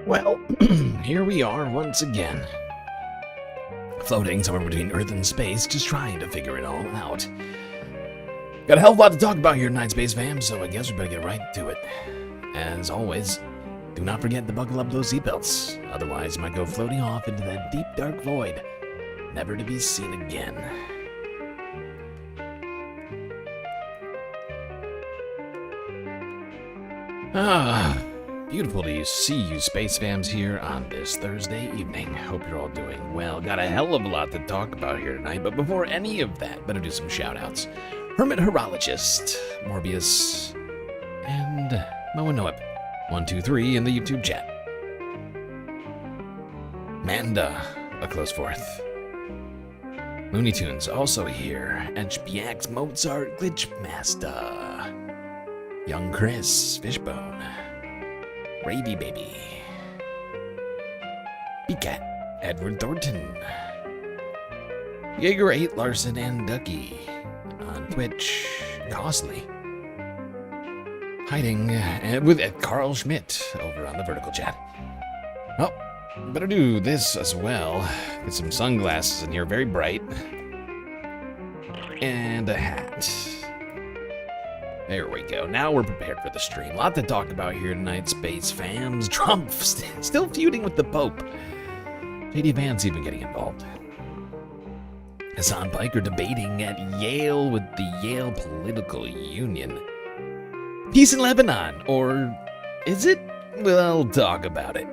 Well, here we are once again. Floating somewhere between Earth and space, just trying to figure it all out. Got a hell of a lot to talk about here tonight, Space Fam, so I guess we better get right to it. As always, do not forget to buckle up those seatbelts, otherwise you might go floating off into that deep dark void, never to be seen again. Beautiful to see you Space Fams here on this Thursday evening. Hope you're all doing well. Got a hell of a lot to talk about here tonight, but before any of that, better do some shout-outs. Hermit Horologist, Morbius, and Moanoep, 123 in the YouTube chat. Manda, a close fourth. Looney Tunes also here. HBX Mozart Glitchmaster. Young Chris Fishbone. Raby Baby. Becat Edward Thornton. Jaeger 8 Larson and Ducky. On Twitch, Costly. Hiding with Carl Schmidt over on the vertical chat. Well, better do this as well. Get some sunglasses in here, very bright. And a hat. There we go. Now we're prepared for the stream. Lot to talk about here tonight, Space Fams. Trump still feuding with the Pope. JD Vance even getting involved. Hasan Piker debating at Yale with the Yale Political Union. Peace in Lebanon, or is it? We'll talk about it.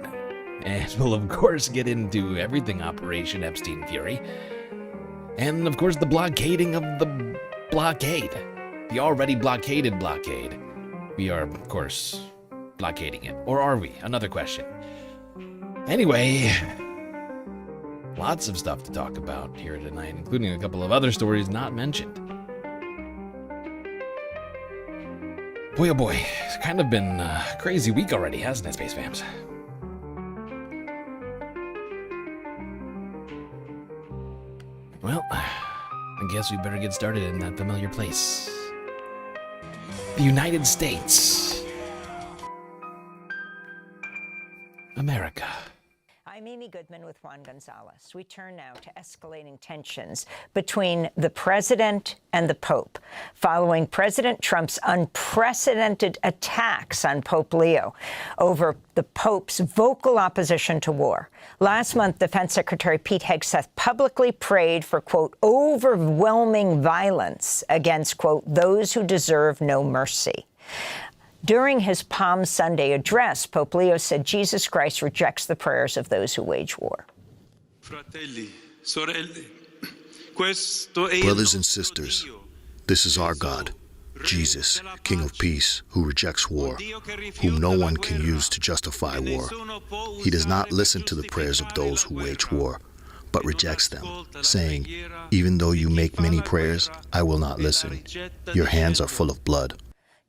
And we'll of course get into everything Operation Epstein Fury. And of course the blockading of the blockade. The already blockaded blockade. We are, of course, blockading it. Or are we? Another question. Anyway, lots of stuff to talk about here tonight, including a couple of other stories not mentioned. Boy, oh boy, it's kind of been a crazy week already, hasn't it, Space Fams? Well, I guess we better get started in that familiar place. The United States. America. I'm Amy Goodman with Juan Gonzalez. We turn now to escalating tensions between the president and the Pope, following President Trump's unprecedented attacks on Pope Leo over the Pope's vocal opposition to war. Last month, Defense Secretary Pete Hegseth publicly prayed for, quote, overwhelming violence against, quote, those who deserve no mercy. During his Palm Sunday address, Pope Leo said Jesus Christ rejects the prayers of those who wage war. Brothers and sisters, this is our God, Jesus, King of Peace, who rejects war, whom no one can use to justify war. He does not listen to the prayers of those who wage war, but rejects them, saying, even though you make many prayers, I will not listen. Your hands are full of blood.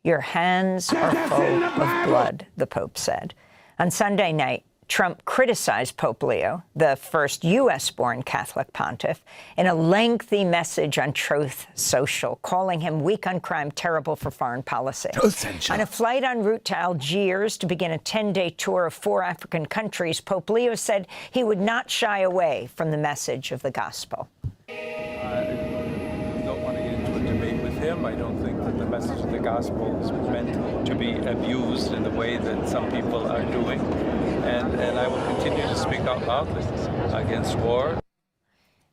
Your hands are full of blood, the Pope said. On Sunday night, Trump criticized Pope Leo, the first U.S.-born Catholic pontiff, in a lengthy message on Truth Social, calling him weak on crime, terrible for foreign policy. On a flight en route to Algiers to begin a 10-day tour of 4 African countries, Pope Leo said he would not shy away from the message of the gospel. I don't want to get into a debate with him. I don't think that the message of the gospel is meant to be abused in the way that some people are doing. And I will continue to speak out loudly against war.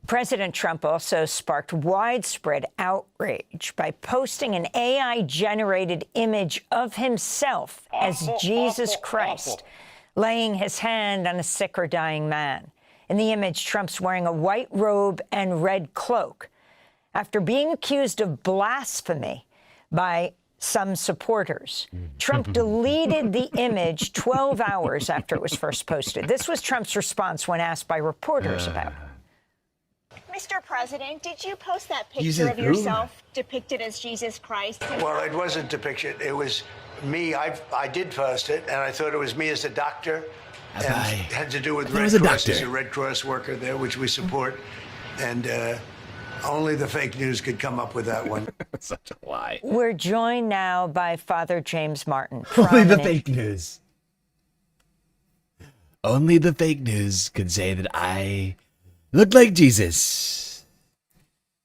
President Trump also sparked widespread outrage by posting an AI-generated image of himself as Jesus Christ, laying his hand on a sick or dying man. In the image, Trump's wearing a white robe and red cloak. After being accused of blasphemy by some supporters, Trump deleted the image 12 hours after it was first posted. This was Trump's response when asked by reporters about it. Mr. President, did you post that picture of yourself depicted as Jesus Christ? Well, it wasn't depicted. It was me. I did post it, and I thought it was me as a doctor. And it had to do with Red Cross. He's a Red Cross worker there, which we support. And only the fake news could come up with that one. Such a lie. We're joined now by Father James Martin. Only the fake news. Only the fake news could say that I look like Jesus.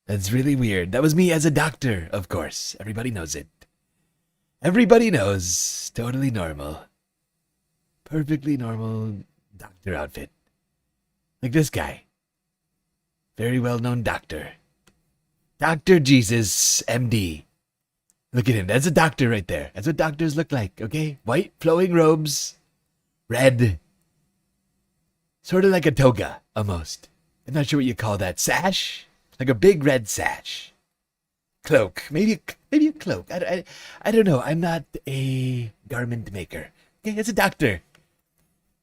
That's really weird. That was me as a doctor, of course. Everybody knows it. Everybody knows. Totally normal. Perfectly normal doctor outfit. Like this guy. Very well-known doctor. Dr. Jesus, MD. Look at him. That's a doctor right there. That's what doctors look like, okay? White flowing robes. Red. Sort of like a toga, almost. I'm not sure what you call that. Sash? Like a big red sash. Cloak. Maybe a cloak. I don't know. I'm not a garment maker. Okay, it's a doctor.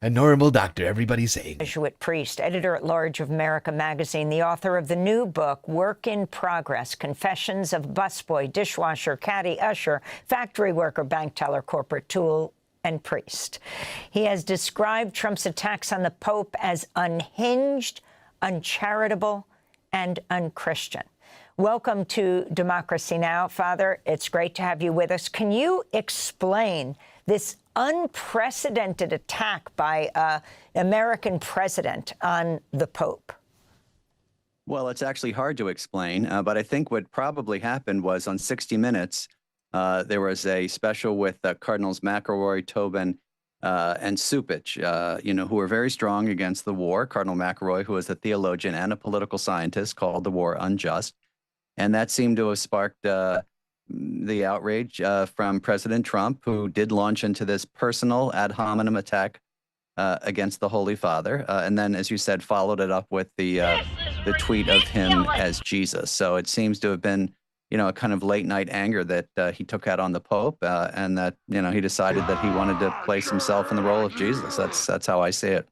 A normal doctor, everybody's saying. Jesuit priest, editor-at-large of America Magazine, the author of the new book, Work in Progress, Confessions of Busboy, Dishwasher, Caddy, Usher, Factory Worker, Bank Teller, Corporate Tool, and Priest. He has described Trump's attacks on the Pope as unhinged, uncharitable, and unchristian. Welcome to Democracy Now! Father, it's great to have you with us. Can you explain this unprecedented attack by an American president on the Pope? Well, it's actually hard to explain, but I think what probably happened was on 60 Minutes, there was a special with Cardinals McElroy, Tobin, and Supich, who were very strong against the war. Cardinal McElroy, who was a theologian and a political scientist, called the war unjust. And that seemed to have sparked the outrage from President Trump, who did launch into this personal ad hominem attack against the Holy Father. And then, as you said, followed it up with the tweet of him as Jesus. So it seems to have been, a kind of late night anger that he took out on the Pope, and that, he decided that he wanted to place himself in the role of Jesus. That's how I see it.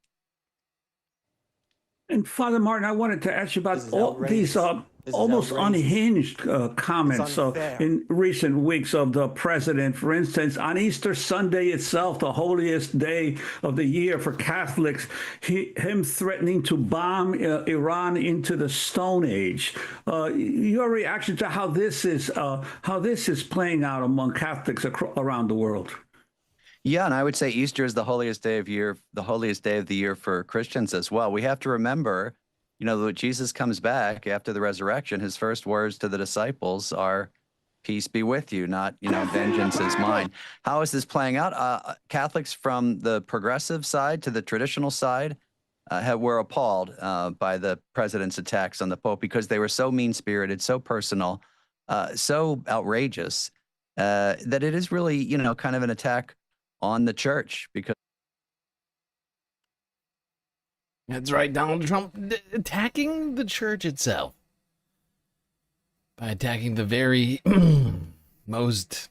And Father Martin, I wanted to ask you about all these almost unhinged comments in recent weeks of the president. For instance, on Easter Sunday itself, the holiest day of the year for Catholics, him threatening to bomb Iran into the Stone Age. Your reaction to how this is playing out among Catholics around the world? Yeah, and I would say Easter is the holiest day of the year for Christians as well. We have to remember, that Jesus comes back after the resurrection. His first words to the disciples are, "Peace be with you," not, "Vengeance is mine." How is this playing out? Catholics from the progressive side to the traditional side were appalled by the president's attacks on the Pope because they were so mean-spirited, so personal, so outrageous that it is really, kind of an attack on the church. Because that's right, Donald Trump attacking the church itself by attacking the very most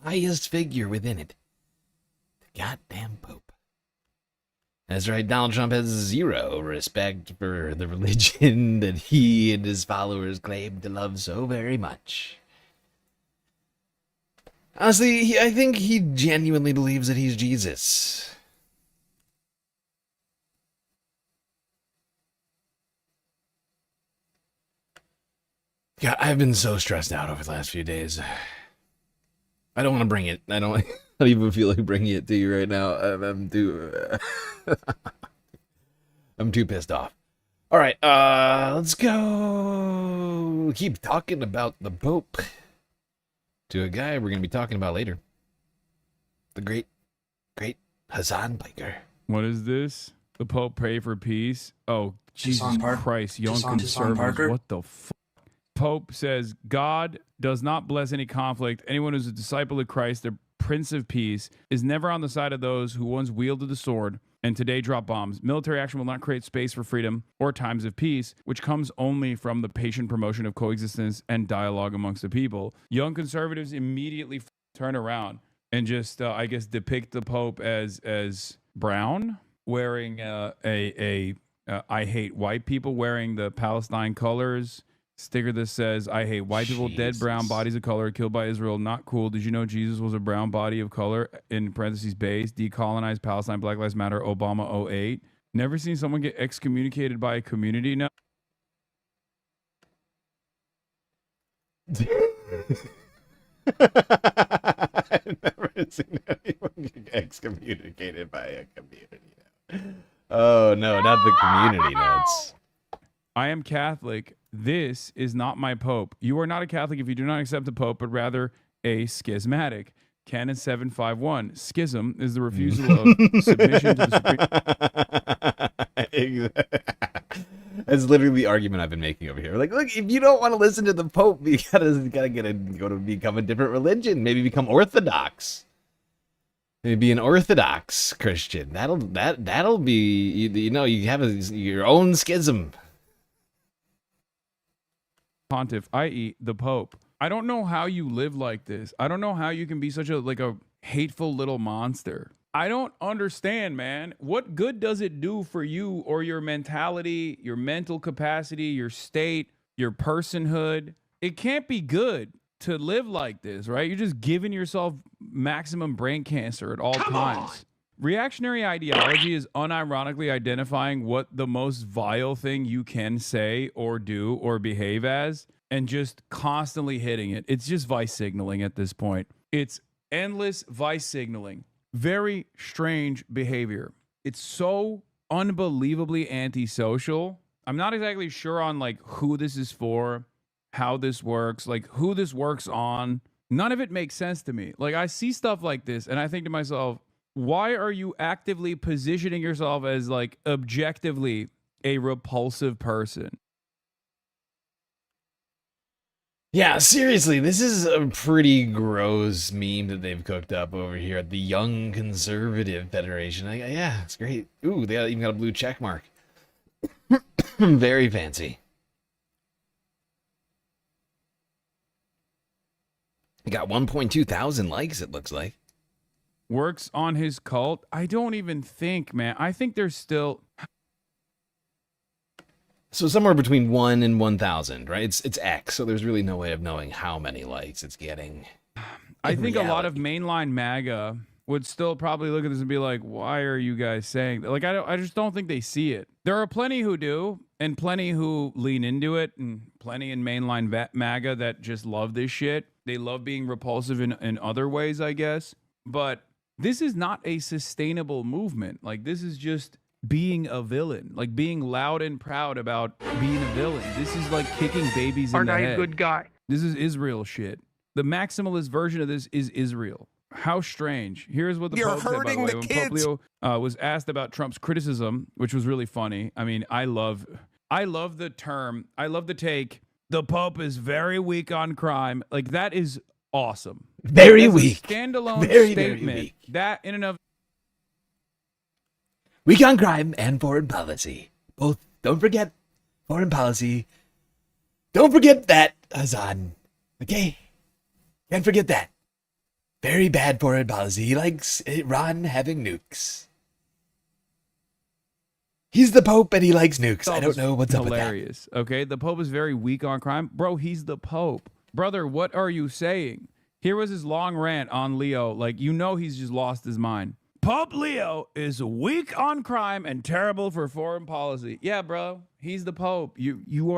highest figure within it, the goddamn Pope. That's right, Donald Trump has zero respect for the religion that he and his followers claim to love so very much. Honestly, I think he genuinely believes that he's Jesus. God, I've been so stressed out over the last few days. I don't want to bring it. I don't even feel like bringing it to you right now. I'm too... I'm too pissed off. All right, let's go keep talking about the Pope to a guy we're going to be talking about later. The great Hasan Piker. What is this? The Pope pray for peace? Oh, Jesus Christ, young conservatives, what the fuck? Pope says, God does not bless any conflict. Anyone who's a disciple of Christ, the Prince of Peace, is never on the side of those who once wielded the sword and today drop bombs. Military action will not create space for freedom or times of peace, which comes only from the patient promotion of coexistence and dialogue amongst the people. Young conservatives immediately turn around and just, I guess, depict the Pope as brown, wearing I hate white people, wearing the Palestine colors. Sticker that says, I hate white people, dead brown bodies of color, killed by Israel, not cool. Did you know Jesus was a brown body of color? In parentheses, base, decolonized Palestine, Black Lives Matter, Obama 08. Never seen someone get excommunicated by a community now? I've never seen anyone get excommunicated by a community. Oh no, not the community notes. I am Catholic. This is not my Pope. You are not a Catholic if you do not accept the Pope, but rather a schismatic. Canon 751. Schism is the refusal of submission to the Supreme. That's literally the argument I've been making over here. Like, look, if you don't want to listen to the Pope, you gotta go to become a different religion. Maybe become Orthodox. Maybe be an Orthodox Christian. That'll be, you have your own schism. Pontiff, i.e., the Pope. I don't know how you live like this. I don't know how you can be such a hateful little monster. I don't understand, man. What good does it do for you or your mentality, your mental capacity, your state, your personhood? It can't be good to live like this, right? You're just giving yourself maximum brain cancer at all times. Reactionary ideology is unironically identifying what the most vile thing you can say or do or behave as and just constantly hitting it. It's just vice signaling at this point. It's endless vice signaling. Very strange behavior. It's so unbelievably antisocial. I'm not exactly sure on who this is for, how this works, who this works on. None of it makes sense to me. I see stuff like this and I think to myself, why are you actively positioning yourself as objectively a repulsive person? Yeah, seriously, this is a pretty gross meme that they've cooked up over here at the Young Conservative Federation. Yeah, it's great. Ooh, they even got a blue check mark. Very fancy. It got 1.2 thousand likes, it looks like. Works on his cult? I don't even think, man. I think there's still... So somewhere between 1 and 1,000, right? It's X, so there's really no way of knowing how many likes it's getting. I think a lot of mainline MAGA would still probably look at this and be like, why are you guys saying that? I just don't think they see it. There are plenty who do, and plenty who lean into it, and plenty in mainline MAGA that just love this shit. They love being repulsive in other ways, I guess. But this is not a sustainable movement. This is just being a villain, being loud and proud about being a villain. This is kicking babies in the head. Aren't I a good guy? This is Israel shit. The maximalist version of this is Israel. How strange. Here's what the Pope said, by the way. When Pope Leo was asked about Trump's criticism, which was really funny. I mean, I love the term. I love the take. The Pope is very weak on crime. That is awesome. Very weak. Standalone statement. Very weak. That in and of weak on crime and foreign policy. Both. Don't forget foreign policy. Don't forget that, Hasan. Okay? Can't forget that. Very bad foreign policy. He likes Iran having nukes. He's the Pope and he likes nukes. I don't know what's up with that. Hilarious. Okay? The Pope is very weak on crime. Bro, he's the Pope. Brother, what are you saying? Here was his long rant on Leo. He's just lost his mind. Pope Leo is weak on crime and terrible for foreign policy. Yeah, bro. He's the Pope. You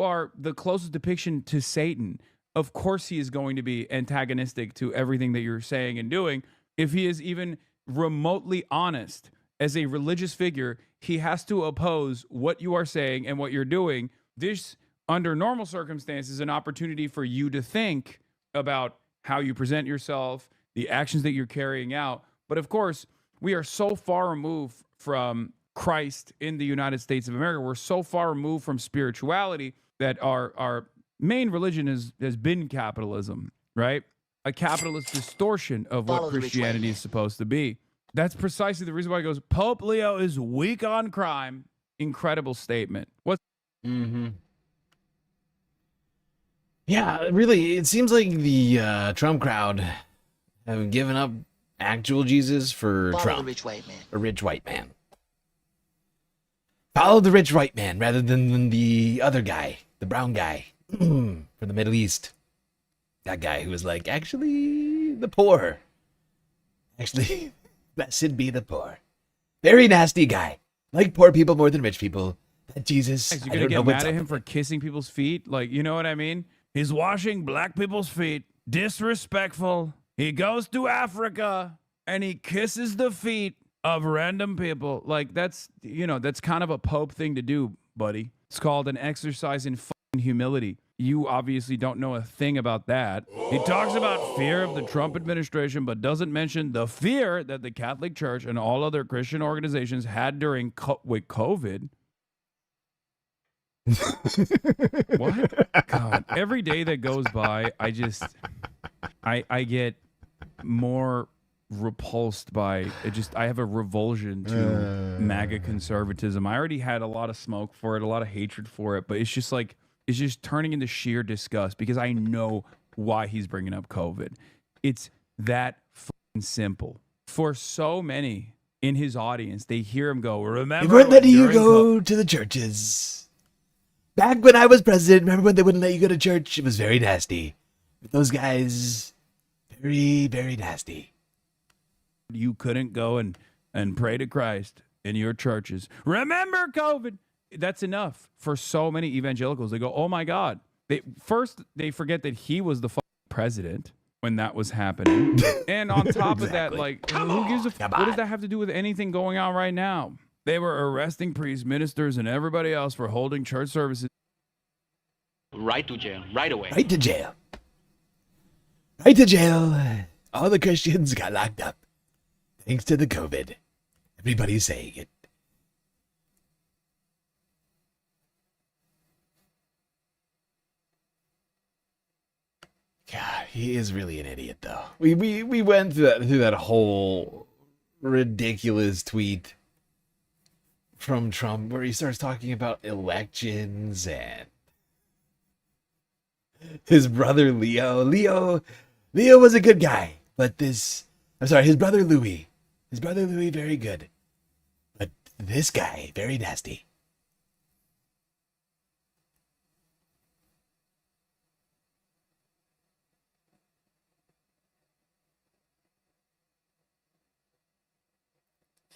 are the closest depiction to Satan. Of course he is going to be antagonistic to everything that you're saying and doing. If he is even remotely honest as a religious figure, he has to oppose what you are saying and what you're doing. This, under normal circumstances, is an opportunity for you to think about how you present yourself, the actions that you're carrying out. But of course, we are so far removed from Christ in the United States of America. We're so far removed from spirituality that our main religion has been capitalism, right? A capitalist distortion of what Christianity is supposed to be. That's precisely the reason why he goes, Pope Leo is weak on crime. Incredible statement. What? Mm-hmm. Yeah, really, it seems like the Trump crowd have given up actual Jesus for Trump. The rich white man. A rich white man. Follow the rich white man rather than the other guy, the brown guy from the Middle East. That guy who was actually, the poor. Actually, blessed be the poor. Very nasty guy. Like poor people more than rich people. That Jesus, you're going to get mad at him for kissing people's feet? You know what I mean? He's washing black people's feet. Disrespectful. He goes to Africa and he kisses the feet of random people. Like, that's kind of a Pope thing to do, buddy. It's called an exercise in fucking humility. You obviously don't know a thing about that. He talks about fear of the Trump administration, but doesn't mention the fear that the Catholic Church and all other Christian organizations had during with COVID. What? God, every day that goes by, I get more repulsed by it. I have a revulsion to MAGA conservatism. I already had a lot of smoke for it, a lot of hatred for it, but it's just turning into sheer disgust because I know why he's bringing up COVID. It's that fucking simple. For so many in his audience, they hear him go, remember, they wouldn't let you go to the churches. Back when I was president, remember when they wouldn't let you go to church? It was very nasty. Those guys, very, very nasty. You couldn't go and pray to Christ in your churches. Remember COVID. That's enough for so many evangelicals. They go, oh my God. They forget that he was the president when that was happening. And on top of that, like, who gives a what does that have to do with anything going on right now? They were arresting priests, ministers, and everybody else for holding church services. Right to jail, right away. Right to jail. Right to jail. All the Christians got locked up. Thanks to the COVID. Everybody's saying it. God, he is really an idiot, though. We went through that whole ridiculous tweet from Trump where he starts talking about elections and his brother Leo. Leo was a good guy, but his brother Louis. His brother Louis, very good. But this guy, very nasty.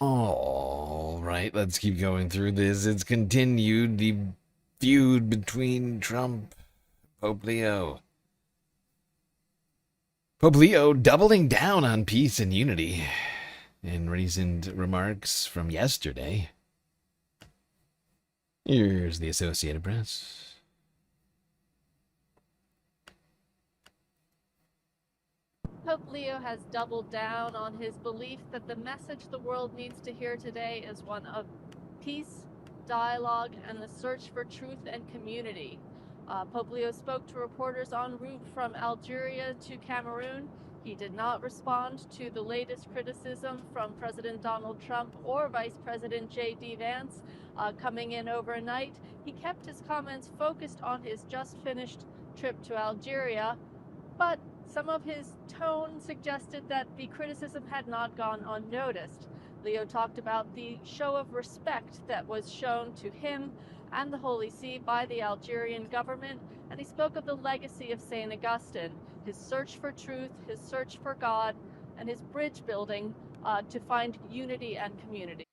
All right, let's keep going through this. It's continued, the feud between Trump and Pope Leo. Pope Leo doubling down on peace and unity in recent remarks from yesterday. Here's the Associated Press. Pope Leo has doubled down on his belief that the message the world needs to hear today is one of peace, dialogue, and the search for truth and community. Pope Leo spoke to reporters en route from Algeria to Cameroon. He did not respond to the latest criticism from President Donald Trump or Vice President J.D. Vance coming in overnight. He kept his comments focused on his just finished trip to Algeria, but some of his tone suggested that the criticism had not gone unnoticed. Leo talked about the show of respect that was shown to him and the Holy See by the Algerian government, and he spoke of the legacy of St. Augustine, his search for truth, his search for God, and his bridge building to find unity and community.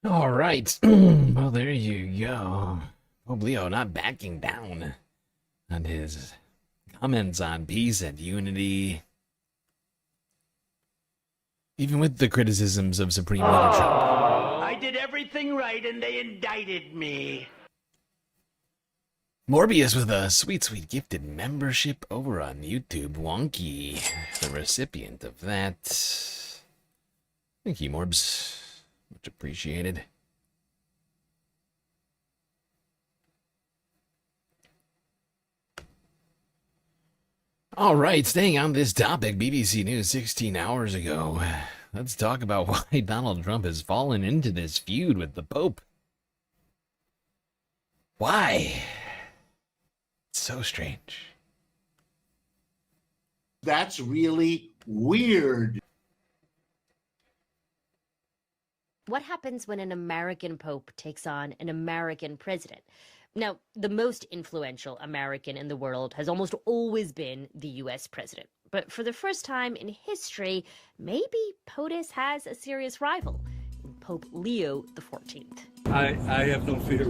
All right. Well, there you go. Pope Leo not backing down on his comments on peace and unity, even with the criticisms of Supreme Leader Trump. I did everything right and they indicted me. Morbius with a sweet gifted membership over on YouTube. Wonky, the recipient of that. Thank you, Morbs. Much appreciated. All right, staying on this topic, BBC News 16 hours ago. Let's talk about why Donald Trump has fallen into this feud with the Pope. Why? It's so strange. That's really weird. What happens when an American Pope takes on an American president? Now, the most influential American in the world has almost always been the U.S. president. But for the first time in history, maybe POTUS has a serious rival, Pope Leo XIV. I have no fear,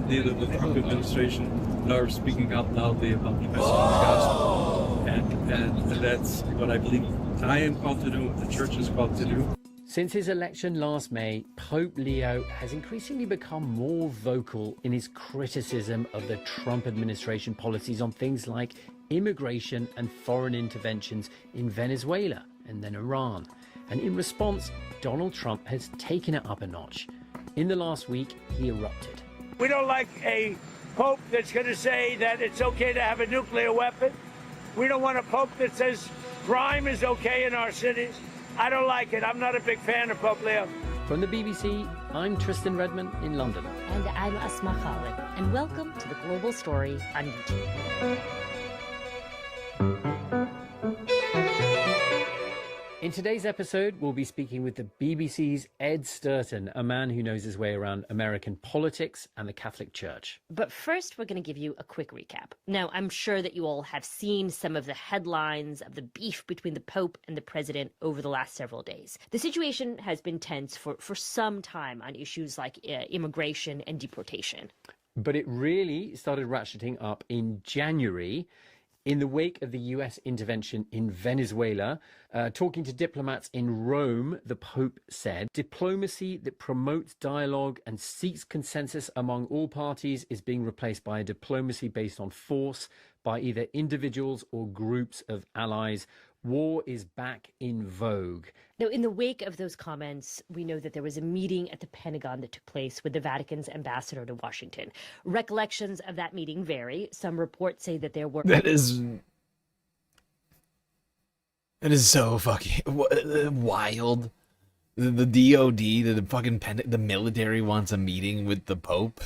neither the Trump administration nor speaking out loudly about the message of the gospel. And that's what I believe I am called to do, the church is called to do. Since his election last May, Pope Leo has increasingly become more vocal in his criticism of the Trump administration policies on things like immigration and foreign interventions in Venezuela and then Iran. And in response, Donald Trump has taken it up a notch. In the last week, he erupted. We don't like a pope that's going to say that it's okay to have a nuclear weapon. We don't want a pope that says crime is okay in our cities. I don't like it. I'm not a big fan of Pope Leo. From the BBC, I'm Tristan Redmond in London. And I'm Asma Khalid. And welcome to The Global Story on YouTube. In today's episode, we'll be speaking with the BBC's Ed Sturton, a man who knows his way around American politics and the Catholic Church. But first, we're going to give you a quick recap. Now, I'm sure that you all have seen some of the headlines of the beef between the Pope and the President over the last several days. The situation has been tense for some time on issues like immigration and deportation. But it really started ratcheting up in January. In the wake of the US intervention in Venezuela, talking to diplomats in Rome, the Pope said, diplomacy that promotes dialogue and seeks consensus among all parties is being replaced by a diplomacy based on force by either individuals or groups of allies. War is back in vogue. Now, in the wake of those comments, we know that there was a meeting at the Pentagon that took place with the Vatican's ambassador to Washington. Recollections of that meeting vary. Some reports say that there were... That is so fucking wild. The DOD, the military wants a meeting with the Pope,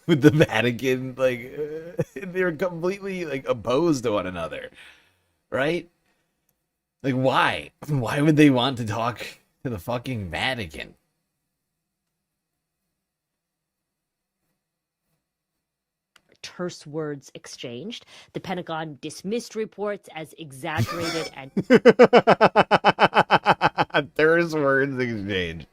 with the Vatican. Like, they're completely, like, opposed to one another, right? Like, why? Why would they want to talk to the fucking Vatican? Terse words exchanged. The Pentagon dismissed reports as exaggerated and... Terse words exchanged.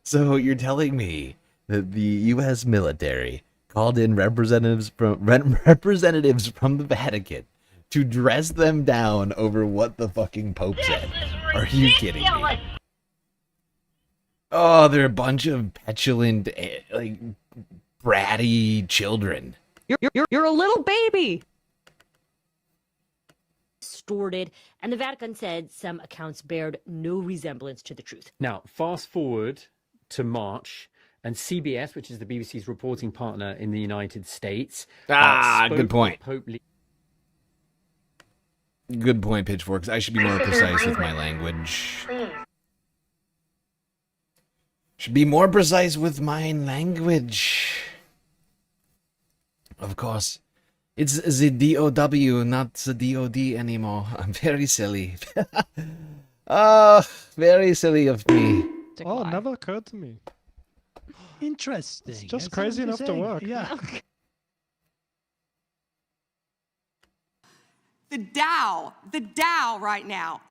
So you're telling me that the U.S. military called in representatives from the Vatican to dress them down over what the fucking Pope said? Are you kidding me? Oh, they're a bunch of petulant, like, bratty children. You're a little baby! Distorted, and the Vatican said some accounts bared no resemblance to the truth. Now, fast forward to March, and CBS, which is the BBC's reporting partner in the United States... good point. Pope Good point, Pitchforks. I should be more precise with my language. Should be more precise with my language. Of course. It's the DOW, not the DOD anymore. I'm very silly. Very silly of me. Oh, it never occurred to me. Interesting. It's just crazy enough to work. Yeah. The Dow right now.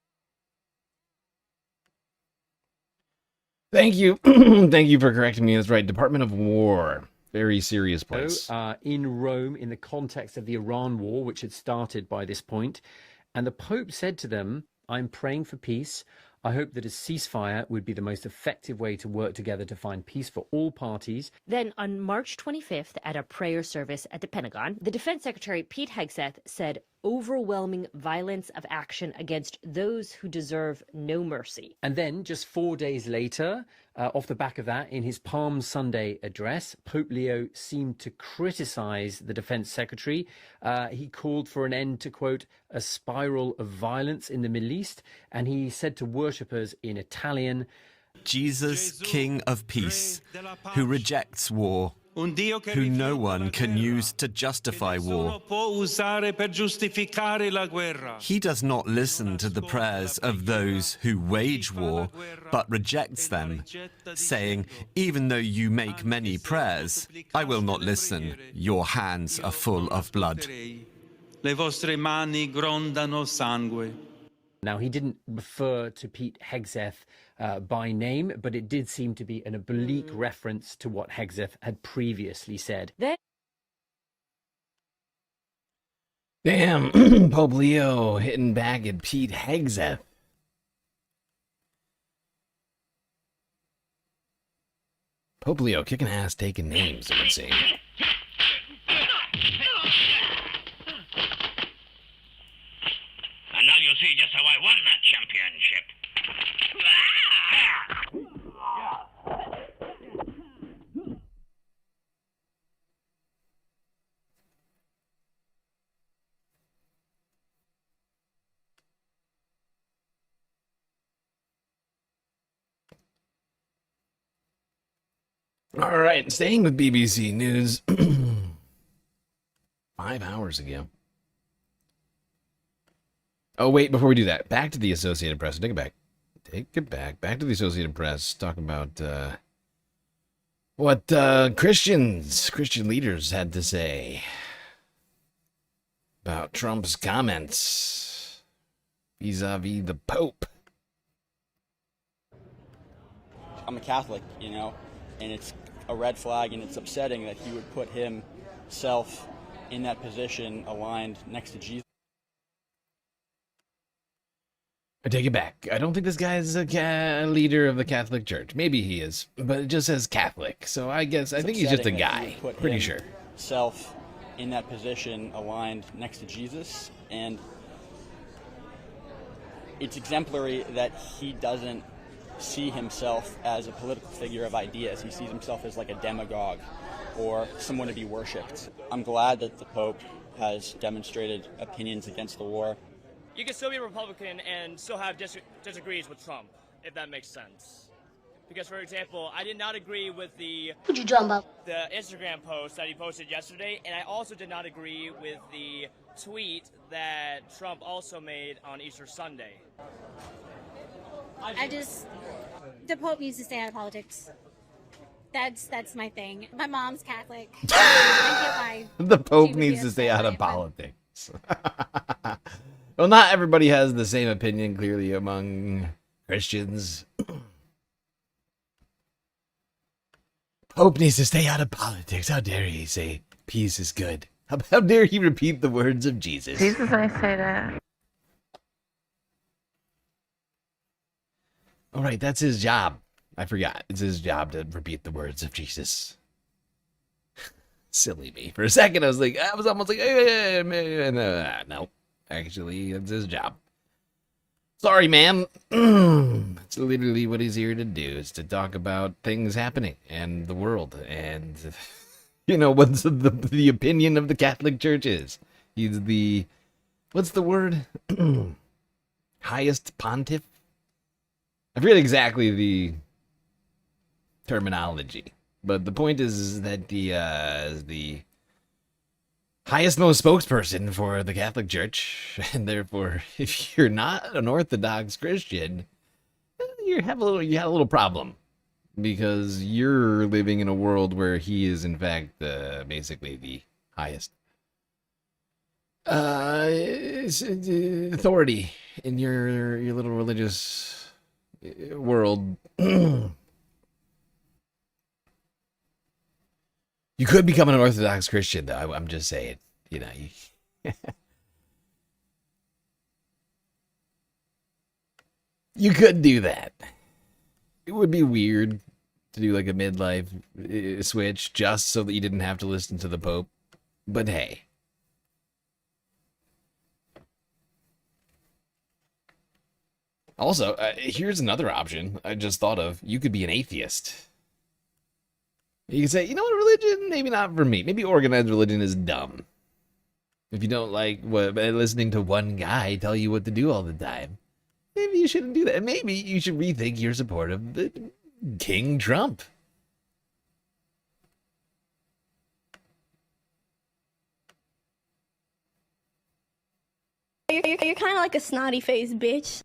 Thank you. Thank you for correcting me. That's right. Department of War. Very serious place. In Rome, in the context of the Iran war, which had started by this point. And the Pope said to them, I'm praying for peace. I hope that a ceasefire would be the most effective way to work together to find peace for all parties. Then on March 25th, at a prayer service at the Pentagon, the Defense Secretary Pete Hegseth said overwhelming violence of action against those who deserve no mercy. And then just 4 days later, off the back of that, in his Palm Sunday address, Pope Leo seemed to criticize the Defense Secretary. He called for an end to, quote, a spiral of violence in the Middle East. And he said to worshippers in Italian, Jesus, King of Peace, who rejects war, who no one can use to justify war. He does not listen to the prayers of those who wage war, but rejects them, saying, even though you make many prayers, I will not listen. Your hands are full of blood. Now, he didn't refer to Pete Hegseth by name, but it did seem to be an oblique reference to what Hegseth had previously said. Yeah, Damn, Pope Leo hitting back at Pete Hegseth. Pope Leo kicking ass, taking names, it would seem. And now you see just how I won that championship. All right, staying with BBC News. 5 hours ago. Oh, wait, before we do that, back to the Associated Press. Take it back. Take it back. Back to the Associated Press. Talking about what Christian leaders had to say about Trump's comments vis-a-vis the Pope. I'm a Catholic, you know, and it's a red flag, and it's upsetting that he would put himself in that position aligned next to Jesus. I take it back. I don't think this guy is a leader of the Catholic Church. Maybe he is, but it just says Catholic. So I think he's just a guy. Pretty sure. Self in that position aligned next to Jesus, and it's exemplary that he doesn't see himself as a political figure of ideas. He sees himself as like a demagogue or someone to be worshipped. I'm glad that the Pope has demonstrated opinions against the war. You can still be a Republican and still have disagrees with Trump, if that makes sense. Because, for example, I did not agree with the Instagram post that he posted yesterday, and I also did not agree with the tweet that Trump also made on Easter Sunday. The Pope needs to stay out of politics. That's my thing. My mom's Catholic. The Pope needs to stay out of politics. Well, not everybody has the same opinion, clearly, among Christians. Pope needs to stay out of politics. How dare he say peace is good? How dare he repeat the words of Jesus? Jesus might say that. All right, that's his job. I forgot. It's his job to repeat the words of Jesus. Silly me. For a second, I was almost like, no. Actually, it's his job. Sorry, ma'am. It's literally what he's here to do, is to talk about things happening and the world and, what's the opinion of the Catholic Church is. He's the, what's the word? Highest pontiff? I forget exactly the terminology, but the point is that the highest most spokesperson for the Catholic Church, and therefore, if you're not an Orthodox Christian, you have a little problem, because you're living in a world where he is in fact basically the highest authority in your little religious world. You could become an Orthodox Christian, though. I'm just saying, you could do that. It would be weird to do like a midlife switch just so that you didn't have to listen to the Pope. But hey. Also, here's another option I just thought of. You could be an atheist. You can say, you know what, religion, maybe not for me. Maybe organized religion is dumb. If you don't like listening to one guy tell you what to do all the time, maybe you shouldn't do that. And maybe you should rethink your support of King Trump. You're kind of like a snotty-faced bitch.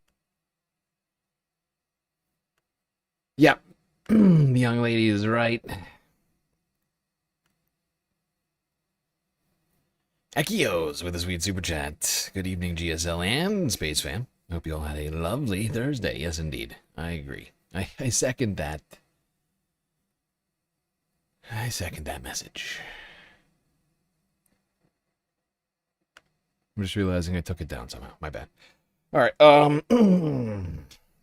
Yep. The young lady is right. Ekios with a sweet super chat. Good evening, GSL and Space Fam. Hope you all had a lovely Thursday. Yes, indeed. I agree. I second that. I second that message. I'm just realizing I took it down somehow. My bad. All right. What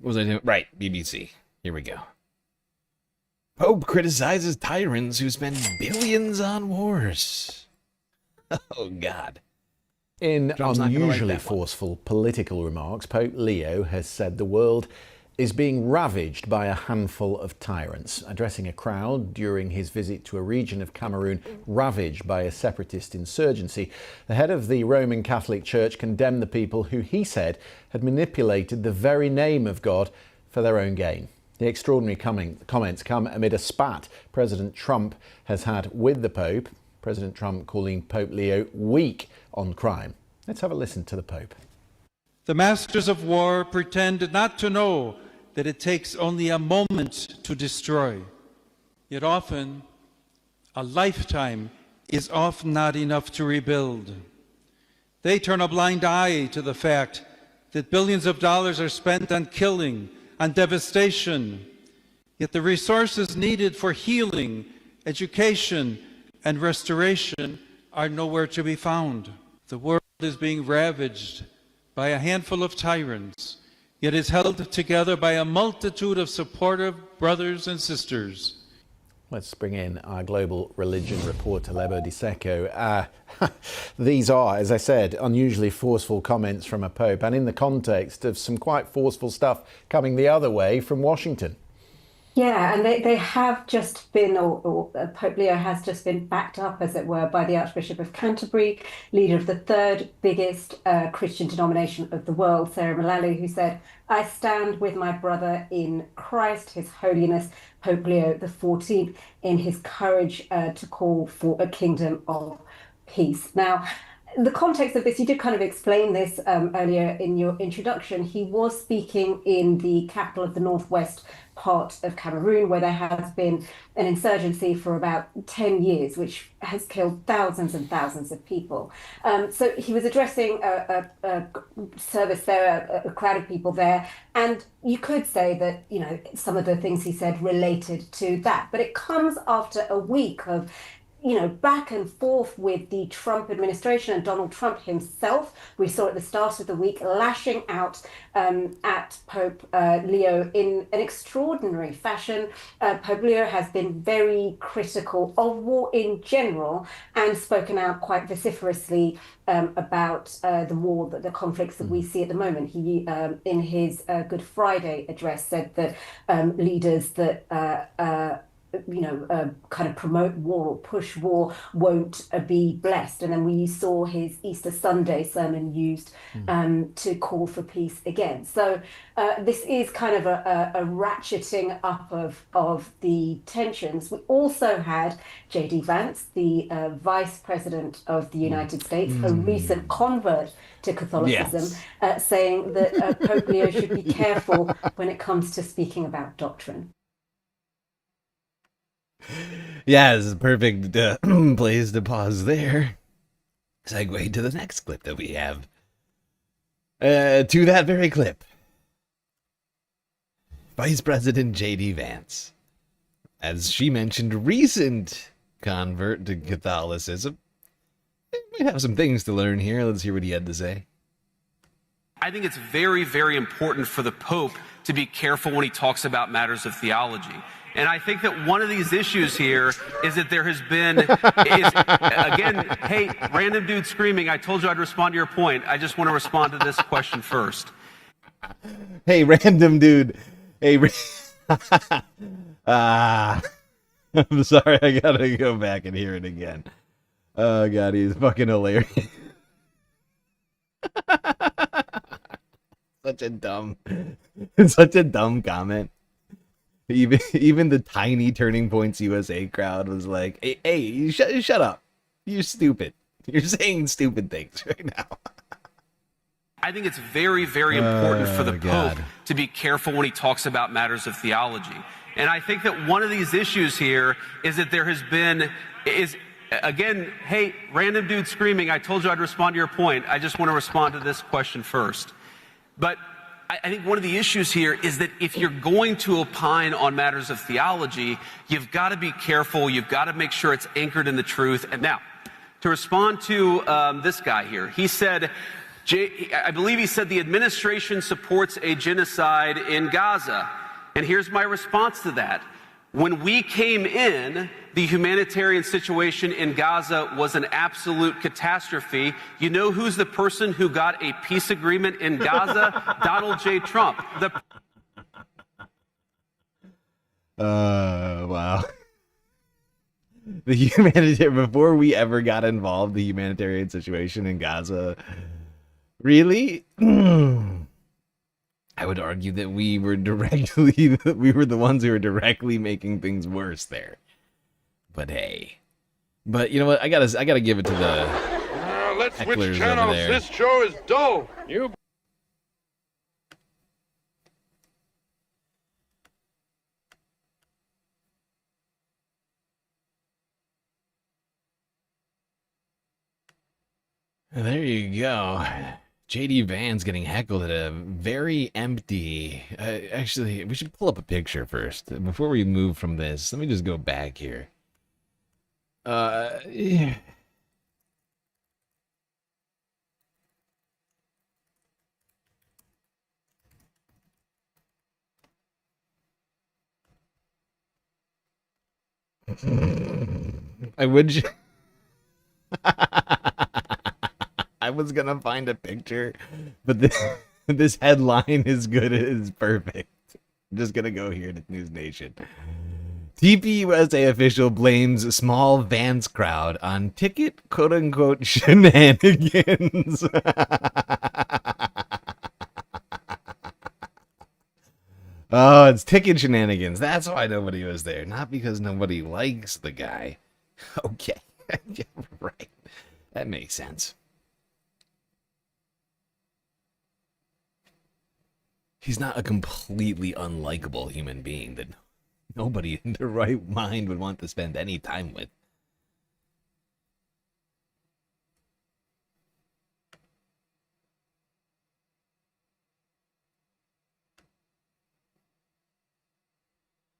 was I doing? Right. BBC. Here we go. Pope criticizes tyrants who spend billions on wars. Oh, God. In Trump's not gonna like unusually that one. forceful political remarks, Pope Leo has said the world is being ravaged by a handful of tyrants. Addressing a crowd during his visit to a region of Cameroon ravaged by a separatist insurgency, the head of the Roman Catholic Church condemned the people who he said had manipulated the very name of God for their own gain. The extraordinary comments come amid a spat President Trump has had with the Pope. President Trump calling Pope Leo weak on crime. Let's have a listen to the Pope. The masters of war pretend not to know that it takes only a moment to destroy. Yet often, a lifetime is often not enough to rebuild. They turn a blind eye to the fact that billions of dollars are spent on killing, on devastation, yet the resources needed for healing, education, and restoration are nowhere to be found. The world is being ravaged by a handful of tyrants, yet is held together by a multitude of supportive brothers and sisters. Let's bring in our global religion reporter, Lebo Di Secco. These are, as I said, unusually forceful comments from a pope, and in the context of some quite forceful stuff coming the other way from Washington. Yeah, and they have just been, or Pope Leo has just been backed up, as it were, by the Archbishop of Canterbury, leader of the third biggest Christian denomination of the world, Sarah Mullally, who said, "I stand with my brother in Christ, His Holiness Pope Leo XIV, in his courage to call for a kingdom of peace." Now, the context of this, you did kind of explain this earlier in your introduction. He was speaking in the capital of the northwest part of Cameroon, where there has been an insurgency for about 10 years, which has killed thousands and thousands of people. So he was addressing a service there, a crowd of people there, and you could say that, you know, some of the things he said related to that. But it comes after a week of, you know, back and forth with the Trump administration and Donald Trump himself. We saw at the start of the week lashing out at Pope Leo in an extraordinary fashion. Pope Leo has been very critical of war in general and spoken out quite vociferously about the war, the conflicts that we see at the moment. He, in his Good Friday address, said that leaders that kind of promote war or push war won't be blessed. And then we saw his Easter Sunday sermon used to call for peace again. So this is kind of a ratcheting up of the tensions. We also had J.D. Vance, the Vice President of the United States, a recent convert to Catholicism, saying that Pope Leo should be careful when it comes to speaking about doctrine. Yeah, this is a perfect place to pause there. Segue to the next clip that we have. To that very clip. Vice President J.D. Vance. As she mentioned, recent convert to Catholicism. We have some things to learn here. Let's hear what he had to say. I think it's very, very important for the Pope to be careful when he talks about matters of theology. And I think that one of these issues here is that there has been, again, hey, random dude screaming, I told you I'd respond to your point. I just want to respond to this question first. Hey, random dude. Hey, I'm sorry, I gotta go back and hear it again. Oh, God, he's fucking hilarious. Such a dumb comment. Even the tiny Turning Points USA crowd was like, hey, shut up. You're stupid. You're saying stupid things right now. I think it's very, very important for the Pope to be careful when he talks about matters of theology. And I think that one of these issues here is that there has been, again, hey, random dude screaming, I told you I'd respond to your point. I just want to respond to this question first. But I think one of the issues here is that if you're going to opine on matters of theology, you've got to be careful. You've got to make sure it's anchored in the truth. And now, to respond to this guy here. He said, I believe he said the administration supports a genocide in Gaza. And here's my response to that. When we came in, the humanitarian situation in Gaza was an absolute catastrophe. You know who's the person who got a peace agreement in Gaza? Donald J. Trump. Wow. The humanitarian, before we ever got involved, the humanitarian situation in Gaza, really? I would argue that we were the ones who were directly making things worse there. But hey, but you know what? I gotta give it to the let's hecklers switch channels. over there. This show is dull. You. There you go. JD Vance getting heckled at a very empty... actually, we should pull up a picture first. Before we move from this, let me just go back here. Yeah. I would... I was gonna find a picture, but this headline is good. It is perfect. I'm just gonna go here to News Nation. TPUSA official blames small Vance crowd on ticket quote-unquote shenanigans. Oh, it's ticket shenanigans. That's why nobody was there. Not because nobody likes the guy. Okay. Yeah, right. That makes sense. He's not a completely unlikable human being that nobody in their right mind would want to spend any time with.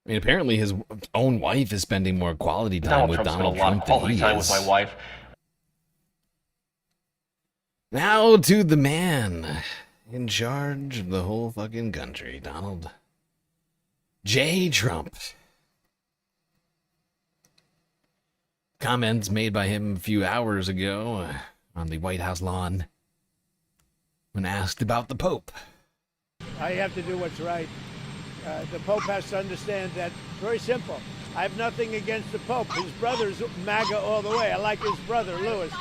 I mean, apparently his own wife is spending more quality time with Donald Trump than he is. With my wife. Now to the man in charge of the whole fucking country, Donald J. Trump. Comments made by him a few hours ago on the White House lawn when asked about the Pope. I have to do what's right. The Pope has to understand that. Very simple. I have nothing against the Pope. His brother's MAGA all the way. I like his brother, Louis.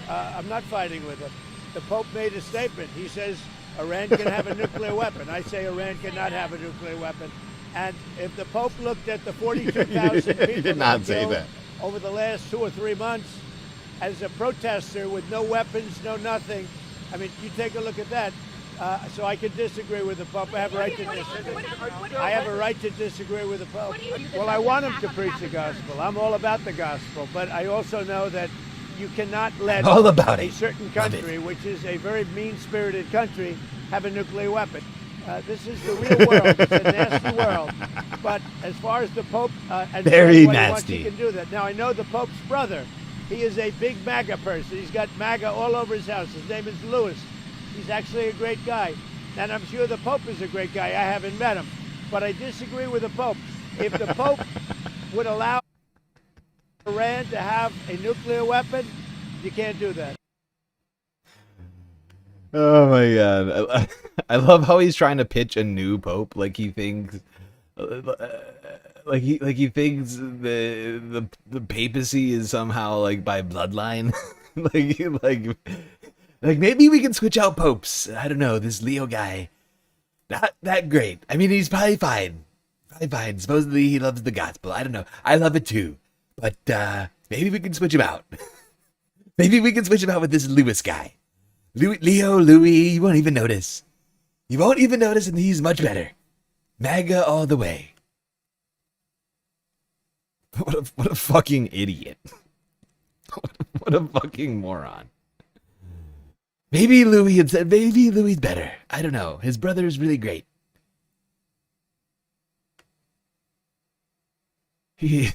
I'm not fighting with him. The Pope made a statement. He says Iran can have a nuclear weapon. I say Iran cannot have a nuclear weapon. And if the Pope looked at the 42,000 people did not say that over the last 2 or 3 months as a protester with no weapons, no nothing, I mean, you take a look at that. So I can disagree with the Pope. I have a right to disagree. I have a right to disagree with the Pope. Well, I want him to preach the gospel. I'm all about the gospel, but I also know that you cannot let a certain country, which is a very mean-spirited country, have a nuclear weapon. This is the real world. It's a nasty world. But as far as the Pope and very what nasty, he wants, he can do that. Now I know the Pope's brother. He is a big MAGA person. He's got MAGA all over his house. His name is Louis. He's actually a great guy. And I'm sure the Pope is a great guy. I haven't met him. But I disagree with the Pope. If the Pope would allow Iran to have a nuclear weapon, you can't do that. Oh my God. I love how he's trying to pitch a new Pope. Like he thinks he thinks the papacy is somehow like by bloodline. like maybe we can switch out popes. I don't know, this Leo guy, not that great. I mean, he's probably fine. Supposedly he loves the gospel. I don't know. I love it too. But maybe we can switch him out. Maybe we can switch him out with this Louis guy. Louis, you won't even notice. You won't even notice, and he's much better. MAGA all the way. What a fucking idiot. What a fucking moron. Maybe Louis had said, maybe Louis better. I don't know. His brother is really great. We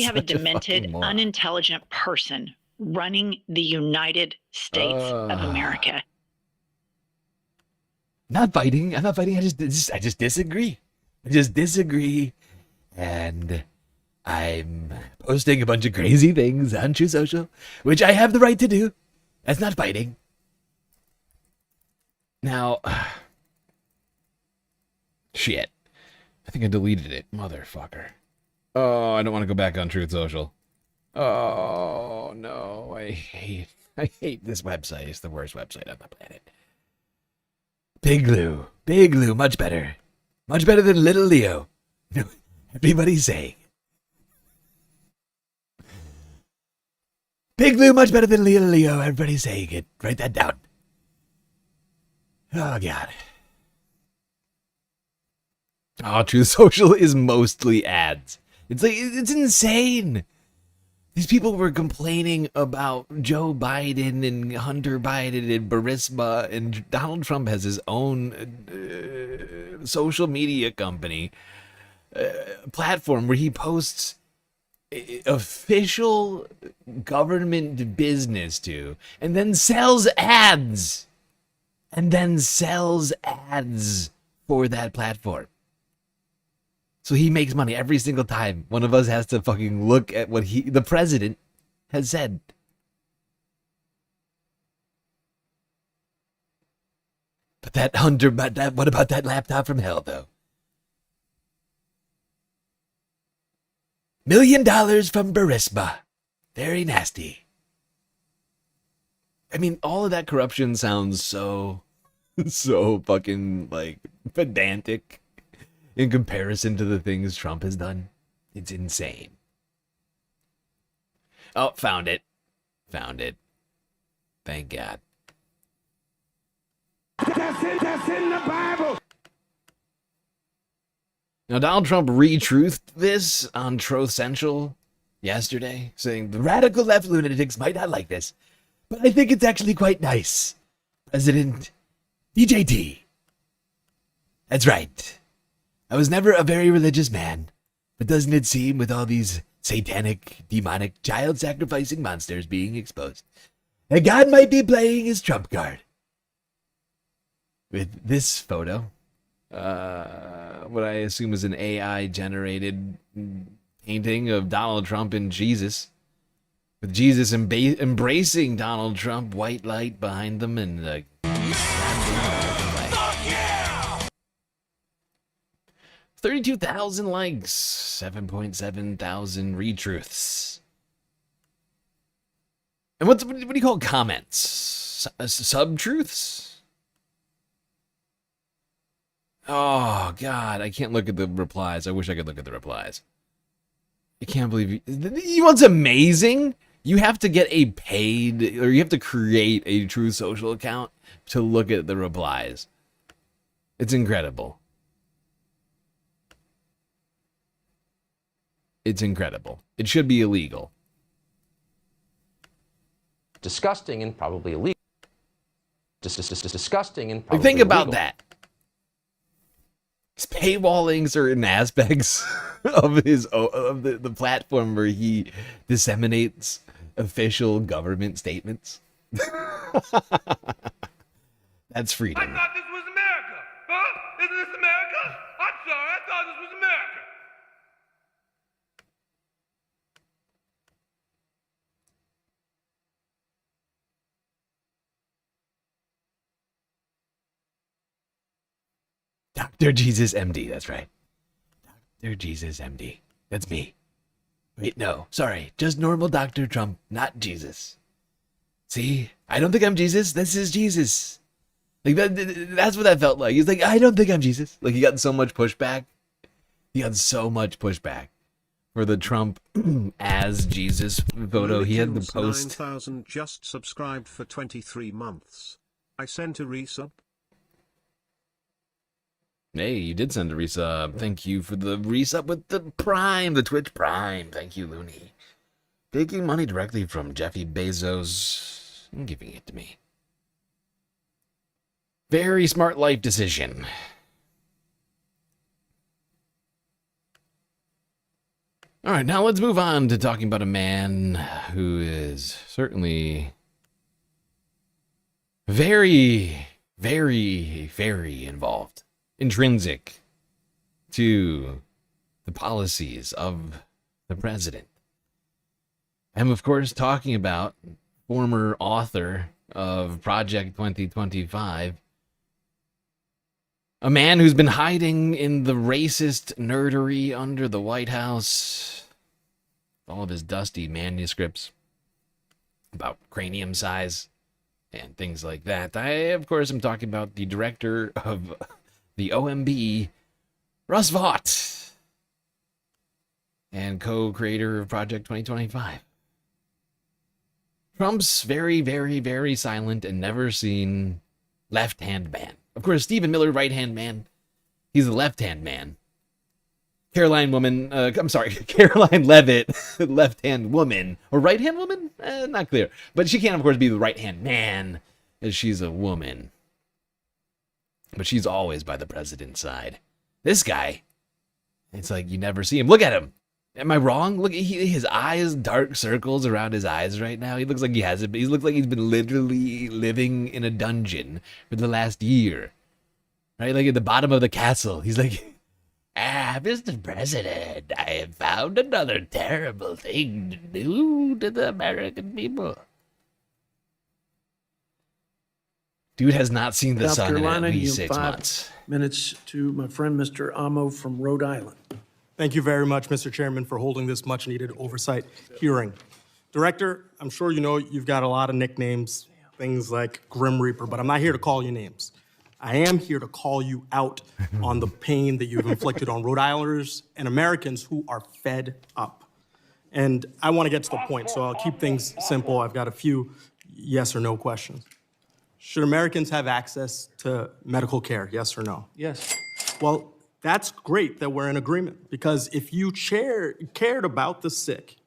have a demented, unintelligent person running the United States of America. Not fighting. I'm not fighting. I just disagree. I just disagree. And I'm posting a bunch of crazy things on True Social, which I have the right to do. That's not fighting. Now, shit. I think I deleted it. Motherfucker. Oh, I don't want to go back on Truth Social. Oh, no. I hate this website. It's the worst website on the planet. Big Lou. Big Lou, much better. Much better than Little Leo. Everybody's saying. Big Lou, much better than Little Leo. Everybody's saying it. Write that down. Oh, God. Oh, Truth Social is mostly ads. It's like, it's insane. These people were complaining about Joe Biden and Hunter Biden and Burisma, and Donald Trump has his own social media company platform where he posts official government business to, and then sells ads. And then sells ads for that platform. So he makes money every single time one of us has to fucking look at what the president has said. But what about that laptop from hell, though? $1 million from Burisma. Very nasty. I mean, all of that corruption sounds so fucking, like, pedantic in comparison to the things Trump has done. It's insane. Oh, found it. Found it. Thank God. That's in the Bible. Now, Donald Trump retruthed this on Truth Central yesterday, saying the radical left lunatics might not like this, but I think it's actually quite nice. President DJT. That's right. I was never a very religious man, but doesn't it seem with all these satanic, demonic, child-sacrificing monsters being exposed, that God might be playing his trump card? With this photo, what I assume is an AI-generated painting of Donald Trump and Jesus, with Jesus embracing Donald Trump, white light behind them, and the 32,000 likes, 7.7 thousand retruths. And what do you call comments? Sub-truths? Oh, God, I can't look at the replies. I wish I could look at the replies. I can't believe you know what's amazing? You have to get a paid, or you have to create a True Social account to look at the replies. It's incredible. It's incredible. It should be illegal. Disgusting and probably illegal. Disgusting and probably think about illegal. that. He's paywalling certain aspects of the platform where he disseminates official government statements. That's freedom. I thought this was America. Huh? Isn't this America? I'm sorry, I thought this was America. Dr. Jesus MD, that's right. Dr. Jesus MD. That's me. Wait, no, sorry. Just normal Dr. Trump, not Jesus. See? I don't think I'm Jesus. This is Jesus. Like that's what that felt like. He's like, I don't think I'm Jesus. Like he got so much pushback. He got so much pushback for the Trump as Jesus photo. He had the post. 9,000 just subscribed for 23 months. I sent a resub. Hey, you did send a resub. Thank you for the resub with the Prime, the Twitch Prime. Thank you, Looney. Taking money directly from Jeffy Bezos and giving it to me. Very smart life decision. All right, now let's move on to talking about a man who is certainly very, very, very involved, intrinsic to the policies of the president. I'm, of course, talking about former author of Project 2025, a man who's been hiding in the racist nerdery under the White House, all of his dusty manuscripts about cranium size and things like that. I, of course, am talking about the director of the OMB, Russ Vought, and co-creator of Project 2025. Trump's very, very, very silent and never seen left-hand man. Of course, Stephen Miller, right-hand man. He's the left-hand man. Caroline Levitt, left-hand woman. Or right-hand woman? Not clear. But she can, of course, be the right-hand man, as she's a woman. But she's always by the president's side. This guy, it's like you never see him. Look at him. Am I wrong? Look, his eyes, dark circles around his eyes right now. He looks like he hasn't. He looks like he's been literally living in a dungeon for the last year. Right, like at the bottom of the castle. He's like, Mr. President, I have found another terrible thing to do to the American people. Dude has not seen the sun in at least 6 months. Minutes to my friend Mr. Amo from Rhode Island. Thank you very much, Mr. Chairman, for holding this much-needed oversight hearing. Director, I'm sure you know you've got a lot of nicknames, things like Grim Reaper, but I'm not here to call you names. I am here to call you out on the pain that you've inflicted on Rhode Islanders and Americans who are fed up. And I want to get to the point, so I'll keep things simple. I've got a few yes or no questions. Should Americans have access to medical care, yes or no? Yes. Well, that's great that we're in agreement, because if you cared about the sick,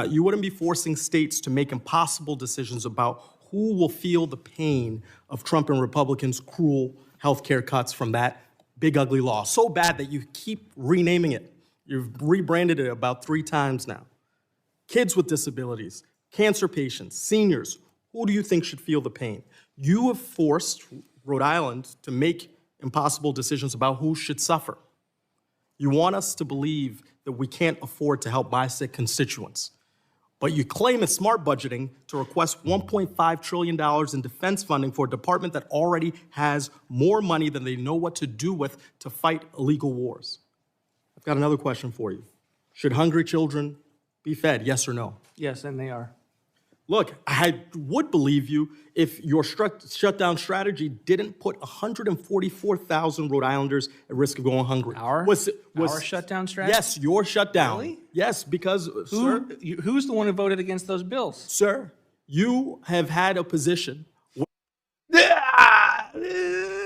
you wouldn't be forcing states to make impossible decisions about who will feel the pain of Trump and Republicans' cruel healthcare cuts from that big ugly law. So bad that you keep renaming it. You've rebranded it about 3 times now. Kids with disabilities, cancer patients, seniors, who do you think should feel the pain? You have forced Rhode Island to make impossible decisions about who should suffer. You want us to believe that we can't afford to help my sick constituents. But you claim it's smart budgeting to request $1.5 trillion in defense funding for a department that already has more money than they know what to do with to fight illegal wars. I've got another question for you. Should hungry children be fed, yes or no? Yes, and they are. Look, I would believe you if your shutdown strategy didn't put 144,000 Rhode Islanders at risk of going hungry. Our shutdown strategy? Yes, your shutdown. Really? Yes, because, sir, who's the one who voted against those bills? Sir, you have had a position.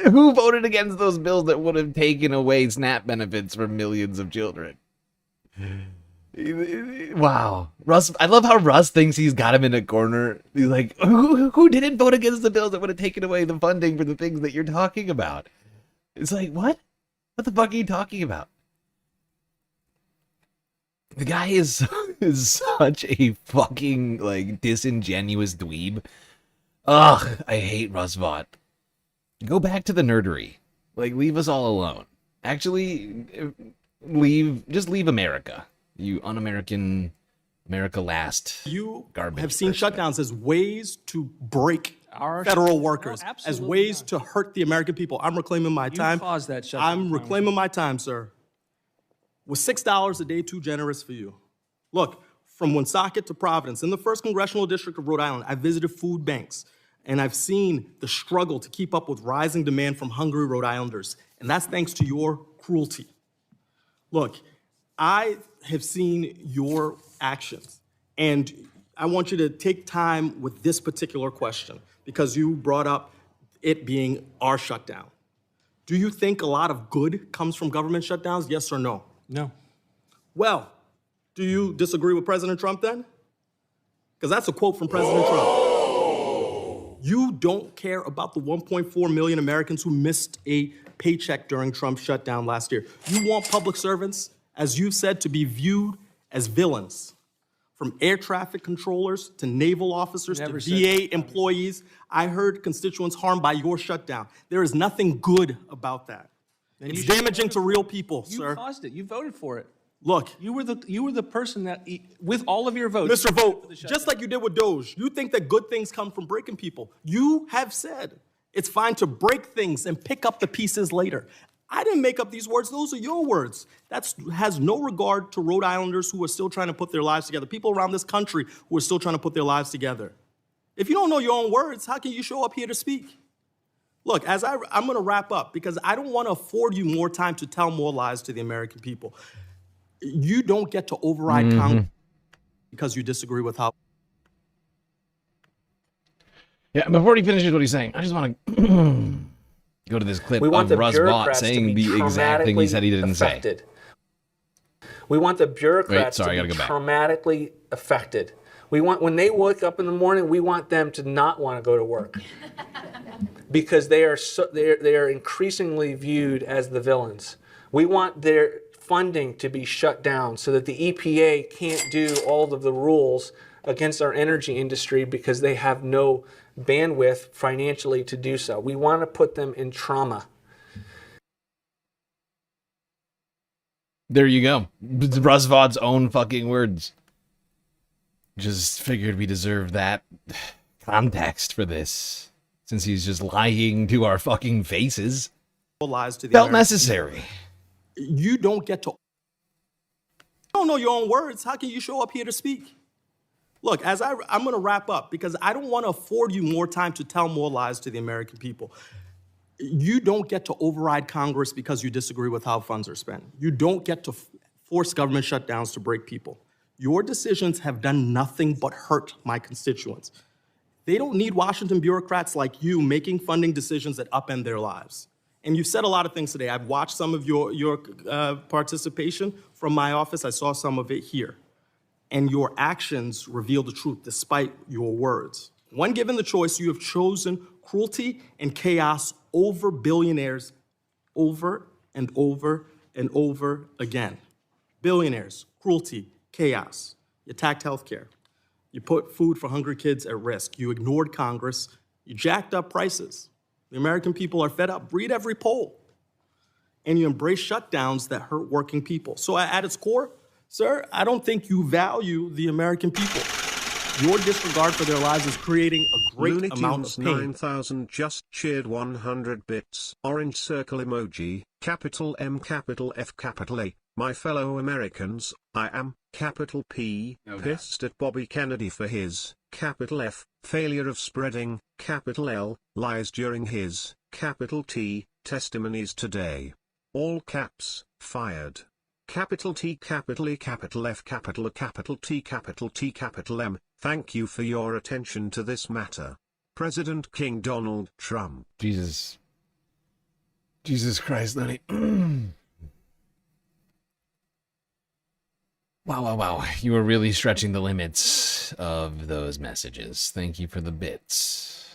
Who voted against those bills that would have taken away SNAP benefits for millions of children? Wow. Russ, I love how Russ thinks he's got him in a corner. He's like, who didn't vote against the bills that would have taken away the funding for the things that you're talking about? It's like, what? What the fuck are you talking about? The guy is such a fucking, like, disingenuous dweeb. Ugh, I hate Russ Vought. Go back to the nerdery. Like, leave us all alone. Actually, just leave America. You un-American, America last garbage. You have seen shutdowns as ways to break federal workers, as ways to hurt the American people. I'm reclaiming my time. You caused that shutdown. I'm reclaiming my time, sir. Was $6 a day too generous for you? Look, from Woonsocket to Providence, in the 1st Congressional District of Rhode Island, I visited food banks, and I've seen the struggle to keep up with rising demand from hungry Rhode Islanders, and that's thanks to your cruelty. Look, I have seen your actions, and I want you to take time with this particular question, because you brought up it being our shutdown. Do you think a lot of good comes from government shutdowns, yes or no? No. Well, do you disagree with President Trump then? Because that's a quote from President Trump. You don't care about the 1.4 million Americans who missed a paycheck during Trump's shutdown last year. You want public servants, as you said, to be viewed as villains. From air traffic controllers to naval officers to Never said VA employees, I heard constituents harmed by your shutdown. There is nothing good about that. Then It's you should have damaging voted to for real it. people, You sir. caused it. You voted for it. Look, You were the person that, with all of your votes, Mr. Vogt, just like you did with Doge, you think that good things come from breaking people. You have said it's fine to break things and pick up the pieces later. I didn't make up these words. Those are your words. That has no regard to Rhode Islanders who are still trying to put their lives together, people around this country who are still trying to put their lives together. If you don't know your own words, how can you show up here to speak? Look, I'm going to wrap up because I don't want to afford you more time to tell more lies to the American people. You don't get to override Congress because you disagree with how. Yeah, before he finishes what he's saying, I just want to go to this clip of Russ Vought saying the exact thing he said he didn't say. We want the bureaucrats to be traumatically affected. We want, when they wake up in the morning, we want them to not want to go to work because they are increasingly viewed as the villains. We want their funding to be shut down so that the EPA can't do all of the rules against our energy industry because they have no bandwidth financially to do so. We want to put them in trauma. There you go. Russ Vaught's own fucking words. Just figured we deserve that context for this, since he's just lying to our fucking faces. Lies to the Felt American necessary. people. You don't get to. You don't know your own words. How can you show up here to speak? Look, I'm going to wrap up because I don't want to afford you more time to tell more lies to the American people. You don't get to override Congress because you disagree with how funds are spent. You don't get to force government shutdowns to break people. Your decisions have done nothing but hurt my constituents. They don't need Washington bureaucrats like you making funding decisions that upend their lives. And you've said a lot of things today. I've watched some of your participation from my office. I saw some of it here. And your actions reveal the truth despite your words. When given the choice, you have chosen cruelty and chaos over billionaires over and over and over again. Billionaires, cruelty, chaos. You attacked healthcare. You put food for hungry kids at risk. You ignored Congress. You jacked up prices. The American people are fed up. Read every poll. And you embrace shutdowns that hurt working people. So at its core, sir, I don't think you value the American people. Your disregard for their lives is creating a great Looney amount Tunes of pain. 9000 just cheered 100 bits. Orange circle emoji, capital M, capital F, capital A. My fellow Americans, I am, capital P, pissed at Bobby Kennedy for his, capital F, failure of spreading, capital L, lies during his, capital T, testimonies today. All caps, fired. Capital T, capital E, capital F, capital A, capital T, capital M. Thank you for your attention to this matter. President King Donald Trump. Jesus Christ, Lenny. Wow. You were really stretching the limits of those messages. Thank you for the bits.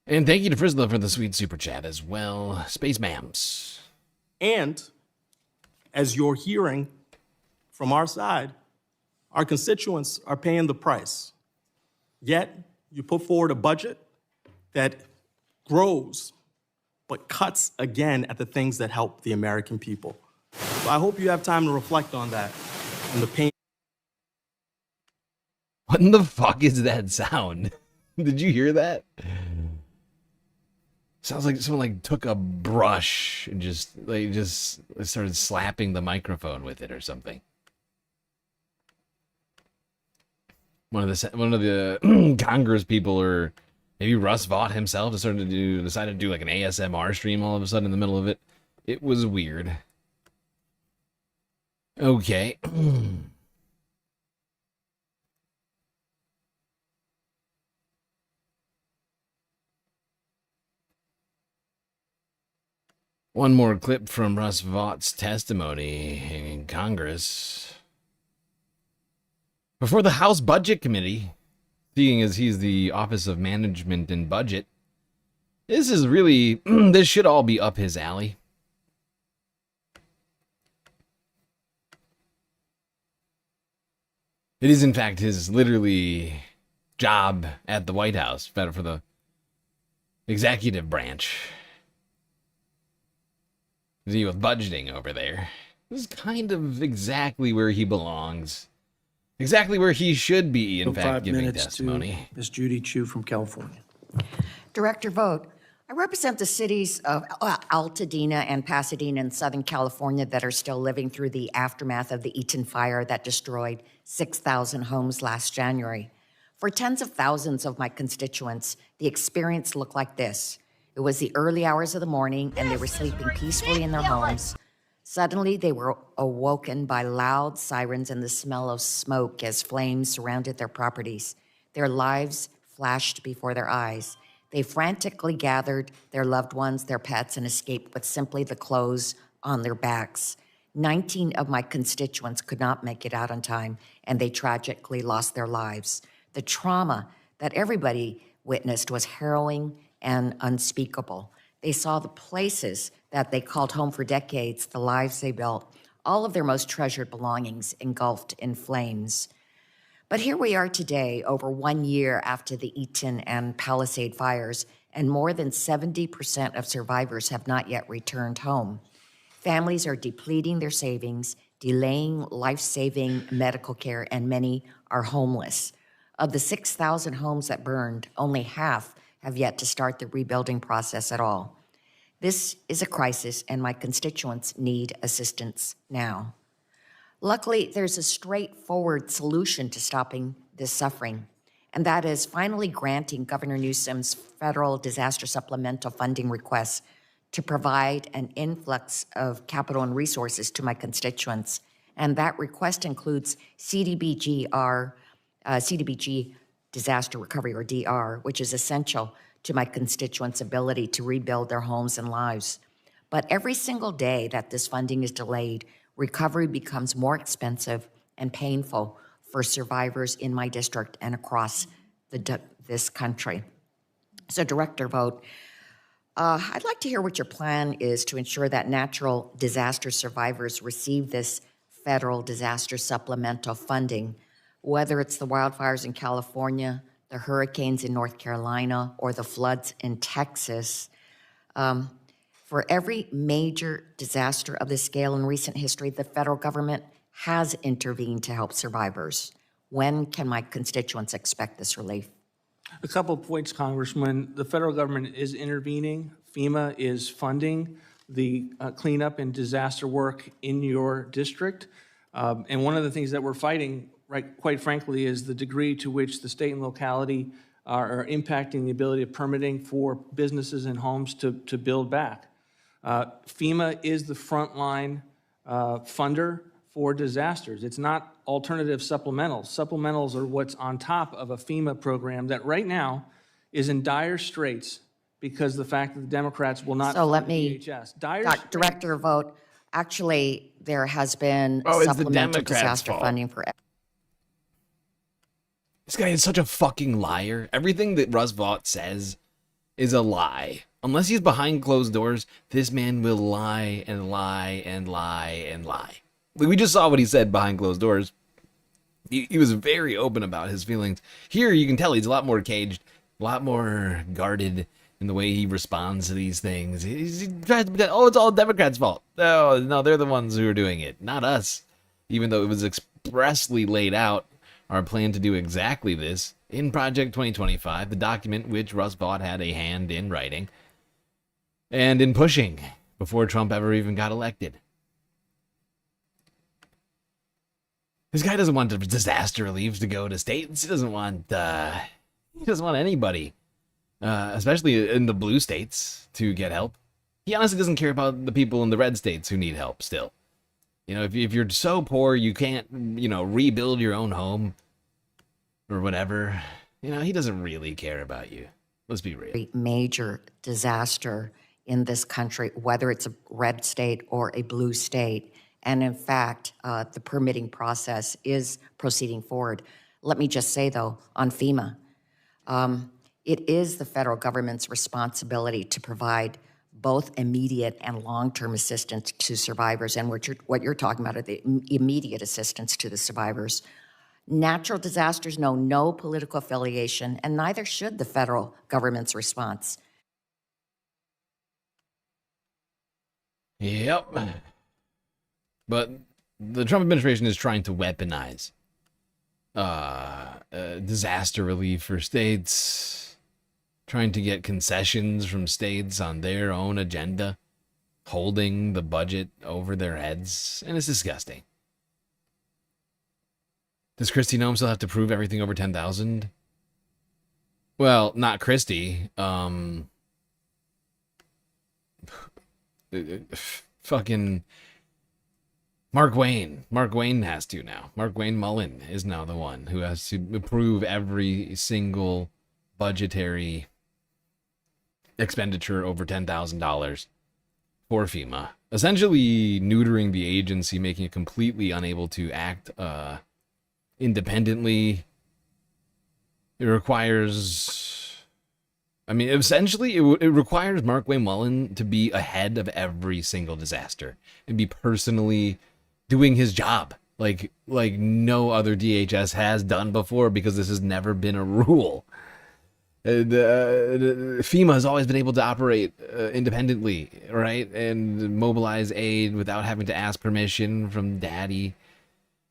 And thank you to Frizzler for the sweet super chat as well. Space Mams. And as you're hearing from our side, our constituents are paying the price. Yet you put forward a budget that grows but cuts again at the things that help the American people. So I hope you have time to reflect on that and the pain. What in the fuck is that sound? Did you hear that? Sounds like someone took a brush and just started slapping the microphone with it or something. One of the Congress people, or maybe Russ Vought himself, decided to do like an ASMR stream all of a sudden in the middle of it. It was weird. Okay. One more clip from Russ Vaught's testimony in Congress. Before the House Budget Committee, seeing as he's the Office of Management and Budget, this is really, this should all be up his alley. It is, in fact, his literally job at the White House, better for the executive branch, to deal with budgeting over there. This is kind of exactly where he belongs. Exactly where he should be, in fact, giving testimony. Ms. Judy Chu from California. Director Vogt, I represent the cities of Altadena and Pasadena in Southern California that are still living through the aftermath of the Eaton fire that destroyed 6,000 homes last January. For tens of thousands of my constituents, the experience looked like this. It was the early hours of the morning and they were sleeping peacefully in their homes. Suddenly, they were awoken by loud sirens and the smell of smoke as flames surrounded their properties. Their lives flashed before their eyes. They frantically gathered their loved ones, their pets, and escaped with simply the clothes on their backs. 19 of my constituents could not make it out on time, and they tragically lost their lives. The trauma that everybody witnessed was harrowing and unspeakable. They saw the places that they called home for decades, the lives they built, all of their most treasured belongings engulfed in flames. But here we are today, over 1 year after the Eaton and Palisade fires, and more than 70% of survivors have not yet returned home. Families are depleting their savings, delaying life-saving medical care, and many are homeless. Of the 6,000 homes that burned, only half have yet to start the rebuilding process at all. This is a crisis, and my constituents need assistance now. Luckily, there's a straightforward solution to stopping this suffering, and that is finally granting Governor Newsom's federal disaster supplemental funding request to provide an influx of capital and resources to my constituents. And that request includes CDBG disaster recovery, or DR, which is essential to my constituents' ability to rebuild their homes and lives. But every single day that this funding is delayed, recovery becomes more expensive and painful for survivors in my district and across this country. So, Director Vogt, I'd like to hear what your plan is to ensure that natural disaster survivors receive this federal disaster supplemental funding, whether it's the wildfires in California, the hurricanes in North Carolina, or the floods in Texas. For every major disaster of this scale in recent history, the federal government has intervened to help survivors. When can my constituents expect this relief? A couple of points, Congressman. The federal government is intervening. FEMA is funding the cleanup and disaster work in your district. And one of the things that we're fighting, quite frankly, is the degree to which the state and locality are impacting the ability of permitting for businesses and homes to build back. FEMA is the frontline funder for disasters. It's not alternative supplementals. Supplementals are what's on top of a FEMA program that right now is in dire straits because of the fact that the Democrats will not fund DHS. Director Vogt, actually, there has been supplemental disaster funding for. This guy is such a fucking liar. Everything that Russ Vought says is a lie. Unless he's behind closed doors, this man will lie and lie and lie and lie. We just saw what he said behind closed doors. He was very open about his feelings. Here, you can tell he's a lot more caged, a lot more guarded in the way he responds to these things. He tries to pretend, oh, it's all Democrats' fault. No, they're the ones who are doing it, not us. Even though it was expressly laid out, our plan to do exactly this in Project 2025, the document which Russ Vought had a hand in writing and in pushing before Trump ever even got elected. This guy doesn't want the disaster relief to go to states. He doesn't want anybody, especially in the blue states, to get help. He honestly doesn't care about the people in the red states who need help still. You know, if you're so poor you can't, rebuild your own home or whatever, he doesn't really care about you. Let's be real. Major disaster in this country, whether it's a red state or a blue state. And in fact, the permitting process is proceeding forward. Let me just say, though, on FEMA, it is the federal government's responsibility to provide both immediate and long-term assistance to survivors. And what you're talking about are the immediate assistance to the survivors. Natural disasters know no political affiliation, and neither should the federal government's response. Yep. But the Trump administration is trying to weaponize disaster relief for states, trying to get concessions from states on their own agenda, holding the budget over their heads, and it's disgusting. Does Kristi Noem still have to prove everything over 10,000? Well, not Kristi. Fucking Mark Wayne. Mark Wayne has to now. Mark Wayne Mullen is now the one who has to approve every single budgetary expenditure over $10,000 for FEMA. Essentially neutering the agency, making it completely unable to act independently. It requires, essentially it requires Mark Wayne Mullen to be ahead of every single disaster and be personally doing his job like no other DHS has done before, because this has never been a rule. FEMA has always been able to operate independently, right, and mobilize aid without having to ask permission from daddy.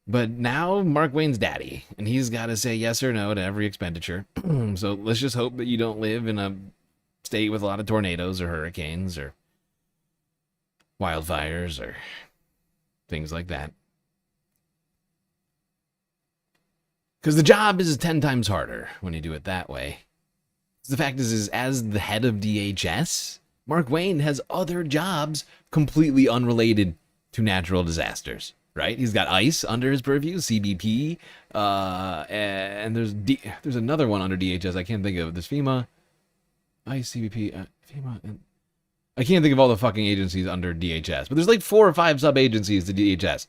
But now Mark Wayne's daddy, and he's got to say yes or no to every expenditure. So let's just hope that you don't live in a state with a lot of tornadoes or hurricanes or wildfires or things like that. Because the job is 10 times harder when you do it that way. The fact is as the head of DHS, Mark Wayne has other jobs completely unrelated to natural disasters. Right, he's got ICE under his purview, CBP, and there's another one under DHS I can't think of. There's FEMA, ICE, CBP, FEMA, and I can't think of all the fucking agencies under DHS. But there's like 4 or 5 sub-agencies to DHS,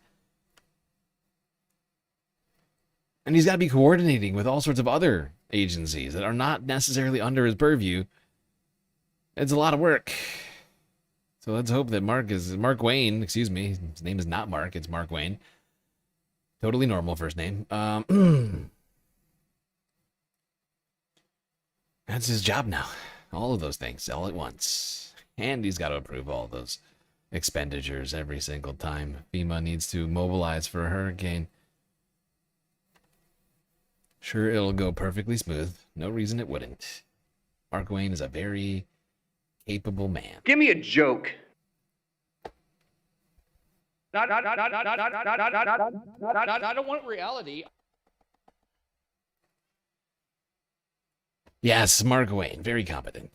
and he's got to be coordinating with all sorts of other agencies that are not necessarily under his purview. It's a lot of work. So let's hope that Mark Wayne, excuse me, his name is not Mark, it's Mark Wayne. Totally normal first name. That's his job now. All of those things, all at once. And he's got to approve all those expenditures every single time FEMA needs to mobilize for a hurricane. Sure, it'll go perfectly smooth. No reason it wouldn't. Mark Wayne is a very capable man. Give me a joke. I don't want reality. Yes, Mark Wayne, very competent.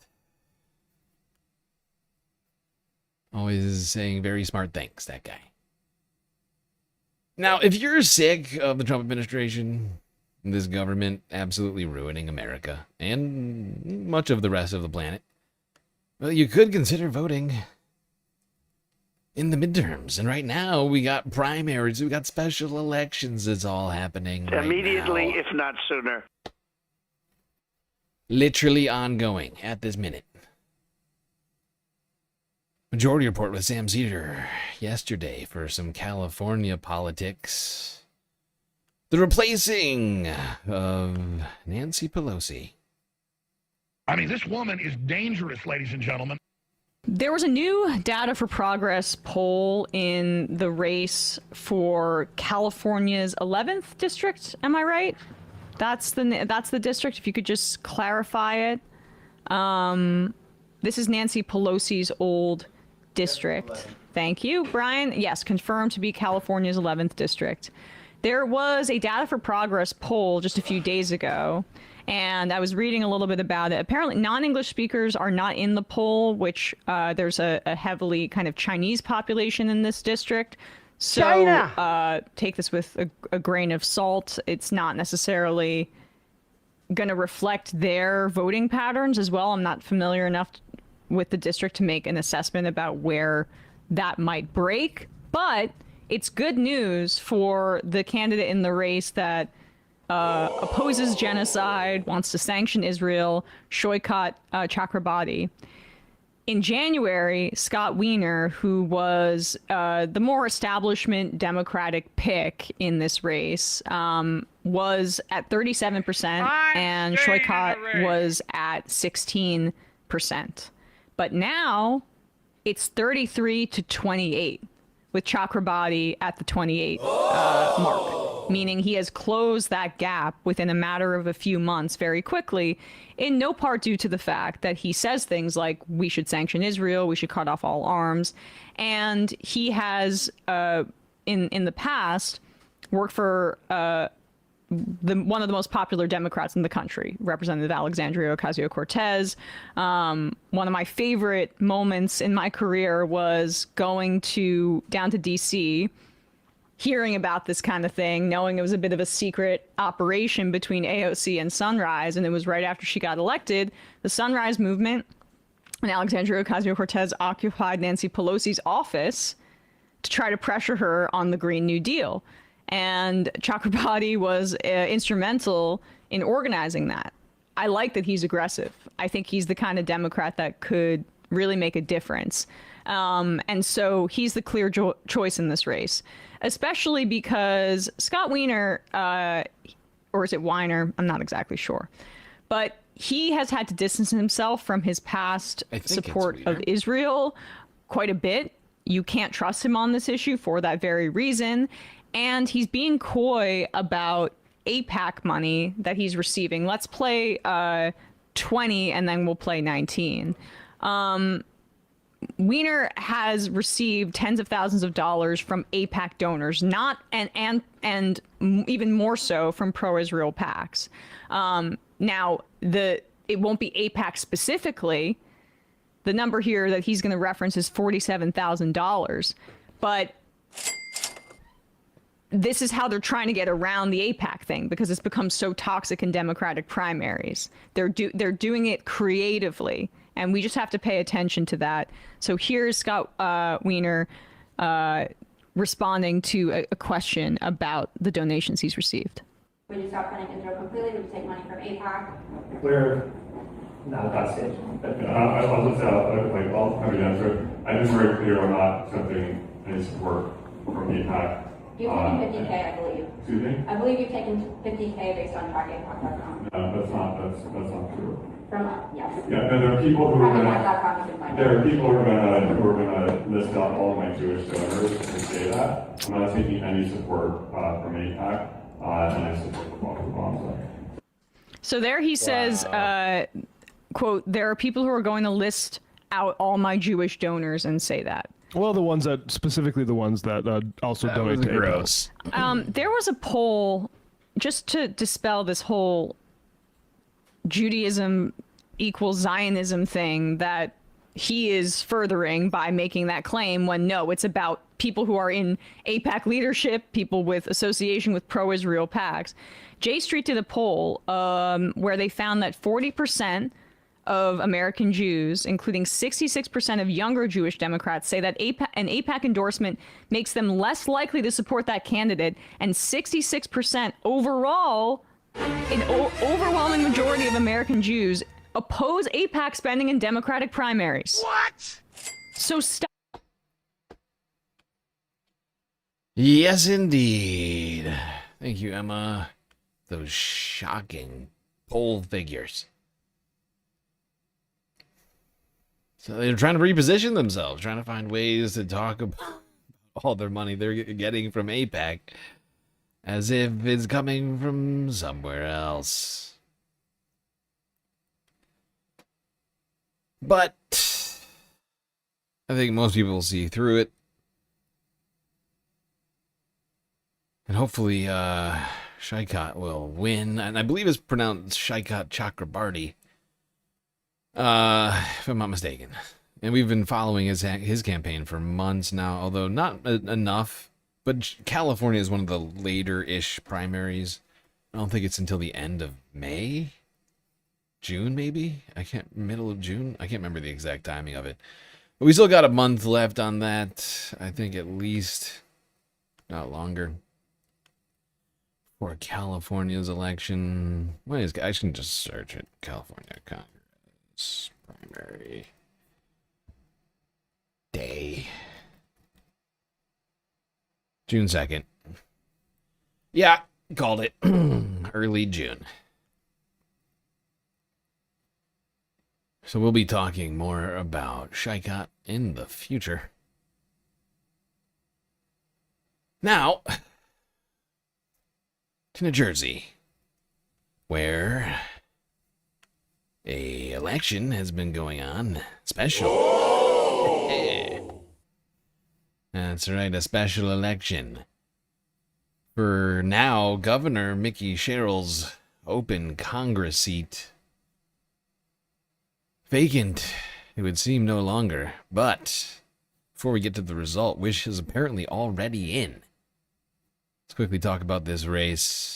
Always saying very smart things, that guy. Now, if you're sick of the Trump administration, this government absolutely ruining America and much of the rest of the planet, well, you could consider voting in the midterms. And right now, we got primaries, we got special elections. It's all happening right immediately, now. if not sooner. Literally ongoing at this minute. Majority Report with Sam Cedar yesterday for some California politics. The replacing of Nancy Pelosi. I mean, this woman is dangerous, ladies and gentlemen. There was a new Data for Progress poll in the race for California's 11th district. Am I right? That's the district. If you could just clarify it. This is Nancy Pelosi's old district. Thank you, Brian. Yes, confirmed to be California's 11th district. There was a Data for Progress poll just a few days ago, and I was reading a little bit about it. Apparently, non-English speakers are not in the poll, which there's a heavily kind of Chinese population in this district. So take this with a grain of salt. It's not necessarily going to reflect their voting patterns as well. I'm not familiar enough with the district to make an assessment about where that might break, but it's good news for the candidate in the race that opposes genocide, wants to sanction Israel, Shoykat Chakrabarti. in January, Scott Wiener, who was the more establishment Democratic pick in this race, was at 37%, and Shoikat was at 16%. But now it's 33 to 28, with Chakrabarti at the 28 mark, meaning he has closed that gap within a matter of a few months very quickly, in no part due to the fact that he says things like, we should sanction Israel, we should cut off all arms. And he has, in the past, worked for one of the most popular Democrats in the country, Representative Alexandria Ocasio-Cortez. One of my favorite moments in my career was going down to D.C., hearing about this kind of thing, knowing it was a bit of a secret operation between AOC and Sunrise, and it was right after she got elected. The Sunrise Movement and Alexandria Ocasio-Cortez occupied Nancy Pelosi's office to try to pressure her on the Green New Deal. And Chakrabarti was instrumental in organizing that. I like that he's aggressive. I think he's the kind of Democrat that could really make a difference. And so he's the clear choice in this race, especially because Scott Wiener, or is it Weiner? I'm not exactly sure. But he has had to distance himself from his past support of Israel quite a bit. You can't trust him on this issue for that very reason. And he's being coy about AIPAC money that he's receiving. Let's play 20 and then we'll play 19. Wiener has received tens of thousands of dollars from AIPAC donors, and even more so from pro-Israel PACs. Now, it won't be AIPAC specifically. The number here that he's going to reference is $47,000, but this is how they're trying to get around the AIPAC thing, because it's become so toxic in Democratic primaries. They're doing it creatively, and we just have to pay attention to that. So here's Scott Wiener responding to a question about the donations he's received. Would you stop funding Israel completely? Would you take money from AIPAC? We're not at that stage. I'll just I'll have you answer. I think it's very clear we're not accepting any support from AIPAC. You've taken 50K, I believe. Excuse me? I believe you've taken 50K based on trackingpac.com. No, that's not true. Yes. Yeah, there are people who are gonna list out all of my Jewish donors and say that. I'm not taking any support from AIPAC, and I support the Blockading. So there he says, quote, there are people who are going to list out all my Jewish donors and say that. Well, specifically the ones that also donate to gross. There was a poll, just to dispel this whole Judaism equals Zionism thing that he is furthering by making that claim, when no, it's about people who are in AIPAC leadership, people with association with pro-Israel PACs. J Street did a poll where they found that 40% of American Jews, including 66% of younger Jewish Democrats, say that an AIPAC endorsement makes them less likely to support that candidate, and 66% overall, an overwhelming majority of American Jews oppose AIPAC spending in Democratic primaries. What? So stop. Yes, indeed. Thank you, Emma. Those shocking poll figures. So they're trying to reposition themselves, trying to find ways to talk about all their money they're getting from AIPAC as if it's coming from somewhere else. But I think most people will see through it. And hopefully Shoikat will win. And I believe it's pronounced Shoikat Chakrabarti. If I'm not mistaken. And we've been following his campaign for months now, although not enough. But California is one of the later-ish primaries. I don't think it's until the end of May? June, maybe? Middle of June? I can't remember the exact timing of it. But we still got a month left on that. I think at least, not longer. For California's election. I can just search it. California Congress primary. June 2nd. Yeah, called it. Early June. So we'll be talking more about Shikot in the future. Now, to New Jersey, where a election has been going on. Special. Yeah. That's right, a special election. For now, Governor Mickey Sherrill's open Congress seat vacant, it would seem no longer. But before we get to the result, which is apparently already in, let's quickly talk about this race.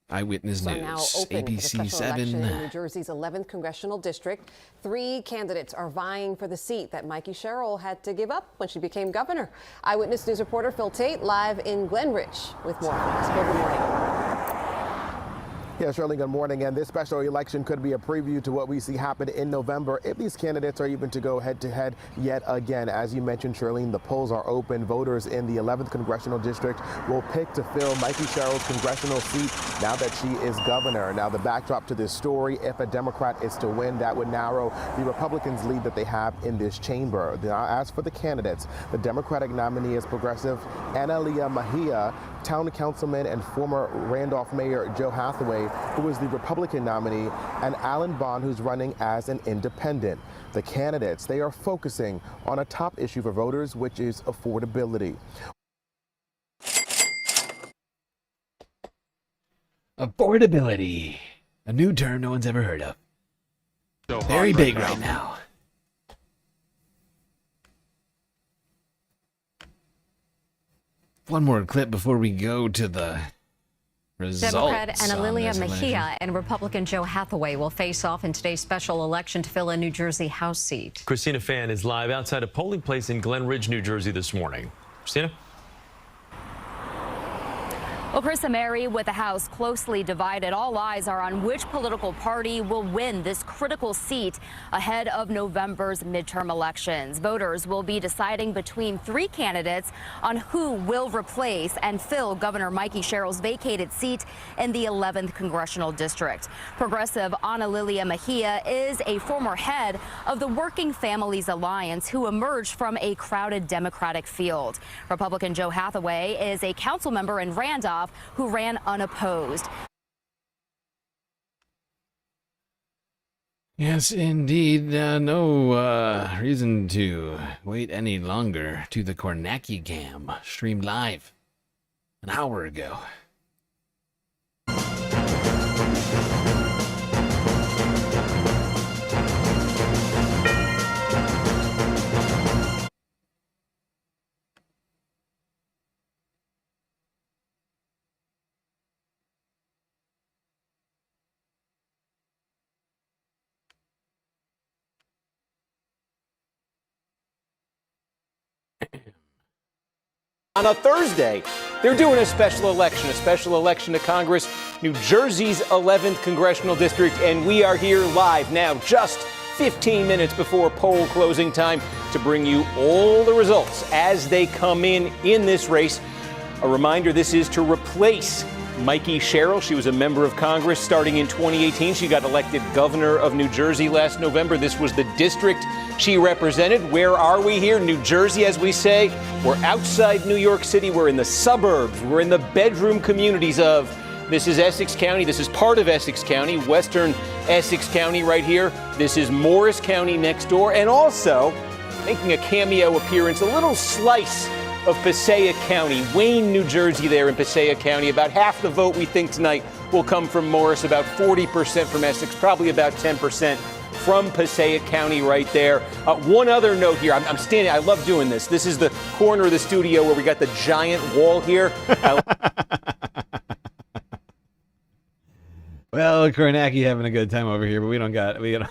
Eyewitness News, Now open for the ABC special election 7. in New Jersey's 11th Congressional District. 3 candidates are vying for the seat that Mikey Sherrill had to give up when she became governor. Eyewitness News reporter Phil Tate live in Glen Ridge with more. Phil, good morning. Yeah, Shirley, good morning. And this special election could be a preview to what we see happen in November if these candidates are even to go head-to-head yet again. As you mentioned, Shirley, the polls are open. Voters in the 11th Congressional District will pick to fill Mikey Sherrill's congressional seat now that she is governor. Now, the backdrop to this story, if a Democrat is to win, that would narrow the Republicans' lead that they have in this chamber. Now, as for the candidates, the Democratic nominee is progressive Analia Mejia, town councilman and former Randolph Mayor Joe Hathaway, who is the Republican nominee, and Alan Bond, who's running as an independent. The candidates, they are focusing on a top issue for voters, which is affordability. Affordability. A new term no one's ever heard of. Very big right now. One more clip before we go to the results. Democrat Analia on this Mejia election. and Republican Joe Hathaway will face off in today's special election to fill a New Jersey House seat. Christina Fan is live outside a polling place in Glen Ridge, New Jersey this morning. Christina? Well, Chris and Mary, with the House closely divided, all eyes are on which political party will win this critical seat ahead of November's midterm elections. Voters will be deciding between 3 candidates on who will replace and fill Governor Mikey Sherrill's vacated seat in the 11th Congressional District. Progressive Analia Mejia is a former head of the Working Families Alliance who emerged from a crowded Democratic field. Republican Joe Hathaway is a council member in Randolph who ran unopposed. Yes, indeed. No reason to wait any longer to the Kornacki Cam streamed live an hour ago. On a Thursday, they're doing a special election to Congress, New Jersey's 11th Congressional District, and we are here live now, just 15 minutes before poll closing time, to bring you all the results as they come in this race. A reminder, this is to replace Mikey Sherrill. She was a member of Congress starting in 2018. She got elected governor of New Jersey last November. This was the district she represented. Where are we here? New Jersey, as we say. We're outside New York City. We're in the suburbs. We're in the bedroom communities of, this is Essex County. This is part of Essex County, western Essex County right here. This is Morris County next door. And also, making a cameo appearance, a little slice of Passaic County, Wayne, New Jersey there in Passaic County. About half the vote we think tonight will come from Morris, about 40% from Essex, probably about 10% from Passaic County right there. One other note here, I'm standing, I love doing this. This is the corner of the studio where we got the giant wall here. Well, Kornacki having a good time over here, but we don't got time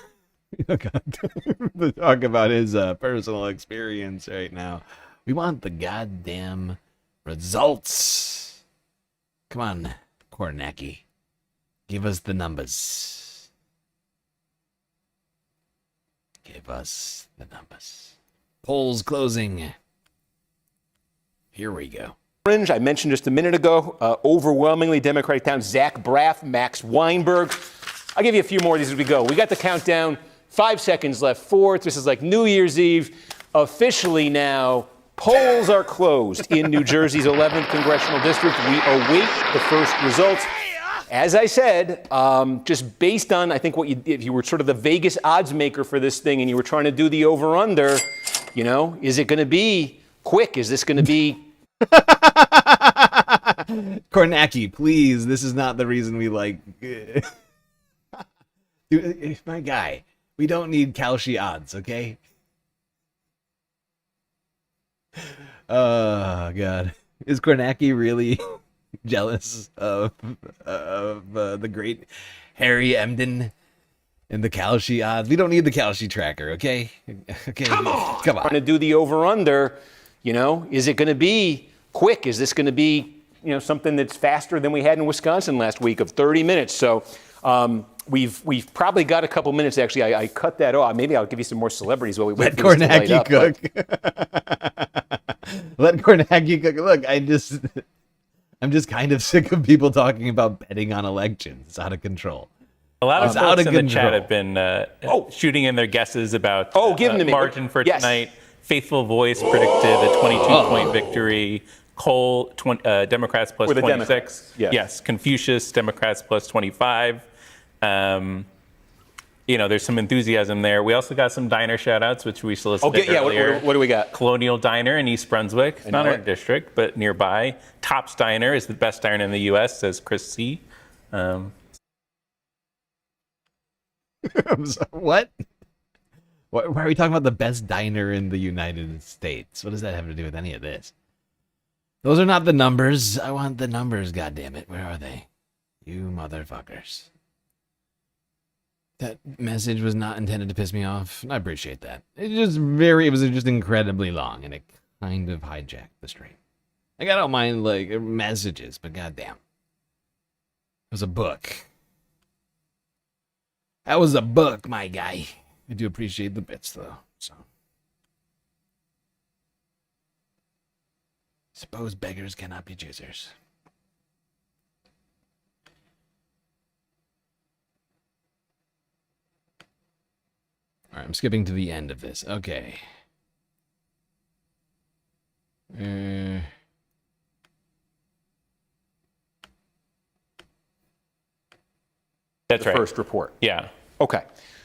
to talk about his personal experience right now. We want the goddamn results. Come on, Kornacki. Give us the numbers. Give us the numbers. Polls closing. Here we go. Orange, I mentioned just a minute ago, overwhelmingly Democratic town. Zach Braff, Max Weinberg. I'll give you a few more of these as we go. We got the countdown. 5 seconds left. 4. This is like New Year's Eve. Officially now, polls are closed in New Jersey's 11th Congressional District. We await the first results. As I said, just based on, I think, if you were sort of the Vegas odds maker for this thing and you were trying to do the over-under, you know, is it going to be quick? Is this going to be... Kornacki, please. This is not the reason we like... Dude, my guy, we don't need Kalshi odds, okay? Oh, God. Is Kornacki really jealous of the great Harry Emden and the Kalshi odds? We don't need the Kalshi tracker, okay? Okay, come on. Trying to do the over-under, you know, is it going to be quick? Is this going to be, you know, something that's faster than we had in Wisconsin last week of 30 minutes? So we've probably got a couple minutes. Actually, I cut that off. Maybe I'll give you some more celebrities while we wait for this to light up. Cook. Let Kornacki cook. Look, I'm just kind of sick of people talking about betting on elections. It's out of control. A lot of folks in the chat have been shooting in their guesses about give them to me. margin for tonight. Faithful Voice predicted a 22-point victory. Cole, Democrats plus 26. Democrats. Yes, Confucius, Democrats plus 25. You know, there's some enthusiasm there. We also got some diner shout-outs, which we solicited earlier. What do we got? Colonial Diner in East Brunswick. Not our district, but nearby. Tops Diner is the best diner in the U.S., says Chris C. What? Why are we talking about the best diner in the United States? What does that have to do with any of this? Those are not the numbers. I want the numbers, goddammit. Where are they? You motherfuckers. That message was not intended to piss me off. I appreciate that. It was just incredibly long, and it kind of hijacked the stream. Like, I don't mind, like, messages, but goddamn. It was a book. That was a book, my guy. I do appreciate the bits, though, so. Suppose beggars cannot be choosers. All right, I'm skipping to the end of this. Okay. That's right. First report. Yeah. Okay.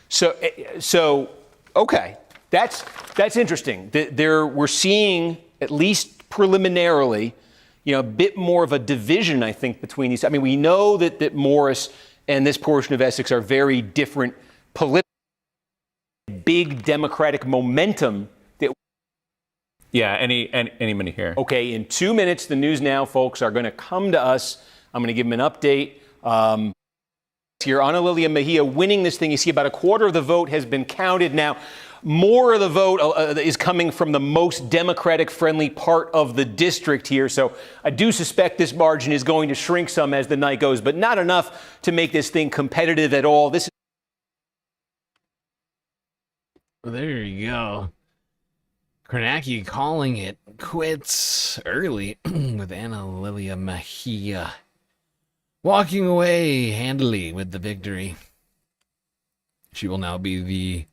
So okay. That's interesting. We're seeing, at least preliminarily, you know, a bit more of a division, I think, between these. I mean, we know that Morris and this portion of Essex are very different politically. Big Democratic momentum that. Yeah, any minute here. Okay, in 2 minutes, the News Now folks are going to come to us. I'm going to give them an update. Here, Ana Lilia Mejia winning this thing. You see about a quarter of the vote has been counted now. More of the vote is coming from the most Democratic-friendly part of the district here. So I do suspect this margin is going to shrink some as the night goes, but not enough to make this thing competitive at all. Well, there you go. Kornacki calling it quits early with Ana Lilia Mejia walking away handily with the victory. She will now be the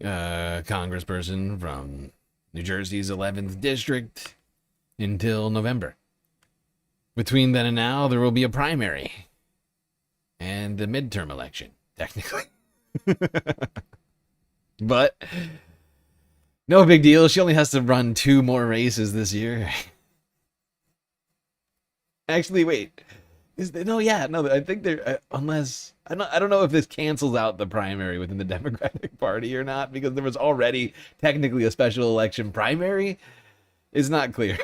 congressperson from New Jersey's 11th district until November. Between then and now, there will be a primary and a midterm election, technically. But no big deal. She only has to run 2 more races this year. Actually, wait. I think they're unless I don't know if this cancels out the primary within the Democratic Party or not, because there was already technically a special election primary. It's not clear.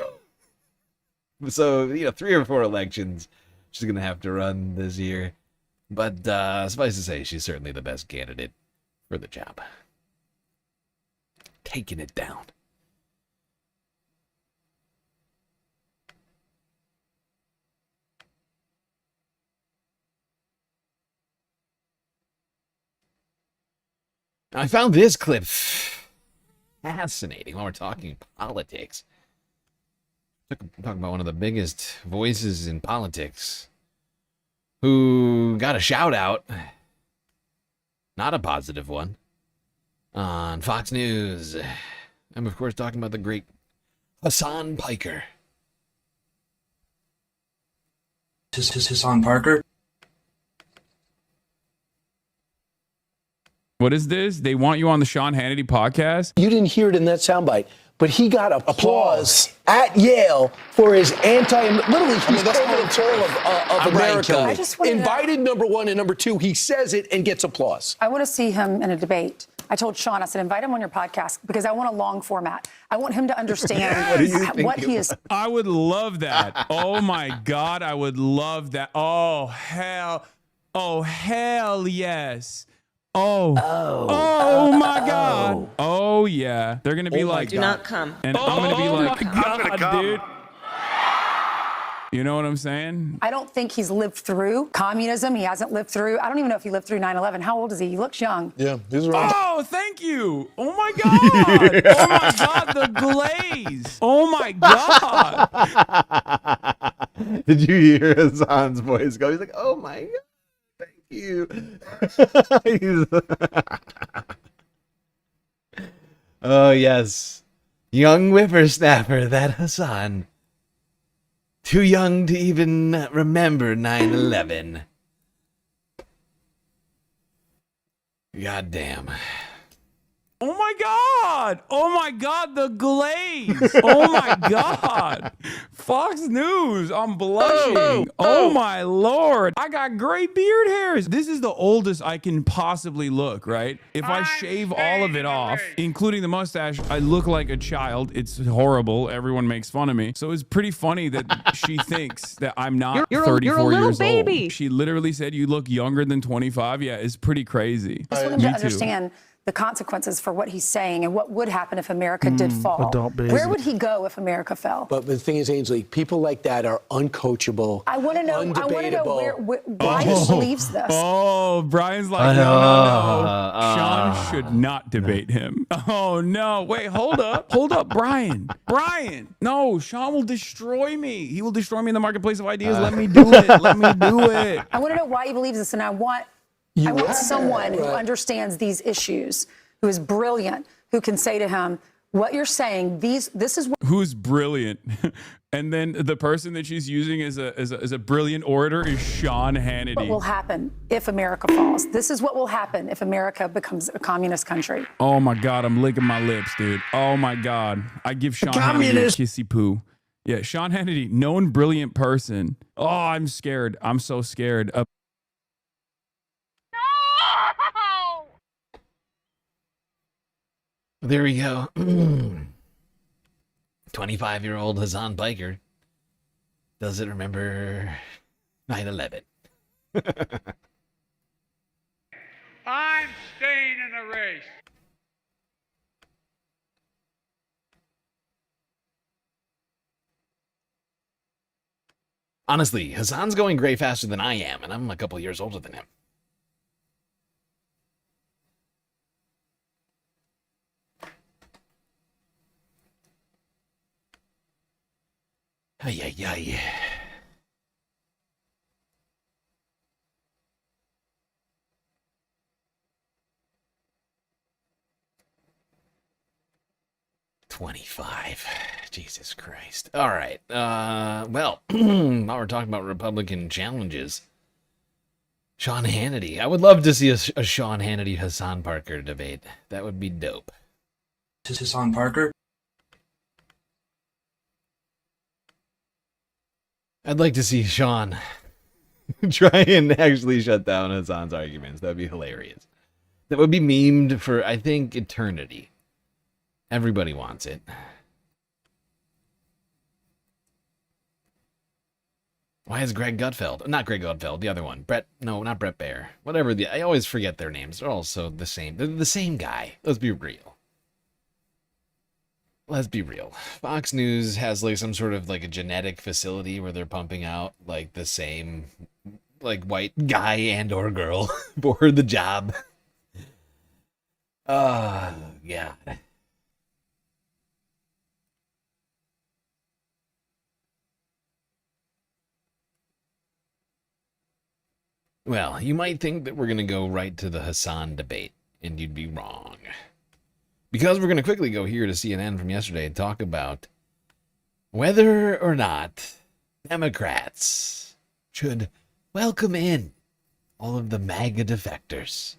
So, 3 or 4 elections she's gonna have to run this year. But suffice to say, she's certainly the best candidate for the job. Taking it down. I found this clip. fascinating while we're talking politics. Talk about one of the biggest voices in politics who got a shout out, not a positive one, on Fox News. I'm, of course, talking about the great Hasan Piker. Hasan Piker? What is this? They want you on the Sean Hannity podcast? You didn't hear it in that soundbite, but he got applause at Yale for his literally, he's over the soul of America. I just wanted Invited, number one, and number two, he says it and gets applause. I want to see him in a debate. I told Sean, I said, invite him on your podcast because I want a long format. I want him to understand what he is. I would love that. Oh my God, I would love that. Oh hell yes. Oh my God. Oh yeah. They're gonna be like, do not come. And I'm gonna be like, God, God, dude. You know what I'm saying? I don't think he's lived through communism. He hasn't lived through. I don't even know if he lived through 9/11. How old is he? He looks young. Yeah, he's right. Oh, thank you. Oh my God. Oh my God, the glaze. Oh my God. Did you hear Hasan's voice go? He's like, oh my God. You. Oh yes, young whippersnapper, that Hasan. Too young to even remember 9/11. God damn. Oh my God. Oh my God, the glaze. Oh my God. Fox News, I'm blushing. Oh my Lord. I got gray beard hairs. This is the oldest I can possibly look, right? If I shave all of it off, including the mustache, I look like a child. It's horrible. Everyone makes fun of me. So it's pretty funny that she thinks that I'm not 34 years old. She literally said you look younger than 25. Yeah, it's pretty crazy. I just want him to understand the consequences for what he's saying and what would happen if America did fall. Where would he go if America fell? But the thing is, Ainsley, people like that are uncoachable. I want to know. I want to know why he believes this. Oh, Brian's like, no. Sean should not debate him. Oh no! Wait, hold up, Brian. No, Sean will destroy me. He will destroy me in the marketplace of ideas. Let me do it. Let me do it. I want to know why he believes this, and I want someone who understands these issues, who is brilliant, who can say to him, what you're saying, this is what... Who's brilliant? And then the person that she's using as a brilliant orator is Sean Hannity. What will happen if America falls? This is what will happen if America becomes a communist country. Oh my God, I'm licking my lips, dude. Oh my God. I give Sean Hannity a kissy poo. Yeah, Sean Hannity, known brilliant person. Oh, I'm scared. I'm so scared. There we go. 25-year-old Hasan Piker doesn't remember 9/11. I'm staying in the race. Honestly, Hasan's going gray faster than I am, and I'm a couple years older than him. Ay, ay, ay. $25. Jesus Christ. All right. Well, while we're talking about Republican challenges, Sean Hannity. I would love to see a Sean Hannity Hasan Piker debate. That would be dope. Hasan Piker? I'd like to see Sean try and actually shut down Hasan's arguments. That would be hilarious. That would be memed for, I think, eternity. Everybody wants it. Why is Greg Gutfeld? Not Greg Gutfeld, the other one. No, not Brett Baer. Whatever. I always forget their names. They're also the same. They're the same guy. Let's be real. Let's be real. Fox News has like some sort of like a genetic facility where they're pumping out like the same like white guy and or girl for the job. God. Well, you might think that we're going to go right to the Hasan debate, and you'd be wrong. Because we're going to quickly go here to CNN from yesterday and talk about whether or not Democrats should welcome in all of the MAGA defectors.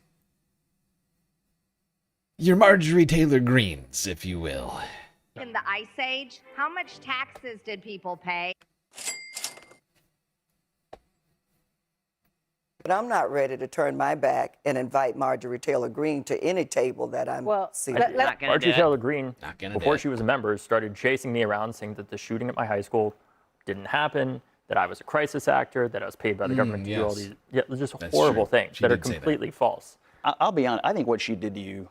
Your Marjorie Taylor Greens, if you will. In the Ice Age, how much taxes did people pay? But I'm not ready to turn my back and invite Marjorie Taylor Greene to any table that I'm seated at. Marjorie Taylor Greene, Not gonna before do it. she was a member, started chasing me around saying that the shooting at my high school didn't happen, that I was a crisis actor, that I was paid by the government to do all yes. these just That's horrible true. things She that are did say that. completely false. I'll be honest. I think what she did to you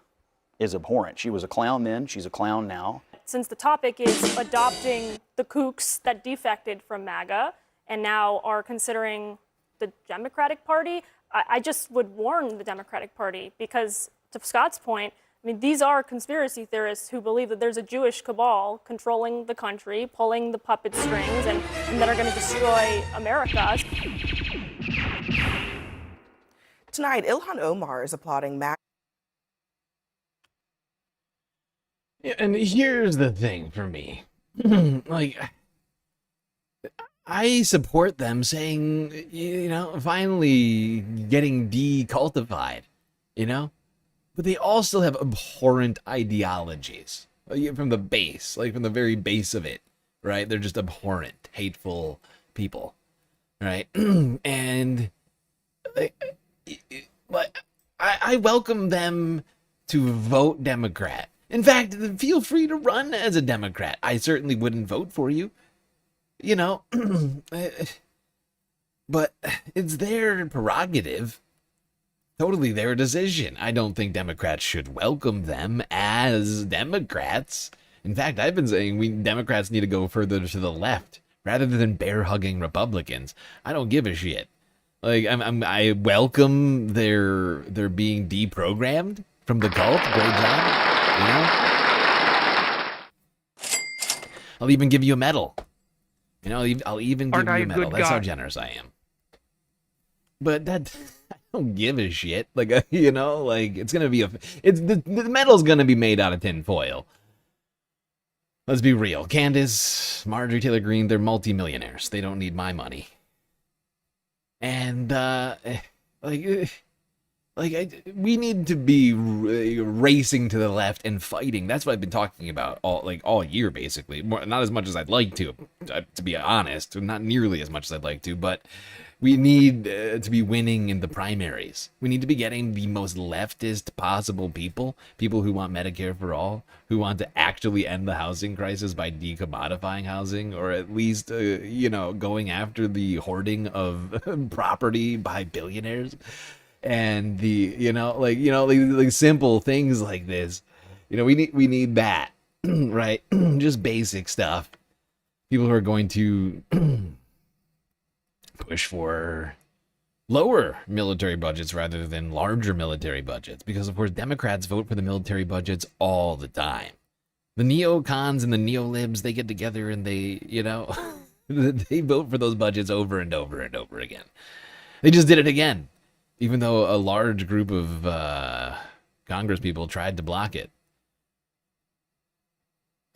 is abhorrent. She was a clown then. She's a clown now. Since the topic is adopting the kooks that defected from MAGA and now are considering the Democratic Party, I just would warn the Democratic Party because, to Scott's point, I mean, these are conspiracy theorists who believe that there's a Jewish cabal controlling the country, pulling the puppet strings, and that are going to destroy America. Tonight, Ilhan Omar is applauding MAGA. Yeah, and here's the thing for me. Like, I support them saying, you know, finally getting decultified, you know? But they all still have abhorrent ideologies from the base, like from the very base of it, right? They're just abhorrent, hateful people, right? And I welcome them to vote Democrat. In fact, feel free to run as a Democrat. I certainly wouldn't vote for you. You know, but it's their prerogative, totally their decision. I don't think Democrats should welcome them as Democrats. In fact, I've been saying Democrats need to go further to the left rather than bear-hugging Republicans. I don't give a shit. Like, I welcome their being deprogrammed from the cult. Great job, you know? I'll even give you a medal. You know, I'll even give you a medal. That's how generous I am. But that, I don't give a shit. Like, you know, like, it's gonna be the medal's gonna be made out of tin foil. Let's be real. Candace, Marjorie Taylor Greene, they're multimillionaires. They don't need my money. And we need to be racing to the left and fighting. That's what I've been talking about all year, basically. Not as much as I'd like to be honest. Not nearly as much as I'd like to, but we need to be winning in the primaries. We need to be getting the most leftist possible people who want Medicare for all, who want to actually end the housing crisis by decommodifying housing, or at least, going after the hoarding of property by billionaires. And like simple things like this, we need that, right? Just basic stuff. People who are going to push for lower military budgets rather than larger military budgets, because of course Democrats vote for the military budgets all the time. The neocons and the neolibs, they get together and they they vote for those budgets over and over and over again. They just did it again. Even though a large group of Congress people tried to block it.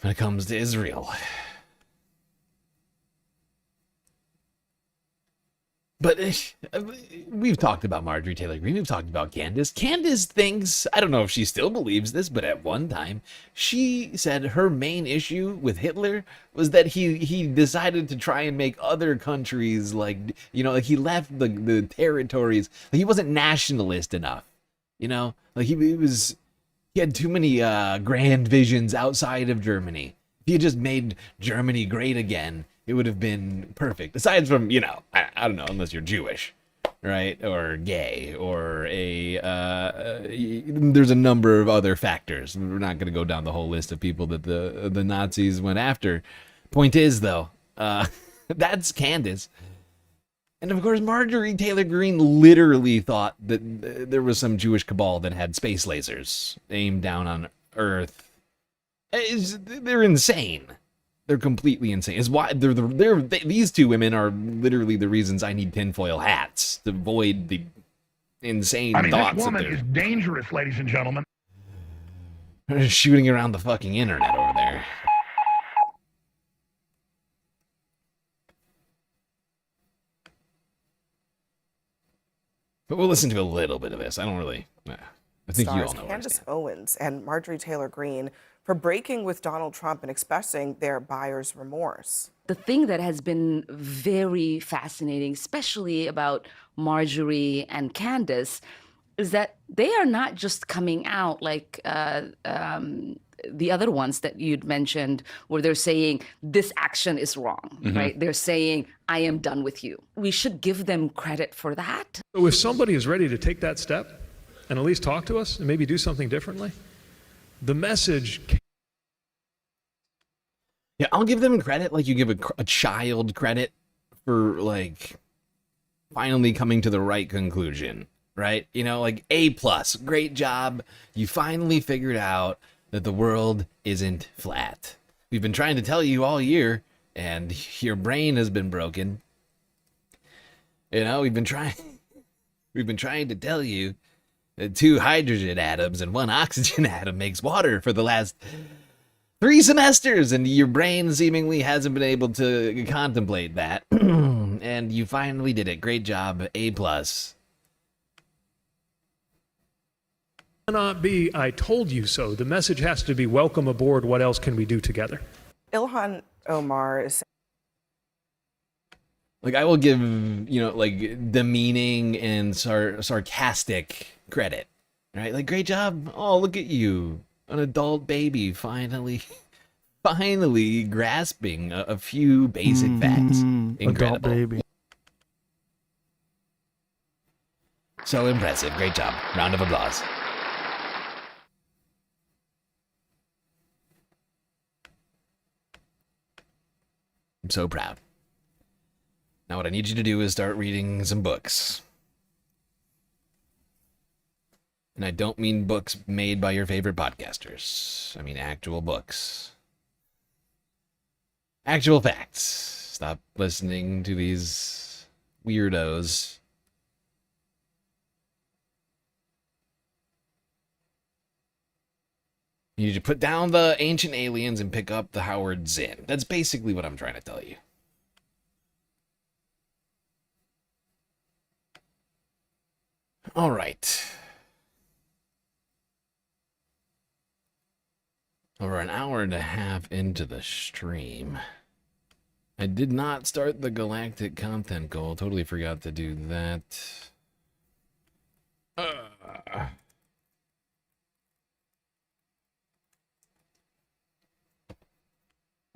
When it comes to Israel. But we've talked about Marjorie Taylor Greene. We've talked about Candace. Candace thinks, I don't know if she still believes this, but at one time, she said her main issue with Hitler was that he decided to try and make other countries like he left the territories. Like, he wasn't nationalist enough, like he had too many grand visions outside of Germany. If he had just made Germany great again, it would have been perfect. Aside from, I don't know, unless you're Jewish, right? Or gay, or there's a number of other factors. We're not going to go down the whole list of people that the Nazis went after. Point is, though, that's Candace. And of course, Marjorie Taylor Greene literally thought that there was some Jewish cabal that had space lasers aimed down on Earth. They're insane. They're completely insane. Is why these two women are literally the reasons I need tinfoil hats to avoid the insane thoughts. This woman is dangerous, ladies and gentlemen. They're shooting around the fucking internet over there. But we'll listen to a little bit of this. I don't really. I think you all know. Candace Owens and Marjorie Taylor Greene for breaking with Donald Trump and expressing their buyer's remorse. The thing that has been very fascinating, especially about Marjorie and Candace, is that they are not just coming out like the other ones that you'd mentioned, where they're saying this action is wrong, right? They're saying, I am done with you. We should give them credit for that. So if somebody is ready to take that step and at least talk to us and maybe do something differently, the message. Yeah, I'll give them credit like you give a child credit for like finally coming to the right conclusion, right? You know, like A+, great job. You finally figured out that the world isn't flat. We've been trying to tell you all year, and your brain has been broken. You know, we've been trying to tell you that 2 hydrogen atoms and 1 oxygen atom makes water for the last 3 semesters, and your brain seemingly hasn't been able to contemplate that. And you finally did it. Great job. A+. Cannot be, I told you so. The message has to be, welcome aboard. What else can we do together? Ilhan Omar is like, I will give, you know, like demeaning and sarcastic credit, right? Like, great job. Oh, look at you. An adult baby finally grasping a few basic facts. Incredible. Adult baby. So impressive. Great job. Round of applause. I'm so proud. Now what I need you to do is start reading some books. And I don't mean books made by your favorite podcasters. I mean actual books. Actual facts. Stop listening to these weirdos. You need to put down the Ancient Aliens and pick up the Howard Zinn. That's basically what I'm trying to tell you. All right. Over an hour and a half into the stream. I did not start the galactic content goal. Totally forgot to do that.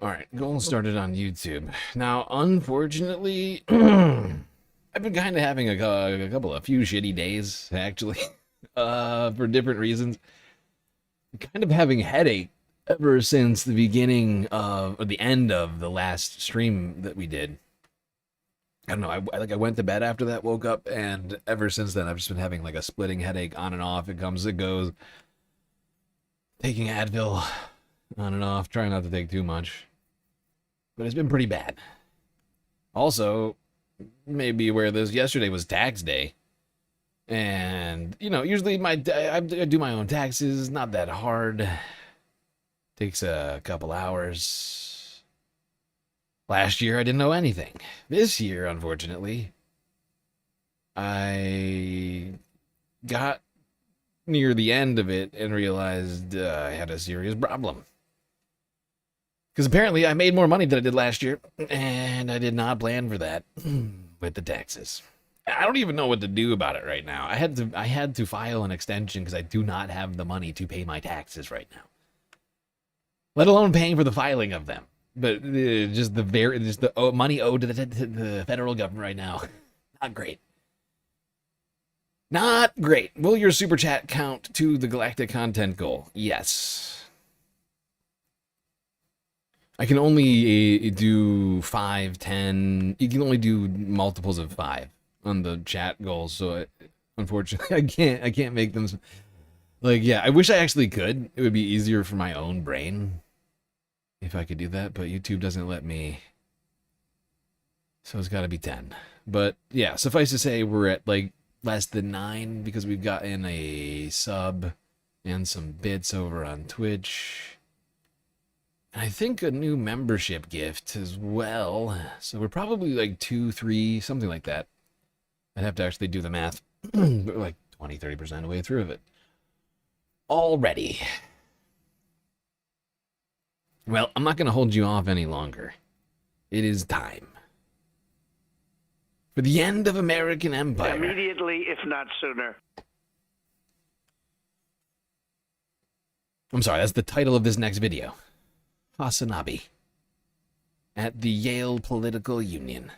Alright, goal started on YouTube. Now, unfortunately, I've been kind of having a few shitty days, actually, for different reasons. Kind of having a headache ever since the beginning of, or the end of the last stream that we did. I don't know, I went to bed after that, woke up, and ever since then I've just been having like a splitting headache on and off. It comes, it goes. Taking Advil on and off, trying not to take too much. But it's been pretty bad. Also, maybe aware this, yesterday was tax day. And, you know, usually I do my own taxes, not that hard. Takes a couple hours. Last year I didn't know anything. This year, unfortunately, I got near the end of it and realized I had a serious problem. Because apparently I made more money than I did last year, and I did not plan for that with the taxes. I don't even know what to do about it right now. I had to file an extension because I do not have the money to pay my taxes right now. Let alone paying for the filing of them. But just the money owed to the federal government right now. Not great. Not great. Will your super chat count to the galactic content goal? Yes. I can only do 5, 10. You can only do multiples of 5 on the chat goals. So unfortunately, I can't make them. Like, yeah, I wish I actually could. It would be easier for my own brain. if I could do that, but YouTube doesn't let me. So it's got to be 10. But yeah, suffice to say, we're at like less than 9 because we've gotten a sub and some bits over on Twitch. And I think a new membership gift as well. So we're probably like 2, 3, something like that. I'd have to actually do the math. But like 20, 30% of the way through of it. Already. Well, I'm not going to hold you off any longer. It is time for the end of American Empire. Immediately, if not sooner. I'm sorry, that's the title of this next video. Hasanabi at the Yale Political Union.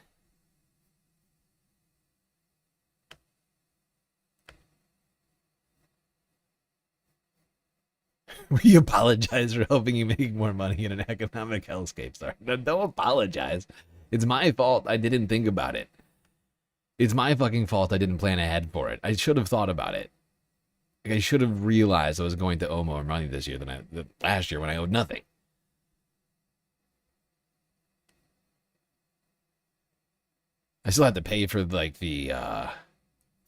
We apologize for helping you make more money in an economic hellscape. Sorry, no, don't apologize. It's my fault I didn't think about it. It's my fucking fault I didn't plan ahead for it. I should have thought about it. Like, I should have realized I was going to owe more money this year than last year when I owed nothing. I still had to pay for like the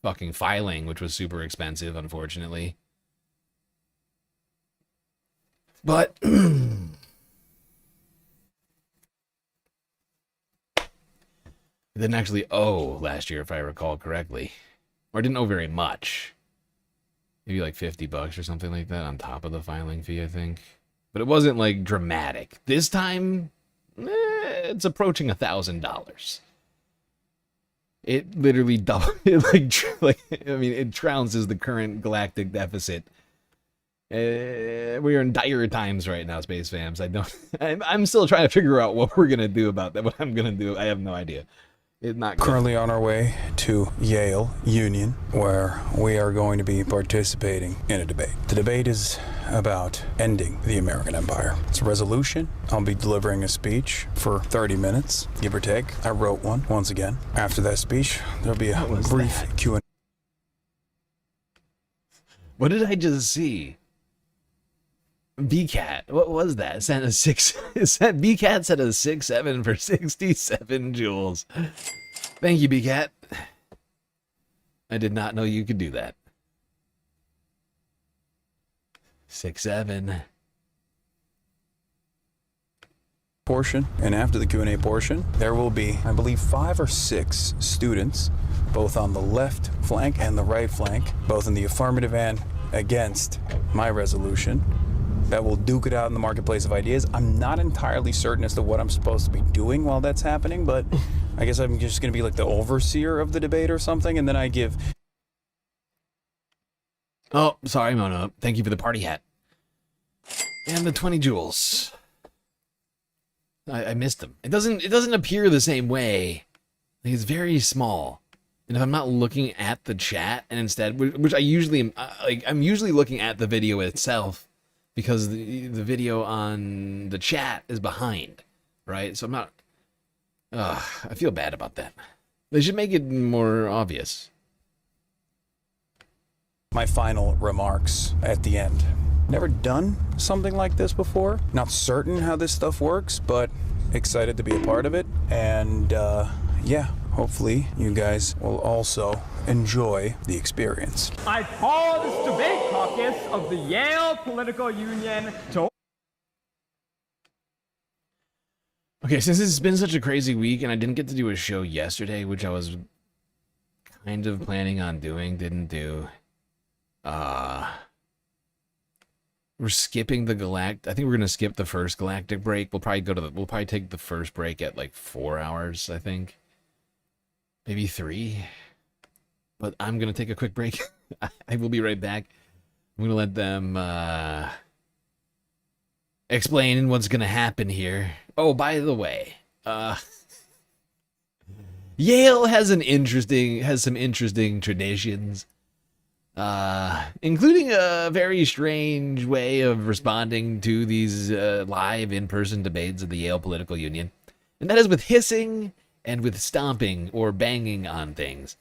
fucking filing, which was super expensive, unfortunately. But I didn't actually owe last year, if I recall correctly. Or I didn't owe very much. Maybe like $50 or something like that on top of the filing fee, I think. But it wasn't like dramatic. This time, it's approaching $1,000. It literally doubled. It trounces the current galactic deficit. We are in dire times right now, Space Fams. I'm still trying to figure out what we're gonna do about that. What I'm gonna do, I have no idea. It's not good. Currently on our way to Yale Union, where we are going to be participating in a debate. The debate is about ending the American Empire. It's a resolution. I'll be delivering a speech for 30 minutes, give or take. I wrote one, once again. After that speech, there'll be a brief Q&A. What did I just see? BCat, what was that? Sent a 6. BCat sent a 6-7 for 67 jewels. Thank you, BCat. I did not know you could do that. 6-7. Portion, and after the Q&A portion, there will be, I believe, 5 or 6 students, both on the left flank and the right flank, both in the affirmative and against my resolution, that will duke it out in the marketplace of ideas. I'm not entirely certain as to what I'm supposed to be doing while that's happening, but I guess I'm just going to be like the overseer of the debate or something, and then I give... Oh, sorry, Mona. Thank you for the party hat. And the 20 jewels. I missed them. It doesn't appear the same way. Like, it's very small. And if I'm not looking at the chat, and instead, which I usually am, I'm usually looking at the video itself, because the video on the chat is behind, right? So I'm not... I feel bad about that. They should make it more obvious. My final remarks at the end. Never done something like this before. Not certain how this stuff works, but excited to be a part of it. And yeah, hopefully you guys will also enjoy the experience. I call this debate caucus of the Yale Political Union to... Okay, since it's been such a crazy week and I didn't get to do a show yesterday, which I was kind of planning on doing, didn't do. We're skipping the I think we're gonna skip the first galactic break. We'll probably take the first break at like 4 hours, I think. Maybe 3. But I'm gonna take a quick break. I will be right back. I'm gonna let them explain what's gonna happen here. Oh, by the way, Yale has some interesting traditions. Including a very strange way of responding to these live in-person debates of the Yale Political Union. And that is with hissing and with stomping or banging on things.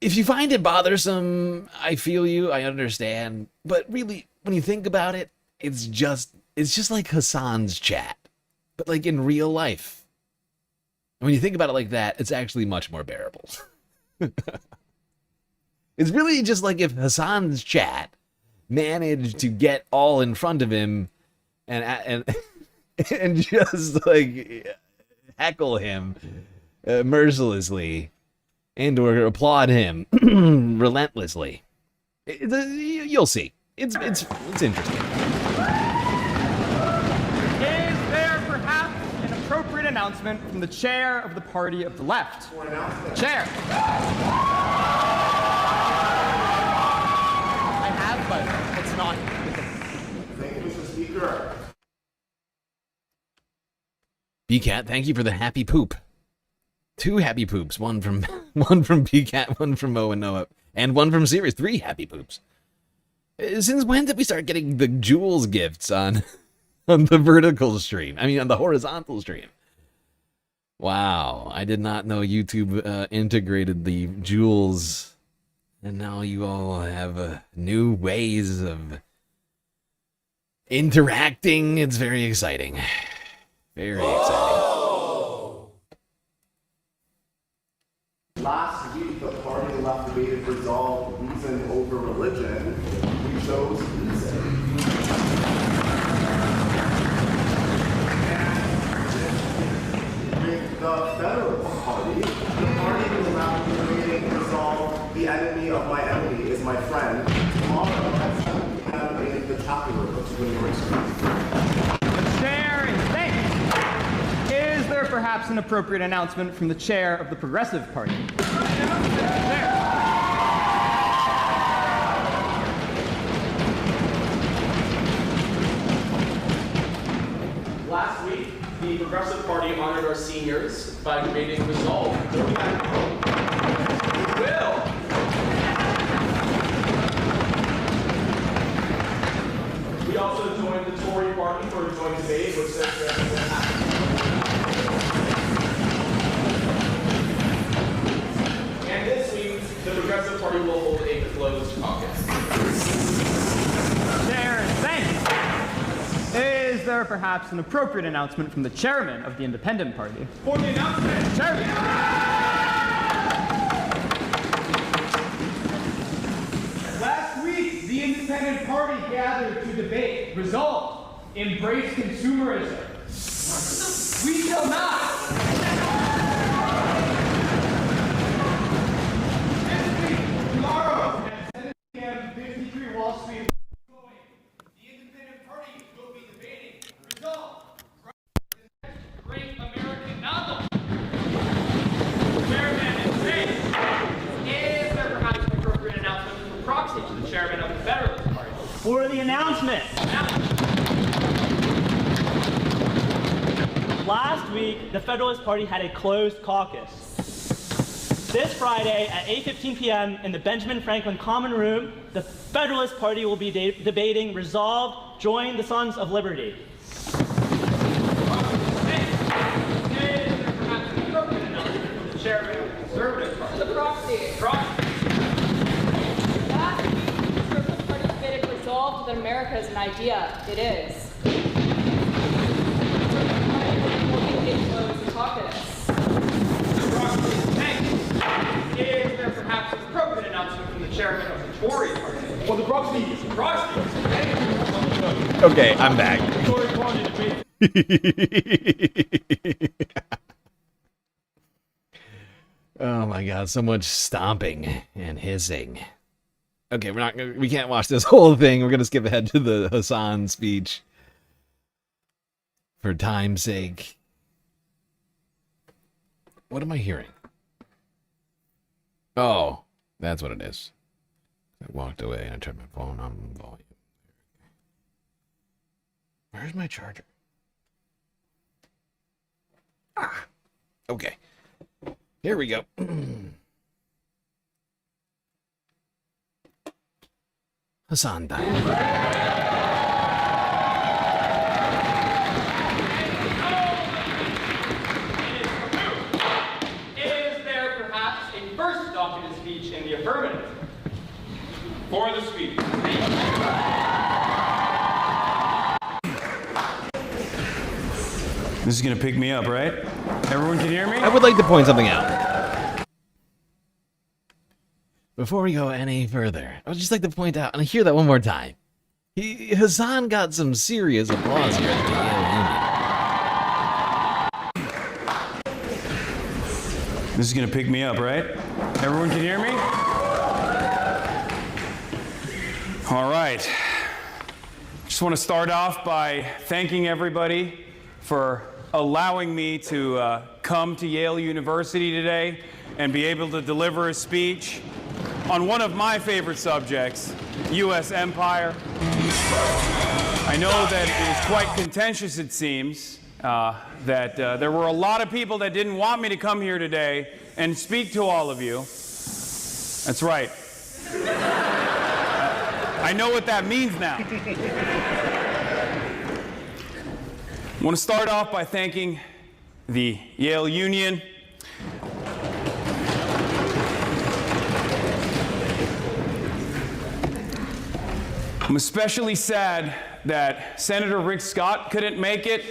If you find it bothersome, I feel you, I understand. But really, when you think about it, it's just like Hasan's chat, but like in real life. And when you think about it like that, it's actually much more bearable. It's really just like if Hasan's chat managed to get all in front of him and just like heckle him mercilessly and or applaud him relentlessly. You'll see. It's interesting. Is there perhaps an appropriate announcement from the chair of the party of the left? Chair. I have, but it's not. Thank you, Mr. Speaker. BCat, thank you for the happy poop. 2 happy poops. One from BCat, one from Mo and Noah, and one from Sirius. 3 happy poops. Since when did we start getting the Jules gifts on the vertical stream? I mean, on the horizontal stream. Wow, I did not know YouTube integrated the Jules, and now you all have new ways of interacting. It's very exciting. Very exciting. Last week, the party left debated resolved reason over religion. We chose reason. And with the Federalist Party, the party was left debating resolve the enemy of my enemy is my friend. Tomorrow at 7 p.m. in the chapter room of New York Street. The chair is thanked. Is there perhaps an appropriate announcement from the chair of the Progressive Party? Last week, the Progressive Party honored our seniors by debating resolve. We will. We also joined the Tory Party for a joint debate, which says that and this week, the Progressive Party will hold a closed caucus. Chair, thanks. Is there perhaps an appropriate announcement from the chairman of the Independent Party? For the announcement, Chairman. Last week, the Independent Party gathered to debate, resolve, embrace consumerism. We shall not. Tomorrow at 7 p.m. 53 Wall Street. The Independent Party will be debating resolve. Great American novel. Chairman and Chase. Is there perhaps an appropriate announcement from the proxy to the chairman of the Federalist Party? For the announcement. Last week, the Federalist Party had a closed caucus. This Friday at 8:15 p.m. in the Benjamin Franklin Common Room, the Federalist Party will be debating resolve, join the Sons of Liberty. The chairman of the Conservative Party. The proxy. Last week, the Conservative Party debated resolve that America is an idea. It is. Is there perhaps an appropriate announcement from the chairman of the Tory Party? Well, the proxy. Okay, I'm back. Oh my god, so much stomping and hissing. Okay, we can't watch this whole thing. We're gonna skip ahead to the Hasan speech for time's sake. What am I hearing? Oh, that's what it is. I walked away and I turned my phone on volume. Where's my charger? Ah, okay. Here we go. Hasan time. In the affirmative. For the speech. This is gonna pick me up, right? Everyone can hear me? I would like to point something out. Before we go any further, I would just like to point out, and hear that one more time. Hasan got some serious applause here at the Yale Union. This is gonna pick me up, right? Everyone can hear me? All right. Just want to start off by thanking everybody for allowing me to come to Yale University today and be able to deliver a speech on one of my favorite subjects, U.S. empire. I know that it is quite contentious, it seems, that there were a lot of people that didn't want me to come here today and speak to all of you. That's right. I know what that means now. I want to start off by thanking the Yale Union. I'm especially sad that Senator Rick Scott couldn't make it.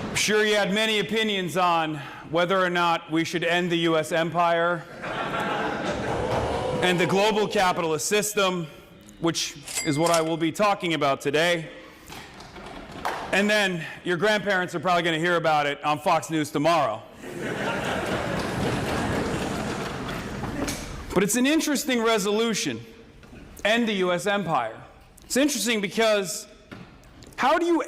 I'm sure you had many opinions on whether or not we should end the U.S. empire and the global capitalist system, which is what I will be talking about today. And then your grandparents are probably going to hear about it on Fox News tomorrow. But it's an interesting resolution, end the U.S. empire. It's interesting because how do you...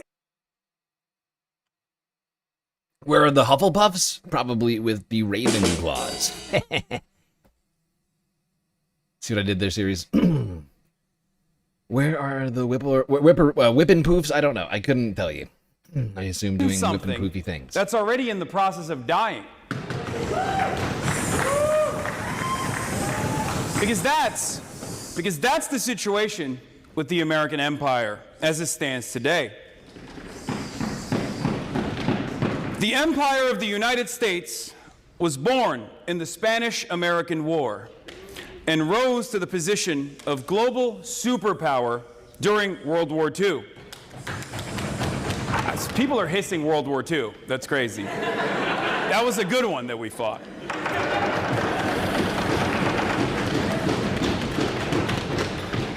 Where are the Hufflepuffs? Probably with the Ravenclaws. See what I did there, series? Where are the whippin' poofs? I don't know. I couldn't tell you. I assume doing whippin' poofy things. That's already in the process of dying. Because that's the situation with the American empire as it stands today. The empire of the United States was born in the Spanish-American War and rose to the position of global superpower during World War II. People are hissing World War II. That's crazy. That was a good one that we fought.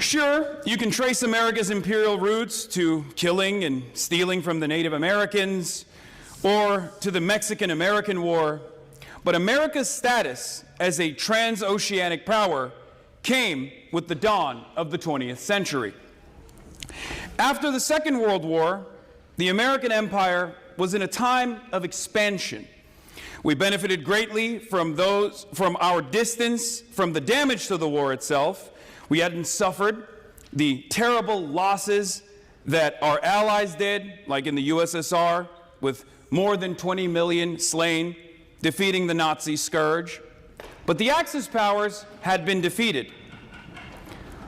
Sure, you can trace America's imperial roots to killing and stealing from the Native Americans, or to the Mexican-American War, but America's status as a transoceanic power came with the dawn of the 20th century. After the Second World War, the American empire was in a time of expansion. We benefited greatly from our distance from the damage to the war itself. We hadn't suffered the terrible losses that our allies did, like in the USSR, with more than 20 million slain, defeating the Nazi scourge. But the Axis powers had been defeated.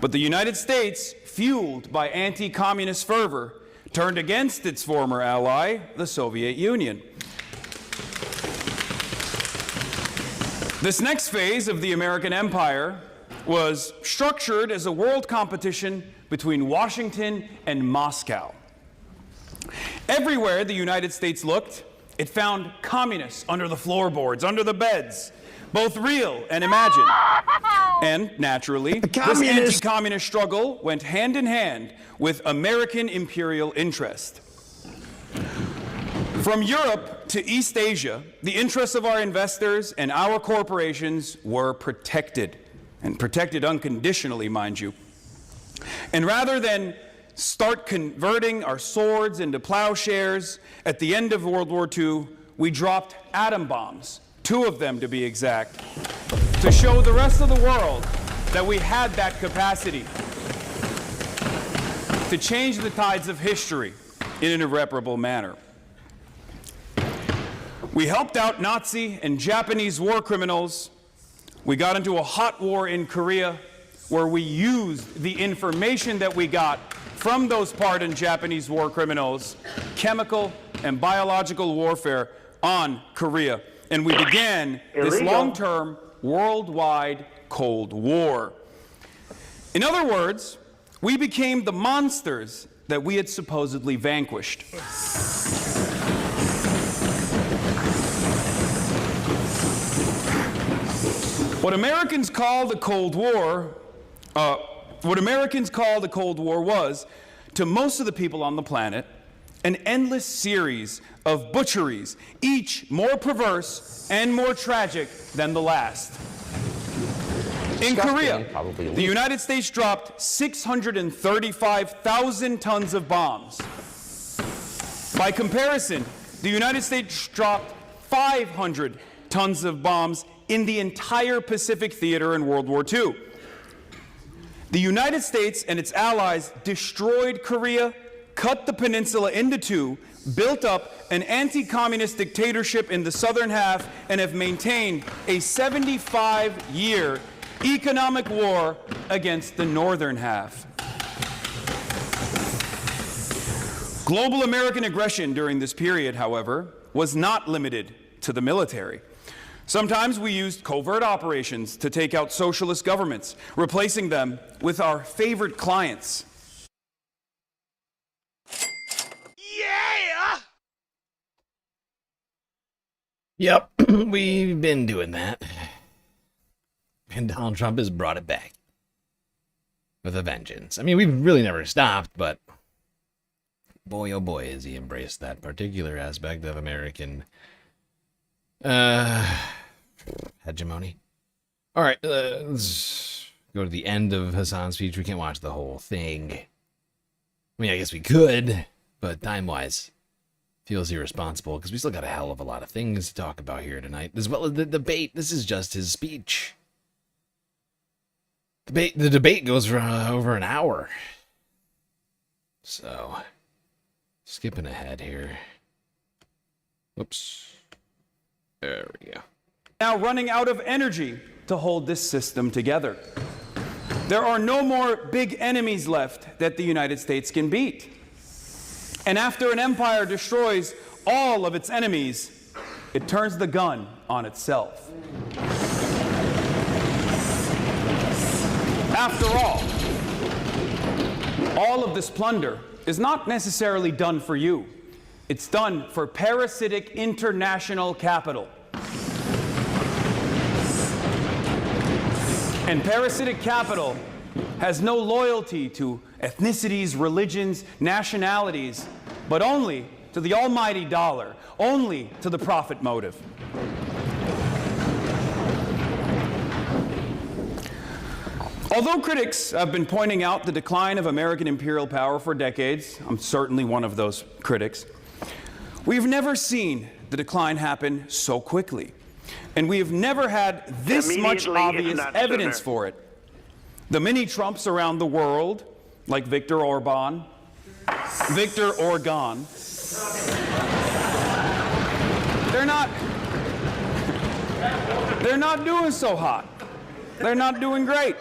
But the United States, fueled by anti-communist fervor, turned against its former ally, the Soviet Union. This next phase of the American empire was structured as a world competition between Washington and Moscow. Everywhere the United States looked, it found communists under the floorboards, under the beds, both real and imagined. And naturally, this anti-communist struggle went hand in hand with American imperial interest. From Europe to East Asia, the interests of our investors and our corporations were protected, and protected unconditionally, mind you. And rather than start converting our swords into plowshares, at the end of World War II, we dropped atom bombs, 2 of them to be exact, to show the rest of the world that we had that capacity to change the tides of history in an irreparable manner. We helped out Nazi and Japanese war criminals. We got into a hot war in Korea where we used the information that we got from those pardoned Japanese war criminals, chemical and biological warfare on Korea. And we began this long-term worldwide Cold War. In other words, we became the monsters that we had supposedly vanquished. What Americans call the Cold War was, to most of the people on the planet, an endless series of butcheries, each more perverse and more tragic than the last. In Korea, the United States dropped 635,000 tons of bombs. By comparison, the United States dropped 500 tons of bombs in the entire Pacific theater in World War II. The United States and its allies destroyed Korea, cut the peninsula into two, built up an anti-communist dictatorship in the southern half, and have maintained a 75-year economic war against the northern half. Global American aggression during this period, however, was not limited to the military. Sometimes we used covert operations to take out socialist governments, replacing them with our favorite clients. Yeah! Yep, we've been doing that. And Donald Trump has brought it back. With a vengeance. I mean, we've really never stopped, but boy, oh boy, has he embraced that particular aspect of American hegemony. All right, let's go to the end of Hasan's speech. We can't watch the whole thing. I mean, I guess we could, but time-wise, feels irresponsible because we still got a hell of a lot of things to talk about here tonight, as well as the debate. This is just his speech. The debate goes for over an hour. So, skipping ahead here. Whoops. There we go. Now running out of energy to hold this system together. There are no more big enemies left that the United States can beat. And after an empire destroys all of its enemies, it turns the gun on itself. After all of this plunder is not necessarily done for you. It's done for parasitic international capital. And parasitic capital has no loyalty to ethnicities, religions, nationalities, but only to the almighty dollar, only to the profit motive. Although critics have been pointing out the decline of American imperial power for decades, I'm certainly one of those critics, we've never seen the decline happen so quickly. And we have never had this much obvious evidence for it. The mini-Trumps around the world, like Viktor Orban, they're not doing so hot. They're not doing great.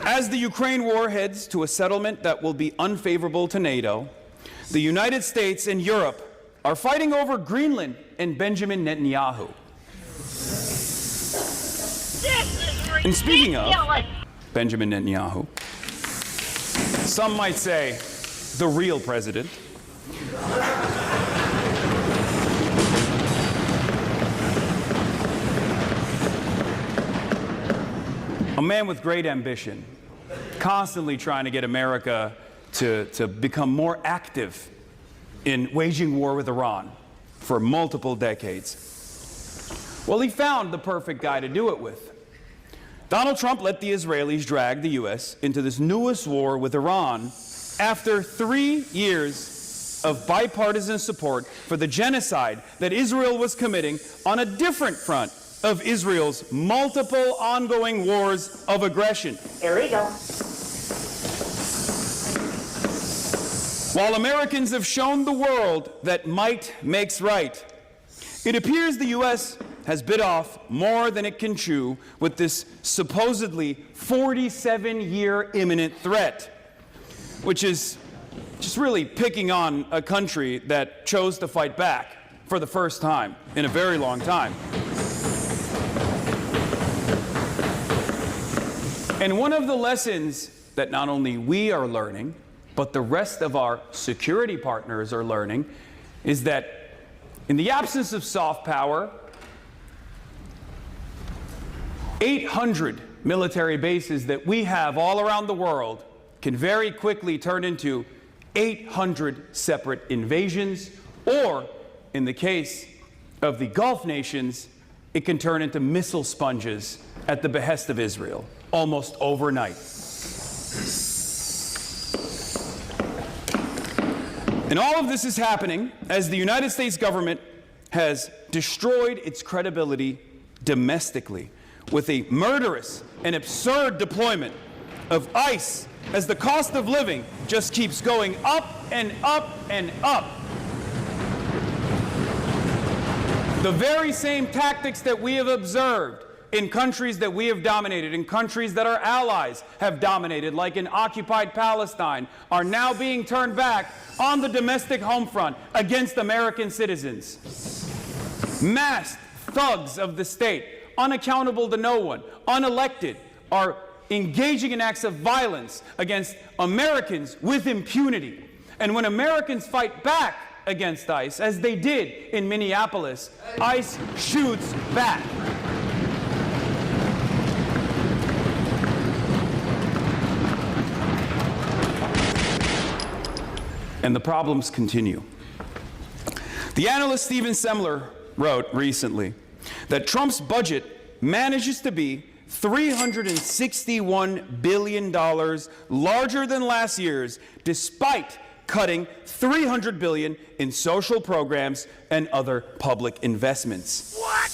As the Ukraine war heads to a settlement that will be unfavorable to NATO, the United States and Europe are fighting over Greenland and Benjamin Netanyahu. And speaking of Benjamin Netanyahu, some might say the real president, a man with great ambition, constantly trying to get America to become more active in waging war with Iran for multiple decades. Well, he found the perfect guy to do it with. Donald Trump let the Israelis drag the U.S. into this newest war with Iran after 3 years of bipartisan support for the genocide that Israel was committing on a different front of Israel's multiple ongoing wars of aggression. Here we go. While Americans have shown the world that might makes right, it appears the U.S. has bit off more than it can chew with this supposedly 47-year imminent threat, which is just really picking on a country that chose to fight back for the first time in a very long time. And one of the lessons that not only we are learning, but the rest of our security partners are learning, is that in the absence of soft power, 800 military bases that we have all around the world can very quickly turn into 800 separate invasions, or in the case of the Gulf nations, it can turn into missile sponges at the behest of Israel almost overnight. And all of this is happening as the United States government has destroyed its credibility domestically with a murderous and absurd deployment of ICE as the cost of living just keeps going up and up and up. The very same tactics that we have observed in countries that we have dominated, in countries that our allies have dominated, like in occupied Palestine, are now being turned back on the domestic home front against American citizens. Masked thugs of the state, unaccountable to no one, unelected, are engaging in acts of violence against Americans with impunity. And when Americans fight back against ICE, as they did in Minneapolis, ICE shoots back. And the problems continue. The analyst Stephen Semler wrote recently that Trump's budget manages to be $361 billion larger than last year's, despite cutting $300 billion in social programs and other public investments. What?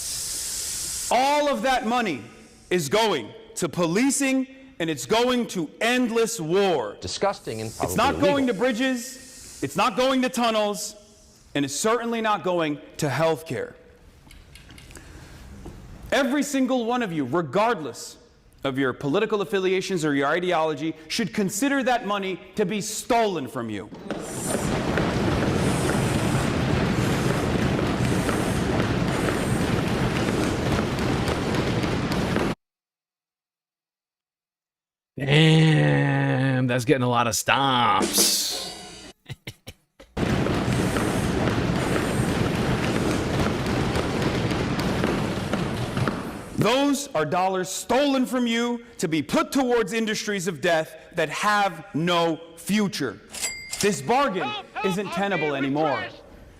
All of that money is going to policing, and it's going to endless war. Disgusting and probably It's not illegal. going to bridges, it's not going to tunnels, and it's certainly not going to health care. Every single one of you, regardless of your political affiliations or your ideology, should consider that money to be stolen from you. Damn, that's getting a lot of stomps. Those are dollars stolen from you to be put towards industries of death that have no future. This bargain isn't tenable anymore.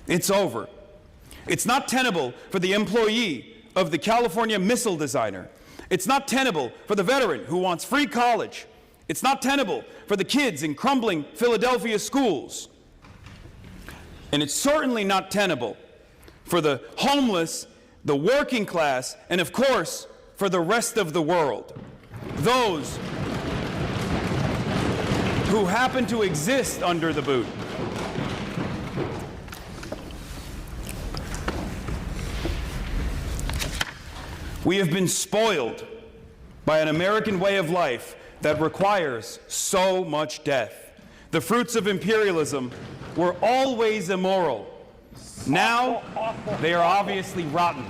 It's over. It's not tenable for the employee of the California missile designer. It's not tenable for the veteran who wants free college. It's not tenable for the kids in crumbling Philadelphia schools. And it's certainly not tenable for the homeless, the working class, and of course, for the rest of the world. Those who happen to exist under the boot. We have been spoiled by an American way of life that requires so much death. The fruits of imperialism were always immoral. Now, they are obviously rotten.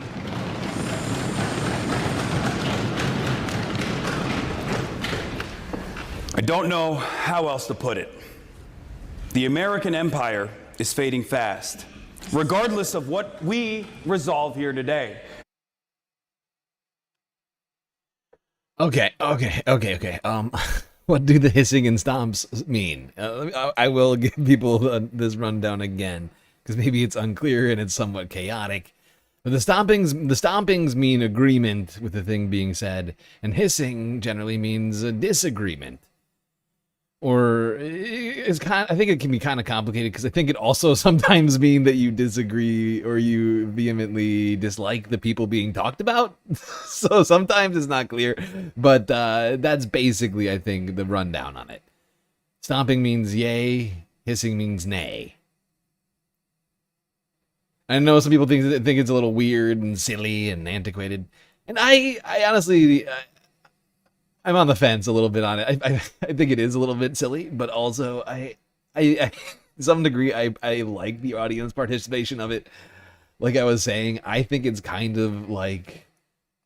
I don't know how else to put it. The American empire is fading fast, regardless of what we resolve here today. Okay. What do the hissing and stomps mean? I will give people this rundown again, because maybe it's unclear and it's somewhat chaotic. But the stompings mean agreement with the thing being said, and hissing generally means a disagreement. Or I think it can be kind of complicated, because I think it also sometimes means that you disagree or you vehemently dislike the people being talked about. So sometimes it's not clear, but that's basically, I think, the rundown on it. Stomping means yay, hissing means nay. I know some people think it's a little weird and silly and antiquated, and I honestly, I'm on the fence a little bit on it. I think it is a little bit silly, but also I to some degree I like the audience participation of it. Like I was saying, I think it's kind of like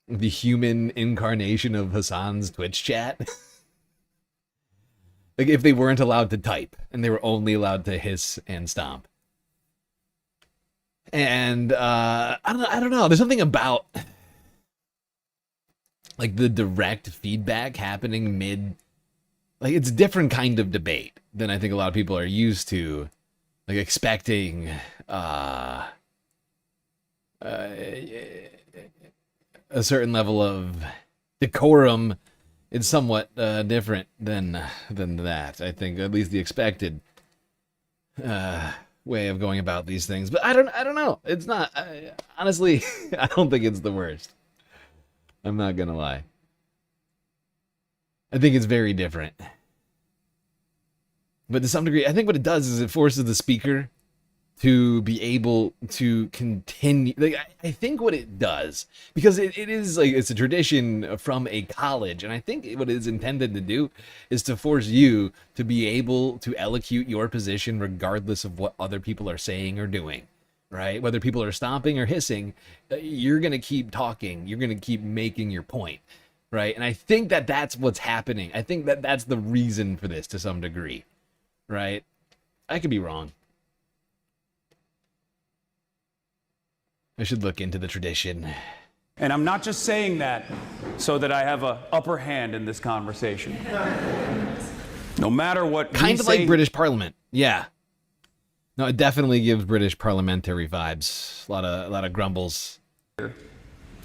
the human incarnation of Hasan's Twitch chat. Like if they weren't allowed to type and they were only allowed to hiss and stomp. And I don't know. There's something about like the direct feedback happening mid, like it's a different kind of debate than I think a lot of people are used to, like expecting a certain level of decorum. It's somewhat different than that. I think at least the expected way of going about these things. But I don't know. It's not. Honestly, I don't think it's the worst. I'm not gonna lie. I think it's very different. But to some degree, I think what it does is it forces the speaker to be able to continue. Like, I think what it does, because it is like, it's a tradition from a college, and I think what it is intended to do is to force you to be able to elocute your position regardless of what other people are saying or doing, right? Whether people are stomping or hissing, you're going to keep talking. You're going to keep making your point, right? And I think that that's what's happening. I think that that's the reason for this to some degree, right? I could be wrong. I should look into the tradition. And I'm not just saying that so that I have an upper hand in this conversation. No matter what kind of like British Parliament. Yeah. No, it definitely gives British parliamentary vibes. A lot of grumbles.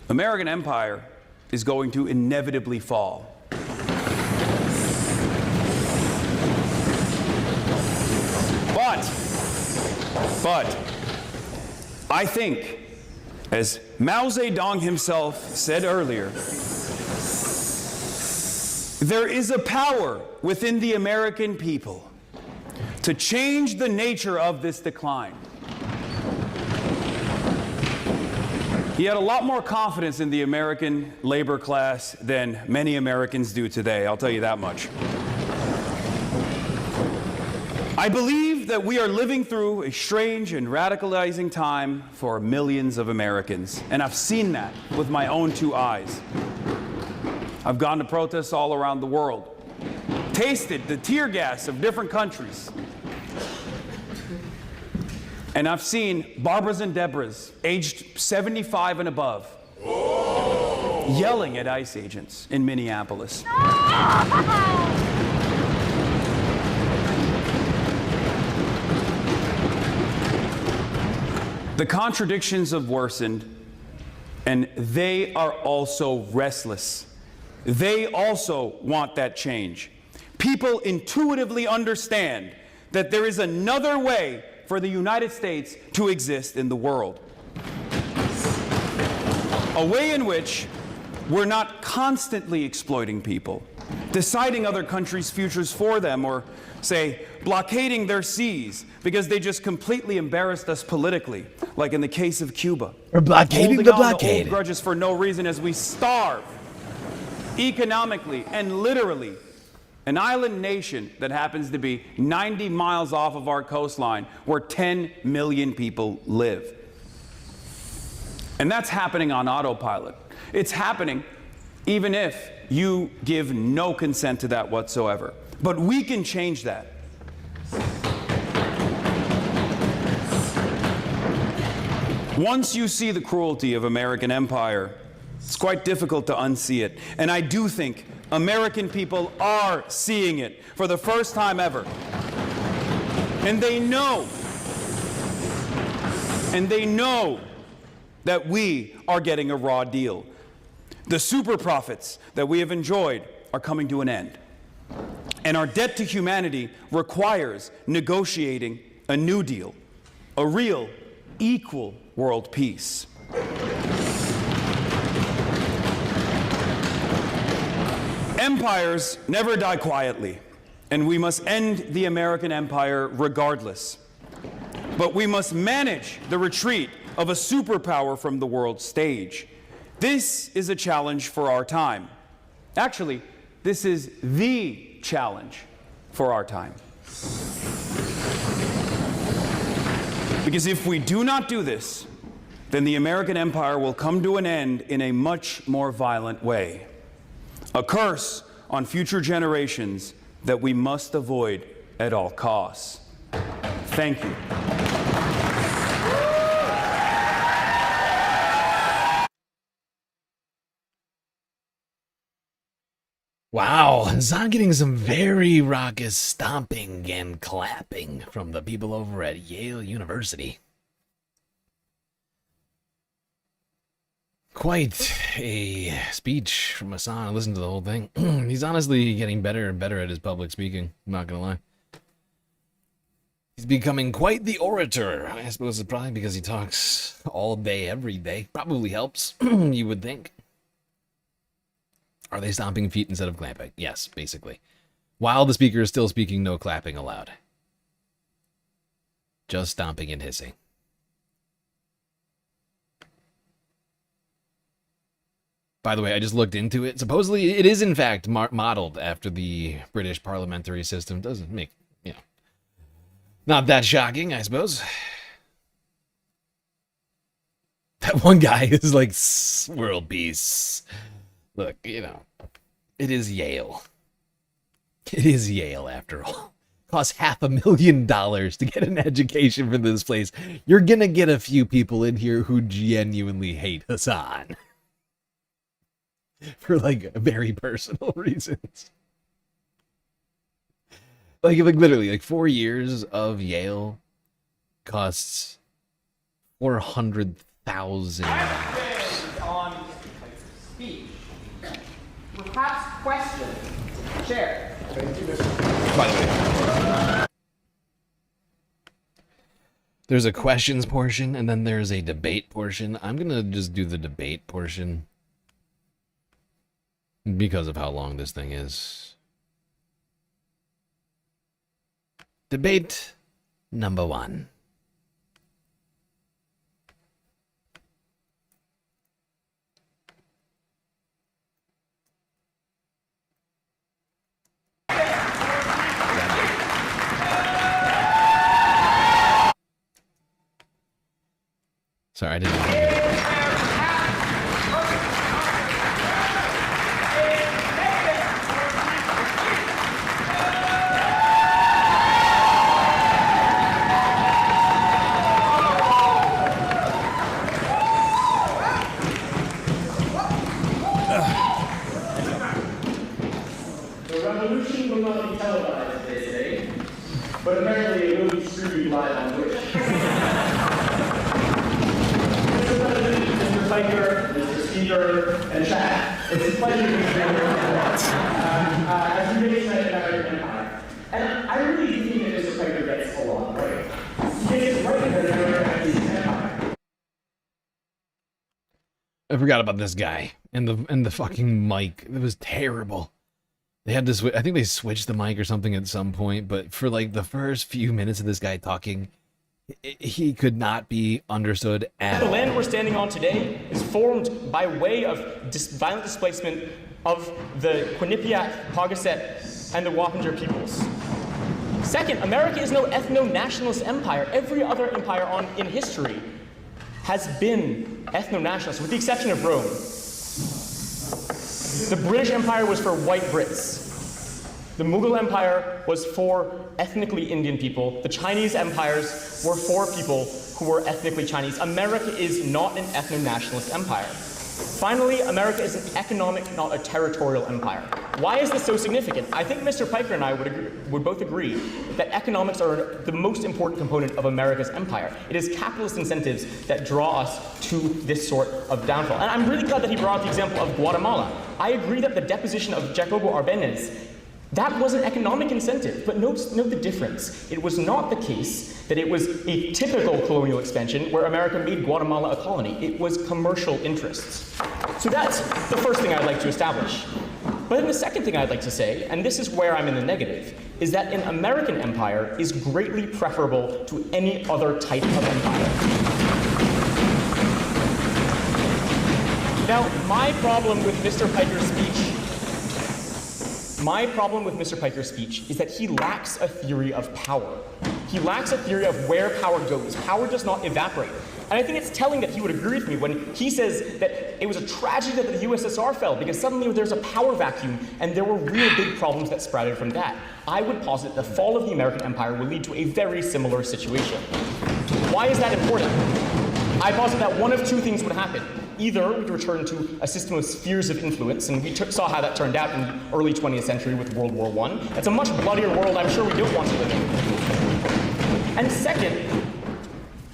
American empire is going to inevitably fall. But I think, as Mao Zedong himself said earlier, there is a power within the American people to change the nature of this decline. He had a lot more confidence in the American labor class than many Americans do today, I'll tell you that much. I believe that we are living through a strange and radicalizing time for millions of Americans, and I've seen that with my own two eyes. I've gone to protests all around the world, tasted the tear gas of different countries, and I've seen Barbaras and Debras, aged 75 and above, yelling at ICE agents in Minneapolis. The contradictions have worsened, and they are also restless. They also want that change. People intuitively understand that there is another way for the United States to exist in the world. A way in which we're not constantly exploiting people, deciding other countries' futures for them, or say, blockading their seas because they just completely embarrassed us politically, like in the case of Cuba. Or blockading the blockade. Old grudges for no reason as we starve economically and literally an island nation that happens to be 90 miles off of our coastline where 10 million people live. And that's happening on autopilot. It's happening even if you give no consent to that whatsoever. But we can change that. Once you see the cruelty of American empire, it's quite difficult to unsee it. And I do think American people are seeing it for the first time ever. And they know that we are getting a raw deal. The super profits that we have enjoyed are coming to an end. And our debt to humanity requires negotiating a new deal, a real, equal world peace. Empires never die quietly, and we must end the American empire regardless. But we must manage the retreat of a superpower from the world stage. This is a challenge for our time. Actually, this is the challenge for our time. Because if we do not do this, then the American empire will come to an end in a much more violent way. A curse on future generations that we must avoid at all costs. Thank you. Wow, Hasan getting some very raucous stomping and clapping from the people over at Yale University. Quite a speech from Hasan. I listened to the whole thing. He's honestly getting better and better at his public speaking, I'm not gonna lie. He's becoming quite the orator. I suppose it's probably because he talks all day, every day. Probably helps, you would think. Are they stomping feet instead of clapping? Yes, basically. While the speaker is still speaking, no clapping allowed. Just stomping and hissing. By the way, I just looked into it. Supposedly, it is in fact modeled after the British parliamentary system. Doesn't make, not that shocking, I suppose. That one guy is like, world peace. Look, it is Yale. It is Yale, after all. Costs $500,000 to get an education for this place. You're gonna get a few people in here who genuinely hate Hasan. For, like, very personal reasons. Like literally, 4 years of Yale costs $400,000. On speech. Perhaps question. Chair. Thank you, Mr. By the way, there's a questions portion and then there's a debate portion. I'm gonna just do the debate portion because of how long this thing is. Debate number 1. Sorry, I didn't know. The revolution will not be televised, they say, but apparently it will be streamed live on Twitch. Mr. President, Mr. Piker, Mr. Speaker, and chat, it's a pleasure to be here as we make tonight about your empire. And I really do think that Mr. Piker gets a lot right. He gets it right that America is an empire. I forgot about this guy and the fucking mic. It was terrible. They had to switch. I think they switched the mic or something at some point, but for like the first few minutes of this guy talking, he could not be understood at all. The land we're standing on today is formed by way of violent displacement of the Quinnipiac, Pawcatuck, and the Wappinger peoples. Second, America is no ethno-nationalist empire. Every other empire in history has been ethno-nationalist, with the exception of Rome. The British Empire was for white Brits. The Mughal Empire was for ethnically Indian people. The Chinese empires were for people who were ethnically Chinese. America is not an ethno-nationalist empire. Finally, America is an economic, not a territorial empire. Why is this so significant? I think Mr. Piker and I would both agree that economics are the most important component of America's empire. It is capitalist incentives that draw us to this sort of downfall. And I'm really glad that he brought up the example of Guatemala. I agree that the deposition of Jacobo Arbenez, that was an economic incentive, but note the difference. It was not the case that it was a typical colonial expansion where America made Guatemala a colony. It was commercial interests. So that's the first thing I'd like to establish. But then the second thing I'd like to say, and this is where I'm in the negative, is that an American empire is greatly preferable to any other type of empire. Now, my problem with Mr. Piker's speech is that he lacks a theory of power. He lacks a theory of where power goes. Power does not evaporate. And I think it's telling that he would agree with me when he says that it was a tragedy that the USSR fell because suddenly there's a power vacuum and there were real big problems that sprouted from that. I would posit the fall of the American empire will lead to a very similar situation. Why is that important? I posit that one of two things would happen. Either we'd return to a system of spheres of influence, and we saw how that turned out in the early 20th century with World War I. It's a much bloodier world I'm sure we don't want to live in. And second,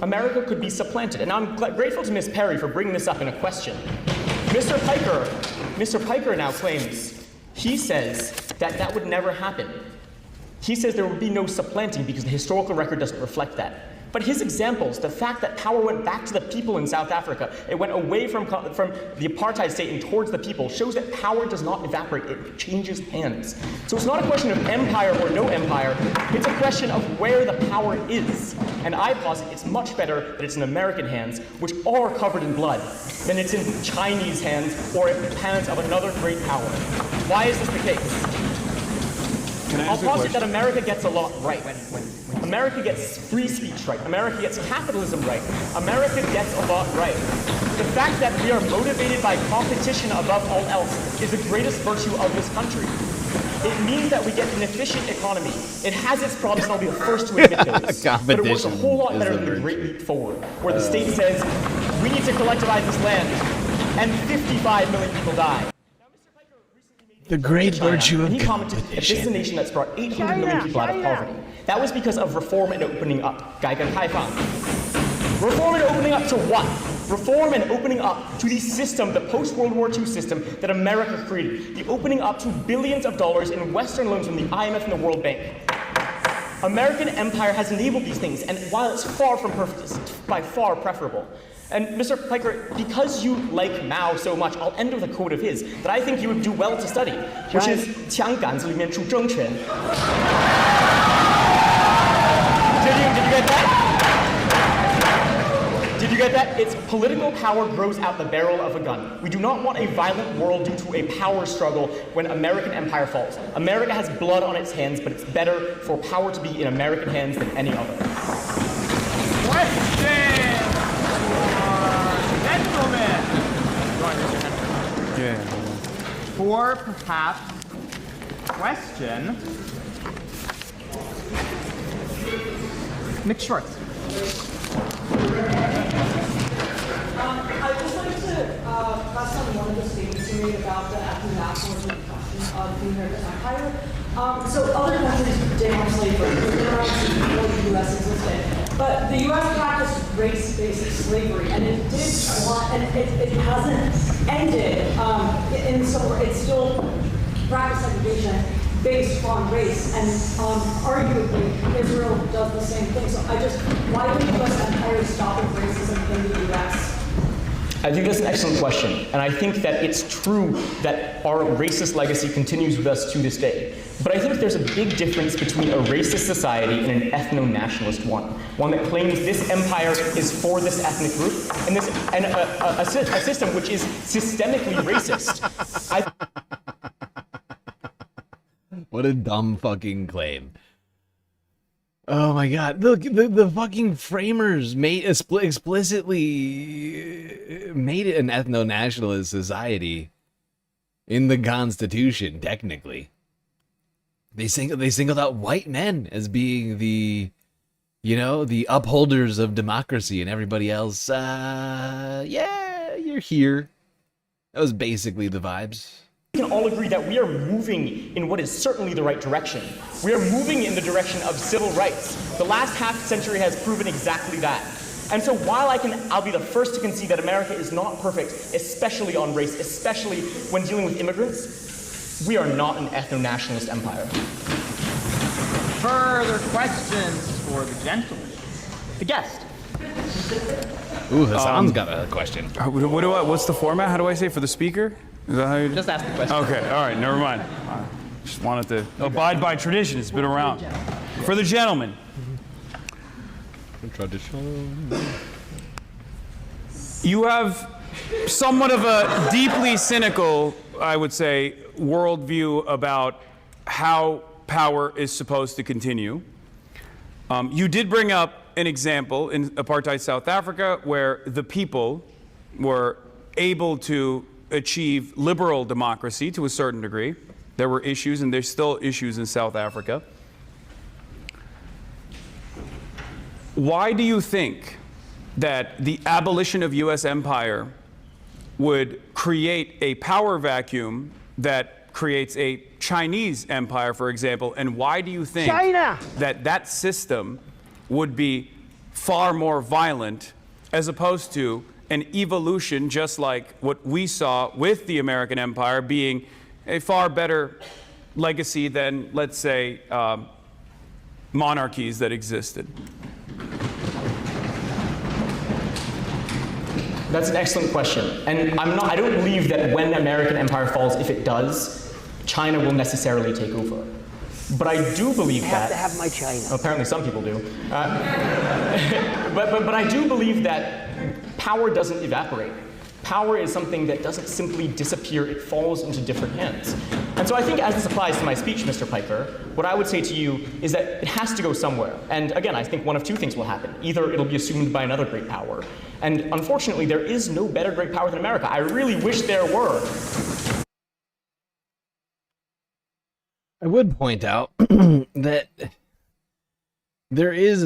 America could be supplanted. And I'm grateful to Ms. Perry for bringing this up in a question. Mr. Piker now claims, he says that that would never happen. He says there would be no supplanting because the historical record doesn't reflect that. But his examples, the fact that power went back to the people in South Africa, it went away from the apartheid state and towards the people, shows that power does not evaporate, it changes hands. So it's not a question of empire or no empire, it's a question of where the power is. And I posit it's much better that it's in American hands, which are covered in blood, than it's in Chinese hands or in the hands of another great power. Why is this the case? I'll posit that America gets a lot right. America gets free speech right. America gets capitalism right. America gets a lot right. The fact that we are motivated by competition above all else is the greatest virtue of this country. It means that we get an efficient economy. It has its problems, and I'll be the first to admit those. But it works a whole lot better than the Great Leap Forward, where the state says, we need to collectivize this land, and 55 million people die. The great virtue of he commented that this is a nation that's brought 800 million people out of poverty. That was because of reform and opening up. Reform and opening up to what? Reform and opening up to the system, the post-World War II system that America created. The opening up to billions of dollars in Western loans from the IMF and the World Bank. American empire has enabled these things, and while it's far from perfect, it's by far preferable. And Mr. Piker, because you like Mao so much, I'll end with a quote of his that I think you would do well to study, which is 枪杆子里面出政权. Did you get that? Did you get that? It's political power grows out the barrel of a gun. We do not want a violent world due to a power struggle when American empire falls. America has blood on its hands, but it's better for power to be in American hands than any other. For perhaps question, Nick Schwartz. I'd just like to press on one of the statements you made about the ethno-nationalism question of the American empire. So other countries did have slavery before the U.S. existed, but the U.S. practiced race-based slavery, and it did want, and it hasn't ended. In some, it's still practice segregation based on race, and arguably Israel does the same thing. So why did the U.S. empire stop with racism in the U.S.? I think that's an excellent question, and I think that it's true that our racist legacy continues with us to this day. But I think there's a big difference between a racist society and an ethno-nationalist one that claims this empire is for this ethnic group, and a system which is systemically racist. What a dumb fucking claim. Oh my god, look, the fucking framers explicitly made it an ethno-nationalist society in the Constitution, technically. They singled out white men as being the, the upholders of democracy, and everybody else, yeah, you're here. That was basically the vibes. We can all agree that we are moving in what is certainly the right direction. We are moving in the direction of civil rights. The last half century has proven exactly that. And so while I'll be the first to concede that America is not perfect, especially on race, especially when dealing with immigrants, we are not an ethno-nationalist empire. Further questions for the gentleman? The guest. Ooh, Hasan's got a question. What's the format? How do I say for the speaker? Is that how you just ask the question? Okay, all right, never mind. Just wanted to abide by tradition. It's been around. For the gentleman. Tradition. You have somewhat of a deeply cynical, I would say, worldview about how power is supposed to continue. You did bring up an example in apartheid South Africa where the people were able to achieve liberal democracy to a certain degree. There were issues, and there's still issues in South Africa. Why do you think that the abolition of U.S. empire would create a power vacuum that creates a Chinese empire, for example? And why do you think that that system would be far more violent as opposed to an evolution just like what we saw with the American empire being a far better legacy than, let's say, monarchies that existed? That's an excellent question. And I don't believe that when American empire falls, if it does, China will necessarily take over. But I do believe that... I have to have my China. Apparently some people do. But I do believe that power doesn't evaporate. Power is something that doesn't simply disappear, it falls into different hands. And so I think as this applies to my speech, Mr. Piker, what I would say to you is that it has to go somewhere. And again, I think one of two things will happen. Either it'll be assumed by another great power. And unfortunately, there is no better great power than America. I really wish there were. I would point out that there is,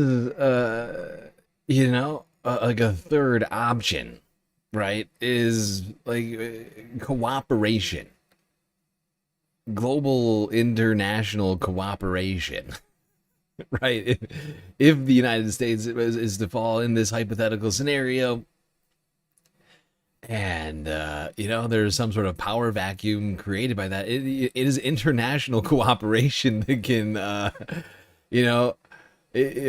like a third option, right? Is like cooperation, global international cooperation, right? If the United States is to fall in this hypothetical scenario, and there's some sort of power vacuum created by that, it is international cooperation that can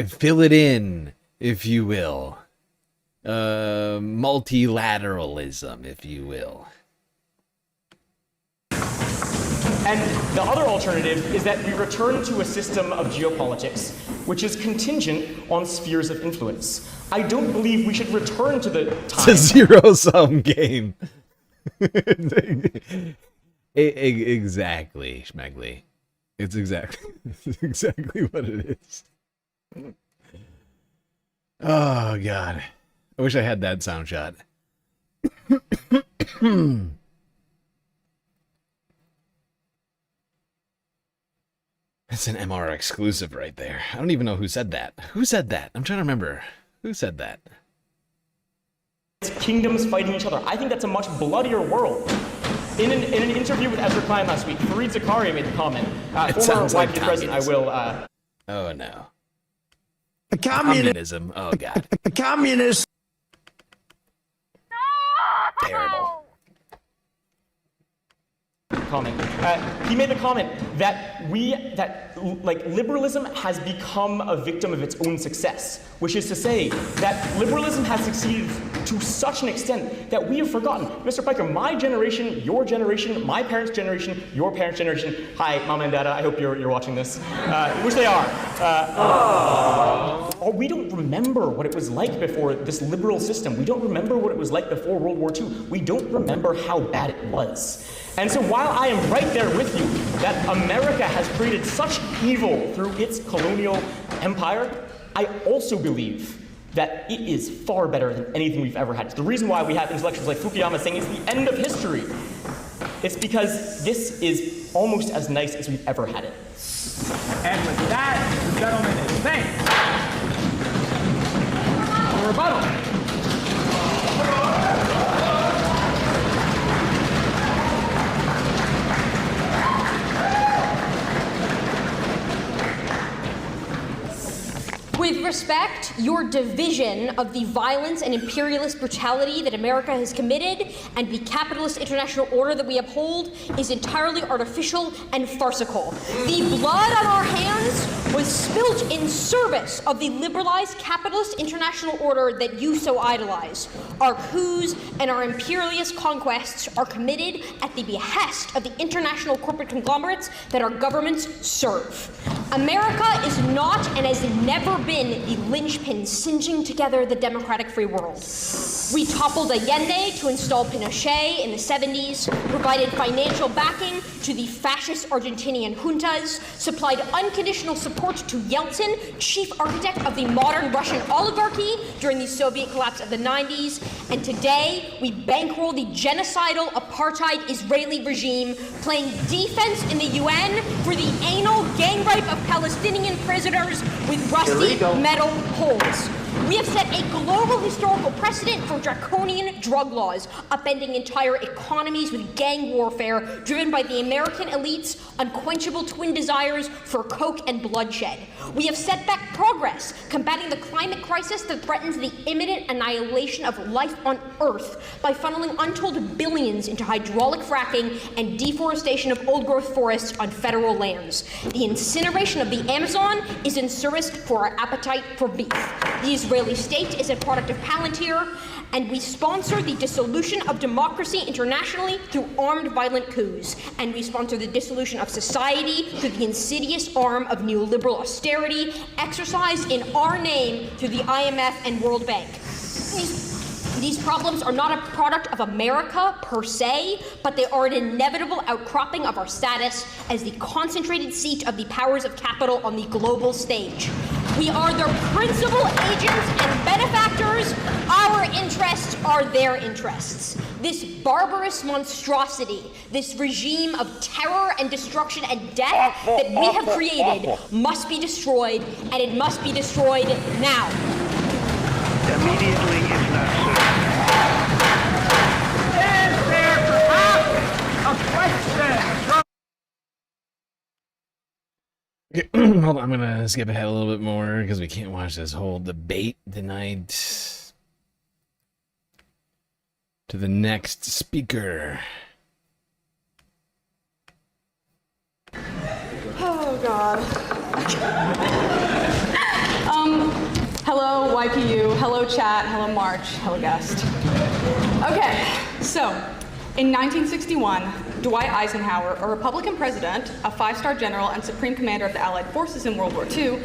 fill it in, if you will. Multilateralism, if you will. And the other alternative is that we return to a system of geopolitics which is contingent on spheres of influence. I don't believe we should return to the time... It's a zero-sum game. Exactly, Schmegley. It's exactly what it is. Oh, God. I wish I had that sound shot. That's an MR exclusive right there. I don't even know who said that. Who said that? I'm trying to remember. Who said that? It's kingdoms fighting each other. I think that's a much bloodier world. In an interview with Ezra Klein last week, Fareed Zakaria made the comment. Former like president, I will... Oh, no. Communism. Oh, God. Communist. Terrible. Comment. He made the comment that liberalism has become a victim of its own success, which is to say that liberalism has succeeded to such an extent that we have forgotten. Mr. Piker, my generation, your generation, my parents' generation, your parents' generation. Hi, Mama and Dada. I hope you're watching this, which they are. We don't remember what it was like before this liberal system. We don't remember what it was like before World War II. We don't remember how bad it was. And so while I am right there with you that America has created such evil through its colonial empire, I also believe that it is far better than anything we've ever had. It's the reason why we have intellectuals like Fukuyama saying it's the end of history. It's because this is almost as nice as we've ever had it. And with that, the gentleman is thanked. A rebuttal. With respect, your division of the violence and imperialist brutality that America has committed and the capitalist international order that we uphold is entirely artificial and farcical. The blood on our hands was spilt in service of the liberalized capitalist international order that you so idolize. Our coups and our imperialist conquests are committed at the behest of the international corporate conglomerates that our governments serve. America is not and has never been the linchpin singeing together the democratic free world. We toppled Allende to install Pinochet in the 70s, provided financial backing to the fascist Argentinian juntas, supplied unconditional support to Yeltsin, chief architect of the modern Russian oligarchy during the Soviet collapse of the 90s, and today we bankroll the genocidal apartheid Israeli regime, playing defense in the UN for the anal gang rape of Palestinian prisoners with rusty metal holes. We have set a global historical precedent for draconian drug laws, upending entire economies with gang warfare driven by the American elite's unquenchable twin desires for coke and bloodshed. We have set back progress, combating the climate crisis that threatens the imminent annihilation of life on Earth by funneling untold billions into hydraulic fracking and deforestation of old-growth forests on federal lands. The incineration of the Amazon is in service for our appetite for beef. The Israeli state is a product of Palantir, and we sponsor the dissolution of democracy internationally through armed violent coups. And we sponsor the dissolution of society through the insidious arm of neoliberal austerity exercised in our name through the IMF and World Bank. These problems are not a product of America per se, but they are an inevitable outcropping of our status as the concentrated seat of the powers of capital on the global stage. We are their principal agents and benefactors. Our interests are their interests. This barbarous monstrosity, this regime of terror and destruction and death that we have created must be destroyed, and it must be destroyed now. Immediately, if not soon. Is there perhaps a question? Hold on, I'm gonna skip ahead a little bit more because we can't watch this whole debate tonight. To the next speaker. Oh, God. Hello, YPU. Hello, chat. Hello, March. Hello, guest. Okay, so in 1961, Dwight Eisenhower, a Republican president, a five-star general, and supreme commander of the Allied forces in World War II,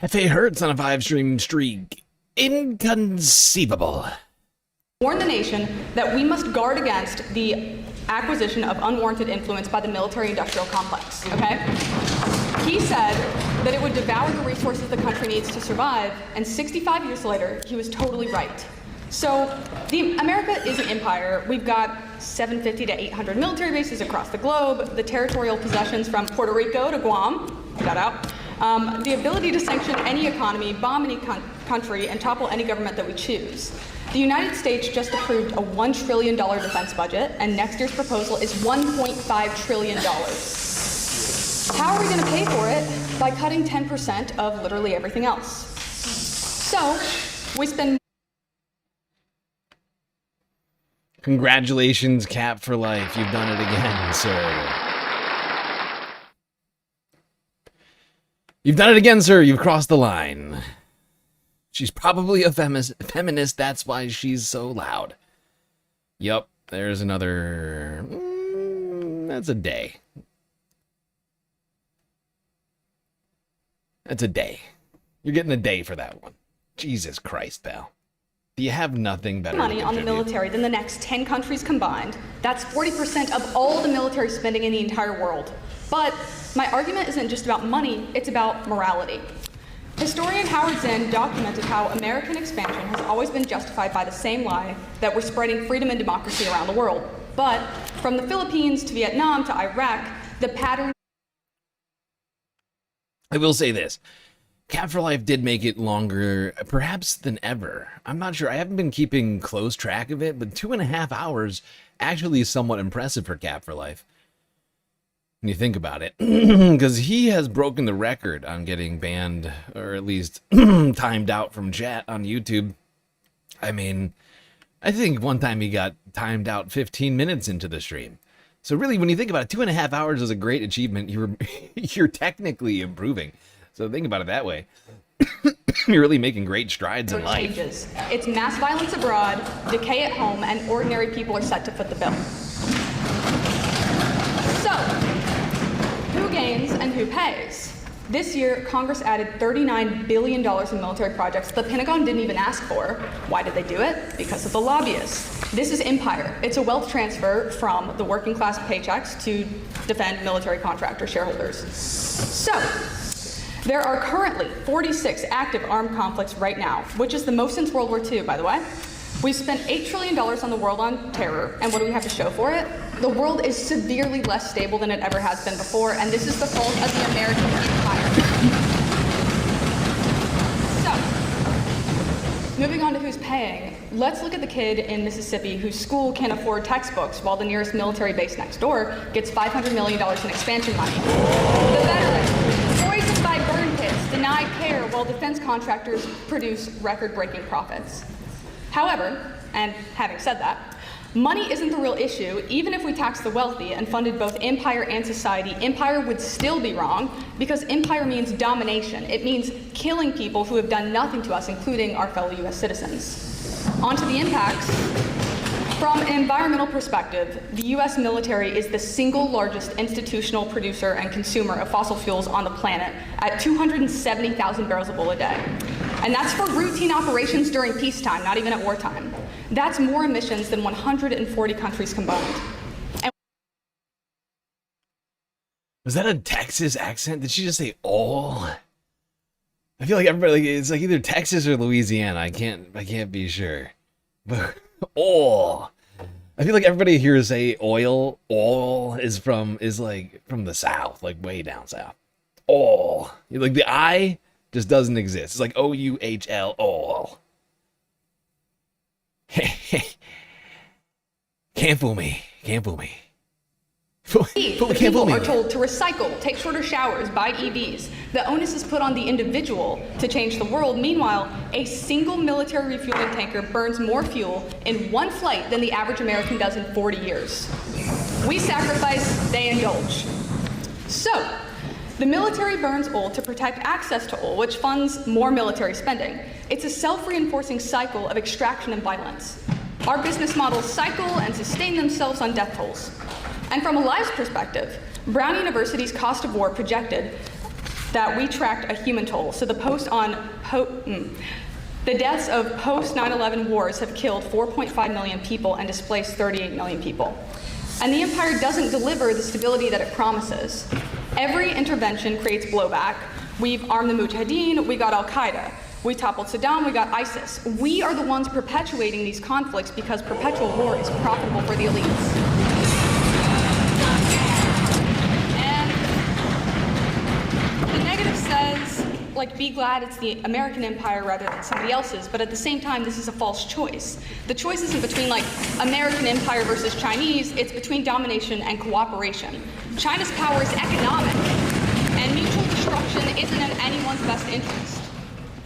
F.A. Hertz on a 5-stream streak. Inconceivable. warned the nation that we must guard against the acquisition of unwarranted influence by the military-industrial complex, okay? He said that it would devour the resources the country needs to survive, and 65 years later, he was totally right. So, America is an empire. We've got 750 to 800 military bases across the globe, the territorial possessions from Puerto Rico to Guam, shout out, the ability to sanction any economy, bomb any country, and topple any government that we choose. The United States just approved a $1 trillion defense budget, and next year's proposal is $1.5 trillion. How are we going to pay for it? By cutting 10% of literally everything else. So, we spend... Congratulations, Cap for Life. You've done it again, sir. You've done it again, sir. You've crossed the line. She's probably a feminist. That's why she's so loud. Yup, there's another... that's a day. That's a day. You're getting a day for that one. Jesus Christ, pal. Do you have nothing better money on the military than the next 10 countries combined? That's 40% of all the military spending in the entire world. But my argument isn't just about money, it's about morality. Historian Howard Zinn documented how American expansion has always been justified by the same lie that we're spreading freedom and democracy around the world. But from the Philippines to Vietnam to Iraq, the pattern... I will say this. Cap for Life did make it longer, perhaps than ever. I'm not sure. I haven't been keeping close track of it, but 2.5 hours actually is somewhat impressive for Cap for Life. When you think about it. Because he has broken the record on getting banned, or at least timed out from chat on YouTube. I mean, I think one time he got timed out 15 minutes into the stream. So really, when you think about it, 2.5 hours is a great achievement. You're technically improving. So think about it that way. You're really making great strides in life. Changes. It's mass violence abroad, decay at home, and ordinary people are set to foot the bill. So, who pays. This year, Congress added $39 billion in military projects the Pentagon didn't even ask for. Why did they do it? Because of the lobbyists. This is empire. It's a wealth transfer from the working class paychecks to defend military contractor shareholders. So, there are currently 46 active armed conflicts right now, which is the most since World War II, by the way. We've spent $8 trillion on the world on terror, and what do we have to show for it? The world is severely less stable than it ever has been before, and this is the fault of the American empire. So, moving on to who's paying, let's look at the kid in Mississippi whose school can't afford textbooks while the nearest military base next door gets $500 million in expansion money. The veteran, poisoned by burn pits, denied care while defense contractors produce record-breaking profits. However, and having said that, money isn't the real issue. Even if we taxed the wealthy and funded both empire and society, empire would still be wrong because empire means domination. It means killing people who have done nothing to us, including our fellow US citizens. On to the impacts. From an environmental perspective, the US military is the single largest institutional producer and consumer of fossil fuels on the planet at 270,000 barrels of oil a day. And that's for routine operations during peacetime, not even at wartime. That's more emissions than 140 countries combined. Was that a Texas accent? Did she just say all? I feel like everybody, it's like either Texas or Louisiana. I can't be sure. But all. I feel like everybody here say oil. All is like from the South, like way down south. All. Like the I just doesn't exist. It's like O-U-H-L, all. Can't fool me. Can't fool me. People are told to recycle, take shorter showers, buy EVs. The onus is put on the individual to change the world. Meanwhile, a single military refueling tanker burns more fuel in one flight than the average American does in 40 years. We sacrifice, they indulge. So, the military burns oil to protect access to oil, which funds more military spending. It's a self-reinforcing cycle of extraction and violence. Our business models cycle and sustain themselves on death tolls. And from a lives perspective, Brown University's cost of war projected that we tracked a human toll. So the deaths of post 9/11 wars have killed 4.5 million people and displaced 38 million people. And the empire doesn't deliver the stability that it promises. Every intervention creates blowback. We've armed the Mujahideen, we got Al-Qaeda. We toppled Saddam, we got ISIS. We are the ones perpetuating these conflicts because perpetual war is profitable for the elites. And the negative says, like, be glad it's the American empire rather than somebody else's, but at the same time, this is a false choice. The choice isn't between, like, American empire versus Chinese, it's between domination and cooperation. China's power is economic, and mutual destruction isn't in anyone's best interest.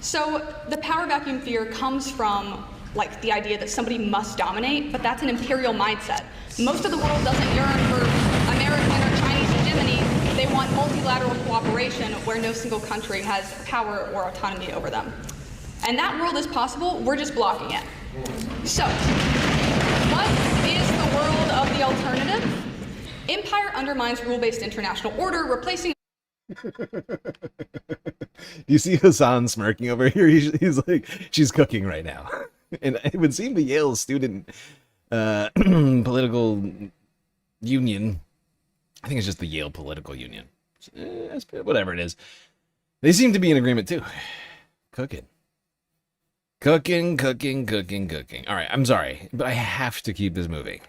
So the power vacuum fear comes from, like, the idea that somebody must dominate, but that's an imperial mindset. Most of the world doesn't yearn for American or Chinese hegemony. They want multilateral cooperation where no single country has power or autonomy over them. And that world is possible, we're just blocking it. So, what is the world of the alternative? Empire undermines rule-based international order, replacing... Do you see Hasan smirking over here? He's like, she's cooking right now. And it would seem the Yale Student Political Union, I think it's just the Yale Political Union, whatever it is, they seem to be in agreement too. Cooking. All right, I'm sorry, but I have to keep this moving.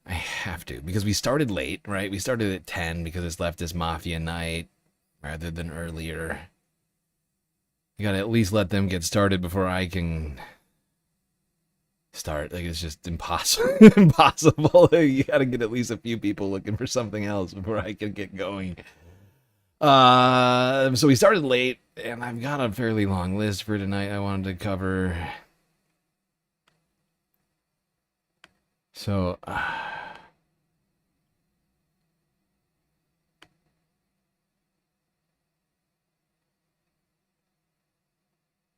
I have to, because we started late, right? We started at 10 because it's leftist mafia night rather than earlier. You gotta at least let them get started before I can start. Like, it's just impossible. You gotta get at least a few people looking for something else before I can get going. So we started late, and I've got a fairly long list for tonight I wanted to cover. So,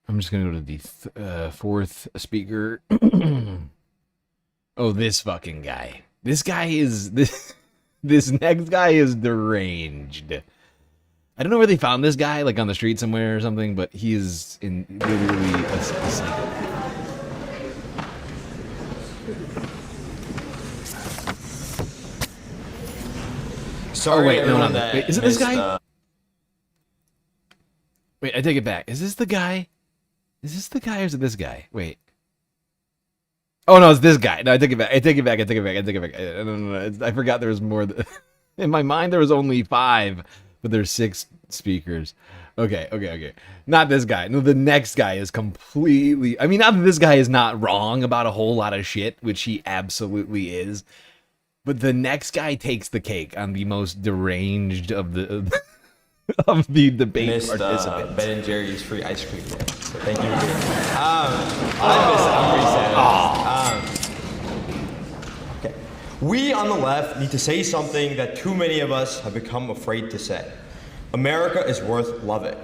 I'm just going to go to the fourth speaker. Oh, this fucking guy. This guy is... This next guy is deranged. I don't know where they found this guy, like on the street somewhere or something, but he is in literally a psycho. Sorry, oh wait, no, everyone no, that wait, is it this missed, guy? Wait, I take it back. Is this the guy? Is this the guy or is it this guy? Wait. Oh no, it's this guy. No, I take it back. I take it back. I forgot there was more. In my mind, there was only 5, but there's 6 speakers. Okay. Not this guy. No, the next guy is completely. I mean, not that this guy is not wrong about a whole lot of shit, which he absolutely is. But the next guy takes the cake on the most deranged of the of the debate participants. Ben and Jerry's free ice cream day. So thank you. I'm pretty sad. Okay. We on the left need to say something that too many of us have become afraid to say. America is worth loving.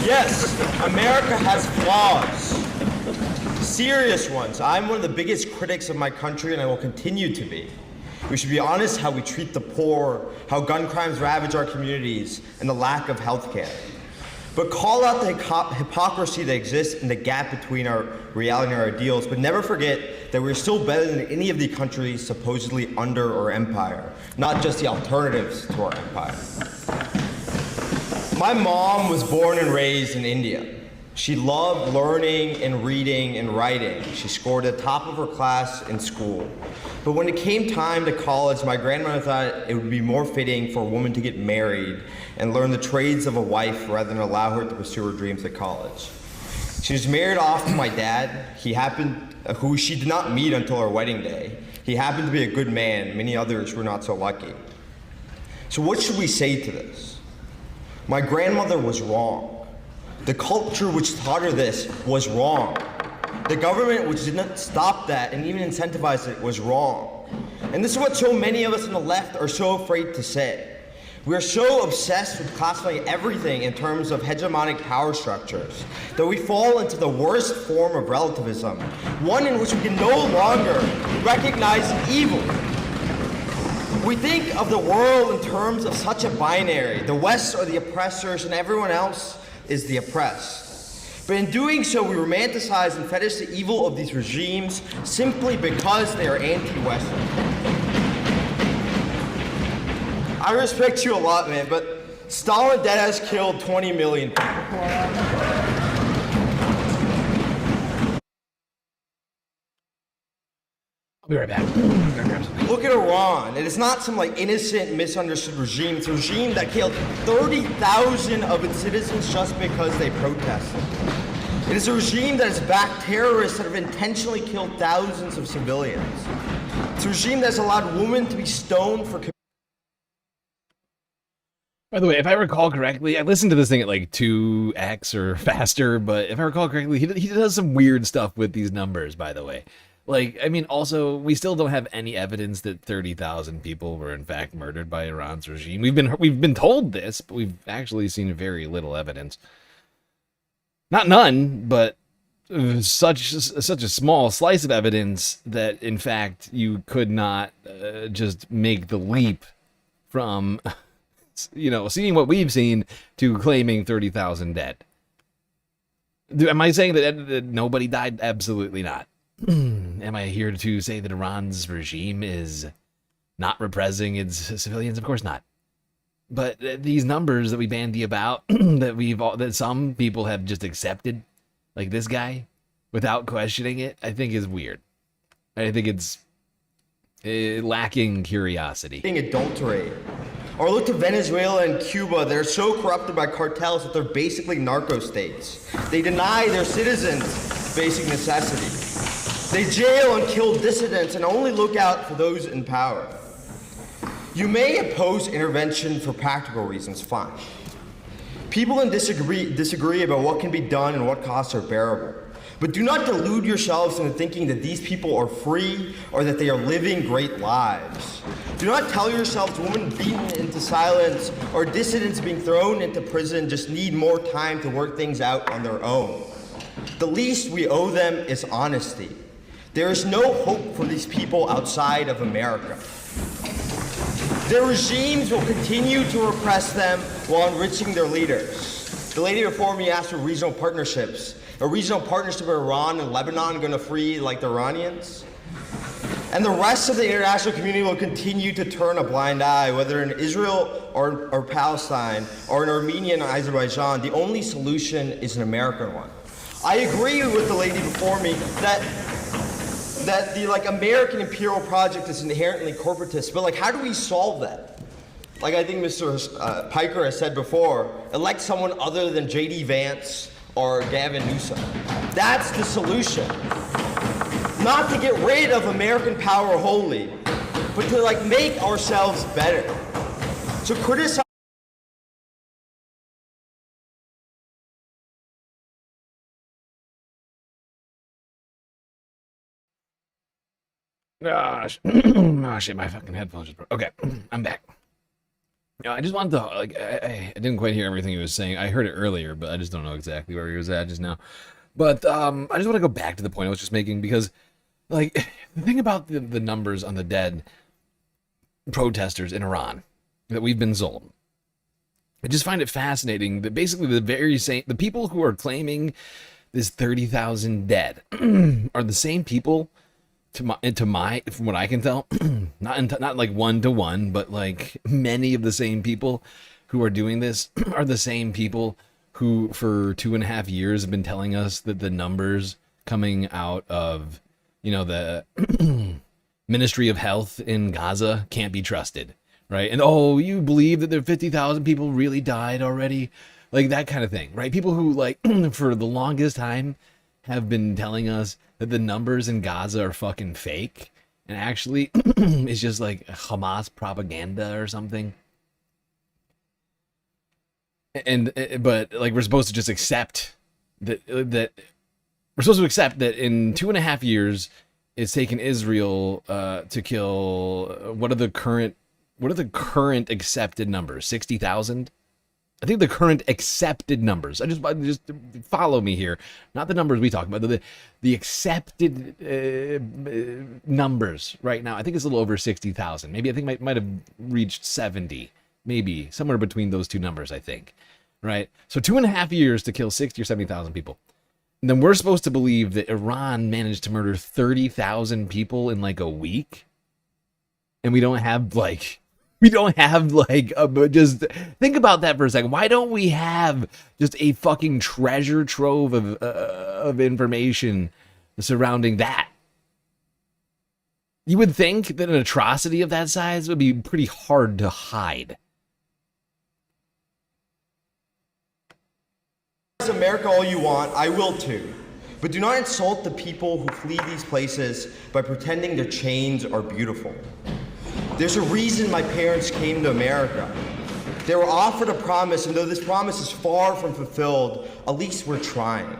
Yes, America has flaws. Serious ones. I'm one of the biggest critics of my country, and I will continue to be. We should be honest how we treat the poor, how gun crimes ravage our communities, and the lack of health care. But call out the hypocrisy that exists in the gap between our reality and our ideals, but never forget that we're still better than any of the countries supposedly under our empire, not just the alternatives to our empire. My mom was born and raised in India. She loved learning and reading and writing. She scored at the top of her class in school. But when it came time to college, my grandmother thought it would be more fitting for a woman to get married and learn the trades of a wife rather than allow her to pursue her dreams at college. She was married off to my dad, who she did not meet until her wedding day. He happened to be a good man. Many others were not so lucky. So what should we say to this? My grandmother was wrong. The culture which taught her this was wrong. The government which did not stop that and even incentivize it was wrong. And this is what so many of us on the left are so afraid to say. We are so obsessed with classifying everything in terms of hegemonic power structures that we fall into the worst form of relativism, one in which we can no longer recognize evil. We think of the world in terms of such a binary. The West are the oppressors and everyone else is the oppressed. But in doing so, we romanticize and fetish the evil of these regimes simply because they are anti-Western. I respect you a lot, man, but Stalin dead has killed 20 million people. I'll be right back. Look at Iran. It is not some innocent, misunderstood regime. It's a regime that killed 30,000 of its citizens just because they protested. It is a regime that has backed terrorists that have intentionally killed thousands of civilians. It's a regime that has allowed women to be stoned for. By the way, if I recall correctly, I listened to this thing at 2x or faster, but if I recall correctly, he does some weird stuff with these numbers, by the way. Also, we still don't have any evidence that 30,000 people were in fact murdered by Iran's regime. We've been told this, but we've actually seen very little evidence. Not none, but such a small slice of evidence that, in fact, you could not just make the leap from, seeing what we've seen to claiming 30,000 dead. Am I saying that nobody died? Absolutely not. Am I here to say that Iran's regime is not repressing its civilians? Of course not. But these numbers that we bandy about, that some people have just accepted, like this guy, without questioning it, I think is weird. I think it's lacking curiosity. Adulterate. Or look to Venezuela and Cuba. They're so corrupted by cartels that they're basically narco states. They deny their citizens basic necessities. They jail and kill dissidents and only look out for those in power. You may oppose intervention for practical reasons, fine. People can disagree about what can be done and what costs are bearable. But do not delude yourselves into thinking that these people are free or that they are living great lives. Do not tell yourselves women beaten into silence or dissidents being thrown into prison just need more time to work things out on their own. The least we owe them is honesty. There is no hope for these people outside of America. Their regimes will continue to repress them while enriching their leaders. The lady before me asked for regional partnerships. A regional partnership with Iran and Lebanon going to free like the Iranians? And the rest of the international community will continue to turn a blind eye, whether in Israel or Palestine or in Armenia and Azerbaijan. The only solution is an American one. I agree with the lady before me that the American imperial project is inherently corporatist, but how do we solve that? I think Mr. Piker has said before, elect someone other than J.D. Vance or Gavin Newsom. That's the solution. Not to get rid of American power wholly, but to make ourselves better. So criticize. Gosh. Oh shit, my fucking headphones just broke. Okay, I'm back. I just wanted to, I didn't quite hear everything he was saying. I heard it earlier, but I just don't know exactly where he was at just now. But I just want to go back to the point I was just making, because, the thing about the numbers on the dead protesters in Iran that we've been sold, I just find it fascinating that basically the people who are claiming this 30,000 dead are the same people, from what I can tell, not like one-to-one, but many of the same people who are doing this are the same people who for 2.5 years have been telling us that the numbers coming out of, the Ministry of Health in Gaza can't be trusted, right? And, oh, you believe that there 50,000 people really died already? That kind of thing, right? People who, for the longest time have been telling us that the numbers in Gaza are fucking fake, and actually it's just Hamas propaganda or something. And but we're supposed to just accept that we're supposed to accept that in 2.5 years it's taken Israel to kill what are the current accepted numbers? 60,000? I think the current accepted numbers. Just follow me here. Not the numbers we talk about. The accepted numbers right now. I think it's a little over 60,000. Maybe I think might have reached 70. Maybe somewhere between those two numbers. I think, right? So 2.5 years to kill 60 or 70,000 people. And then we're supposed to believe that Iran managed to murder 30,000 people in a week, and we don't have just think about that for a second. Why don't we have just a fucking treasure trove of information surrounding that? You would think that an atrocity of that size would be pretty hard to hide. America all you want, I will too. But do not insult the people who flee these places by pretending their chains are beautiful. There's a reason my parents came to America. They were offered a promise, and though this promise is far from fulfilled, at least we're trying.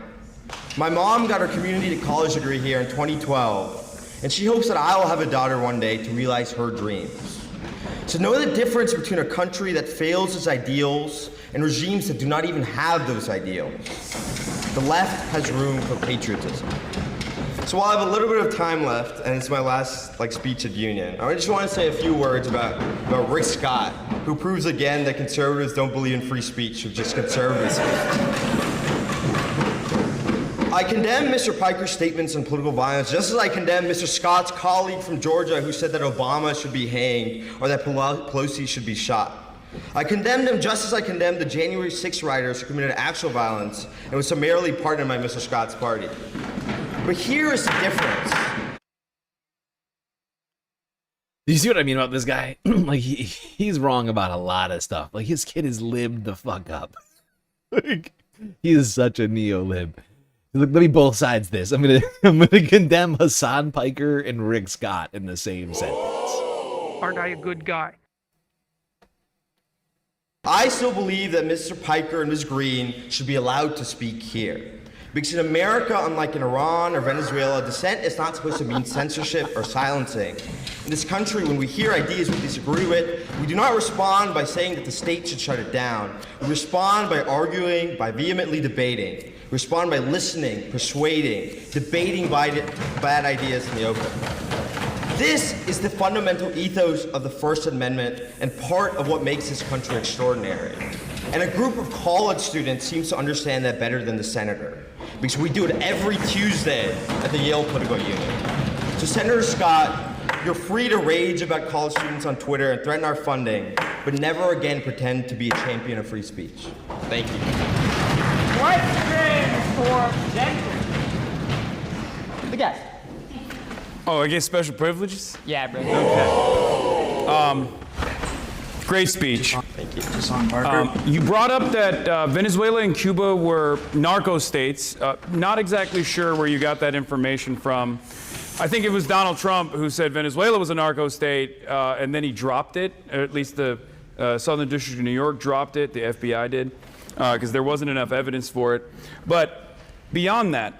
My mom got her community college degree here in 2012, and she hopes that I will have a daughter one day to realize her dreams. To know the difference between a country that fails its ideals and regimes that do not even have those ideals. The left has room for patriotism. So while I have a little bit of time left, and it's my last speech at Union, I just want to say a few words about Rick Scott, who proves again that conservatives don't believe in free speech, or just conservative speech. I condemn Mr. Piker's statements on political violence, just as I condemn Mr. Scott's colleague from Georgia who said that Obama should be hanged or that Pelosi should be shot. I condemned him just as I condemned the January 6 rioters who committed actual violence and was summarily pardoned by Mr. Scott's party. But here is the difference. Do you see what I mean about this guy? He's wrong about a lot of stuff. His kid is libbed the fuck up. He is such a neo-lib. Let me both sides this. I'm gonna condemn Hasan Piker and Rick Scott in the same sentence. Aren't I a good guy? I still believe that Mr. Piker and Ms. Green should be allowed to speak here. Because in America, unlike in Iran or Venezuela, dissent is not supposed to mean censorship or silencing. In this country, when we hear ideas we disagree with, we do not respond by saying that the state should shut it down. We respond by arguing, by vehemently debating. We respond by listening, persuading, debating bad ideas in the open. This is the fundamental ethos of the First Amendment and part of what makes this country extraordinary. And a group of college students seems to understand that better than the senator, because we do it every Tuesday at the Yale Political Union. So Senator Scott, you're free to rage about college students on Twitter and threaten our funding, but never again pretend to be a champion of free speech. Thank you. Question for Denver. The guest. Oh, I get special privileges? Yeah, bro. Okay. Great speech. Thank you. Hasan Piker. You brought up that Venezuela and Cuba were narco states. Not exactly sure where you got that information from. I think it was Donald Trump who said Venezuela was a narco state, and then he dropped it, or at least the Southern District of New York dropped it, the FBI did, because there wasn't enough evidence for it. But beyond that,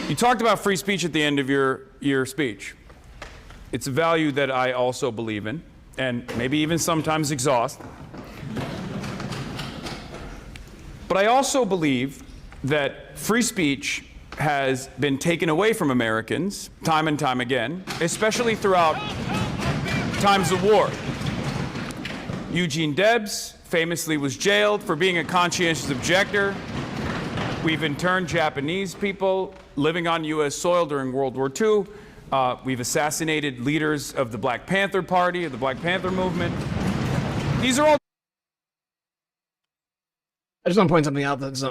you talked about free speech at the end of your speech. It's a value that I also believe in, and maybe even sometimes exhaust. But I also believe that free speech has been taken away from Americans time and time again, especially throughout times of war. Eugene Debs famously was jailed for being a conscientious objector. We've interned Japanese people living on U.S. soil during World War II. We've assassinated leaders of the Black Panther Party, of the Black Panther movement. These are all... I just want to point something out. That's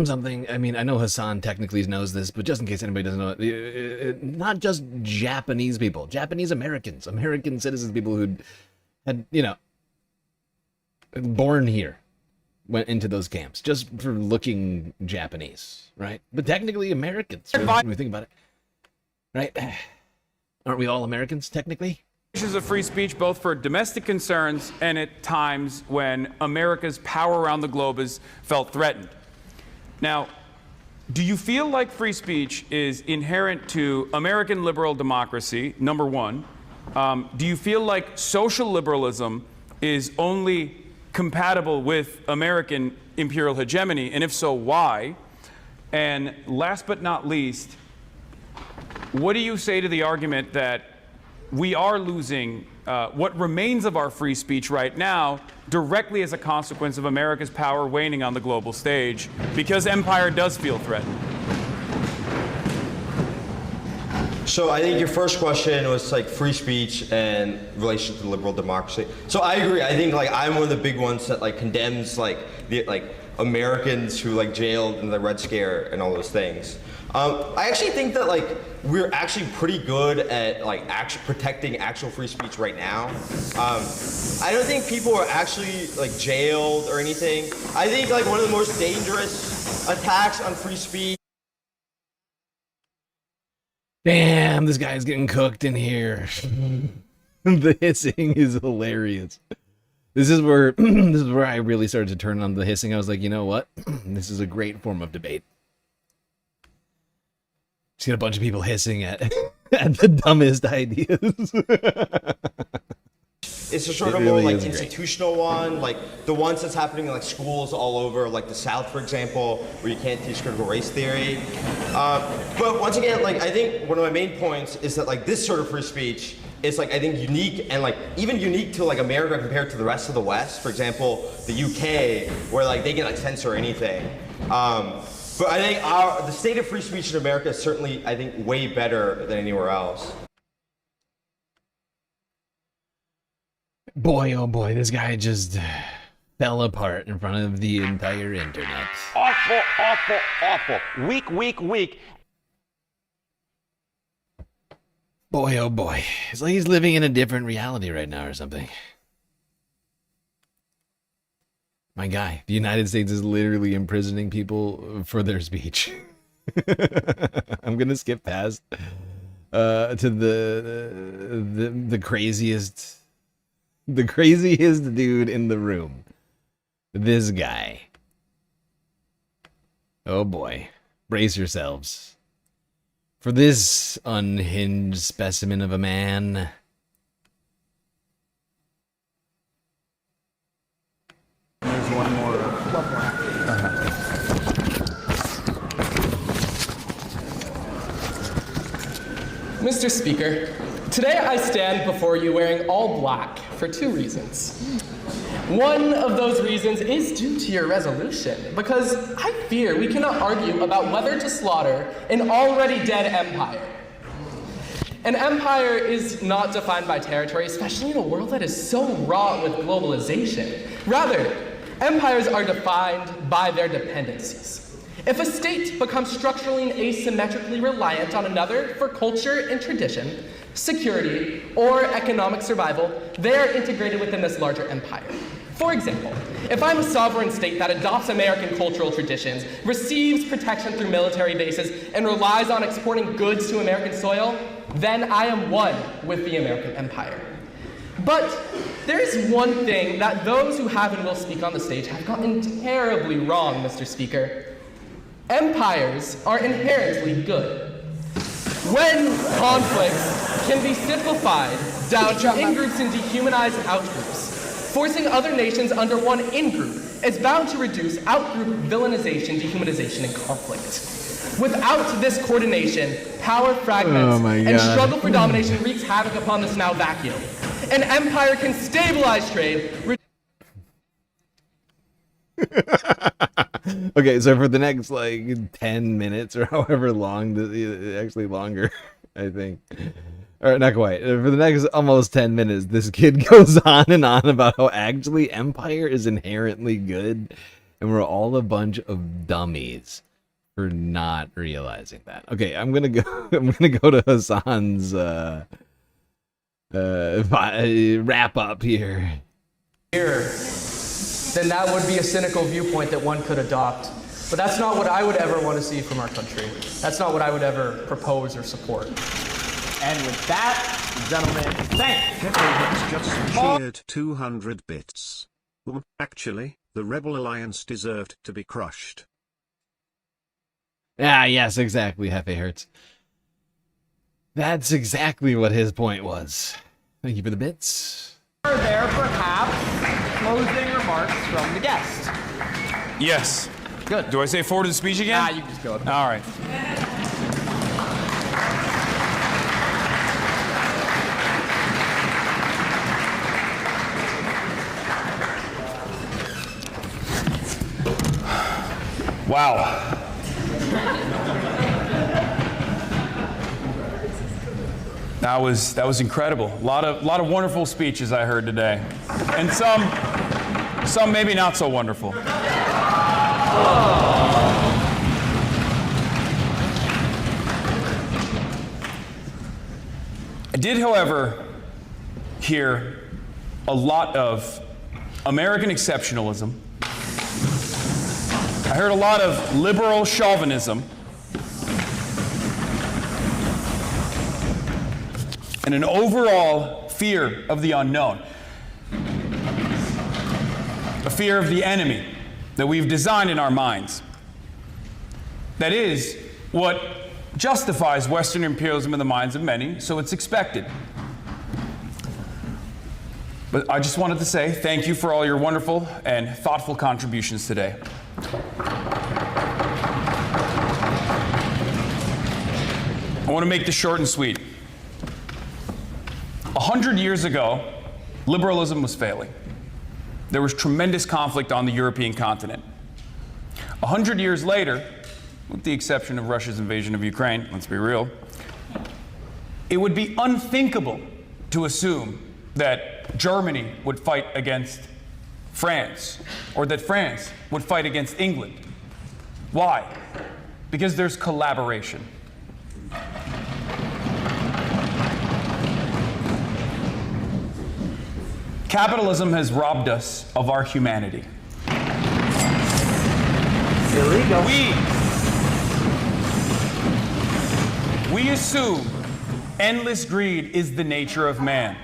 something. I mean, I know Hasan technically knows this, but just in case anybody doesn't know it, not just Japanese people, Japanese Americans, American citizens, people who had, you know, born here, went into those camps just for looking Japanese, right? But technically Americans, when we think about it, right? Aren't we all Americans technically? Issues of free speech, both for domestic concerns and at times when America's power around the globe is felt threatened. Now, do you feel like free speech is inherent to American liberal democracy, number one? Do you feel like social liberalism is only compatible with American imperial hegemony, and if so, why? And last but not least, what do you say to the argument that we are losing what remains of our free speech right now directly as a consequence of America's power waning on the global stage, because empire does feel threatened? So I think your first question was like free speech and relation to liberal democracy. So I agree. I think like I'm one of the big ones that like condemns like the Americans who like jailed in the Red Scare and all those things. I actually think that like we're actually pretty good at like protecting actual free speech right now. I don't think people are actually like jailed or anything. I think like one of the most dangerous attacks on free speech. Damn, this guy's getting cooked in here. The hissing is hilarious. This is where I really started to turn on the hissing. I was like, you know what? This is a great form of debate. Just get a bunch of people hissing at the dumbest ideas. It's a sort of more like institutional one, like the ones that's happening in like schools all over, like the South, for example, where you can't teach critical race theory. But once again, like I think one of my main points is that like this sort of free speech is like I think unique and like even unique to like America compared to the rest of the West. For example, the UK, where like they can like censor anything. But I think the state of free speech in America is certainly, I think, way better than anywhere else. Boy, oh boy, this guy just fell apart in front of the entire internet. Awful, awful, awful. Weak, weak, weak. Boy, oh boy. It's like he's living in a different reality right now or something. My guy, the United States is literally imprisoning people for their speech. I'm gonna skip past to the craziest dude in the room. This guy. Oh boy, brace yourselves for this unhinged specimen of a man. There's one more. Mr. Speaker, Today I stand before you wearing all black for two reasons. One of those reasons is due to your resolution, because I fear we cannot argue about whether to slaughter an already dead empire. An empire is not defined by territory, especially in a world that is so wrought with globalization. Rather, empires are defined by their dependencies. If a state becomes structurally and asymmetrically reliant on another for culture and tradition, security, or economic survival, they are integrated within this larger empire. For example, if I'm a sovereign state that adopts American cultural traditions, receives protection through military bases, and relies on exporting goods to American soil, then I am one with the American empire. But there's one thing that those who have and will speak on the stage have gotten terribly wrong, Mr. Speaker. Empires are inherently good. When conflicts can be simplified down to in-groups and dehumanized out-groups, forcing other nations under one in-group is bound to reduce out-group villainization, dehumanization, and conflict. Without this coordination, power fragments and struggle for domination wreaks havoc upon this now vacuum. An empire can stabilize trade. Okay, so for the next like 10 minutes or however long, actually longer, I think. Or not quite. For the next almost 10 minutes, this kid goes on and on about how actually empire is inherently good, and we're all a bunch of dummies for not realizing that. Okay, I'm gonna go to Hasan's wrap up here. Then that would be a cynical viewpoint that one could adopt. But that's not what I would ever want to see from our country. That's not what I would ever propose or support. And with that, gentlemen, thank you. Just cheered 200 bits. Actually, the Rebel Alliance deserved to be crushed. Ah, yes, exactly, Hefe Hertz. That's exactly what his point was. Thank you for the bits. Are there perhaps closing remarks from the guest? Yes. Good. Do I say forward to the speech again? You can just go. All right. Wow. That was incredible. A lot of wonderful speeches I heard today, and some maybe not so wonderful. I did, however, hear a lot of American exceptionalism. I heard a lot of liberal chauvinism and an overall fear of the unknown, a fear of the enemy that we've designed in our minds. That is what justifies Western imperialism in the minds of many, so it's expected. But I just wanted to say thank you for all your wonderful and thoughtful contributions today. I want to make this short and sweet. 100 years ago, liberalism was failing. There was tremendous conflict on the European continent. 100 years later, with the exception of Russia's invasion of Ukraine, let's be real, it would be unthinkable to assume that Germany would fight against France, or that France would fight against England. Why? Because there's collaboration. Capitalism has robbed us of our humanity. Illegal. We assume endless greed is the nature of man.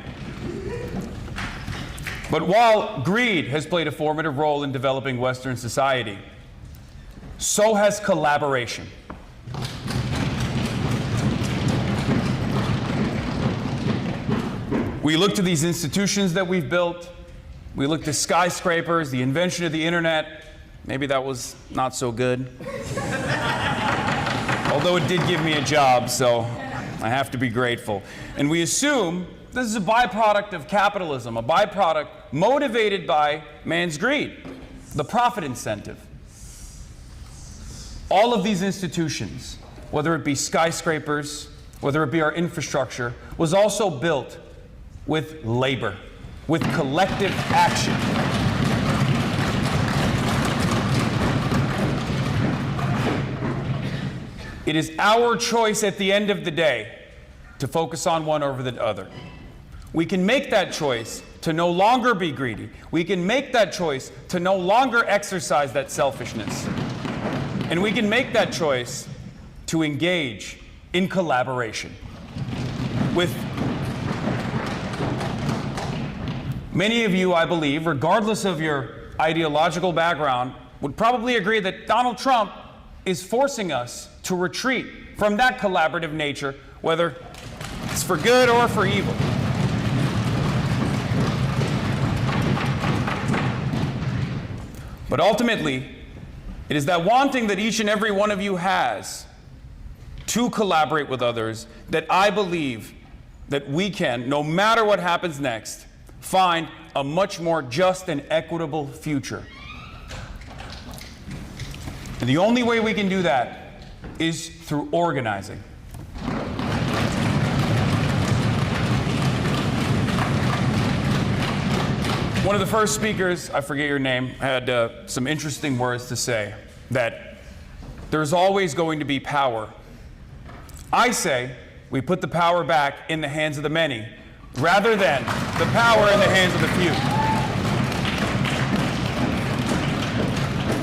But while greed has played a formative role in developing Western society, so has collaboration. We look to these institutions that we've built. We look to skyscrapers, the invention of the internet. Maybe that was not so good. Although it did give me a job, so I have to be grateful. And we assume this is a byproduct of capitalism, a byproduct motivated by man's greed, the profit incentive. All of these institutions, whether it be skyscrapers, whether it be our infrastructure, was also built with labor, with collective action. It is our choice at the end of the day to focus on one over the other. We can make that choice to no longer be greedy. We can make that choice to no longer exercise that selfishness. And we can make that choice to engage in collaboration with many of you, I believe, regardless of your ideological background, would probably agree that Donald Trump is forcing us to retreat from that collaborative nature, whether it's for good or for evil. But ultimately, it is that wanting that each and every one of you has to collaborate with others that I believe that we can, no matter what happens next, find a much more just and equitable future. And the only way we can do that is through organizing. One of the first speakers, I forget your name, had some interesting words to say, that there's always going to be power. I say we put the power back in the hands of the many, rather than the power in the hands of the few.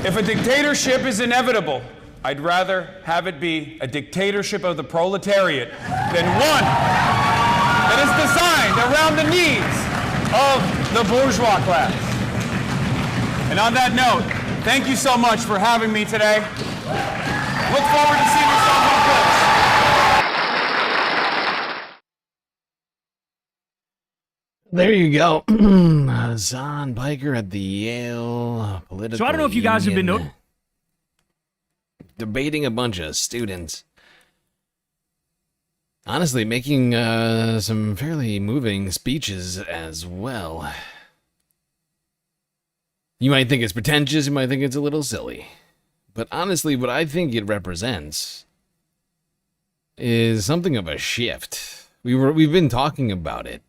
If a dictatorship is inevitable, I'd rather have it be a dictatorship of the proletariat than one that is designed around the needs of the bourgeois class. And on that note, thank you so much for having me today. Look forward to seeing yourself up close. There you go. Hasan Piker at the Yale Political So I don't know if you guys have been debating a bunch of students. Honestly, making some fairly moving speeches as well. You might think it's pretentious, you might think it's a little silly. But honestly, what I think it represents is something of a shift. We've been talking about it.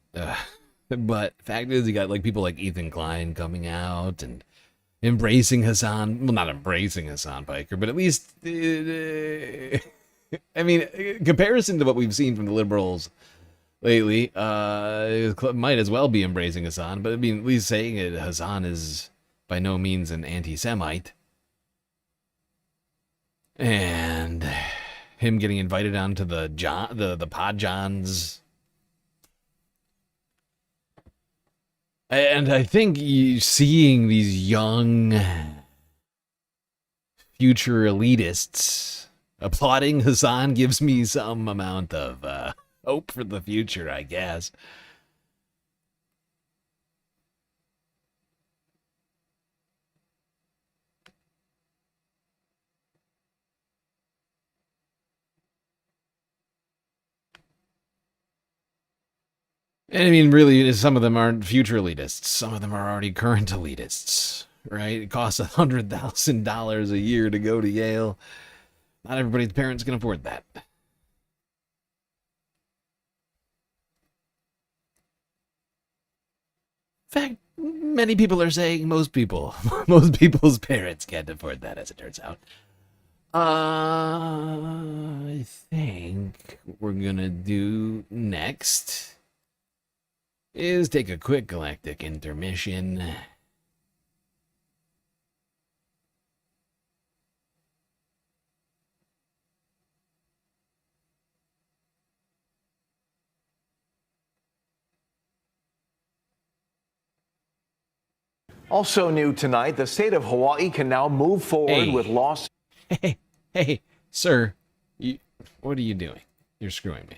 But fact is, you got like people like Ethan Klein coming out and embracing Hasan. Well, not embracing Hasan Piker, but at least, I mean, in comparison to what we've seen from the liberals lately, it might as well be embracing Hasan. But I mean, at least saying it, Hasan is by no means an anti-Semite, and him getting invited onto the Pod Johns. And I think seeing these young future elitists applauding Hasan gives me some amount of hope for the future, I guess. And I mean, really, some of them aren't future elitists. Some of them are already current elitists, right? It costs $100,000 a year to go to Yale. Not everybody's parents can afford that. In fact, many people are saying most people's parents can't afford that, as it turns out. I think what we're gonna do next is take a quick galactic intermission. Also new tonight, the state of Hawaii can now move forward with lawsuits. Hey, sir, what are you doing? You're screwing me.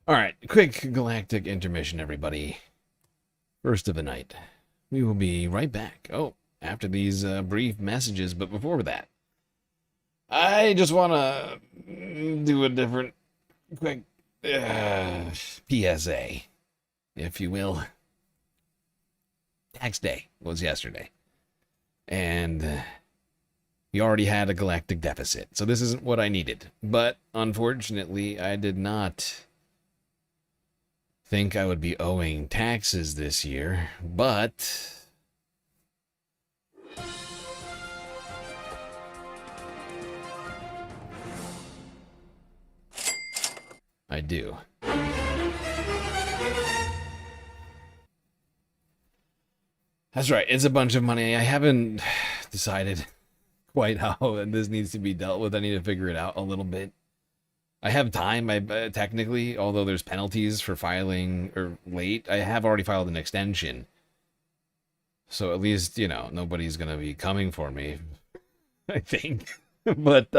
All right, quick galactic intermission, everybody. First of the night. We will be right back. Oh, after these brief messages, but before that, I just want to do a different quick PSA, if you will. Tax day was yesterday. And we already had a galactic deficit. So this isn't what I needed. But unfortunately, I did not think I would be owing taxes this year. But I do. That's right. It's a bunch of money. I haven't decided quite how this needs to be dealt with. I need to figure it out a little bit. I have time, technically, although there's penalties for filing or late. I have already filed an extension. So at least, you know, nobody's going to be coming for me, I think. But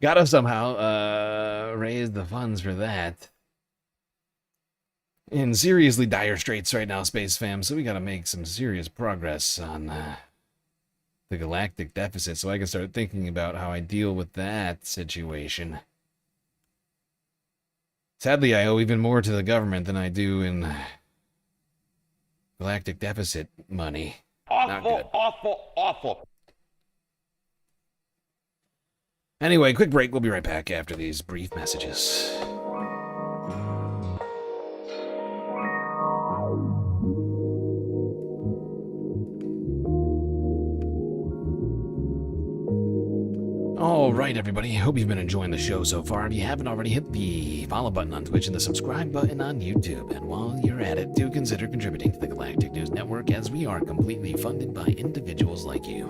gotta somehow raise the funds for that. In seriously dire straits right now, Space Fam, so we gotta make some serious progress on the galactic deficit so I can start thinking about how I deal with that situation. Sadly, I owe even more to the government than I do in galactic deficit money. Not good. Awful. Anyway, quick break. We'll be right back after these brief messages. All right, everybody. Hope you've been enjoying the show so far. If you haven't already, hit the follow button on Twitch and the subscribe button on YouTube. And while you're at it, do consider contributing to the Galactic News Network, as we are completely funded by individuals like you.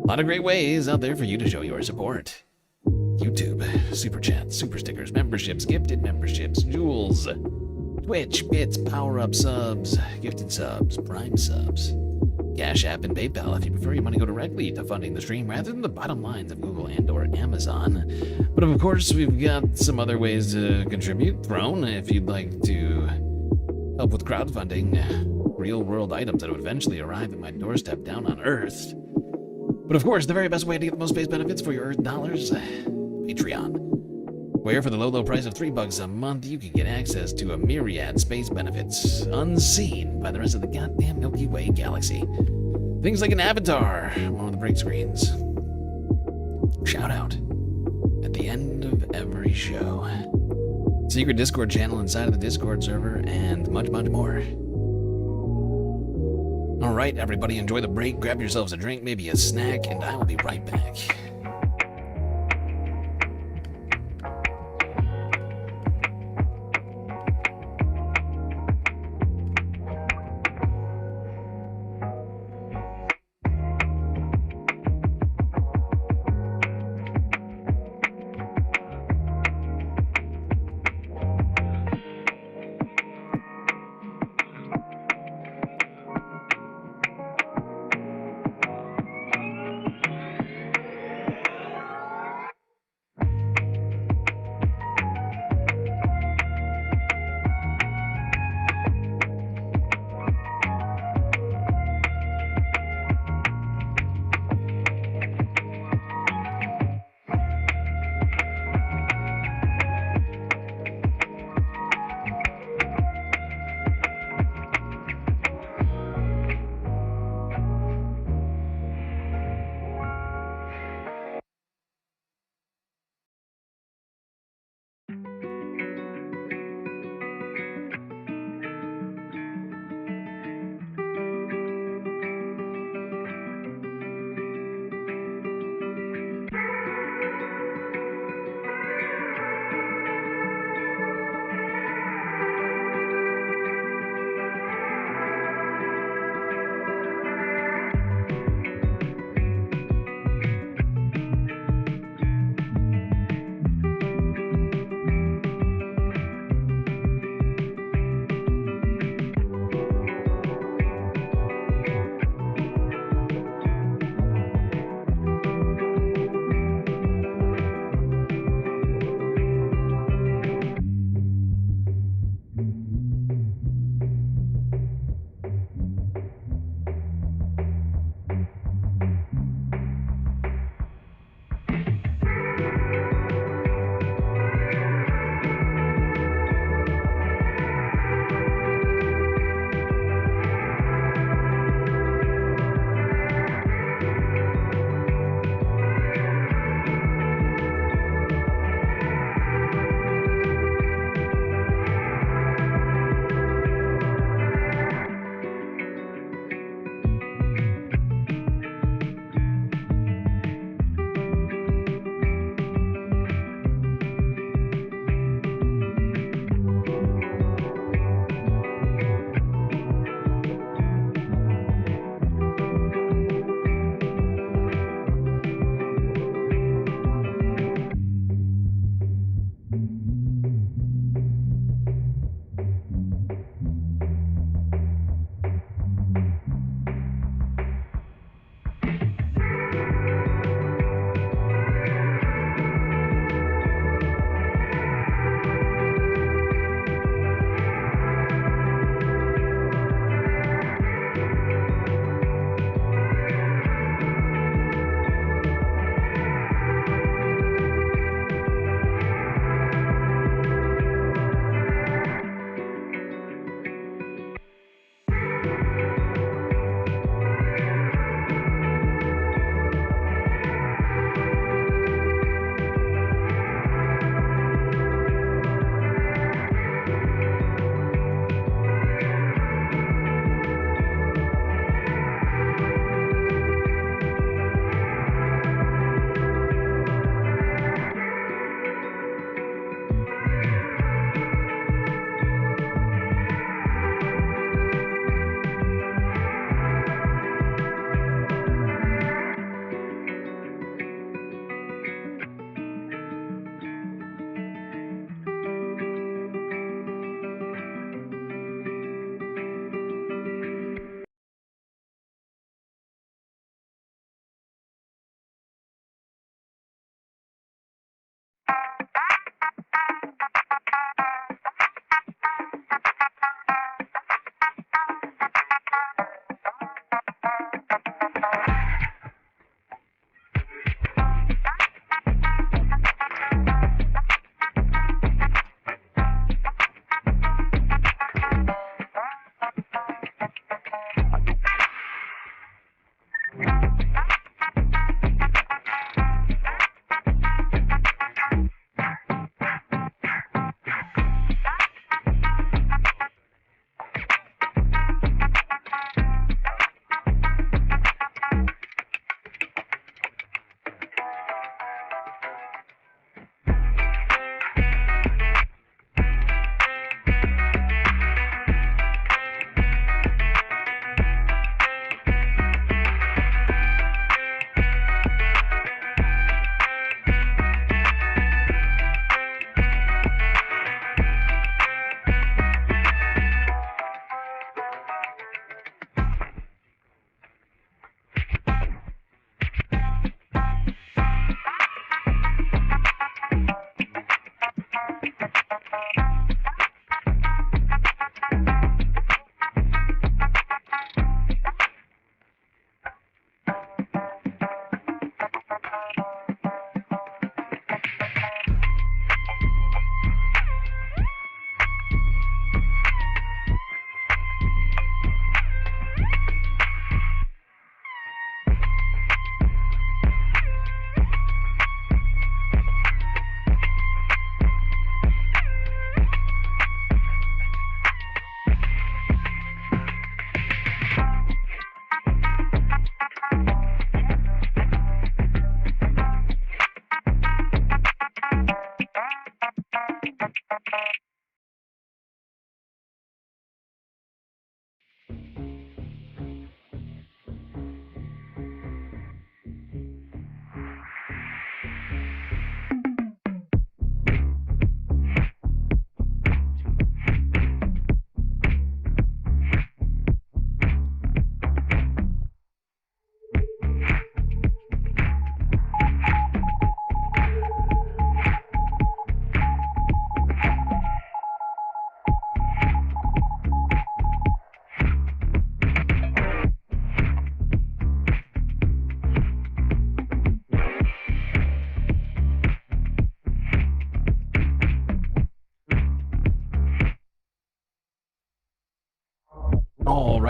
A lot of great ways out there for you to show your support. YouTube, Super Chats, Super Stickers, memberships, gifted memberships, jewels, Twitch, bits, power-up subs, gifted subs, prime subs, Cash App, and PayPal if you prefer your money go directly to funding the stream rather than the bottom lines of Google and or Amazon. But of course, we've got some other ways to contribute. Throne, if you'd like to help with crowdfunding real-world items that would eventually arrive at my doorstep down on Earth. But of course, the very best way to get the most space benefits for your Earth dollars, Patreon. Where for the low price of $3 a month, you can get access to a myriad space benefits unseen by the rest of the goddamn Milky Way galaxy. Things like an avatar on one of the break screens. Shout out at the end of every show. Secret Discord channel inside of the Discord server, and much, much more. All right, everybody, enjoy the break. Grab yourselves a drink, maybe a snack, and I will be right back.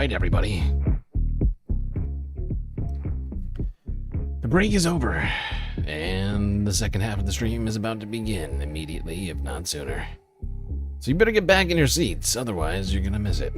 right, everybody. The break is over, and the second half of the stream is about to begin immediately, if not sooner. So you better get back in your seats, otherwise you're gonna miss it.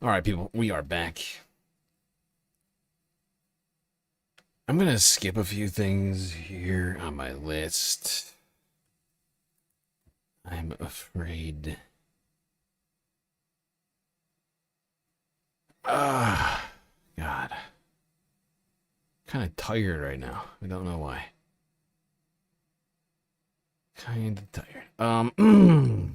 Alright, people, we are back. I'm gonna skip a few things here on my list. I'm afraid. God. Kind of tired right now. I don't know why. Kind of tired.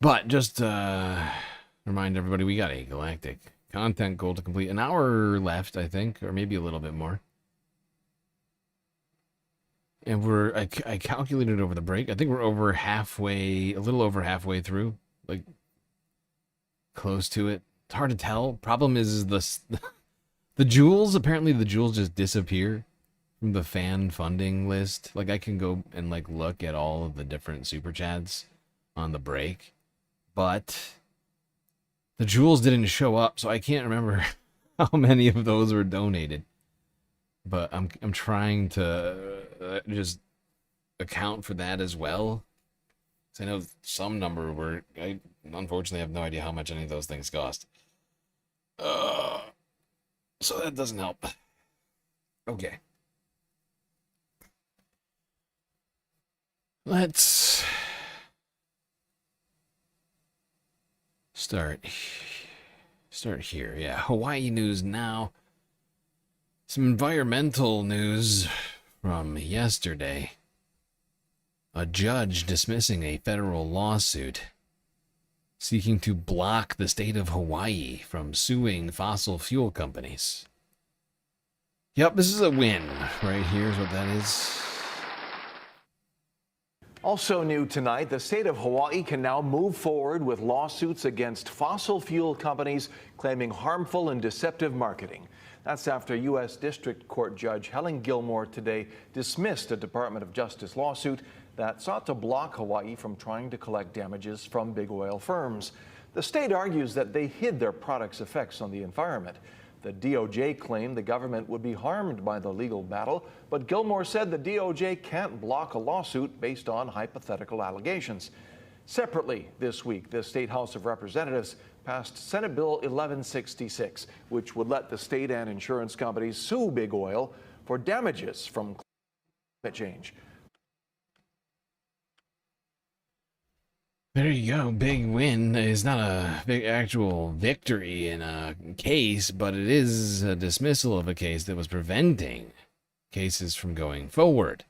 But just remind everybody, we got a galactic content goal to complete. An hour left, I think, or maybe a little bit more. And I calculated over the break. I think we're over halfway, a little over halfway through, like close to it. It's hard to tell. Problem is the jewels. Apparently, the jewels just disappear from the fan funding list. Like I can go and like look at all of the different super chats on the break. But the jewels didn't show up, so I can't remember how many of those were donated. But I'm trying to just account for that as well. So I know some number were. I unfortunately have no idea how much any of those things cost. So that doesn't help. Okay. Let's start here. Yeah, Hawaii news now. Some environmental news from yesterday. A judge dismissing a federal lawsuit seeking to block the state of Hawaii from suing fossil fuel companies. Yep, this is a win. Right here's what that is. Also new tonight, the state of Hawaii can now move forward with lawsuits against fossil fuel companies claiming harmful and deceptive marketing. That's after U.S. District Court Judge Helen Gilmore today dismissed a Department of Justice lawsuit that sought to block Hawaii from trying to collect damages from big oil firms. The state argues that they hid their products' effects on the environment. The DOJ claimed the government would be harmed by the legal battle, but Gilmore said the DOJ can't block a lawsuit based on hypothetical allegations. Separately, this week, the State House of Representatives passed Senate Bill 1166, which would let the state and insurance companies sue big oil for damages from climate change. There you go. Big win. It's not a big actual victory in a case, but it is a dismissal of a case that was preventing cases from going forward.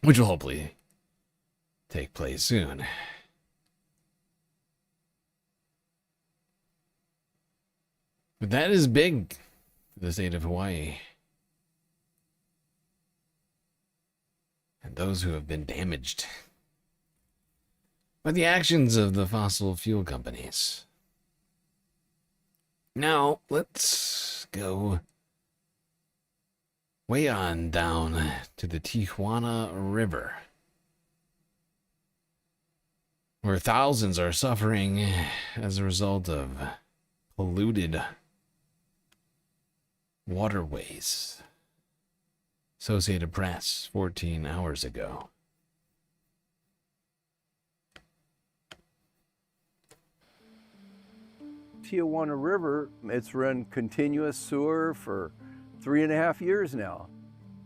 which will hopefully take place soon. But that is big for the state of Hawaii. And those who have been damaged by the actions of the fossil fuel companies. Now, let's go way on down to the Tijuana River, where thousands are suffering as a result of polluted waterways. Associated Press, 14 hours ago. Tijuana River, it's run continuous sewer for 3.5 years now.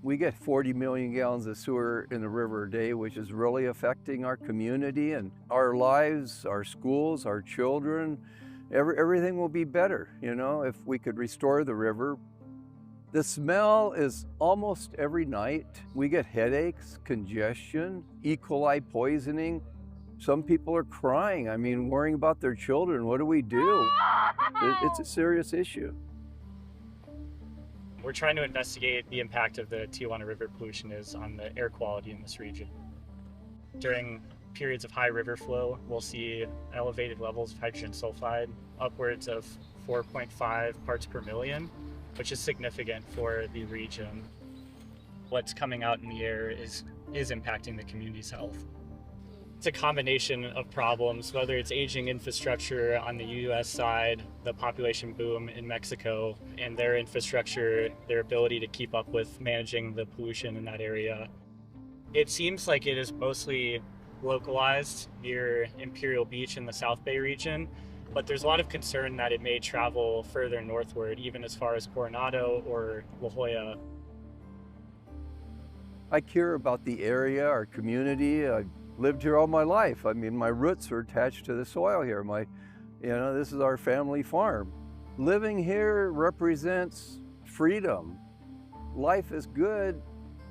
We get 40 million gallons of sewer in the river a day, which is really affecting our community and our lives, our schools, our children. Everything will be better, you know, if we could restore the river. The smell is almost every night. We get headaches, congestion, E. coli poisoning. Some people are crying. I mean, worrying about their children. What do we do? It's a serious issue. We're trying to investigate the impact of the Tijuana River pollution is on the air quality in this region. During periods of high river flow, we'll see elevated levels of hydrogen sulfide, upwards of 4.5 parts per million, which is significant for the region. What's coming out in the air is impacting the community's health. It's a combination of problems, whether it's aging infrastructure on the US side, the population boom in Mexico, and their infrastructure, their ability to keep up with managing the pollution in that area. It seems like it is mostly localized near Imperial Beach in the South Bay region, but there's a lot of concern that it may travel further northward, even as far as Coronado or La Jolla. I care about the area, our community. I've lived here all my life. I mean, my roots are attached to the soil here. This is our family farm. Living here represents freedom. Life is good,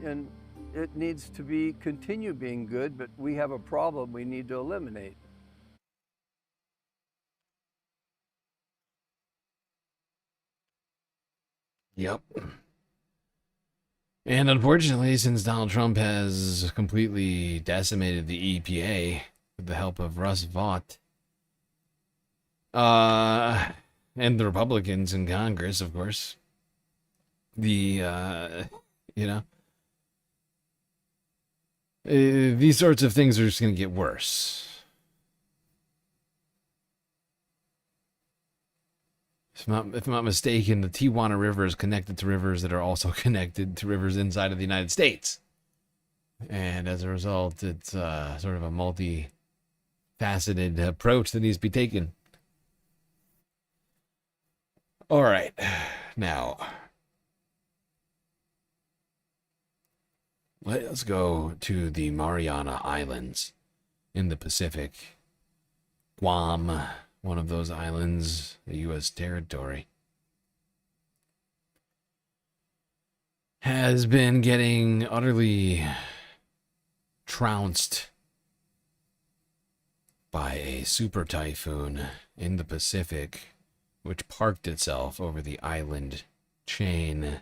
and it needs to continue being good, but we have a problem we need to eliminate. Yep. And unfortunately, since Donald Trump has completely decimated the EPA with the help of Russ Vought, and the Republicans in Congress, of course, these sorts of things are just going to get worse. If I'm not mistaken, the Tijuana River is connected to rivers that are also connected to rivers inside of the United States. And as a result, it's sort of a multi-faceted approach that needs to be taken. All right. Now, let's go to the Mariana Islands in the Pacific. Guam, one of those islands, the U.S. territory, has been getting utterly trounced by a super typhoon in the Pacific, which parked itself over the island chain,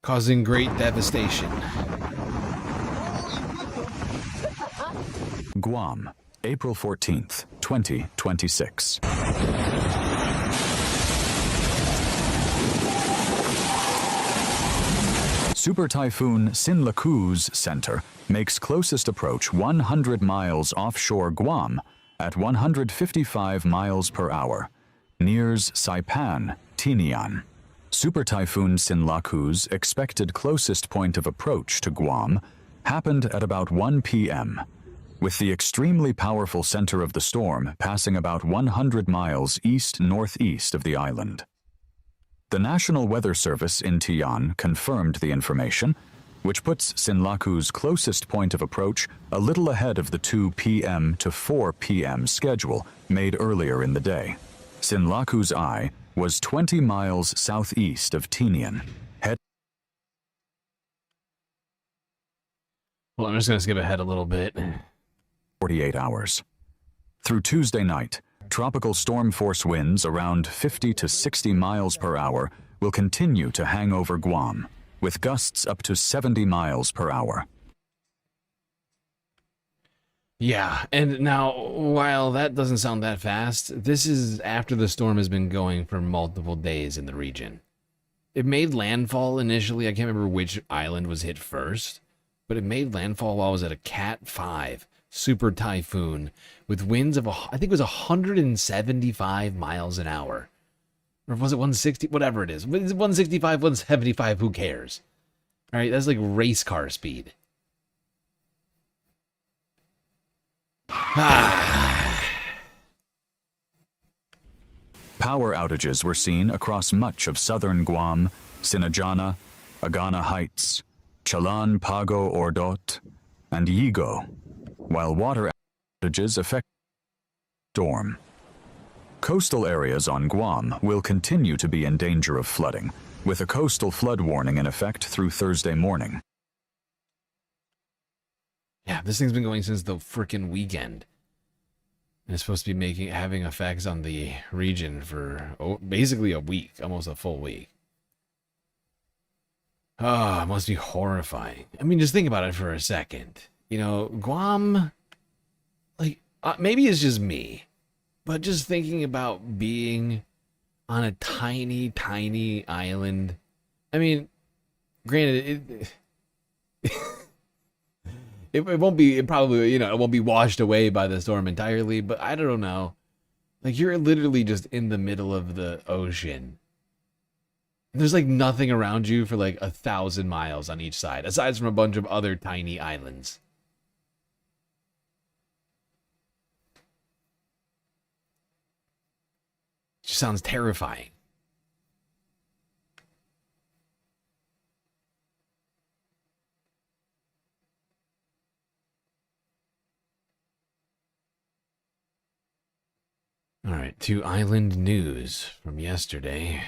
causing great devastation. Guam, April 14th, 2026. Super Typhoon Sinaku's center makes closest approach 100 miles offshore Guam at 155 miles per hour, nears Saipan, Tinian. Super Typhoon Sinaku's expected closest point of approach to Guam happened at about 1 p.m., with the extremely powerful center of the storm passing about 100 miles east-northeast of the island. The National Weather Service in Tinian confirmed the information, which puts Sinaku's closest point of approach a little ahead of the 2 p.m. to 4 p.m. schedule made earlier in the day. Sinaku's eye was 20 miles southeast of Tinian, Well, I'm just going to skip ahead a little bit. 48 hours. Through Tuesday night, tropical storm force winds around 50 to 60 miles per hour will continue to hang over Guam, with gusts up to 70 miles per hour. Yeah, and now, while that doesn't sound that fast, this is after the storm has been going for multiple days in the region. It made landfall initially. I can't remember which island was hit first, but it made landfall while it was at a Cat 5 super typhoon with winds of, I think it was 175 miles an hour. Or was it 160? Whatever it is. 165, 175, who cares? All right, that's like race car speed. Power outages were seen across much of southern Guam, Sinajana, Agana Heights, Chalan Pago Ordot, and Yigo, while water outages affect the storm. Coastal areas on Guam will continue to be in danger of flooding, with a coastal flood warning in effect through Thursday morning. Yeah, this thing's been going since the frickin' weekend. And it's supposed to be having effects on the region for basically a week, almost a full week. Oh, it must be horrifying. I mean, just think about it for a second. You know, Guam, like, maybe it's just me, but just thinking about being on a tiny, tiny island. I mean, granted, it won't be, it probably, you know, it won't be washed away by the storm entirely, but I don't know. Like, you're literally just in the middle of the ocean. There's like nothing around you for like 1,000 miles on each side, aside from a bunch of other tiny islands. It just sounds terrifying. All right, to island news from yesterday.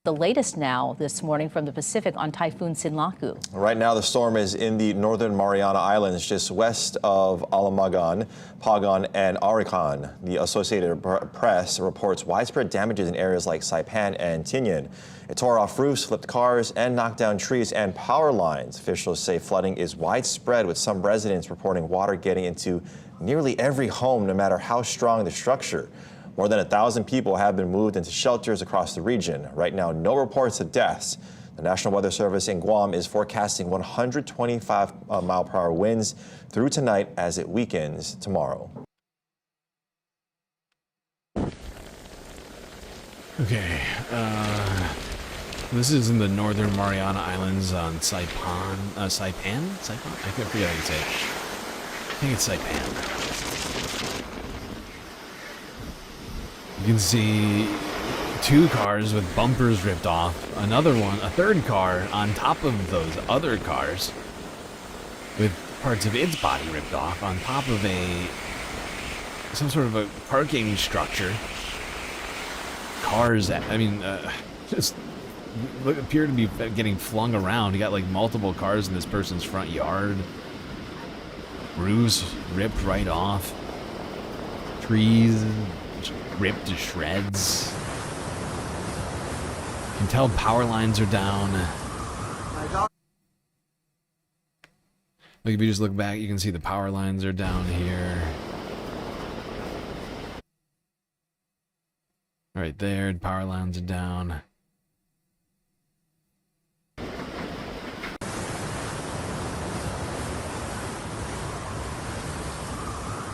The latest now this morning from the Pacific on Typhoon Sinaku. Right now, the storm is in the northern Mariana Islands, just west of Alamagan, Pagan, and Arican. The Associated Press reports widespread damages in areas like Saipan and Tinian. It tore off roofs, flipped cars, and knocked down trees and power lines. Officials say flooding is widespread, with some residents reporting water getting into nearly every home, no matter how strong the structure. More than 1,000 people have been moved into shelters across the region. Right now, no reports of deaths. The National Weather Service in Guam is forecasting 125 mile-per-hour winds through tonight as it weakens tomorrow. Okay, this is in the northern Mariana Islands on Saipan? Saipan? I can't forget how you say it. I think it's Saipan. You can see 2 cars with bumpers ripped off, a third car on top of those other cars with parts of its body ripped off on top of some sort of a parking structure. Cars, just appear to be getting flung around. You got like multiple cars in this person's front yard. Roofs ripped right off. Trees ripped to shreds. You can tell power lines are down. Like if you just look back, you can see the power lines are down here. Right there, the power lines are down.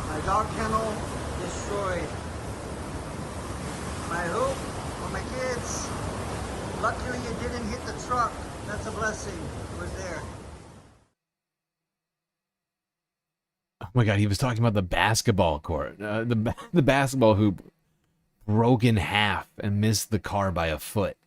My dog kennel destroyed. My hoop for my kids. Luckily it didn't hit the truck. That's a blessing. It was there. Oh my god, he was talking about the basketball court. The basketball hoop broke in half and missed the car by a foot.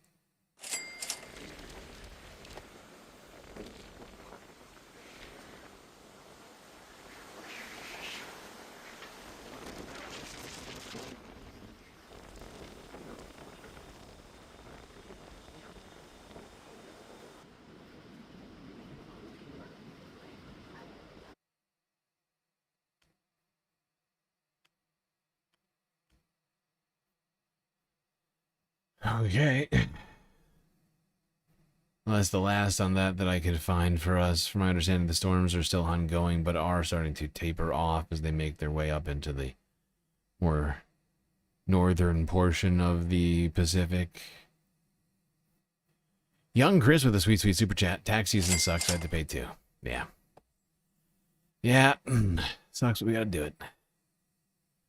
Okay. Well, that's the last on that I could find for us. From my understanding, the storms are still ongoing, but are starting to taper off as they make their way up into the more northern portion of the Pacific. Young Chris with a sweet, sweet super chat. Tax season sucks. I had to pay too. Yeah. Yeah. Sucks, but we gotta do it.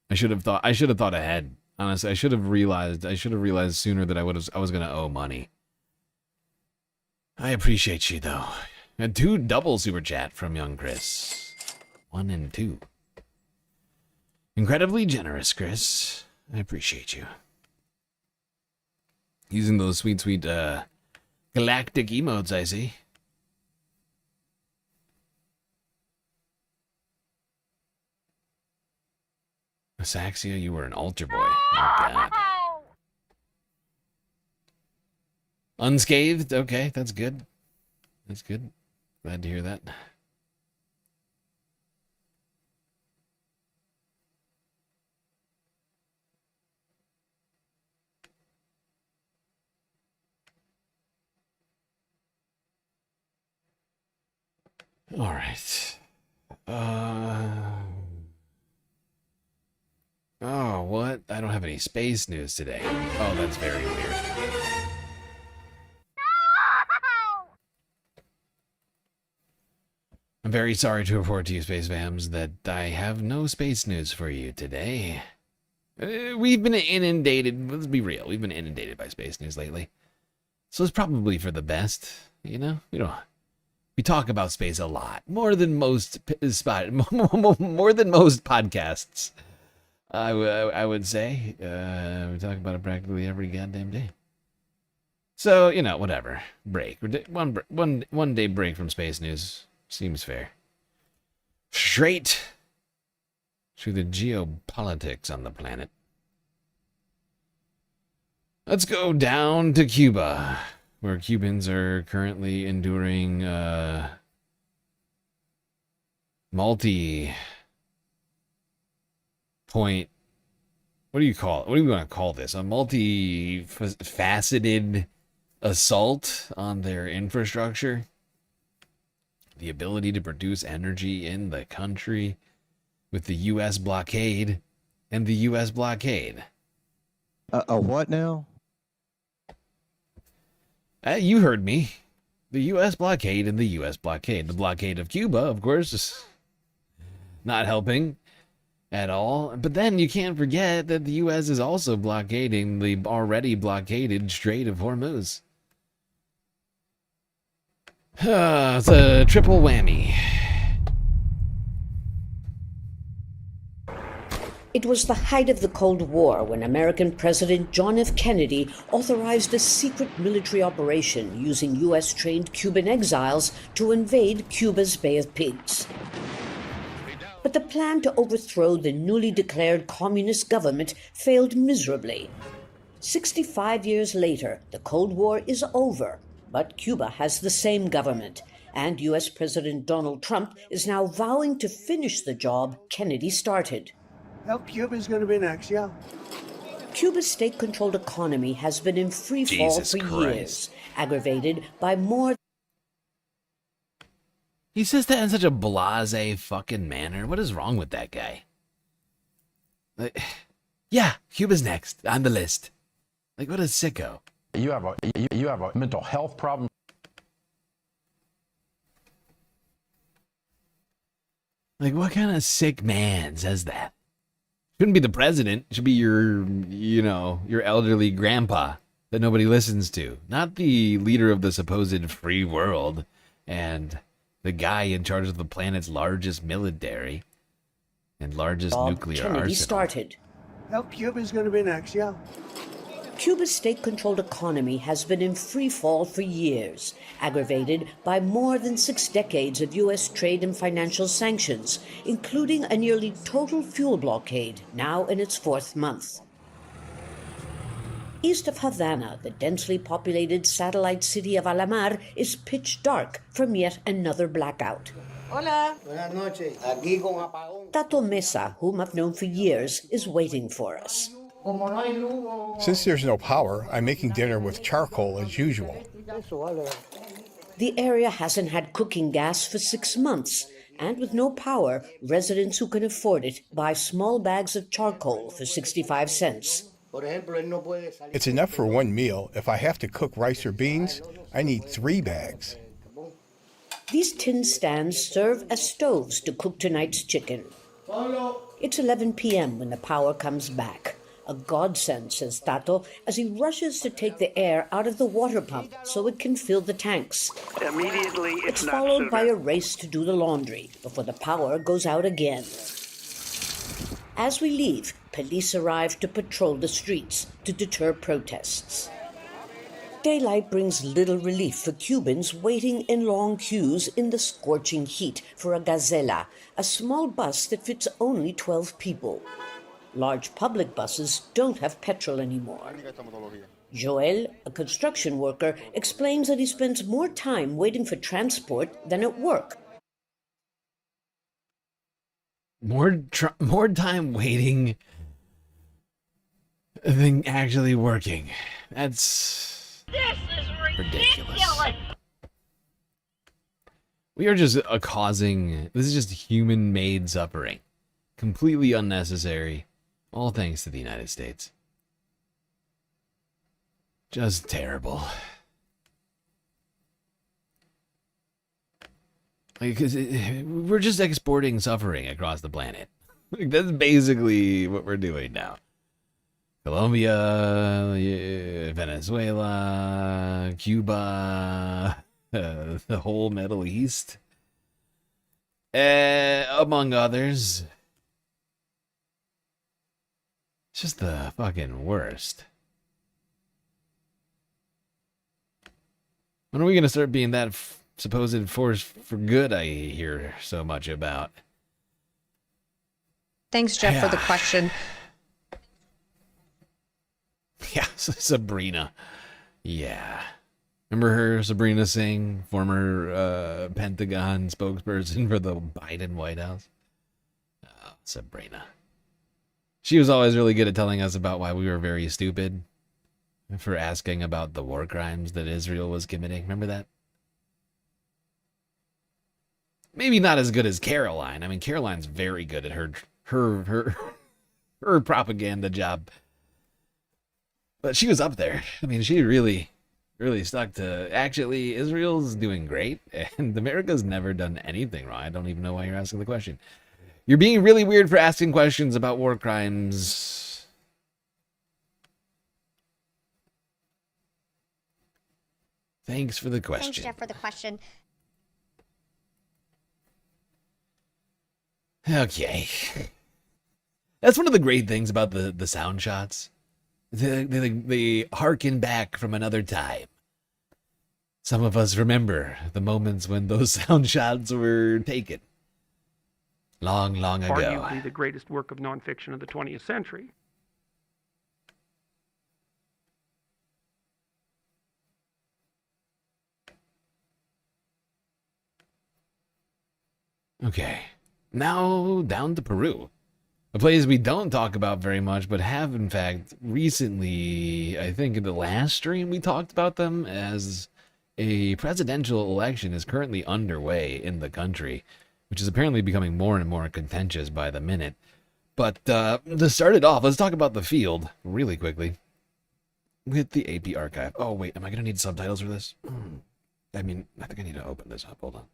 I should have thought ahead. Honestly, I should have realized sooner that I was gonna owe money. I appreciate you though. And 2 double super chat from young Chris. 1 and 2. Incredibly generous, Chris. I appreciate you. Using those sweet, sweet galactic emotes, I see. Asaxia, you were an altar boy. Oh, God. Unscathed? Okay, that's good. That's good. Glad to hear that. All right. Oh, what? I don't have any space news today. Oh, that's very weird. I'm very sorry to report to you, Space Vams, that I have no space news for you today. We've been inundated, let's be real, we've been inundated by space news lately. So it's probably for the best, you know? We talk about space a lot, more than most podcasts. I would say. We talk about it practically every goddamn day. So, whatever. Break. One day break from space news seems fair. Straight to the geopolitics on the planet. Let's go down to Cuba, where Cubans are currently enduring multi-point, what do you call it? What do we want to call this? A multi-faceted assault on their infrastructure. The ability to produce energy in the country with the U.S. blockade and the U.S. blockade. A what now? You heard me. The U.S. blockade and the U.S. blockade. The blockade of Cuba, of course, is not helping at all. But then you can't forget that the U.S. is also blockading the already blockaded Strait of Hormuz. It's a triple whammy. It was the height of the Cold War when American President John F. Kennedy authorized a secret military operation using U.S.-trained Cuban exiles to invade Cuba's Bay of Pigs. But the plan to overthrow the newly declared communist government failed miserably. 65 years later, the Cold War is over, but Cuba has the same government, and U.S. President Donald Trump is now vowing to finish the job Kennedy started. Well, Cuba's going to be next, yeah. Cuba's state-controlled economy has been in free fall for years, aggravated by more... He says that in such a blasé fucking manner. What is wrong with that guy? Yeah, Cuba's next on the list. What a sicko. You have a mental health problem. What kind of sick man says that? Shouldn't be the president. It should be your elderly grandpa that nobody listens to. Not the leader of the supposed free world and the guy in charge of the planet's largest military and largest nuclear Kennedy arsenal. started. Well, Cuba's going to be next, yeah. Cuba's state-controlled economy has been in free fall for years, aggravated by more than 6 decades of U.S. trade and financial sanctions, including a nearly total fuel blockade, now in its 4th month. East of Havana, the densely populated satellite city of Alamar is pitch dark from yet another blackout. Hola. Buenas noches. Aquí con apagón. Tato Mesa, whom I've known for years, is waiting for us. Since there's no power, I'm making dinner with charcoal as usual. The area hasn't had cooking gas for 6 months, and with no power, residents who can afford it buy small bags of charcoal for 65 cents. It's enough for one meal. If I have to cook rice or beans, I need 3 bags. These tin stands serve as stoves to cook tonight's chicken. It's 11 p.m. when the power comes back. A godsend, says Tato, as he rushes to take the air out of the water pump so it can fill the tanks. Immediately, It's followed by a race to do the laundry before the power goes out again. As we leave, police arrive to patrol the streets to deter protests. Daylight brings little relief for Cubans waiting in long queues in the scorching heat for a gazela, a small bus that fits only 12 people. Large public buses don't have petrol anymore. Joel, a construction worker, explains that he spends more time waiting for transport than at work. More time waiting than actually working. That's ridiculous. We are just this is just human-made suffering. Completely unnecessary. All thanks to the United States. Just terrible. Like, 'cause we're just exporting suffering across the planet. Like, that's basically what we're doing now. Colombia, Venezuela, Cuba, the whole Middle East, among others. It's just the fucking worst. When are we going to start being that supposed force for good I hear so much about? Thanks, Jeff, for the question. Yeah, Sabrina. Yeah. Remember her, Sabrina Singh, former Pentagon spokesperson for the Biden White House? Oh, Sabrina. She was always really good at telling us about why we were very stupid for asking about the war crimes that Israel was committing. Remember that? Maybe not as good as Caroline. I mean, Caroline's very good at her propaganda job. But she was up there. I mean, she really stuck to, actually, Israel's doing great, and America's never done anything wrong. I don't even know why you're asking the question. You're being really weird for asking questions about war crimes. Thanks for the question. Thanks, Jeff, for the question. Okay. That's one of the great things about the sound shots. They harken back from another time. Some of us remember the moments when those sound shots were taken. Long ago. Arguably the greatest work of nonfiction of the 20th century. Okay. Now down to Peru. A place we don't talk about very much, but have in fact recently, I think in the last stream we talked about them, as a presidential election is currently underway in the country, which is apparently becoming more and more contentious by the minute. But to start it off, let's talk about the field really quickly with the AP archive. Oh wait, am I gonna need subtitles for this? I mean, I think I need to open this up. Hold on.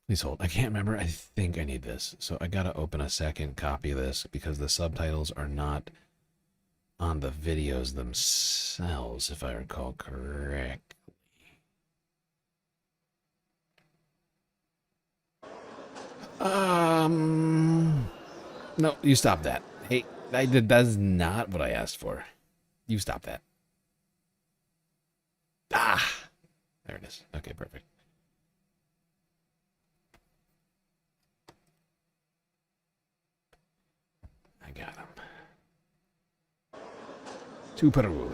Please hold. I can't remember. I think I need this. So I gotta open a second copy of this because the subtitles are not on the videos themselves, if I recall correctly. No, you stop that. Hey, that's not what I asked for. You stop that. Ah! There it is. Okay, perfect. I got him. To Peru.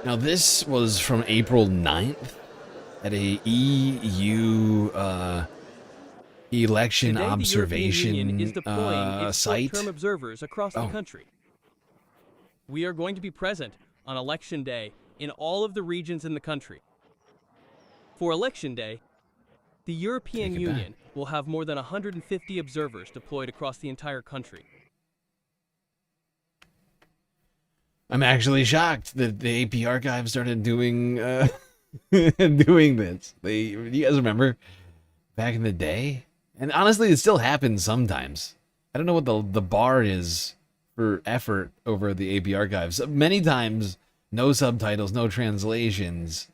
Now, this was from April 9th at a EU election Today, observation the European Union is deploying its site. short-term observers across the country. We are going to be present on Election Day in all of the regions in the country. For Election Day, the European Union will have more than 150 observers deployed across the entire country. I'm actually shocked that the AP archive started doing doing this. You guys remember back in the day? And honestly, it still happens sometimes. I don't know what the bar is for effort over the AP archives. Many times, no subtitles, no translations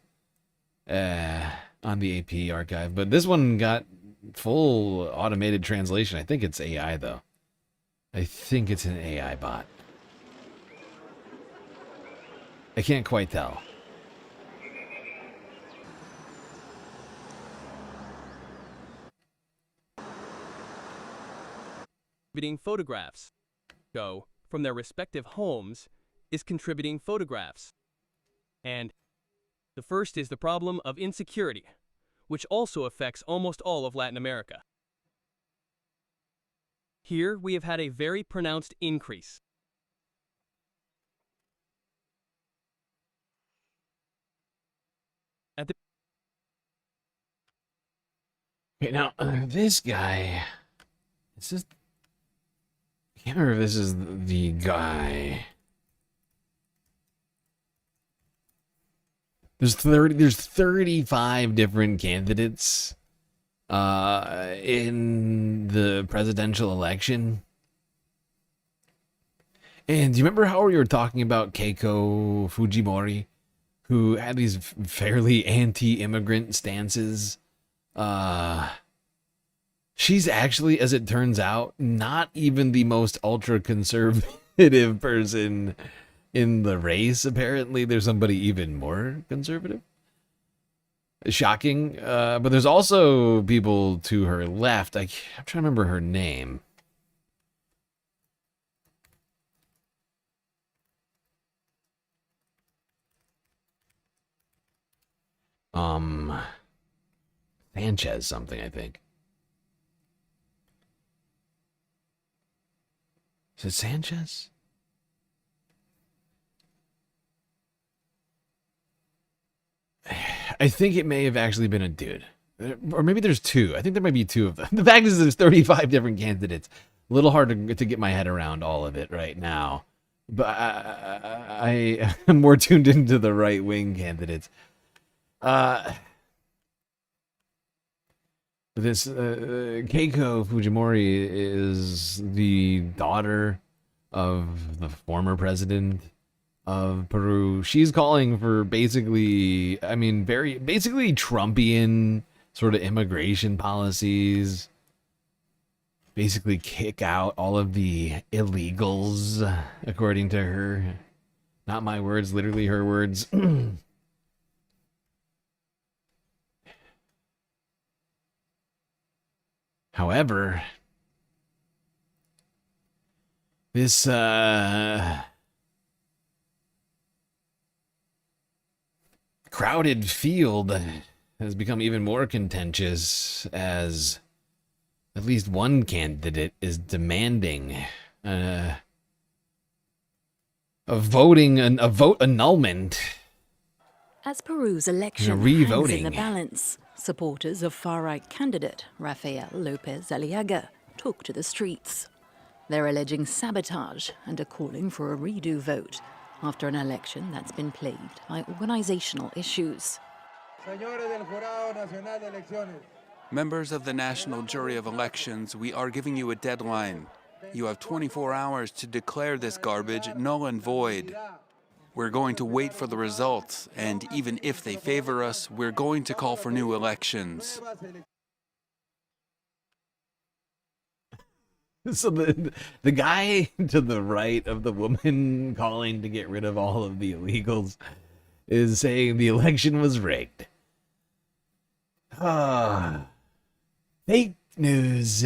on the AP archive. But this one got full automated translation. I think it's AI, though. I think it's an AI bot. I can't quite tell. Contributing photographs. Go from their respective homes is contributing photographs. And the first is the problem of insecurity, which also affects almost all of Latin America. Here we have had a very pronounced increase. Okay, now, this guy, is this, I can't remember if this is the guy. There's 35 different candidates in the presidential election. And do you remember how we were talking about Keiko Fujimori, who had these fairly anti-immigrant stances? She's actually, as it turns out, not even the most ultra-conservative person in the race. Apparently, there's somebody even more conservative. Shocking. But there's also people to her left. I'm trying to remember her name. Sanchez something, I think. Is it Sanchez? I think it may have actually been a dude. Or maybe there's two. I think there might be two of them. The fact is there's 35 different candidates. A little hard to get my head around all of it right now. But I am more tuned into the right-wing candidates. This Keiko Fujimori is the daughter of the former president of Peru. She's calling for basically, basically Trumpian sort of immigration policies. Basically kick out all of the illegals, according to her. Not my words, literally her words. However, this crowded field has become even more contentious as at least one candidate is demanding a vote annulment. As Peru's election hangs in the balance, supporters of far-right candidate Rafael Lopez Aliaga took to the streets. They're alleging sabotage and are calling for a redo vote after an election that's been plagued by organizational issues. Members of the National Jury of Elections, we are giving you a deadline. You have 24 hours to declare this garbage null and void. We're going to wait for the results, and even if they favor us, we're going to call for new elections. So the guy to the right of the woman calling to get rid of all of the illegals is saying the election was rigged. Fake news.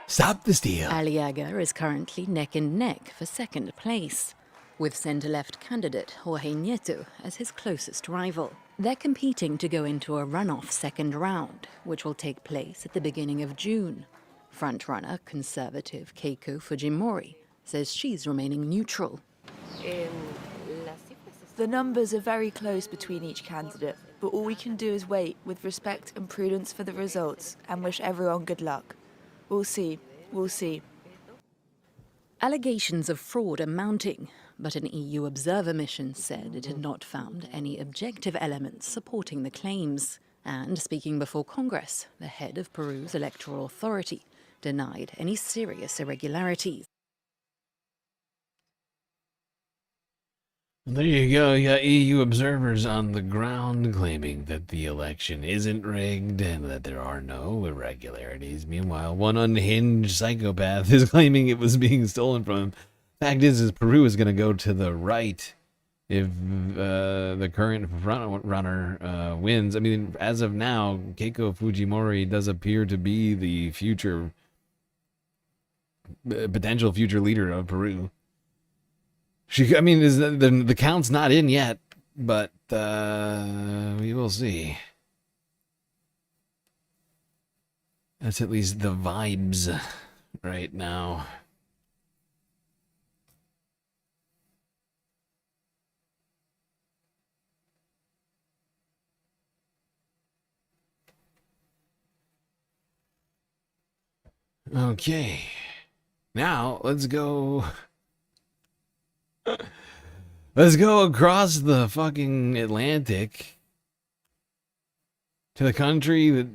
Stop the steal. Aliaga is currently neck and neck for second place, with centre-left candidate Jorge Nieto as his closest rival. They're competing to go into a runoff second round, which will take place at the beginning of June. Frontrunner conservative Keiko Fujimori says she's remaining neutral. The numbers are very close between each candidate, but all we can do is wait with respect and prudence for the results and wish everyone good luck. We'll see. We'll see. Allegations of fraud are mounting, but an EU observer mission said it had not found any objective elements supporting the claims. And speaking before Congress, the head of Peru's electoral authority denied any serious irregularities. There you go. You got EU observers on the ground claiming that the election isn't rigged and that there are no irregularities. Meanwhile, one unhinged psychopath is claiming it was being stolen from him. Fact is Peru is going to go to the right if the current runner wins. I mean, as of now, Keiko Fujimori does appear to be the potential future leader of Peru. The count's not in yet, but we will see. That's at least the vibes right now. Okay. Now, let's go... Let's go across the fucking Atlantic to the country that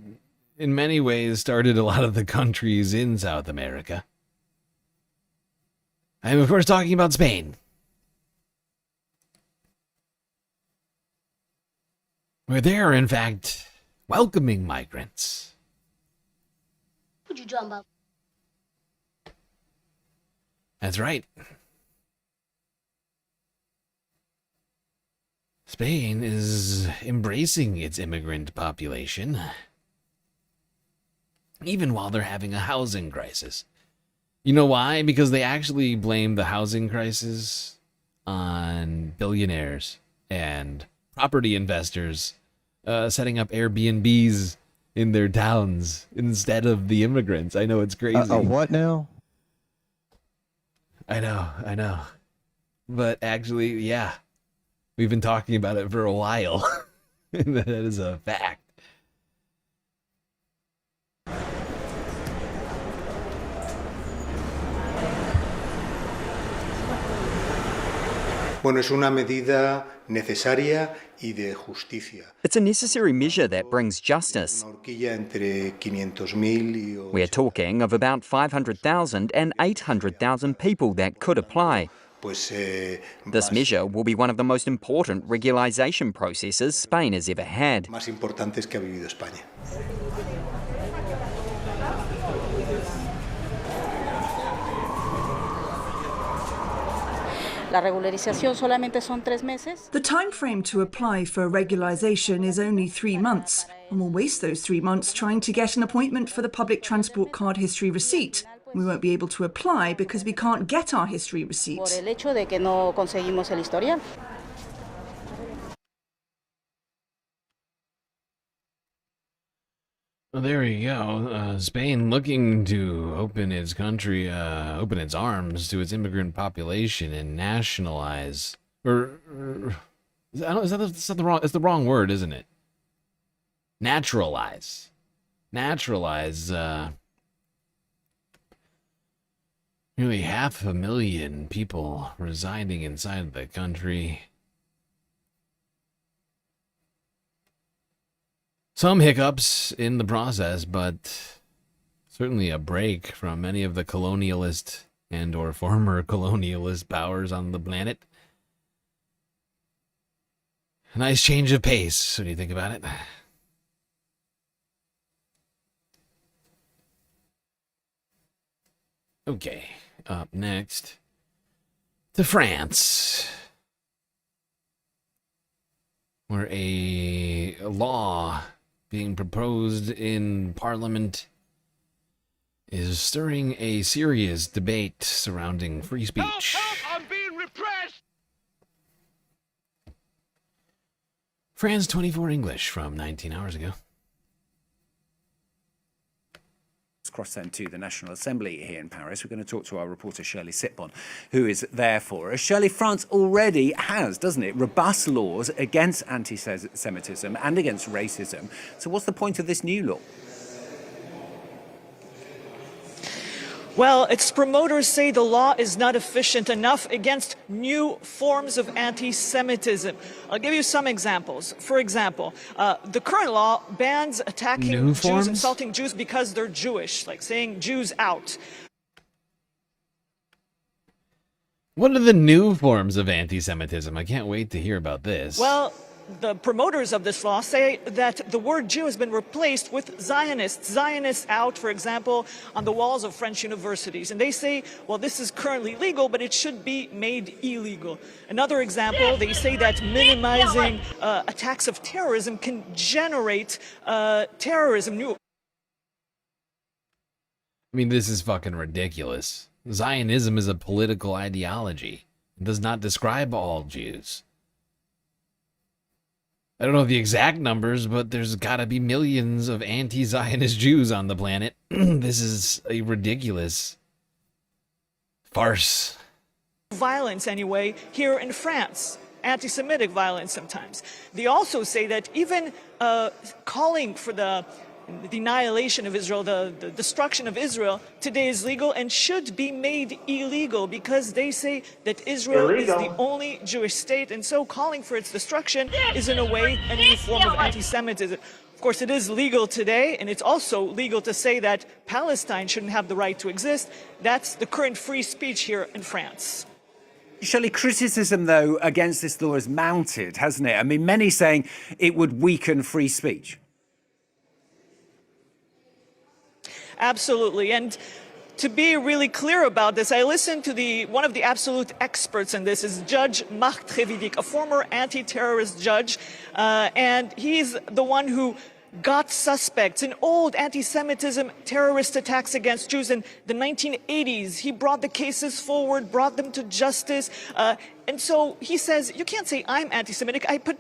in many ways started a lot of the countries in South America. I'm of course talking about Spain. Where they are in fact welcoming migrants. What you talking about? That's right. Spain is embracing its immigrant population, even while they're having a housing crisis. You know why? Because they actually blame the housing crisis on billionaires and property investors setting up Airbnbs in their towns instead of the immigrants. I know it's crazy. What now? I know. But actually, yeah. We've been talking about it for a while. That is a fact. Bueno, es una medida necesaria y de justicia. It's a necessary measure that brings justice. We're talking of about 500,000 and 800,000 people that could apply. This measure will be one of the most important regularization processes Spain has ever had. Más importantes que ha vivido España. La regularización solamente son 3 meses. The time frame to apply for regularisation is only 3 months, and we'll waste those 3 months trying to get an appointment for the public transport card history receipt. We won't be able to apply because we can't get our history receipt. Por el hecho de que no conseguimos el historial. Well, there you go. Spain looking to open its country, open its arms to its immigrant population and nationalize. Is that the wrong word, isn't it? Naturalize. Naturalize, nearly 500,000 people residing inside the country. Some hiccups in the process, but certainly a break from many of the colonialist and or former colonialist powers on the planet. A nice change of pace, when you think about it. Okay, up next to France, where a law being proposed in Parliament is stirring a serious debate surrounding free speech. I'm being repressed! France 24 English from 19 hours ago. Let's cross then to the National Assembly here in Paris. We're going to talk to our reporter Shirley Sitbon, who is there for us. Shirley, France already has, doesn't it, robust laws against anti-Semitism and against racism. So what's the point of this new law? Well, its promoters say the law is not efficient enough against new forms of anti-Semitism. I'll give you some examples. For example, the current law bans attacking Jews, insulting Jews because they're Jewish, like saying Jews out. What are the new forms of anti-Semitism? I can't wait to hear about this. Well, the promoters of this law say that the word Jew has been replaced with Zionists. Zionists out, for example, on the walls of French universities. And they say, well, this is currently legal, but it should be made illegal. Another example, they say that minimizing attacks of terrorism can generate terrorism. I mean, this is fucking ridiculous. Zionism is a political ideology. It does not describe all Jews. I don't know the exact numbers, but there's got to be millions of anti-Zionist Jews on the planet. This is a ridiculous farce. Violence, anyway, here in France. Anti-Semitic violence sometimes. They also say that even calling for the annihilation of Israel, the destruction of Israel, today is legal and should be made illegal because they say that Israel is the only Jewish state, and so calling for its destruction is in a way a new form of anti-Semitism. Of course, it is legal today, and it's also legal to say that Palestine shouldn't have the right to exist. That's the current free speech here in France. Shirley, criticism, though, against this law is mounted, hasn't it? I mean, many saying it would weaken free speech. Absolutely. And to be really clear about this, I listened to one of the absolute experts in this is Judge Marc Trévidic, a former anti-terrorist judge, and he's the one who got suspects in old anti-Semitism terrorist attacks against Jews in the 1980s. He brought the cases forward, brought them to justice, and so he says, you can't say I'm anti-Semitic. I put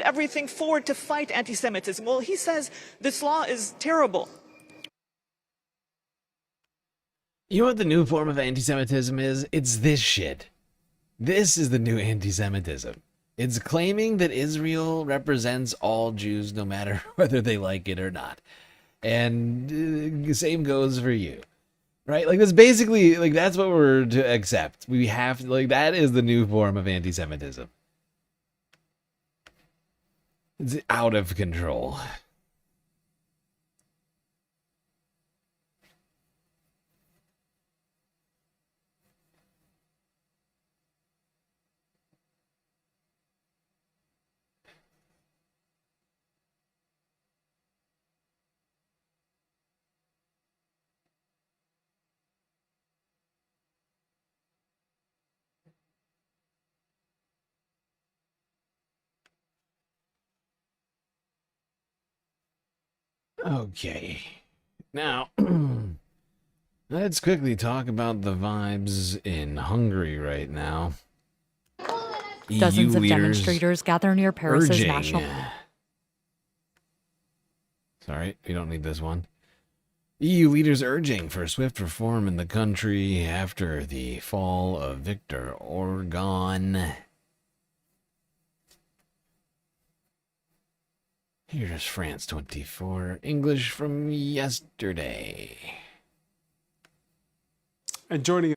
everything forward to fight anti-Semitism. Well, he says this law is terrible. You know what the new form of anti-Semitism is? It's this shit. This is the new anti-Semitism. It's claiming that Israel represents all Jews no matter whether they like it or not. And same goes for you. Right? Like, that's basically, like, that's what we're to accept. We have to, like, that is the new form of anti-Semitism. It's out of control. Okay, now let's quickly talk about the vibes in Hungary right now. Dozens of demonstrators gather near Paris's national... Sorry, we don't need this one. EU leaders urging for swift reform in the country after the fall of Viktor Orban. Here's France 24 English from yesterday. And joining...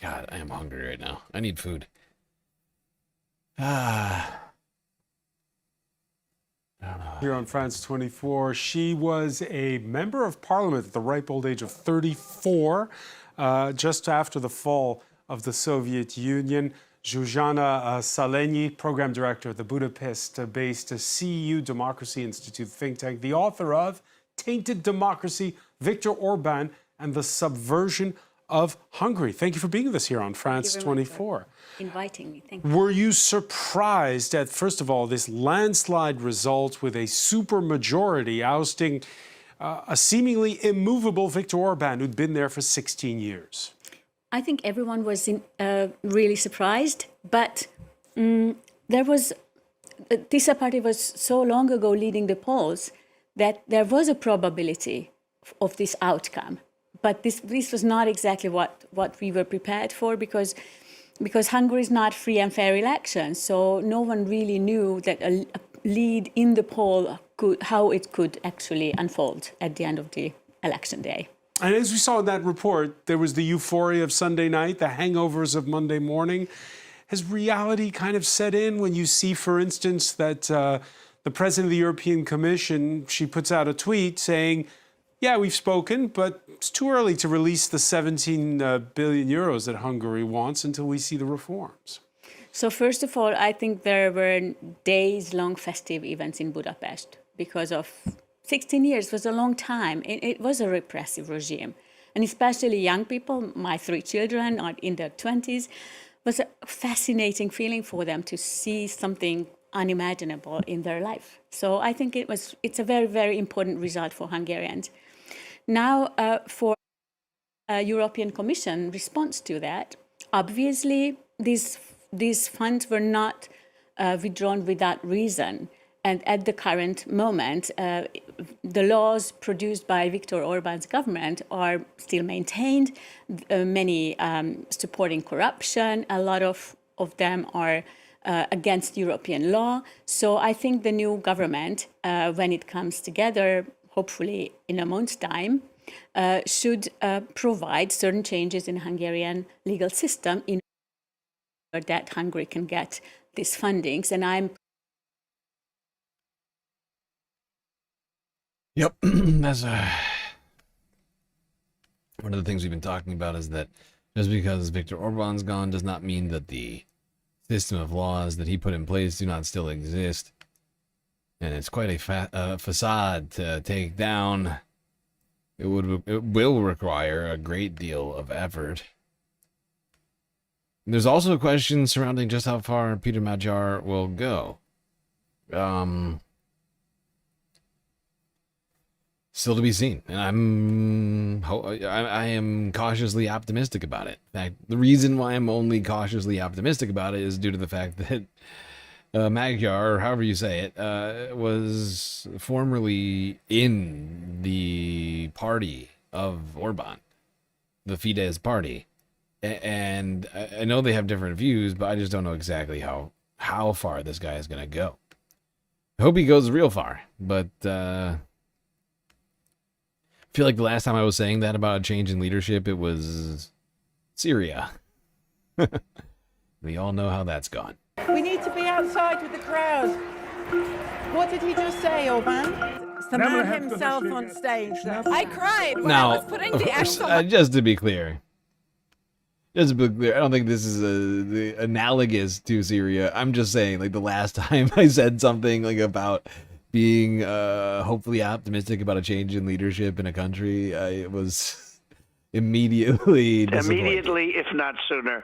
God, I am hungry right now. I need food. Here on France 24, she was a member of parliament at the ripe old age of 34, just after the fall of the Soviet Union. Zsuzsanna Szalényi, program director of the Budapest-based CEU Democracy Institute think tank, the author of Tainted Democracy, Viktor Orban and the Subversion of Hungary. Thank you for being with us here on France 24. Inviting me. Thank you. Were you surprised at, first of all, this landslide result with a supermajority ousting a seemingly immovable Viktor Orban who'd been there for 16 years? I think everyone was really surprised, but Tisza party was so long ago leading the polls that there was a probability of this outcome. But this was not exactly what we were prepared for because Hungary is not free and fair elections. So no one really knew that a lead in the poll how it could actually unfold at the end of the election day. And as we saw in that report, there was the euphoria of Sunday night, the hangovers of Monday morning. Has reality kind of set in when you see, for instance, that the president of the European Commission, she puts out a tweet saying, yeah, we've spoken, but it's too early to release the 17 billion euros that Hungary wants until we see the reforms? So first of all, I think there were days-long festive events in Budapest because of 16 years was a long time. It was a repressive regime. And especially young people, my 3 children are in their 20s, was a fascinating feeling for them to see something unimaginable in their life. So I think it's a very, very important result for Hungarians. Now, for European Commission response to that, obviously these funds were not withdrawn without reason. And at the current moment, the laws produced by Viktor Orbán's government are still maintained, many supporting corruption, a lot of them are against European law. So I think the new government, when it comes together, hopefully in a month's time, should provide certain changes in Hungarian legal system in order that Hungary can get these fundings. And I'm Yep, that's one of the things we've been talking about is that just because Viktor Orbán's gone does not mean that the system of laws that he put in place do not still exist. And it's quite a facade to take down. It will require a great deal of effort. There's also a question surrounding just how far Peter Magyar will go. Still to be seen, and I am cautiously optimistic about it. In fact, the reason why I'm only cautiously optimistic about it is due to the fact that Magyar, or however you say it, was formerly in the party of Orbán, the Fidesz party, and I know they have different views, but I just don't know exactly how far this guy is going to go. I hope he goes real far, but I feel like the last time I was saying that about a change in leadership, it was Syria. We all know how that's gone. We need to be outside with the crowd. What did he just say, Orbán? It's the man himself on stage. I cried when I was putting the actual... Just to be clear, I don't think this is analogous to Syria. I'm just saying, like, the last time I said something like about being hopefully optimistic about a change in leadership in a country, I was immediately disappointed. Immediately, if not sooner.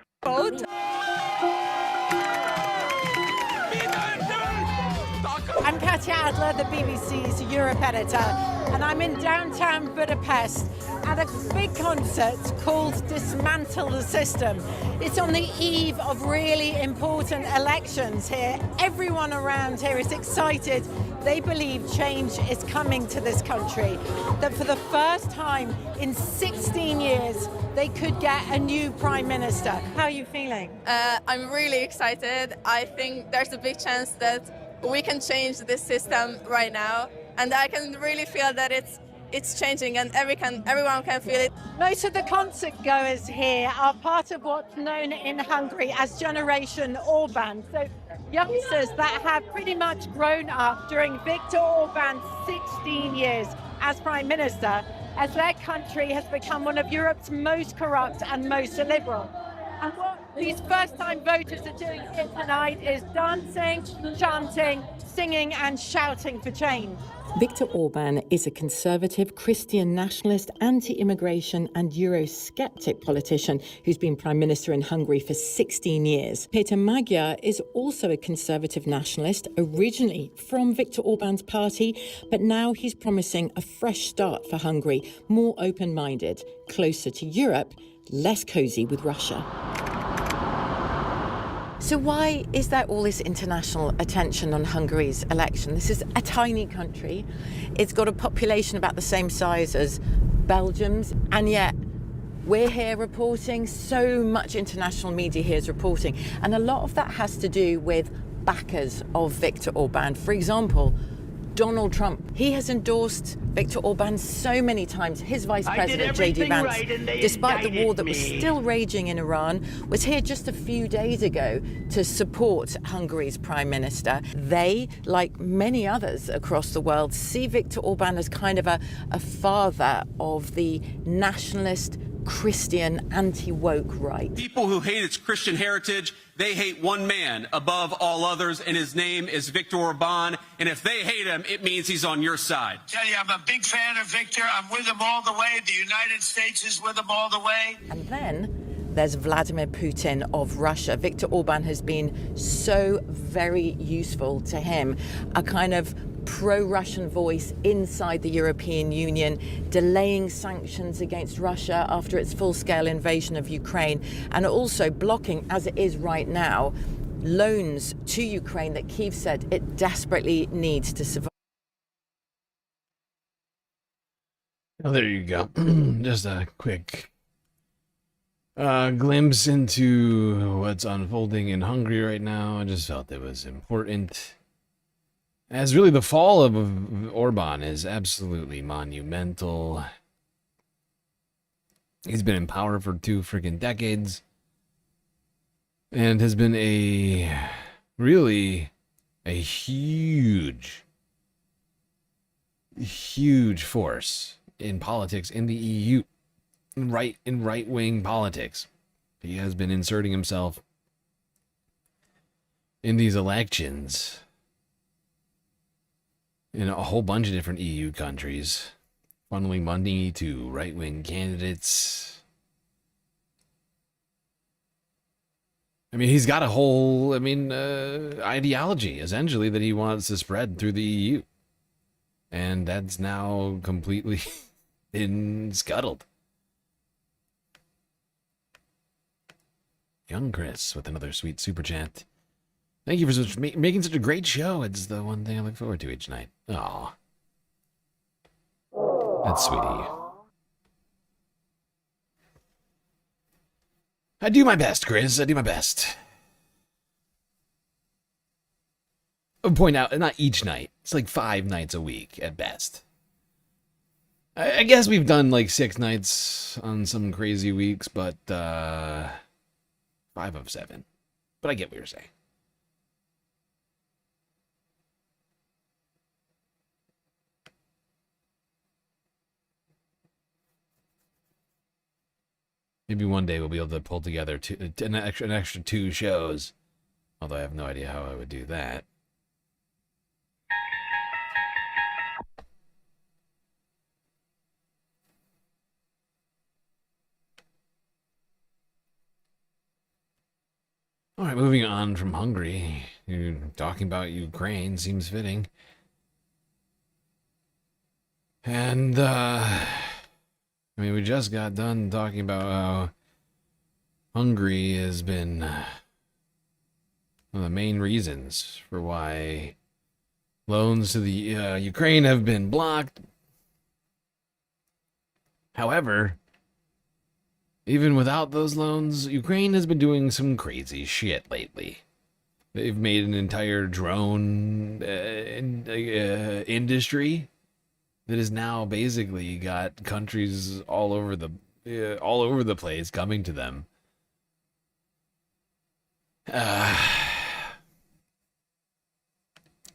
I'm Katya Adler, the BBC's Europe editor, and I'm in downtown Budapest at a big concert called Dismantle the System. It's on the eve of really important elections here. Everyone around here is excited. They believe change is coming to this country, that for the first time in 16 years, they could get a new prime minister. How are you feeling? I'm really excited. I think there's a big chance that we can change this system right now, and I can really feel that it's changing, and everyone can feel it. Most of the concert goers here are part of what's known in Hungary as Generation Orbán. So youngsters that have pretty much grown up during Viktor Orbán's 16 years as Prime Minister, as their country has become one of Europe's most corrupt and most illiberal. And what these first-time voters are doing here tonight is dancing, chanting, singing and shouting for change. Viktor Orbán is a conservative, Christian nationalist, anti-immigration and Eurosceptic politician who's been Prime Minister in Hungary for 16 years. Peter Magyar is also a conservative nationalist, originally from Viktor Orbán's party, but now he's promising a fresh start for Hungary, more open-minded, closer to Europe, less cosy with Russia. So why is there all this international attention on Hungary's election? This is a tiny country. It's got a population about the same size as Belgium's, and yet we're here reporting, so much international media here is reporting. And a lot of that has to do with backers of Viktor Orban. For example, Donald Trump. He has endorsed Viktor Orban so many times. His vice president, J.D. Vance, right, despite the war that was still raging in Iran, was here just a few days ago to support Hungary's prime minister. They, like many others across the world, see Viktor Orban as kind of a father of the nationalist, Christian, anti-woke right. People who hate its Christian heritage, they hate one man above all others, and his name is Viktor Orban. And if they hate him, it means he's on your side. Tell you, I'm a big fan of Viktor. I'm with him all the way. The United States is with him all the way. And then there's Vladimir Putin of Russia. Viktor Orban has been so very useful to him, a kind of pro-Russian voice inside the European Union, delaying sanctions against Russia after its full-scale invasion of Ukraine, and also blocking, as it is right now, loans to Ukraine that Kyiv said it desperately needs to survive. Oh, there you go. Just a quick glimpse into what's unfolding in Hungary right now. I just felt it was important. As really the fall of Orban is absolutely monumental. He's been in power for 2 freaking decades. And has been really a huge force in politics in the EU. In right-wing politics. He has been inserting himself in these elections in a whole bunch of different EU countries, funneling money to right-wing candidates. I mean, he's got a whole, ideology, essentially, that he wants to spread through the EU. And that's now completely been scuttled. Young Chris with another sweet super chat. Thank you for making such a great show. It's the one thing I look forward to each night. Aw. That's sweet of you. I do my best, Chris. I do my best. I'll point out, not each night. It's like 5 nights a week at best. I guess we've done like 6 nights on some crazy weeks, but 5 of 7. But I get what you're saying. Maybe one day we'll be able to pull together an extra 2 shows. Although I have no idea how I would do that. All right, moving on from Hungary. You're talking about Ukraine seems fitting. And, we just got done talking about how Hungary has been one of the main reasons for why loans to the Ukraine have been blocked. However, even without those loans, Ukraine has been doing some crazy shit lately. They've made an entire drone industry that is now basically got countries all over the place coming to them. But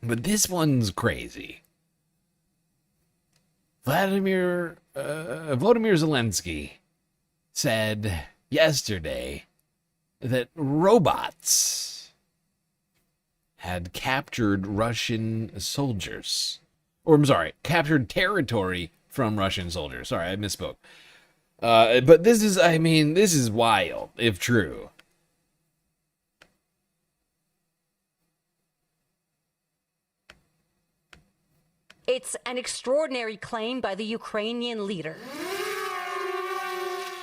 this one's crazy. Volodymyr Zelensky said yesterday that robots had captured Russian soldiers. Or, I'm sorry, captured territory from Russian soldiers. Sorry, I misspoke. But this is wild, if true. It's an extraordinary claim by the Ukrainian leader.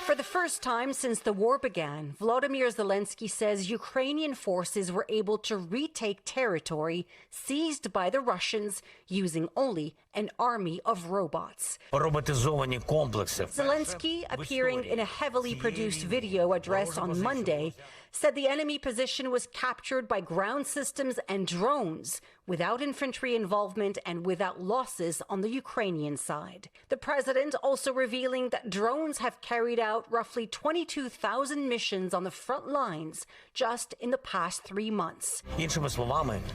For the first time since the war began, Volodymyr Zelensky says Ukrainian forces were able to retake territory seized by the Russians using only an army of robots. Zelensky, appearing in a heavily produced video address on Monday, said the enemy position was captured by ground systems and drones, without infantry involvement and without losses on the Ukrainian side. The president also revealing that drones have carried out roughly 22,000 missions on the front lines just in the past 3 months.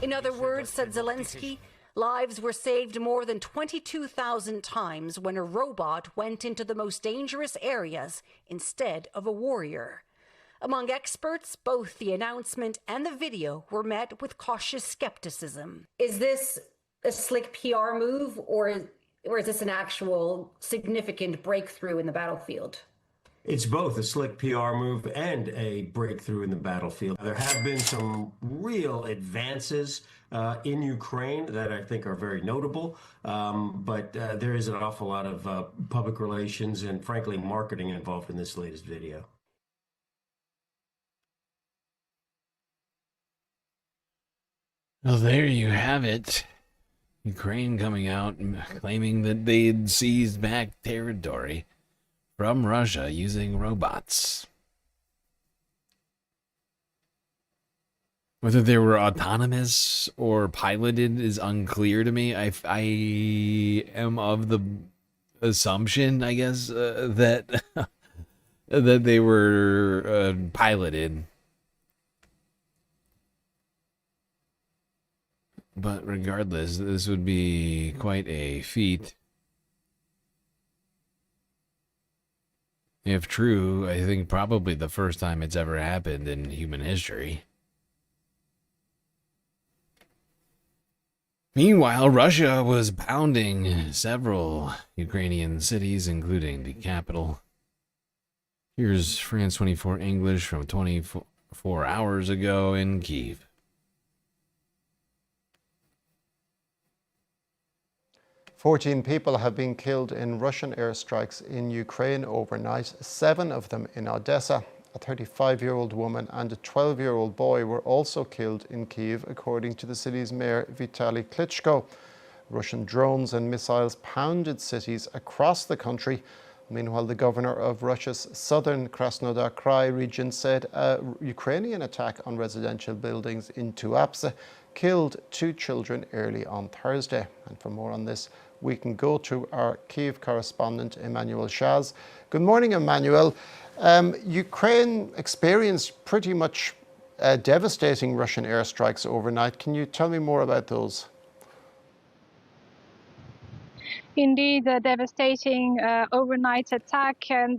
In other words, said Zelensky, lives were saved more than 22,000 times when a robot went into the most dangerous areas instead of a warrior. Among experts, both the announcement and the video were met with cautious skepticism. Is this a slick PR move, or is this an actual significant breakthrough in the battlefield? It's both a slick PR move and a breakthrough in the battlefield. There have been some real advances in Ukraine that I think are very notable, but there is an awful lot of public relations and, frankly, marketing involved in this latest video. Well, there you have it. Ukraine coming out and claiming that they'd seized back territory from Russia using robots. Whether they were autonomous or piloted is unclear to me. I am of the assumption, I guess, that that they were piloted. But regardless, this would be quite a feat. If true, I think probably the first time it's ever happened in human history. Meanwhile, Russia was pounding several Ukrainian cities, including the capital. Here's France 24 English from 24 hours ago in Kyiv. 14 people have been killed in Russian airstrikes in Ukraine overnight, 7 of them in Odessa. A 35-year-old woman and a 12-year-old boy were also killed in Kyiv, according to the city's mayor, Vitaly Klitschko. Russian drones and missiles pounded cities across the country. Meanwhile, the governor of Russia's southern Krasnodar Krai region said a Ukrainian attack on residential buildings in Tuapse killed 2 children early on Thursday. And for more on this, we can go to our Kyiv correspondent, Emmanuel Shaz. Good morning, Emmanuel. Ukraine experienced pretty much devastating Russian airstrikes overnight. Can you tell me more about those? Indeed, a devastating overnight attack, and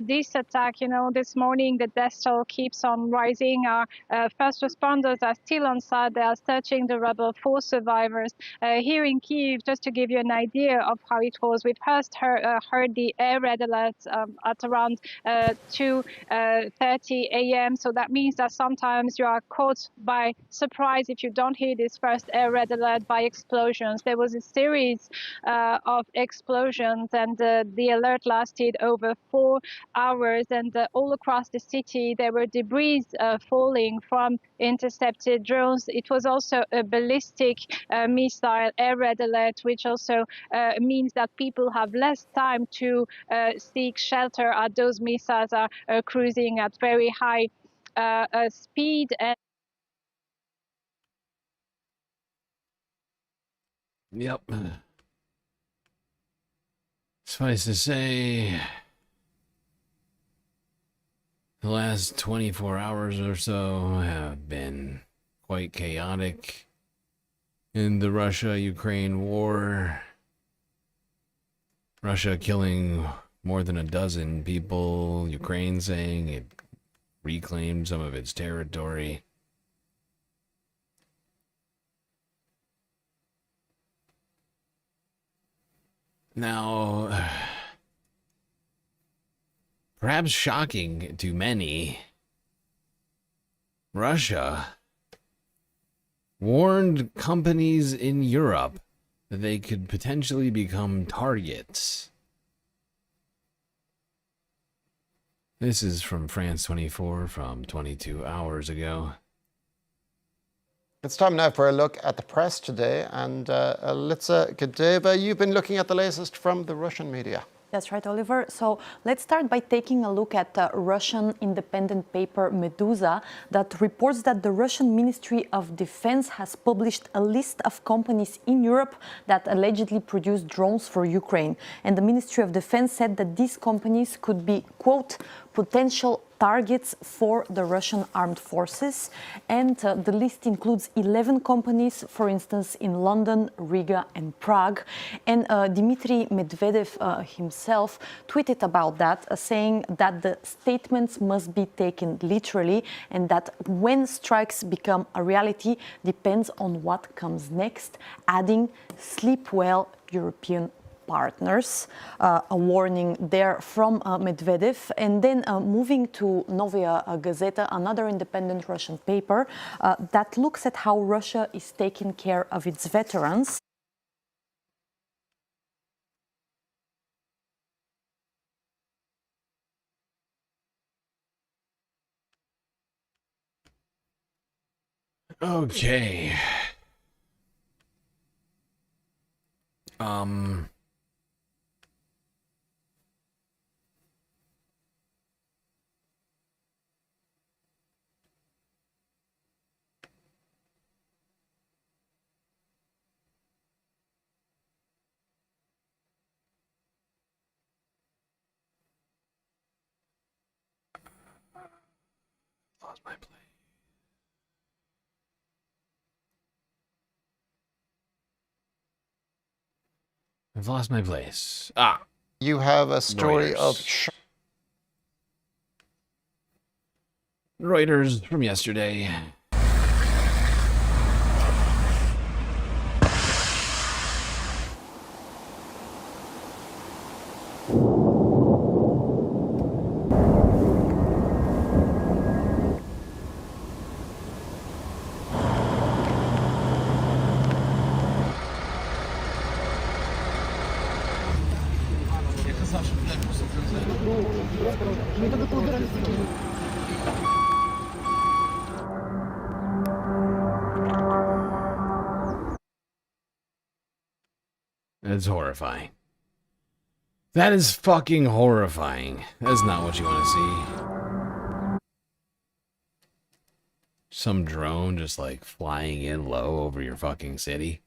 this attack, this morning the death toll keeps on rising. Our first responders are still on site. They are searching the rubble for survivors. Here in Kyiv, just to give you an idea of how it was, we first heard the air red alert at around 2:30 a.m. So that means that sometimes you are caught by surprise if you don't hear this first air red alert by explosions. There was a series of explosions, and the alert lasted over 4 hours, and all across the city there were debris falling from intercepted drones. It was also a ballistic missile air red alert, which also means that people have less time to seek shelter as those missiles are cruising at very high speed. Yep. Suffice to say, the last 24 hours or so have been quite chaotic in the Russia-Ukraine war. Russia killing more than a dozen people, Ukraine saying it reclaimed some of its territory. Now, perhaps shocking to many, Russia warned companies in Europe that they could potentially become targets This is from France 24 from 22 hours ago. It's time now for a look at the press today. And Litsa Gedeva, you've been looking at the latest from the Russian media. That's right, Oliver. So let's start by taking a look at Russian independent paper Meduza that reports that the Russian Ministry of Defense has published a list of companies in Europe that allegedly produce drones for Ukraine. And the Ministry of Defense said that these companies could be, quote, potential targets for the Russian armed forces. And the list includes 11 companies, for instance, in London, Riga and Prague. And Dmitry Medvedev himself tweeted about that, saying that the statements must be taken literally and that when strikes become a reality depends on what comes next, adding, sleep well, European partners, a warning there from Medvedev. And then moving to Novaya Gazeta, another independent Russian paper that looks at how Russia is taking care of its veterans. Okay. Lost my place. I've lost my place. Ah. You have a story of Reuters from yesterday. That's horrifying. That is fucking horrifying. That's not what you want to see. Some drone just like flying in low over your fucking city.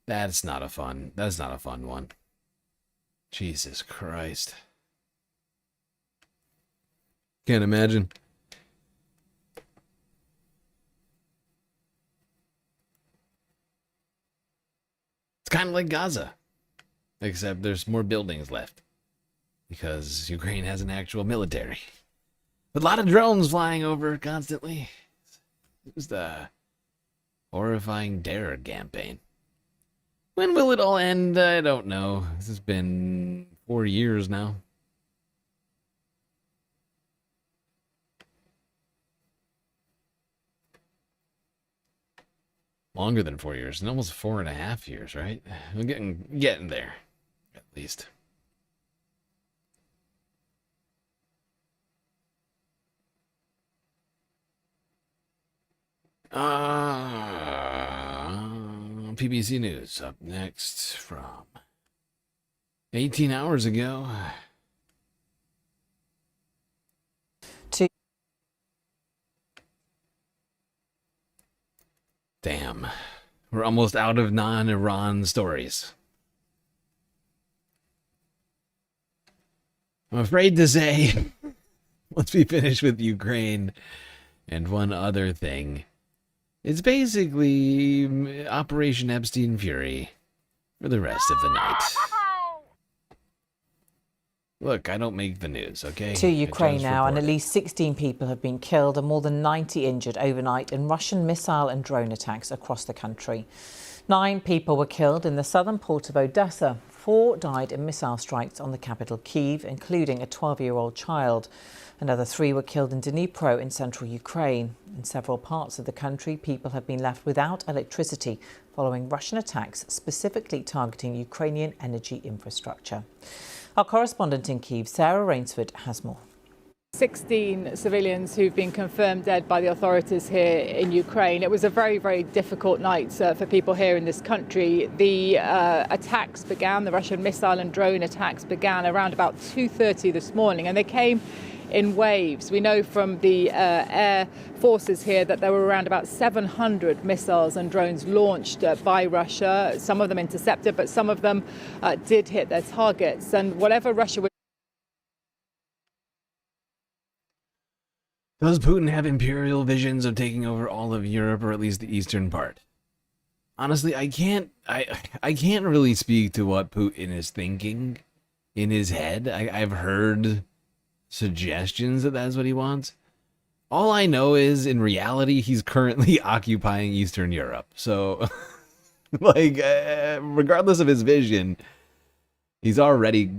That's not a fun one. Jesus Christ. Can't imagine. It's kind of like Gaza, except there's more buildings left because Ukraine has an actual military. But a lot of drones flying over constantly. It was the horrifying terror campaign. When will it all end? I don't know. This has been 4 years now. Longer than 4 years, and almost 4.5 years, right? We're getting there, at least. PBC News up next from 18 hours ago. Damn. We're almost out of non-Iran stories. I'm afraid to say, once we finish with Ukraine and one other thing, it's basically Operation Epstein Fury for the rest of the night. Look, I don't make the news, okay? To Ukraine now, and at least 16 people have been killed and more than 90 injured overnight in Russian missile and drone attacks across the country. 9 people were killed in the southern port of Odessa. 4 died in missile strikes on the capital Kyiv, including a 12-year-old child. Another 3 were killed in Dnipro in central Ukraine. In several parts of the country, people have been left without electricity following Russian attacks specifically targeting Ukrainian energy infrastructure. Our correspondent in Kyiv, Sarah Rainsford, has more. 16 civilians who've been confirmed dead by the authorities here in Ukraine. It was a very, very difficult night for people here in this country. The attacks began, the Russian missile and drone attacks began around about 2:30 this morning, and they came in waves. We know from the air forces here that there were around about 700 missiles and drones launched by Russia. Some of them intercepted, but some of them did hit their targets. And whatever Russia would... Does Putin have imperial visions of taking over all of Europe, or at least the eastern part? Honestly, I can't really speak to what Putin is thinking in his head. I've heard suggestions that that's what he wants. All I know is, in reality, he's currently occupying Eastern Europe. So, like, regardless of his vision, he's already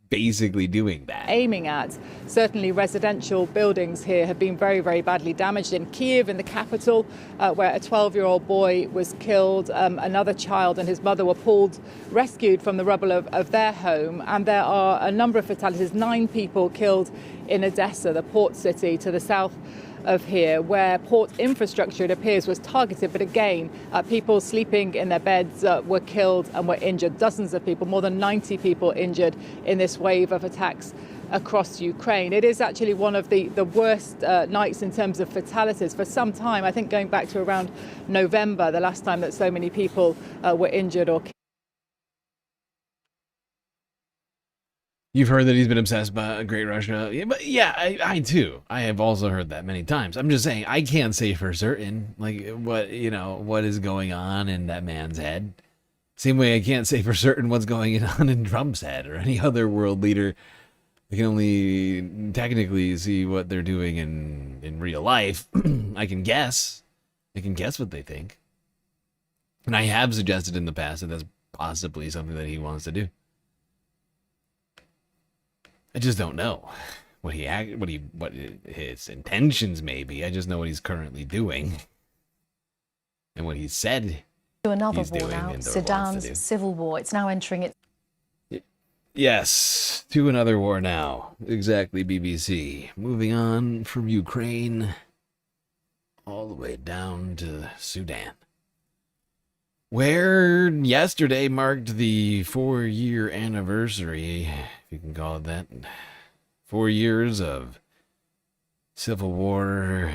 basically doing that. Aiming at. Certainly residential buildings here have been very, very badly damaged. In Kiev, in the capital, where a 12-year-old boy was killed, another child and his mother were rescued from the rubble of their home. And there are a number of fatalities, 9 people killed in Odessa, the port city to the south of here, where port infrastructure, it appears, was targeted. But again, people sleeping in their beds were killed and were injured. Dozens of people, more than 90 people injured in this wave of attacks across Ukraine. It is actually one of the worst nights in terms of fatalities for some time. I think going back to around November, the last time that so many people were injured or killed. You've heard that he's been obsessed by Great Russia. Yeah, but yeah, I too. I have also heard that many times. I'm just saying, I can't say for certain, like, what is going on in that man's head. Same way I can't say for certain what's going on in Trump's head or any other world leader. I can only technically see what they're doing in real life. I can guess. I can guess what they think. And I have suggested in the past that that's possibly something that he wants to do. I just don't know what his intentions may be. I just know what he's currently doing and what he said. To another he's war doing now, and Sudan's civil war. It's now entering its... Yes, to another war now. Exactly, BBC. Moving on from Ukraine all the way down to Sudan, where yesterday marked the 4-year anniversary, if you can call it that. 4 years of civil war,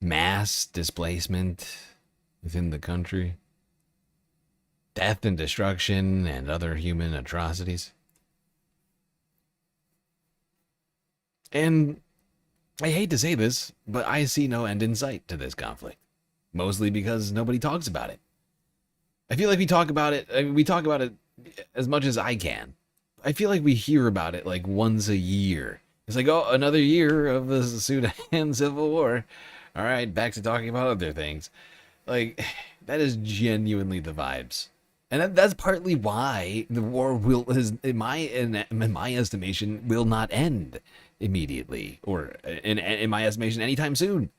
mass displacement within the country, death and destruction, and other human atrocities. And I hate to say this, but I see no end in sight to this conflict. Mostly because nobody talks about it. I feel like we talk about it as much as I can. I feel like we hear about it like once a year. It's like, oh, another year of the Sudan civil war. All right, back to talking about other things. Like, that is genuinely the vibes. And that's partly why the war in my estimation, will not end immediately, or in my estimation, anytime soon.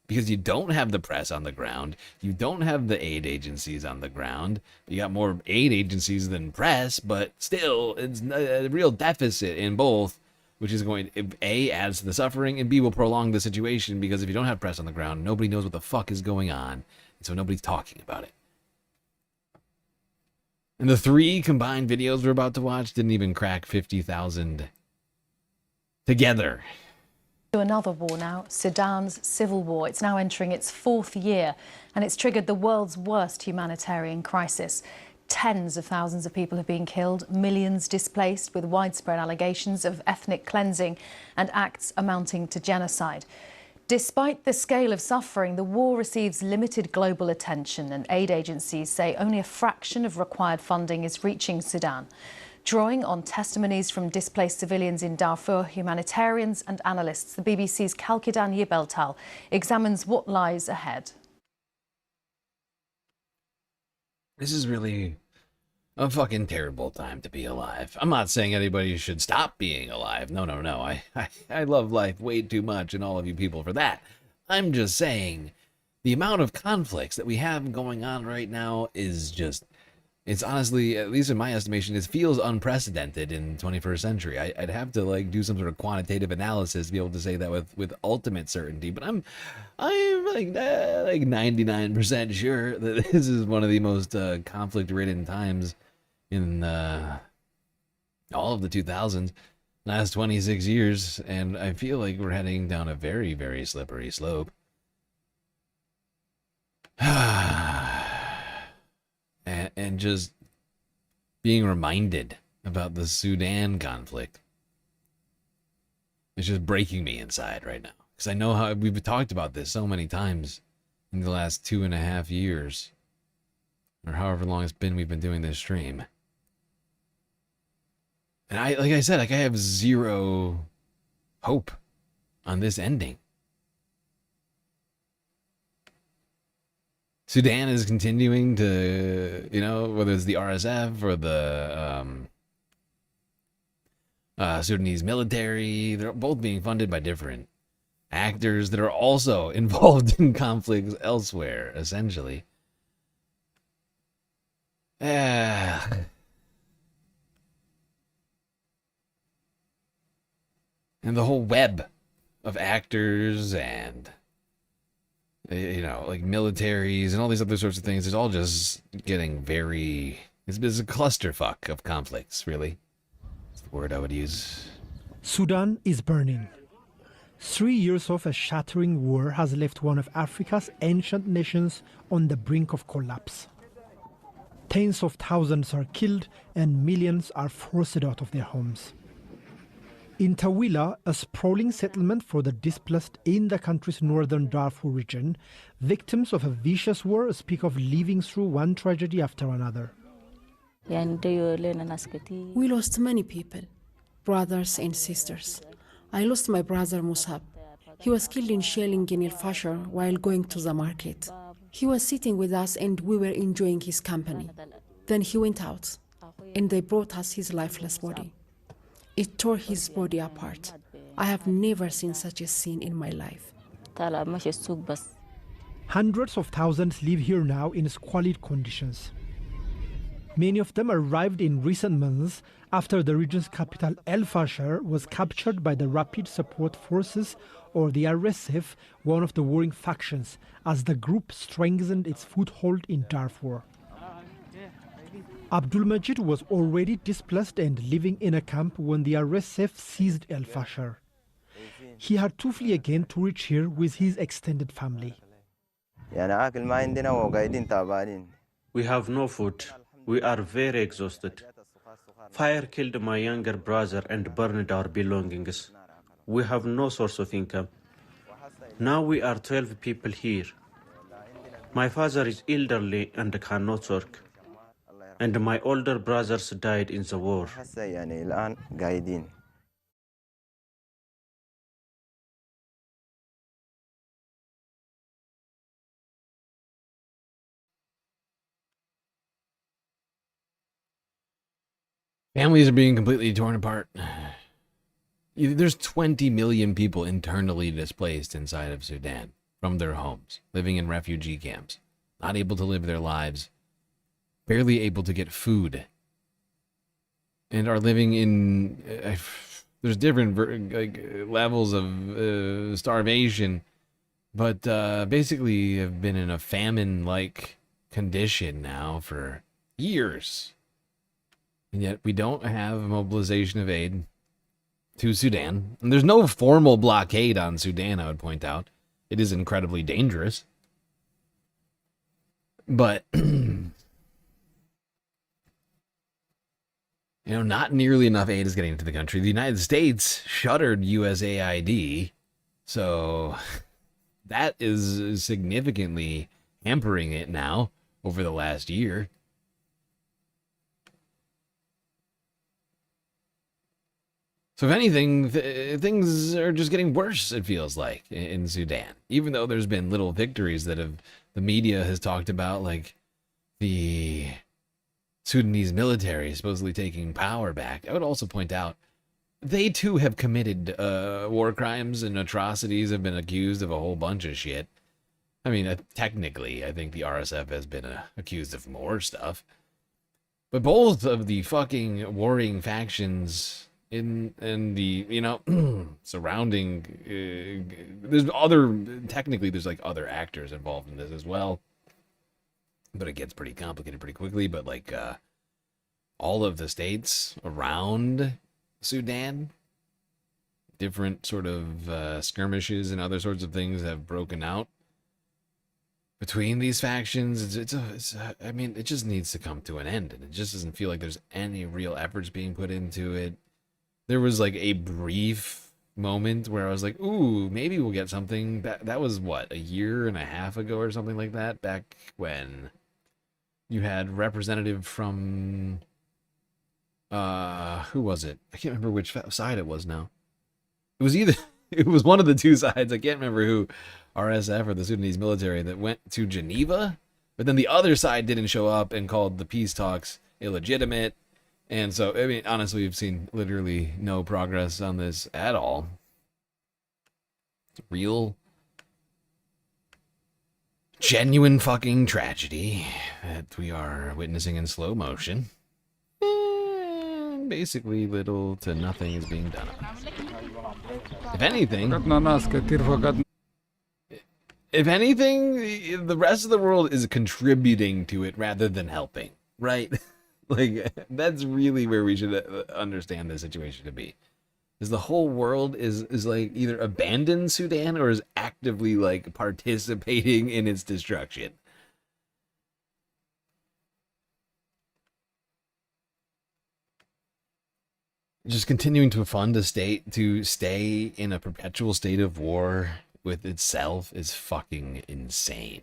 Because you don't have the press on the ground. You don't have the aid agencies on the ground. You got more aid agencies than press, but still, it's a real deficit in both, which is going to, A, adds to the suffering, and B, will prolong the situation, because if you don't have press on the ground, nobody knows what the fuck is going on, and so nobody's talking about it. And the 3 combined videos we're about to watch didn't even crack 50,000 together. To another war now, Sudan's civil war. It's now entering its 4th year, and it's triggered the world's worst humanitarian crisis. Tens of thousands of people have been killed, millions displaced, with widespread allegations of ethnic cleansing and acts amounting to genocide. Despite the scale of suffering, the war receives limited global attention, and aid agencies say only a fraction of required funding is reaching Sudan. Drawing on testimonies from displaced civilians in Darfur, humanitarians and analysts, the BBC's Kalkidan Yibeltal examines what lies ahead. This is really a fucking terrible time to be alive. I'm not saying anybody should stop being alive. No. I love life way too much, and all of you people for that. I'm just saying the amount of conflicts that we have going on right now is just It's honestly, at least in my estimation, it feels unprecedented in the 21st century. I'd have to like do some sort of quantitative analysis to be able to say that with ultimate certainty. But I'm like 99% sure that this is one of the most conflict-ridden times in all of the 2000s, last 26 years, and I feel like we're heading down a very, very slippery slope. And just being reminded about the Sudan conflict, it's just breaking me inside right now. Because I know how we've talked about this so many times in the last 2.5 years, or however long it's been we've been doing this stream. And like I said, I have zero hope on this ending. Sudan is continuing to, whether it's the RSF or the Sudanese military, they're both being funded by different actors that are also involved in conflicts elsewhere, essentially. And the whole web of actors and like militaries and all these other sorts of things is all just getting very... It's a clusterfuck of conflicts, really. That's the word I would use. Sudan is burning. 3 years of a shattering war has left one of Africa's ancient nations on the brink of collapse. Tens of thousands are killed and millions are forced out of their homes. In Tawila, a sprawling settlement for the displaced in the country's northern Darfur region, victims of a vicious war speak of living through one tragedy after another. We lost many people, brothers and sisters. I lost my brother Musab. He was killed in shelling in El Fasher while going to the market. He was sitting with us and we were enjoying his company. Then he went out and they brought us his lifeless body. It tore his body apart. I have never seen such a scene in my life. Hundreds of thousands live here now in squalid conditions. Many of them arrived in recent months after the region's capital El Fasher was captured by the Rapid Support Forces, or the RSF, one of the warring factions, as the group strengthened its foothold in Darfur. Abdul Majid was already displaced and living in a camp when the RSF seized El Fasher. He had to flee again to reach here with his extended family. We have no food. We are very exhausted. Fire killed my younger brother and burned our belongings. We have no source of income. Now we are 12 people here. My father is elderly and cannot work. And my older brothers died in the war. Families are being completely torn apart. There's 20 million people internally displaced inside of Sudan from their homes, living in refugee camps, not able to live their lives, barely able to get food, and are living in there's different levels of starvation, but basically have been in a famine-like condition now for years, and yet we don't have a mobilization of aid to Sudan. And there's no formal blockade on Sudan, I would point out. It is incredibly dangerous, but not nearly enough aid is getting into the country. The United States shuttered USAID, so that is significantly hampering it now over the last year. So if anything, things are just getting worse, it feels like, in Sudan. Even though there's been little victories that the media has talked about, like the Sudanese military supposedly taking power back. I would also point out, they too have committed war crimes and atrocities, have been accused of a whole bunch of shit. I mean, technically, I think the RSF has been accused of more stuff. But both of the fucking warring factions in the, you know, surrounding, there's technically there's like other actors involved in this as well. But it gets pretty complicated pretty quickly. But like all of the states around Sudan, different sort of skirmishes and other sorts of things have broken out between these factions. I mean, it just needs to come to an end, and it just doesn't feel like there's any real efforts being put into it. There was like a brief moment where I was like, ooh, maybe we'll get something. That was what, a year and a half ago or something like that, back when you had representative from who was it? I can't remember which side it was now. It was one of the two sides. I can't remember who, RSF or the Sudanese military, that went to Geneva, but then the other side didn't show up and called the peace talks illegitimate. And so, I mean, honestly, we've seen literally no progress on this at all. It's a real, genuine fucking tragedy that we are witnessing in slow motion. And basically, little to nothing is being done about it. If anything, the rest of the world is contributing to it rather than helping, right? Like, that's really where we should understand the situation to be. Is the whole world is like either abandoned Sudan or is actively like participating in its destruction. Just continuing to fund a state to stay in a perpetual state of war with itself is fucking insane.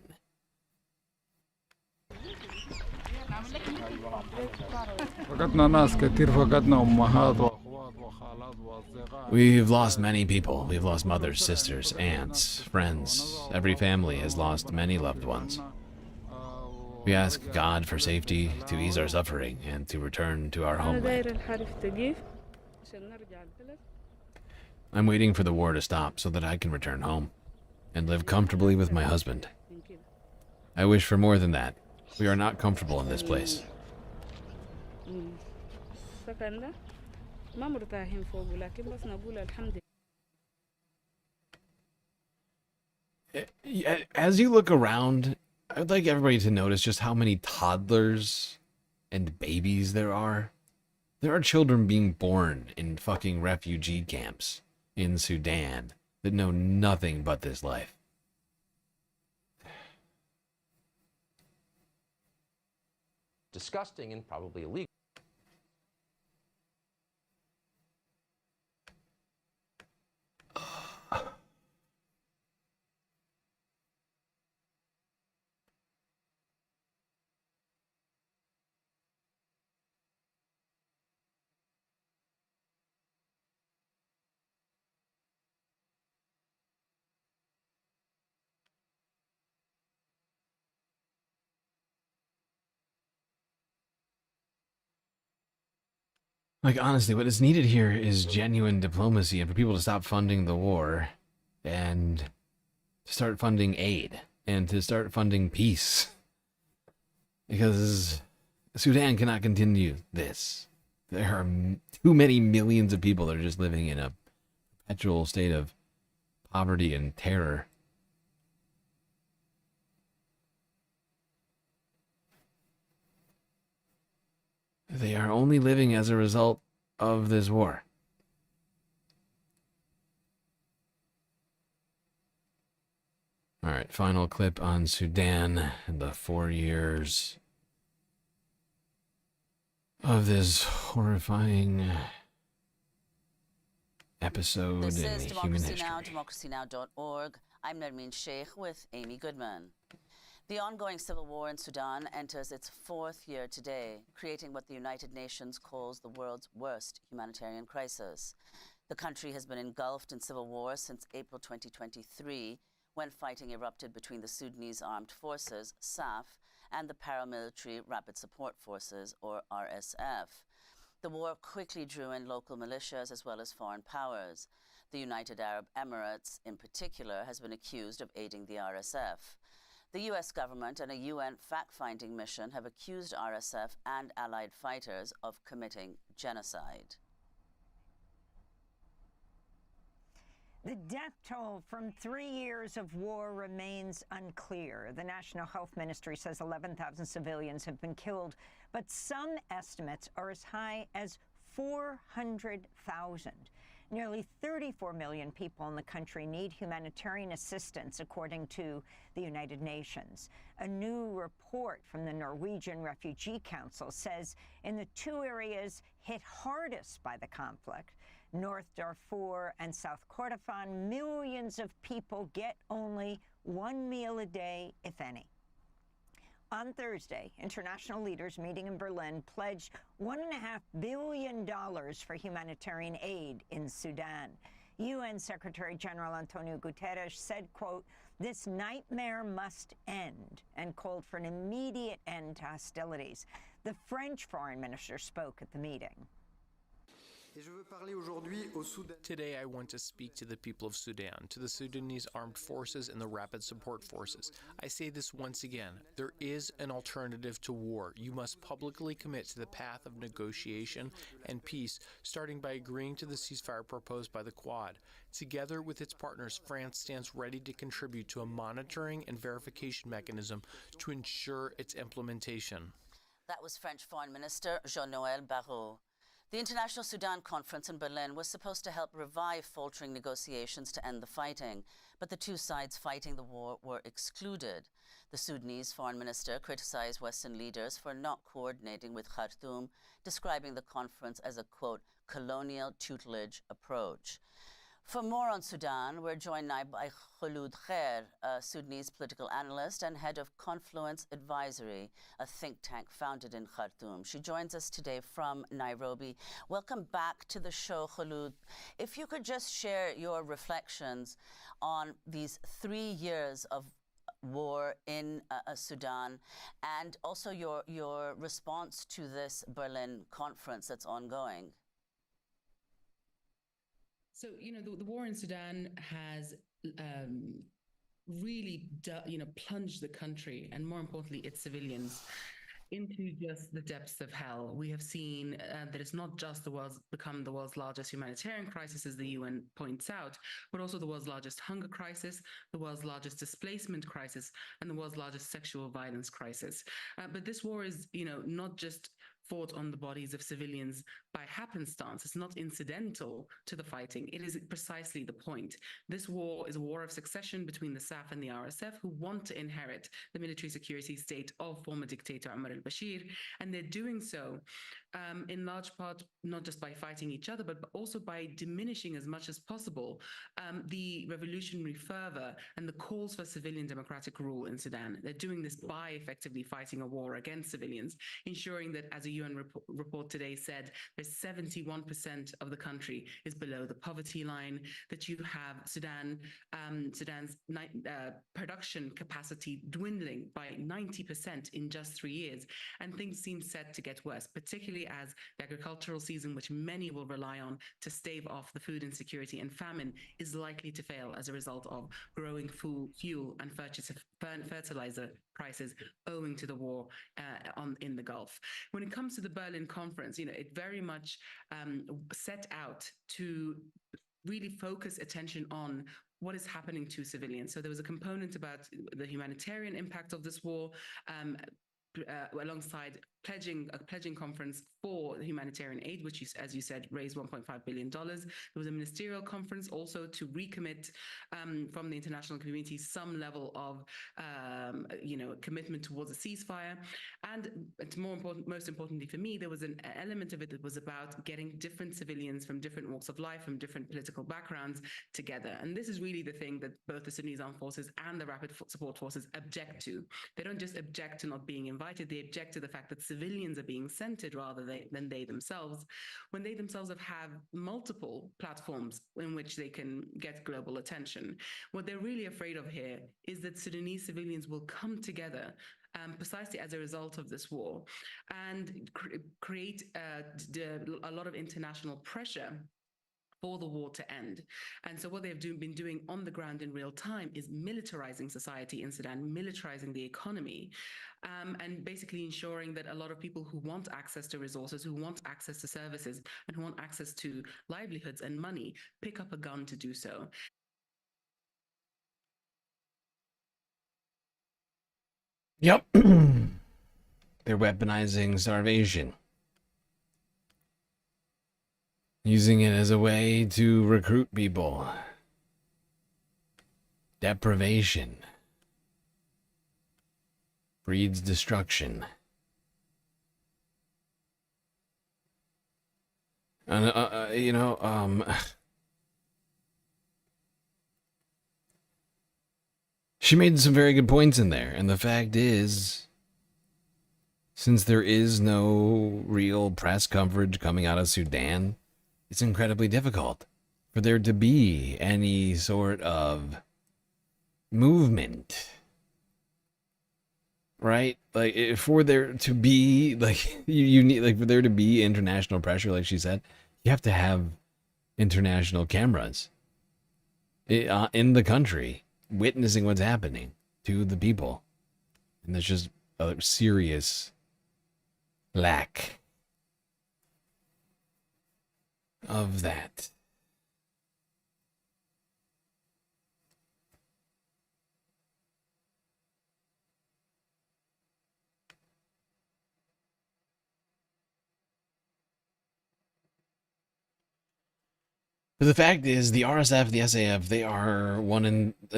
We've lost many people. We've lost mothers, sisters, aunts, friends. Every family has lost many loved ones. We ask God for safety to ease our suffering and to return to our homeland. I'm waiting for the war to stop so that I can return home and live comfortably with my husband. I wish for more than that. We are not comfortable in this place. As you look around, I'd like everybody to notice just how many toddlers and babies there are. There are children being born in fucking refugee camps in Sudan that know nothing but this life. Disgusting and probably illegal. Like, honestly, what is needed here is genuine diplomacy and for people to stop funding the war and to start funding aid and to start funding peace. Because Sudan cannot continue this. There are too many millions of people that are just living in a perpetual state of poverty and terror. They are only living as a result of this war. All right, final clip on Sudan and the 4 years of this horrifying episode This in is human Democracy history. Now!, democracynow.org. I'm Nermeen Sheikh with Amy Goodman. The ongoing civil war in Sudan enters its 4th year today, creating what the United Nations calls the world's worst humanitarian crisis. The country has been engulfed in civil war since April 2023, when fighting erupted between the Sudanese Armed Forces, SAF, and the Paramilitary Rapid Support Forces, or RSF. The war quickly drew in local militias as well as foreign powers. The United Arab Emirates, in particular, has been accused of aiding the RSF. The U.S. government and a UN fact-finding mission have accused RSF and allied fighters of committing genocide. The death toll from 3 years of war remains unclear. The National Health Ministry says 11,000 civilians have been killed, but some estimates are as high as 400,000. Nearly 34 million people in the country need humanitarian assistance, according to the United Nations. A new report from the Norwegian Refugee Council says in the two areas hit hardest by the conflict, North Darfur and South Kordofan, millions of people get only one meal a day, if any. On Thursday, international leaders meeting in Berlin pledged $1.5 billion for humanitarian aid in Sudan. UN Secretary General Antonio Guterres said, quote, "This nightmare must end," and called for an immediate end to hostilities. The French foreign minister spoke at the meeting. Today, I want to speak to the people of Sudan, to the Sudanese armed forces and the rapid support forces. I say this once again, there is an alternative to war. You must publicly commit to the path of negotiation and peace, starting by agreeing to the ceasefire proposed by the Quad. Together with its partners, France stands ready to contribute to a monitoring and verification mechanism to ensure its implementation. That was French Foreign Minister Jean-Noël Barrot. The International Sudan Conference in Berlin was supposed to help revive faltering negotiations to end the fighting, but the two sides fighting the war were excluded. The Sudanese foreign minister criticized Western leaders for not coordinating with Khartoum, describing the conference as a, quote, colonial tutelage approach. For more on Sudan, we're joined now by Khulud Khair, a Sudanese political analyst and head of Confluence Advisory, a think tank founded in Khartoum. She joins us today from Nairobi. Welcome back to the show, Khulud. If you could just share your reflections on these 3 years of war in Sudan, and also your response to this Berlin conference that's ongoing. So, the war in Sudan has really, plunged the country, and more importantly, its civilians, into just the depths of hell. We have seen that it's not just become the world's largest humanitarian crisis, as the UN points out, but also the world's largest hunger crisis, the world's largest displacement crisis, and the world's largest sexual violence crisis. But this war is, not just fought on the bodies of civilians by happenstance. It's not incidental to the fighting. It is precisely the point. This war is a war of succession between the SAF and the RSF, who want to inherit the military security state of former dictator Omar al-Bashir, and they're doing so in large part not just by fighting each other, but also by diminishing as much as possible the revolutionary fervor and the calls for civilian democratic rule in Sudan. They're doing this by effectively fighting a war against civilians, ensuring that, as a UN report today said, that 71% of the country is below the poverty line, that you have Sudan's production capacity dwindling by 90% in just 3 years. And things seem set to get worse, particularly as the agricultural season, which many will rely on to stave off the food insecurity and famine, is likely to fail as a result of growing fuel and fertilizer prices owing to the war in the Gulf. When it comes to the Berlin conference, it very much set out to really focus attention on what is happening to civilians. So there was a component about the humanitarian impact of this war, alongside a pledging conference for humanitarian aid, which, as you said, raised $1.5 billion. There was a ministerial conference also to recommit from the international community some level of, commitment towards a ceasefire. And it's most importantly for me, there was an element of it that was about getting different civilians from different walks of life, from different political backgrounds together. And this is really the thing that both the Sudanese Armed Forces and the Rapid Support Forces object to. They don't just object to not being invited, they object to the fact that civilians are being centered rather than they themselves, when they themselves have multiple platforms in which they can get global attention. What they're really afraid of here is that Sudanese civilians will come together precisely as a result of this war and create a lot of international pressure for the war to end. And so what they've been doing on the ground in real time is militarizing society in Sudan, militarizing the economy, and basically ensuring that a lot of people who want access to resources, who want access to services, and who want access to livelihoods and money, pick up a gun to do so. Yep. They're weaponizing starvation. Using it as a way to recruit people. Deprivation. Breeds destruction. And, she made some very good points in there, and the fact is, since there is no real press coverage coming out of Sudan, it's incredibly difficult for there to be any sort of movement, right? Like, for there to be, like, you need, like, for there to be international pressure, like she said, you have to have international cameras in the country witnessing what's happening to the people. And there's just a serious lack of that. But the fact is, the RSF, the SAF, they are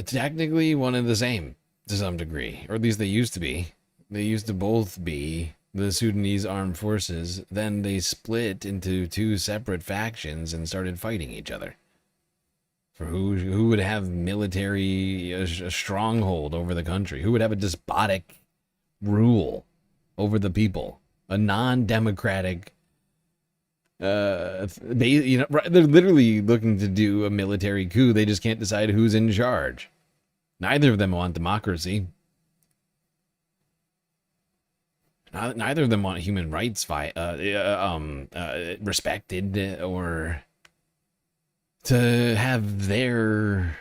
technically one and the same to some degree, or at least they used to be. They used to both be the Sudanese armed forces. Then they split into two separate factions and started fighting each other for who would have a stronghold over the country, who would have a despotic rule over the people, a non-democratic. They're literally looking to do a military coup. They just can't decide who's in charge. Neither of them want democracy. Neither of them want human rights respected, or to have their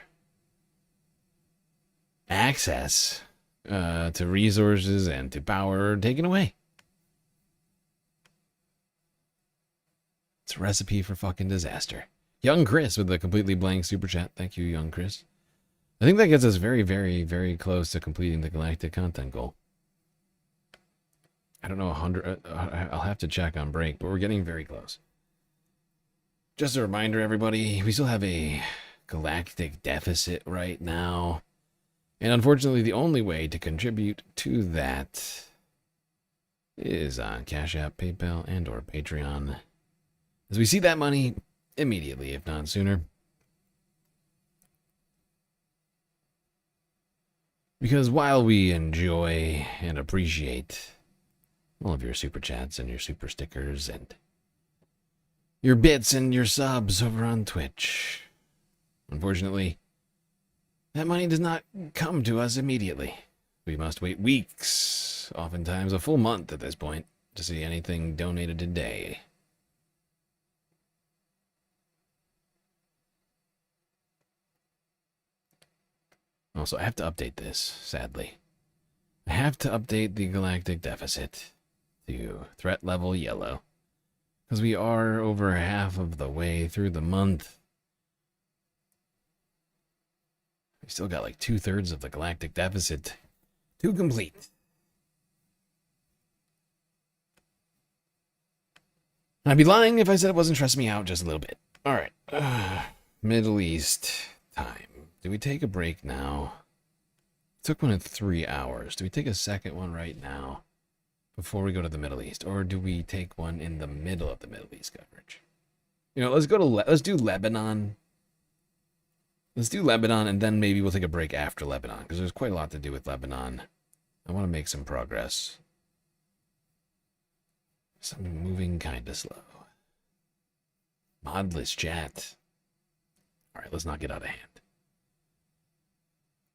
access to resources and to power taken away. It's a recipe for fucking disaster. Young Chris with a completely blank super chat. Thank you, Young Chris. I think that gets us very, very, very close to completing the galactic content goal. I don't know, 100. I'll have to check on break, but we're getting very close. Just a reminder, everybody, we still have a galactic deficit right now. And unfortunately, the only way to contribute to that is on Cash App, PayPal, and or Patreon. As we see that money immediately, if not sooner. Because while we enjoy and appreciate all of your super chats and your super stickers and your bits and your subs over on Twitch, unfortunately, that money does not come to us immediately. We must wait weeks, oftentimes a full month at this point, to see anything donated today. Also, I have to update this, sadly. I have to update the galactic deficit to threat level yellow, because we are over half of the way through the month. We still got like 2/3 of the galactic deficit to complete. I'd be lying if I said it wasn't stressing me out just a little bit. All right. Middle East time. Do we take a break now? Took one in 3 hours. Do we take a second one right now before we go to the Middle East, or do we take one in the middle of the Middle East coverage? You know, let's do Lebanon. Let's do Lebanon, and then maybe we'll take a break after Lebanon, because there's quite a lot to do with Lebanon. I want to make some progress. Some moving kind of slow. Modless chat. All right, let's not get out of hand.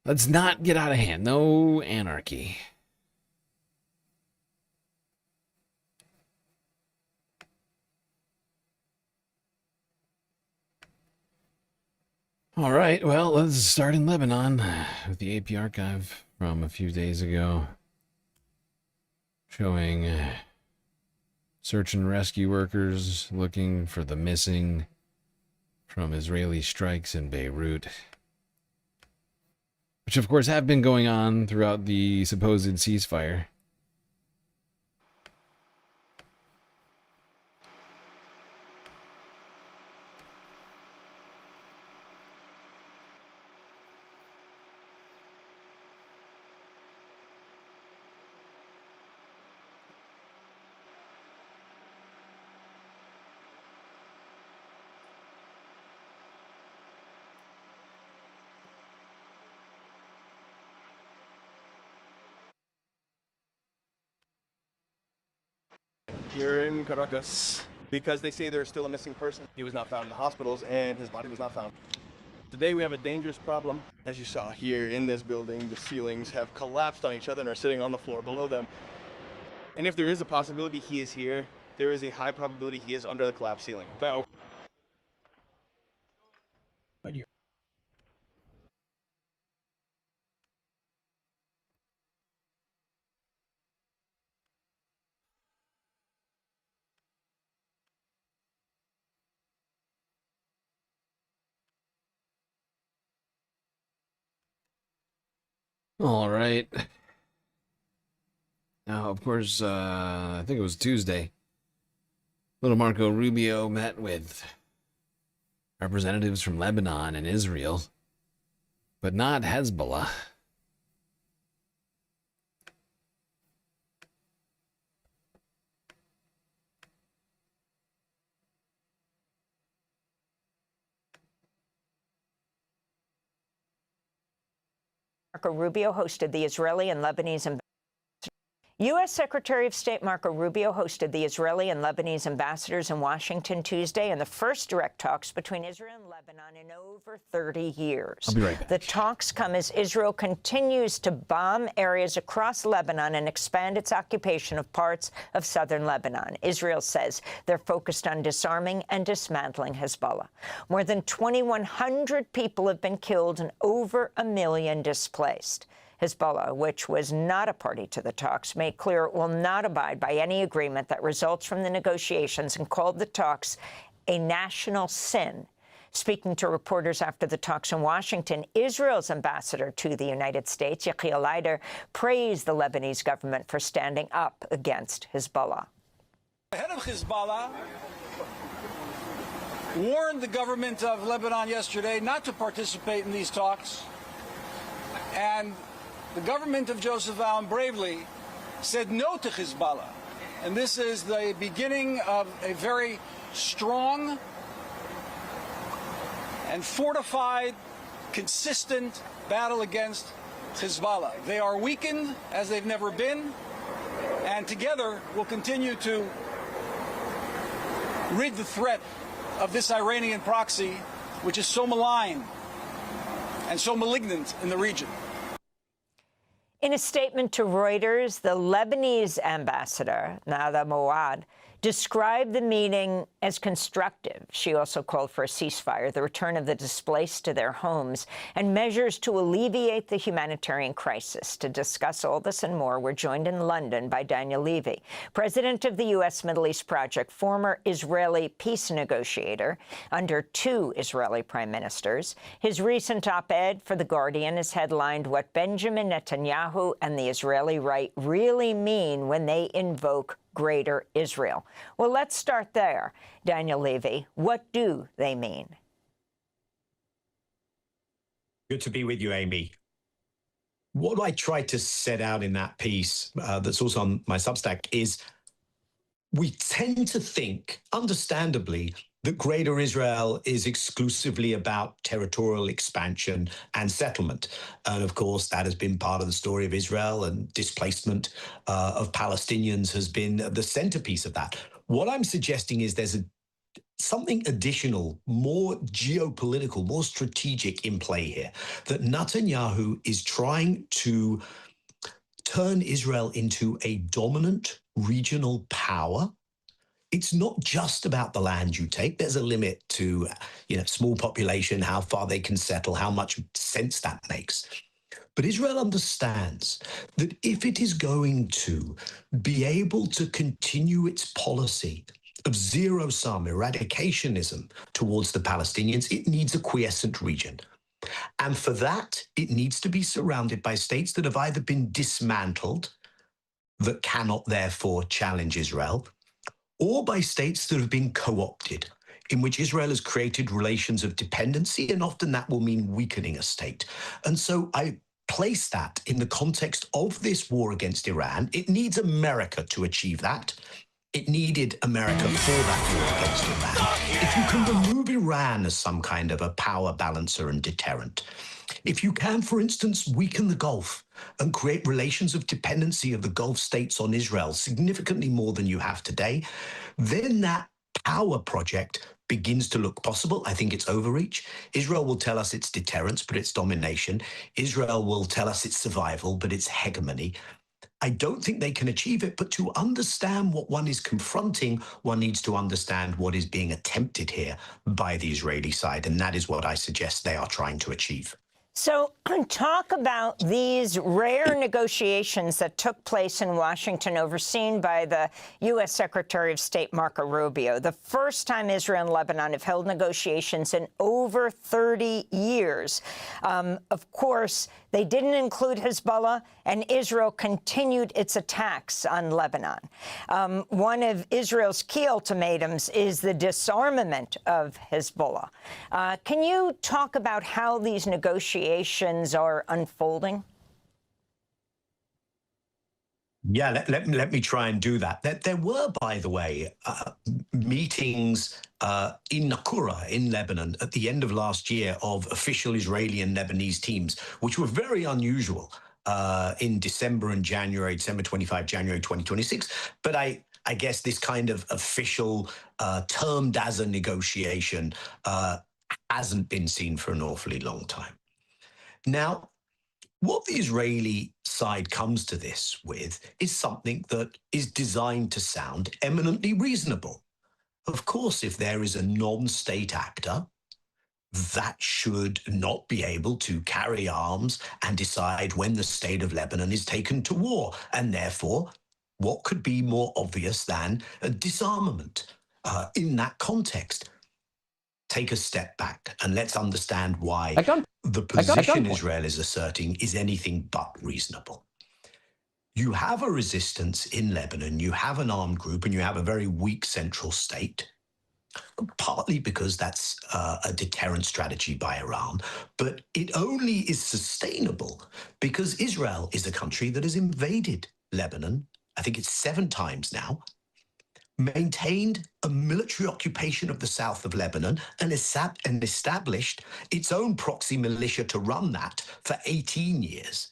Let's not get out of hand. No anarchy. All right, well, let's start in Lebanon with the AP archive from a few days ago, showing search and rescue workers looking for the missing from Israeli strikes in Beirut, which of course have been going on throughout the supposed ceasefire. Here in Caracas, because they say there's still a missing person. He was not found in the hospitals and his body was not found. Today we have a dangerous problem. As you saw here in this building, the ceilings have collapsed on each other and are sitting on the floor below them. And if there is a possibility he is here, there is a high probability he is under the collapsed ceiling. Right here. All right. Now, of course, I think it was Tuesday, little Marco Rubio met with representatives from Lebanon and Israel, but not Hezbollah. Marco Rubio hosted the Israeli and Lebanese U.S. Secretary of State Marco Rubio hosted the Israeli and Lebanese ambassadors in Washington Tuesday in the first direct talks between Israel and Lebanon in over 30 years. I'll be right back. The talks come as Israel continues to bomb areas across Lebanon and expand its occupation of parts of southern Lebanon. Israel says they're focused on disarming and dismantling Hezbollah. More than 2,100 people have been killed and over 1 million displaced. Hezbollah, which was not a party to the talks, made clear it will not abide by any agreement that results from the negotiations and called the talks a national sin. Speaking to reporters after the talks in Washington, Israel's ambassador to the United States, Yechiel Leider, praised the Lebanese government for standing up against Hezbollah. The head of Hezbollah warned the government of Lebanon yesterday not to participate in these talks, and the government of Joseph Aoun bravely said no to Hezbollah. And this is the beginning of a very strong and fortified, consistent battle against Hezbollah. They are weakened as they've never been, and together we'll continue to rid the threat of this Iranian proxy, which is so malign and so malignant in the region. In a statement to Reuters, the Lebanese ambassador, Nada Mouad, described the meeting as constructive. She also called for a ceasefire, the return of the displaced to their homes, and measures to alleviate the humanitarian crisis. To discuss all this and more, we're joined in London by Daniel Levy, president of the U.S. Middle East Project, former Israeli peace negotiator under 2 Israeli prime ministers. His recent op-ed for The Guardian is headlined, "What Benjamin Netanyahu and the Israeli right really mean when they invoke Greater Israel." Well, let's start there. Daniel Levy, what do they mean? Good to be with you, Amy. What I tried to set out in that piece that's also on my Substack is we tend to think, understandably, that Greater Israel is exclusively about territorial expansion and settlement. And of course, that has been part of the story of Israel, and displacement of Palestinians has been the centerpiece of that. What I'm suggesting is there's something additional, more geopolitical, more strategic in play here, that Netanyahu is trying to turn Israel into a dominant regional power it's not just about the land you take. There's a limit to, small population, how far they can settle, how much sense that makes. But Israel understands that if it is going to be able to continue its policy of zero-sum eradicationism towards the Palestinians, it needs a quiescent region. And for that, it needs to be surrounded by states that have either been dismantled, that cannot therefore challenge Israel, or by states that have been co-opted, in which Israel has created relations of dependency, and often that will mean weakening a state. And so I place that in the context of this war against Iran. It needs America to achieve that. It needed America for that war against Iran. If you can remove Iran as some kind of a power balancer and deterrent, if you can, for instance, weaken the Gulf and create relations of dependency of the Gulf states on Israel significantly more than you have today, then that power project begins to look possible. I think it's overreach. Israel will tell us it's deterrence, but it's domination. Israel will tell us it's survival, but it's hegemony. I don't think they can achieve it, but to understand what one is confronting, one needs to understand what is being attempted here by the Israeli side, and that is what I suggest they are trying to achieve. So talk about these rare negotiations that took place in Washington, overseen by the U.S. Secretary of State Marco Rubio. The first time Israel and Lebanon have held negotiations in over 30 years. Of course, they didn't include Hezbollah, and Israel continued its attacks on Lebanon. One of Israel's key ultimatums is the disarmament of Hezbollah. Can you talk about how these negotiations are unfolding? Yeah, let me try and do that. There were, by the way, meetings in Nakura in Lebanon at the end of last year of official Israeli and Lebanese teams, which were very unusual in December and January, December 25, January 2026. But I guess this kind of official termed as a negotiation hasn't been seen for an awfully long time. Now, what the Israeli side comes to this with is something that is designed to sound eminently reasonable. Of course, if there is a non-state actor, that should not be able to carry arms and decide when the state of Lebanon is taken to war. And therefore, what could be more obvious than a disarmament in that context? Take a step back and let's understand why the position Israel is asserting is anything but reasonable. You have a resistance in Lebanon, you have an armed group, and you have a very weak central state, partly because that's a deterrent strategy by Iran, but it only is sustainable because Israel is a country that has invaded Lebanon, I think it's 7 times now, maintained a military occupation of the south of Lebanon and established its own proxy militia to run that for 18 years,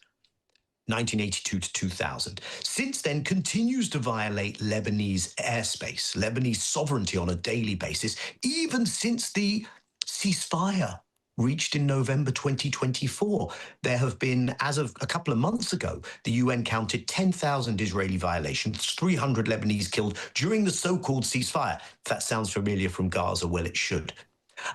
1982 to 2000. Since then, continues to violate Lebanese airspace, Lebanese sovereignty on a daily basis, even since the ceasefire reached in November 2024. There have been, as of a couple of months ago, the UN counted 10,000 Israeli violations, 300 Lebanese killed during the so-called ceasefire. If that sounds familiar from Gaza, well, it should.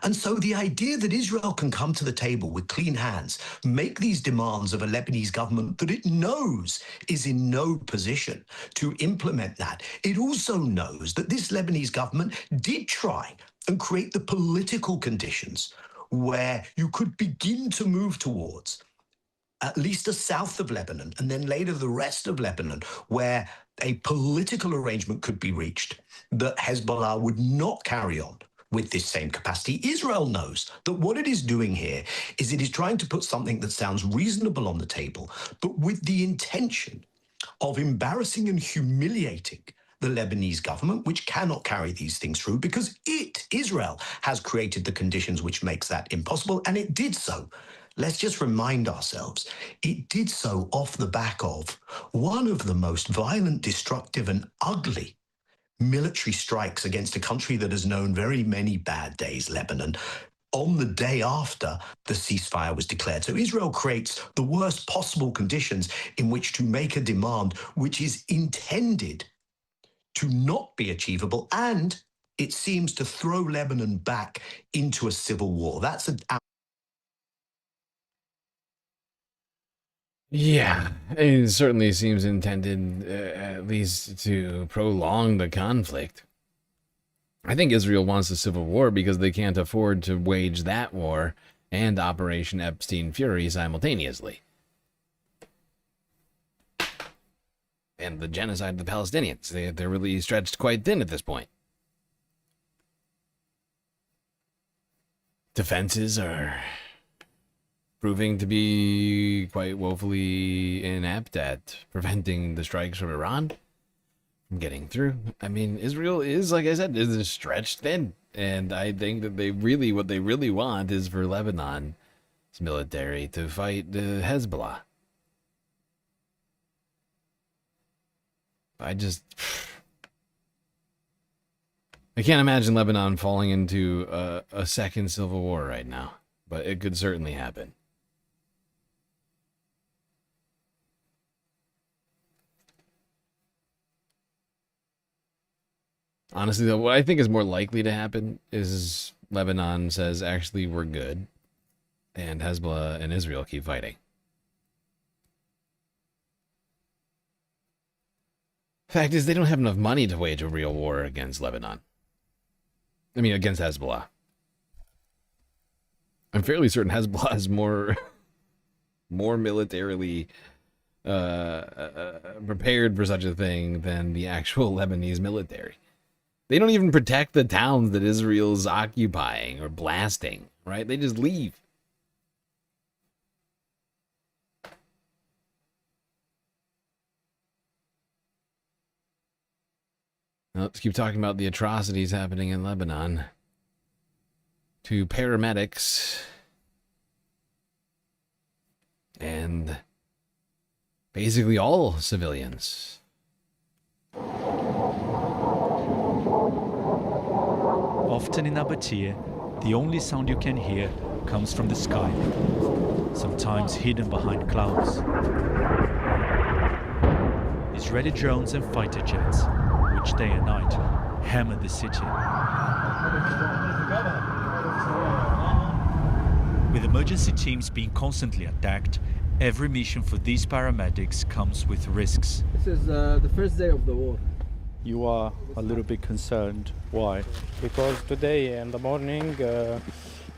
And so the idea that Israel can come to the table with clean hands, make these demands of a Lebanese government that it knows is in no position to implement that. It also knows that this Lebanese government did try and create the political conditions where you could begin to move towards at least the south of Lebanon, and then later the rest of Lebanon, where a political arrangement could be reached that Hezbollah would not carry on with this same capacity. Israel knows that what it is doing here is it is trying to put something that sounds reasonable on the table, but with the intention of embarrassing and humiliating the Lebanese government, which cannot carry these things through because it, Israel, has created the conditions which makes that impossible, and it did so. Let's just remind ourselves, it did so off the back of one of the most violent, destructive, and ugly military strikes against a country that has known very many bad days, Lebanon, on the day after the ceasefire was declared. So Israel creates the worst possible conditions in which to make a demand which is intended to not be achievable, and it seems to throw Lebanon back into a civil war. That's an Yeah, it certainly seems intended at least to prolong the conflict. I think Israel wants a civil war because they can't afford to wage that war and Operation Epstein Fury simultaneously. And the genocide of the Palestinians. They're really stretched quite thin at this point. Defenses are proving to be quite woefully inept at preventing the strikes from Iran from getting through. I mean, Israel is, like I said, is stretched thin. And I think that what they really want is for Lebanon's military to fight the Hezbollah. I can't imagine Lebanon falling into a second civil war right now, but it could certainly happen. Honestly, though, what I think is more likely to happen is Lebanon says, actually, we're good, and Hezbollah and Israel keep fighting. Fact is, they don't have enough money to wage a real war against Lebanon. I mean, against Hezbollah. I'm fairly certain Hezbollah is more militarily prepared for such a thing than the actual Lebanese military. They don't even protect the towns that Israel's occupying or blasting, right? They just leave. Now, let's keep talking about the atrocities happening in Lebanon. 2 paramedics and basically all civilians. Often in Nabatea, the only sound you can hear comes from the sky, sometimes hidden behind clouds. Israeli drones and fighter jets, which day and night hammer the city. With emergency teams being constantly attacked, every mission for these paramedics comes with risks. This is the first day of the war. You are a little bit concerned. Why? Because today in the morning,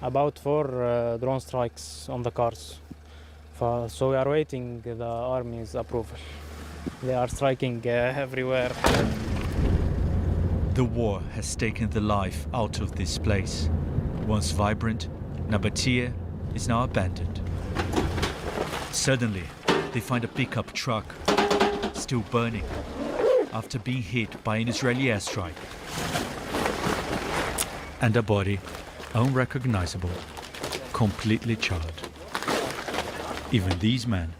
about 4 drone strikes on the cars. So we are waiting the army's approval. They are striking everywhere. The war has taken the life out of this place. Once vibrant, Nabatea is now abandoned. Suddenly, they find a pickup truck still burning after being hit by an Israeli airstrike. And a body, unrecognizable, completely charred. Even these men,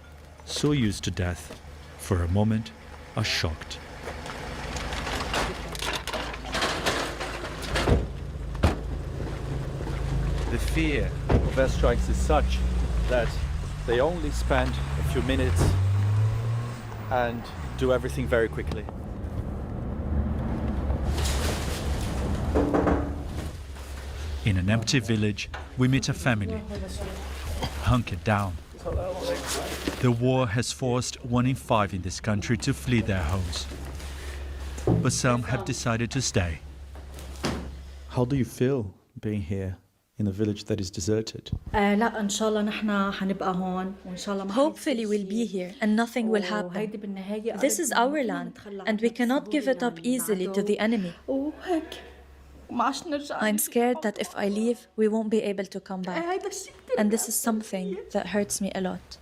so used to death, for a moment are shocked. The fear of airstrikes is such that they only spend a few minutes and do everything very quickly. In an empty village, we meet a family, hunkered down. The war has forced 1 in 5 in this country to flee their homes. But some have decided to stay. How do you feel being here in a village that is deserted? Hopefully we'll be here and nothing will happen. This is our land and we cannot give it up easily to the enemy. I'm scared that if I leave, we won't be able to come back. And this is something that hurts me a lot.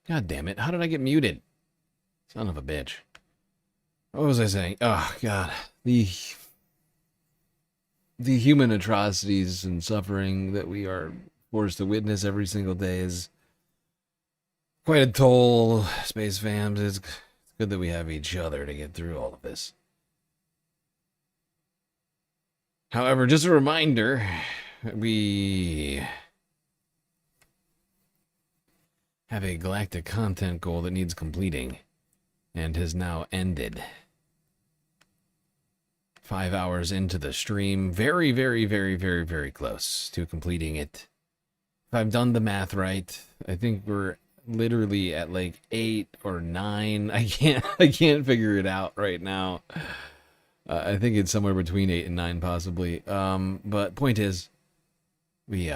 God damn it. How did I get muted? Son of a bitch. What was I saying? Oh, God. The human atrocities and suffering that we are forced to witness every single day is quite a toll, Space Fams. It's good that we have each other to get through all of this. However, just a reminder, we have a galactic content goal that needs completing and has now ended. 5 hours into the stream. Very, very, very, very, very close to completing it. If I've done the math right, I think we're literally at like 8 or 9. I can't figure it out right now. I think it's somewhere between 8 and 9 possibly. But point is, we've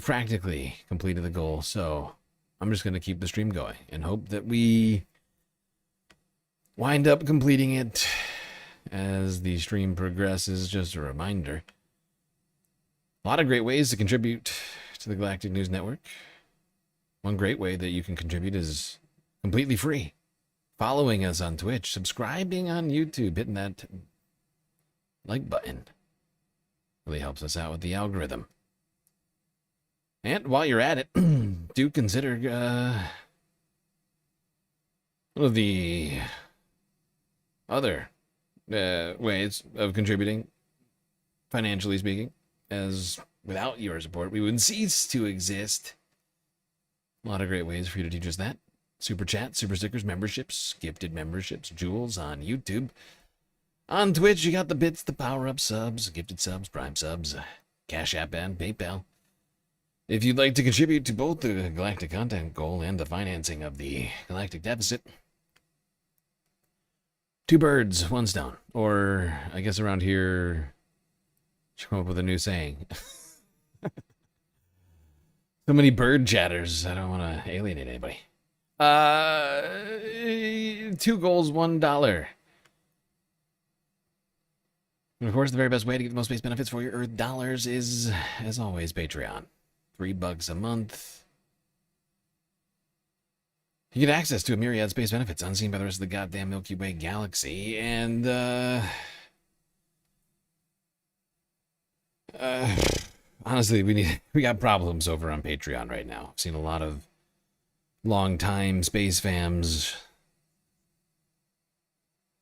practically completed the goal, so I'm just going to keep the stream going and hope that we wind up completing it as the stream progresses. Just a reminder, a lot of great ways to contribute to the Galactic News Network. One great way that you can contribute is completely free. Following us on Twitch, subscribing on YouTube, hitting that like button. Really helps us out with the algorithm. And while you're at it, do consider one of the other ways of contributing, financially speaking, as without your support, we would cease to exist. A lot of great ways for you to do just that. Super chat, super stickers, memberships, gifted memberships, jewels on YouTube. On Twitch, you got the bits, the power-up subs, gifted subs, prime subs, Cash App, and PayPal. If you'd like to contribute to both the Galactic Content Goal and the financing of the Galactic Deficit, 2 birds, 1 stone. Or, I guess around here, should come up with a new saying. So many bird chatters, I don't want to alienate anybody. 2 goals, $1. And of course, the very best way to get the most space benefits for your Earth dollars is, as always, Patreon. $3 a month. You get access to a myriad space benefits unseen by the rest of the goddamn Milky Way galaxy, and honestly, we got problems over on Patreon right now. I've seen a lot of long-time Space Fams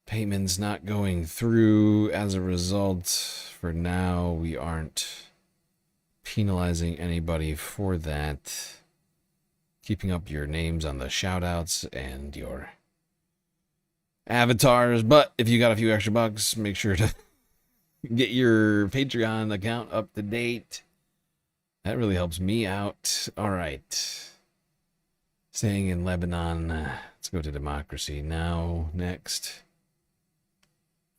payments not going through. As a result, for now, we aren't penalizing anybody for that. Keeping up your names on the shoutouts and your avatars. But if you got a few extra bucks, make sure to get your Patreon account up to date. That really helps me out. All right. Staying in Lebanon, let's go to democracy now. Next.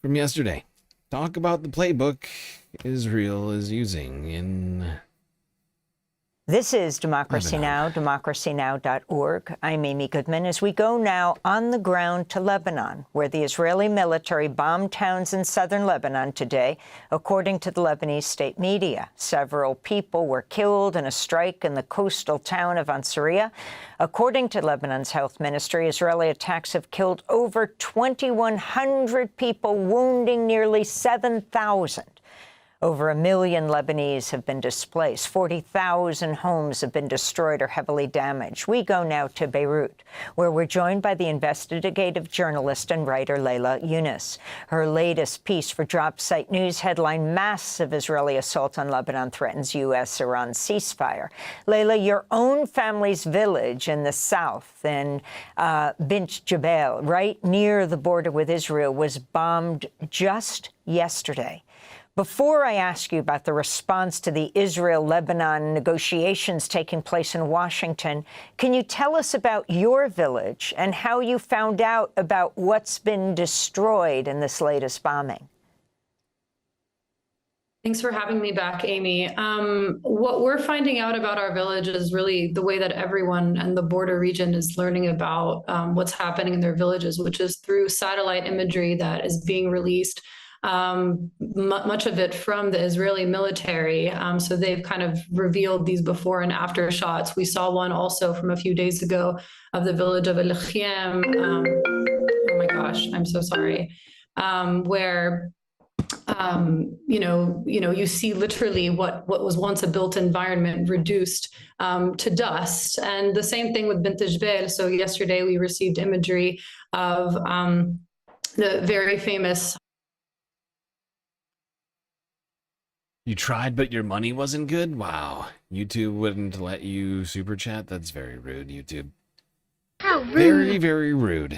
From yesterday. Talk about the playbook Israel is using in This is Democracy Now!, democracynow.org. I'm Amy Goodman. As we go now on the ground to Lebanon, where the Israeli military bombed towns in southern Lebanon today, according to the Lebanese state media. Several people were killed in a strike in the coastal town of Ansariya. According to Lebanon's health ministry, Israeli attacks have killed over 2,100 people, wounding nearly 7,000. Over 1 million Lebanese have been displaced. 40,000 homes have been destroyed or heavily damaged. We go now to Beirut, where we're joined by the investigative journalist and writer Leila Yunus. Her latest piece for Drop Site News headline, Massive Israeli Assault on Lebanon Threatens U.S.-Iran Ceasefire. Leila, your own family's village in the south, in Bint Jabal, right near the border with Israel, was bombed just yesterday. Before I ask you about the response to the Israel-Lebanon negotiations taking place in Washington, can you tell us about your village and how you found out about what's been destroyed in this latest bombing? Thanks for having me back, Amy. What we're finding out about our village is really the way that everyone in the border region is learning about what's happening in their villages, which is through satellite imagery that is being released much of it from the Israeli military. So they've kind of revealed these before and after shots. We saw one also from a few days ago of the village of El Khiem. Oh my gosh, I'm so sorry. Where you see literally what was once a built environment reduced to dust. And the same thing with Bint Jbeil. So yesterday we received imagery of the very famous. You tried, but your money wasn't good? Wow. YouTube wouldn't let you super chat? That's very rude, YouTube. How rude. Very, very rude.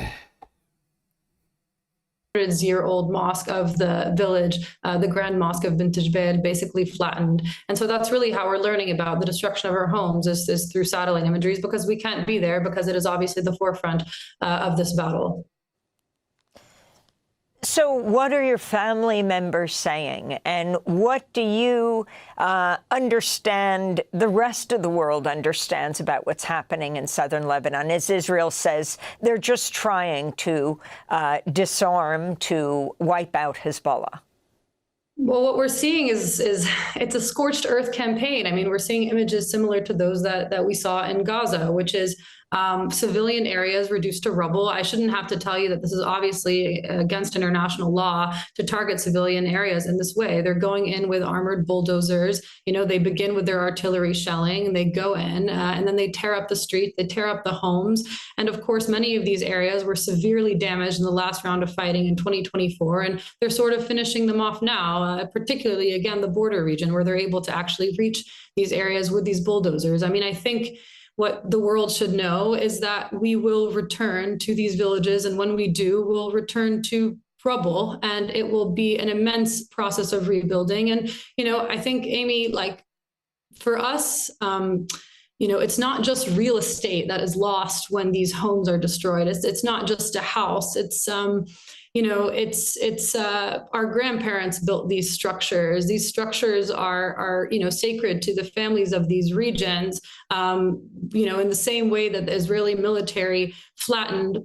Year-old mosque of the village, the Grand Mosque of Bint Jbeil, basically flattened. And so that's really how we're learning about the destruction of our homes is through satellite imageries, because we can't be there because it is obviously the forefront of this battle. So what are your family members saying? And what do you understand the rest of the world understands about what's happening in southern Lebanon? As Israel says, they're just trying to disarm, to wipe out Hezbollah. Well, what we're seeing is it's a scorched earth campaign. I mean, we're seeing images similar to those that we saw in Gaza, which is civilian areas reduced to rubble. I shouldn't have to tell you that this is obviously against international law to target civilian areas in this way. They're going in with armored bulldozers. They begin with their artillery shelling, and they go in, and then they tear up the street, they tear up the homes. And of course, many of these areas were severely damaged in the last round of fighting in 2024, and they're sort of finishing them off now, particularly, again, the border region, where they're able to actually reach these areas with these bulldozers. I mean, I think what the world should know is that we will return to these villages, and when we do, we'll return to rubble, and it will be an immense process of rebuilding. And, I think, Amy, for us, it's not just real estate that is lost when these homes are destroyed. It's not just a house. It's our grandparents built these structures. These structures are sacred to the families of these regions. In the same way that the Israeli military flattened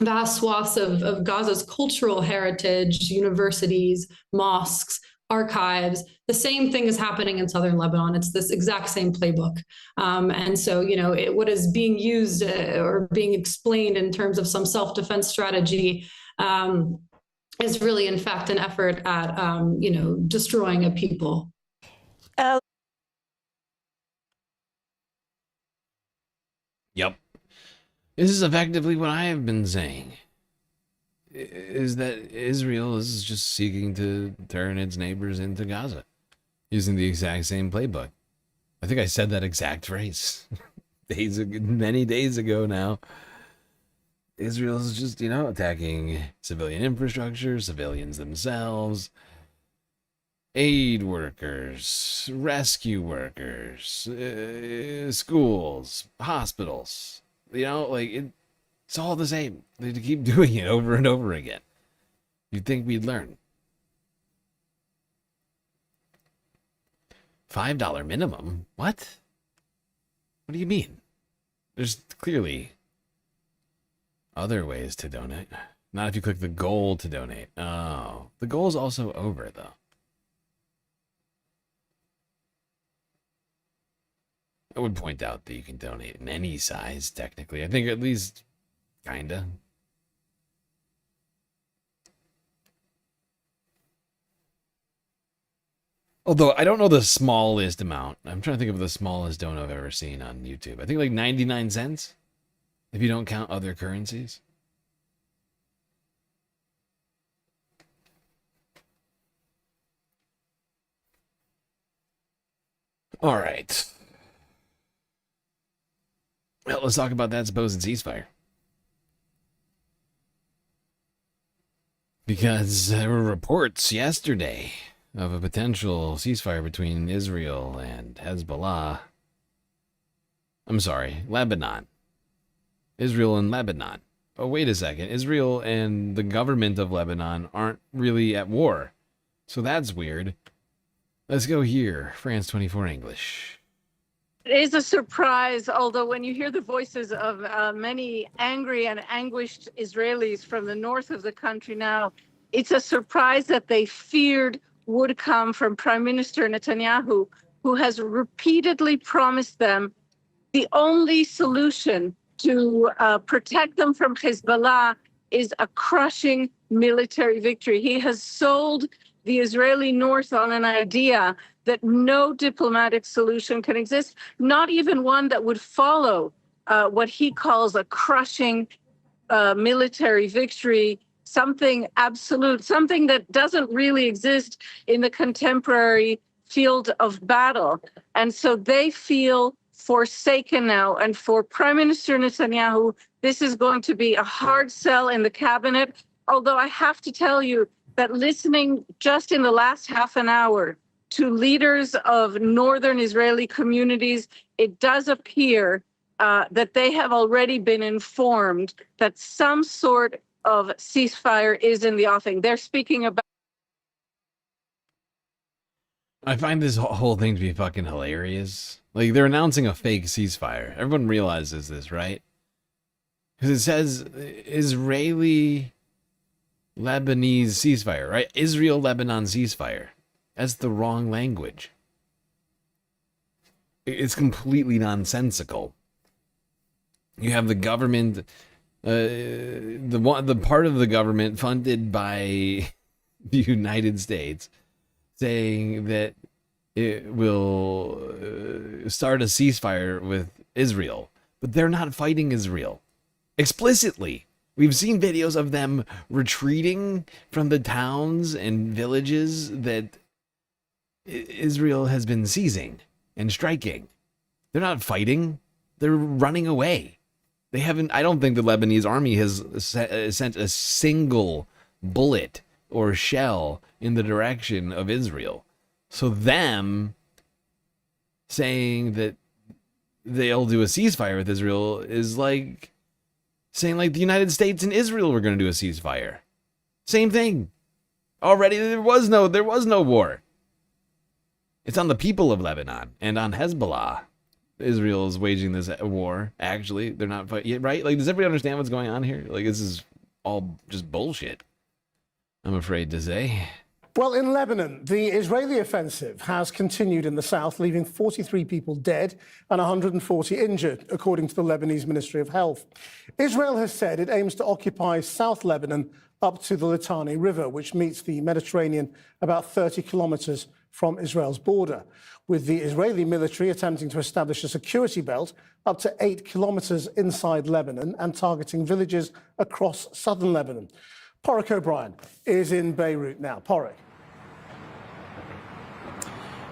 vast swaths of Gaza's cultural heritage, universities, mosques, archives. The same thing is happening in southern Lebanon. It's this exact same playbook. And so, what is being used or being explained in terms of some self-defense strategy is really, in fact, an effort at, destroying a people. Yep. This is effectively what I have been saying. Is that Israel is just seeking to turn its neighbors into Gaza using the exact same playbook. I think I said that exact phrase many days ago now. Israel is just, attacking civilian infrastructure, civilians themselves, aid workers, rescue workers, schools, hospitals. It's all the same. They keep doing it over and over again. You'd think we'd learn. $5 minimum? What? What do you mean? There's clearly other ways to donate. Not if you click the goal to donate. Oh, the goal is also over, though. I would point out that you can donate in any size, technically. I think at least, kinda. Although, I don't know the smallest amount. I'm trying to think of the smallest donut I've ever seen on YouTube. I think like 99 cents, if you don't count other currencies. All right. Well, let's talk about that supposed ceasefire. Because there were reports yesterday of a potential ceasefire between Israel and Hezbollah. I'm sorry, Lebanon. Israel and Lebanon. Oh, wait a second. Israel and the government of Lebanon aren't really at war. So that's weird. Let's go here. France 24 English. It is a surprise, although when you hear the voices of many angry and anguished Israelis from the north of the country now, it's a surprise that they feared would come from Prime Minister Netanyahu, who has repeatedly promised them the only solution to protect them from Hezbollah is a crushing military victory. He has sold the Israeli North on an idea that no diplomatic solution can exist, not even one that would follow what he calls a crushing military victory, something absolute, something that doesn't really exist in the contemporary field of battle. And so they feel forsaken now. And for Prime Minister Netanyahu, this is going to be a hard sell in the cabinet. Although I have to tell you that listening just in the last half an hour to leaders of northern Israeli communities, it does appear that they have already been informed that some sort of ceasefire is in the offing. They're speaking about. I find this whole thing to be fucking hilarious. Like, they're announcing a fake ceasefire. Everyone realizes this, right? Because it says Israeli Lebanese ceasefire, right? Israel Lebanon ceasefire. That's the wrong language. It's completely nonsensical. You have the government, the part of the government funded by the United States, saying that it will start a ceasefire with Israel, but they're not fighting Israel explicitly. We've seen videos of them retreating from the towns and villages that Israel has been seizing and striking. They're not fighting. They're running away. They haven't. I don't think the Lebanese army has sent a single bullet or shell in the direction of Israel. So them saying that they'll do a ceasefire with Israel is like saying like the United States and Israel were going to do a ceasefire. Same thing. Already there was no war. It's on the people of Lebanon and on Hezbollah. Israel is waging this war. Actually, they're not fighting, right? Like, does everybody understand what's going on here? Like, this is all just bullshit, I'm afraid to say. Well, in Lebanon, the Israeli offensive has continued in the south, leaving 43 people dead and 140 injured, according to the Lebanese Ministry of Health. Israel has said it aims to occupy South Lebanon up to the Litani River, which meets the Mediterranean about 30 kilometers from Israel's border, with the Israeli military attempting to establish a security belt up to 8 kilometers inside Lebanon and targeting villages across southern Lebanon. Porrick O'Brien is in Beirut now. Porrick.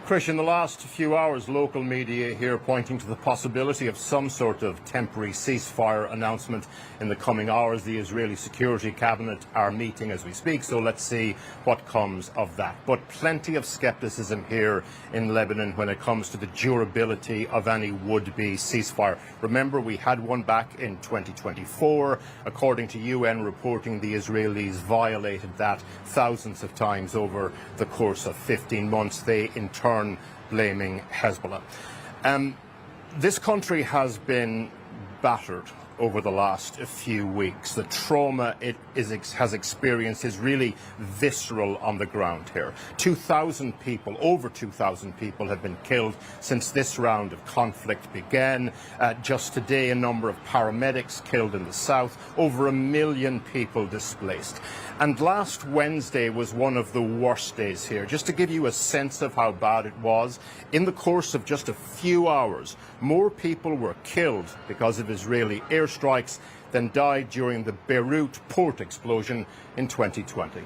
Krish, in the last few hours, local media here pointing to the possibility of some sort of temporary ceasefire announcement in the coming hours. The Israeli Security Cabinet are meeting as we speak, so let's see what comes of that. But plenty of skepticism here in Lebanon when it comes to the durability of any would-be ceasefire. Remember, we had one back in 2024. According to UN reporting, the Israelis violated that thousands of times over the course of 15 months. They, in turn, blaming Hezbollah. This country has been battered over the last few weeks. The trauma it has experienced is really visceral on the ground here. 2,000 people, over 2,000 people have been killed since this round of conflict began. Just today, a number of paramedics killed in the south, over 1 million people displaced. And last Wednesday was one of the worst days here. Just to give you a sense of how bad it was, in the course of just a few hours, more people were killed because of Israeli airstrikes than died during the Beirut port explosion in 2020.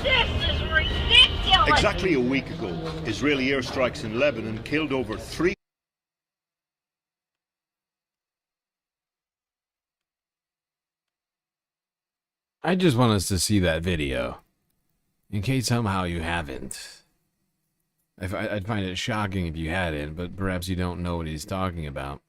This is ridiculous! Exactly a week ago, Israeli airstrikes in Lebanon killed over 3. I just want us to see that video, in case somehow you haven't. I'd find it shocking if you hadn't, but perhaps you don't know what he's talking about.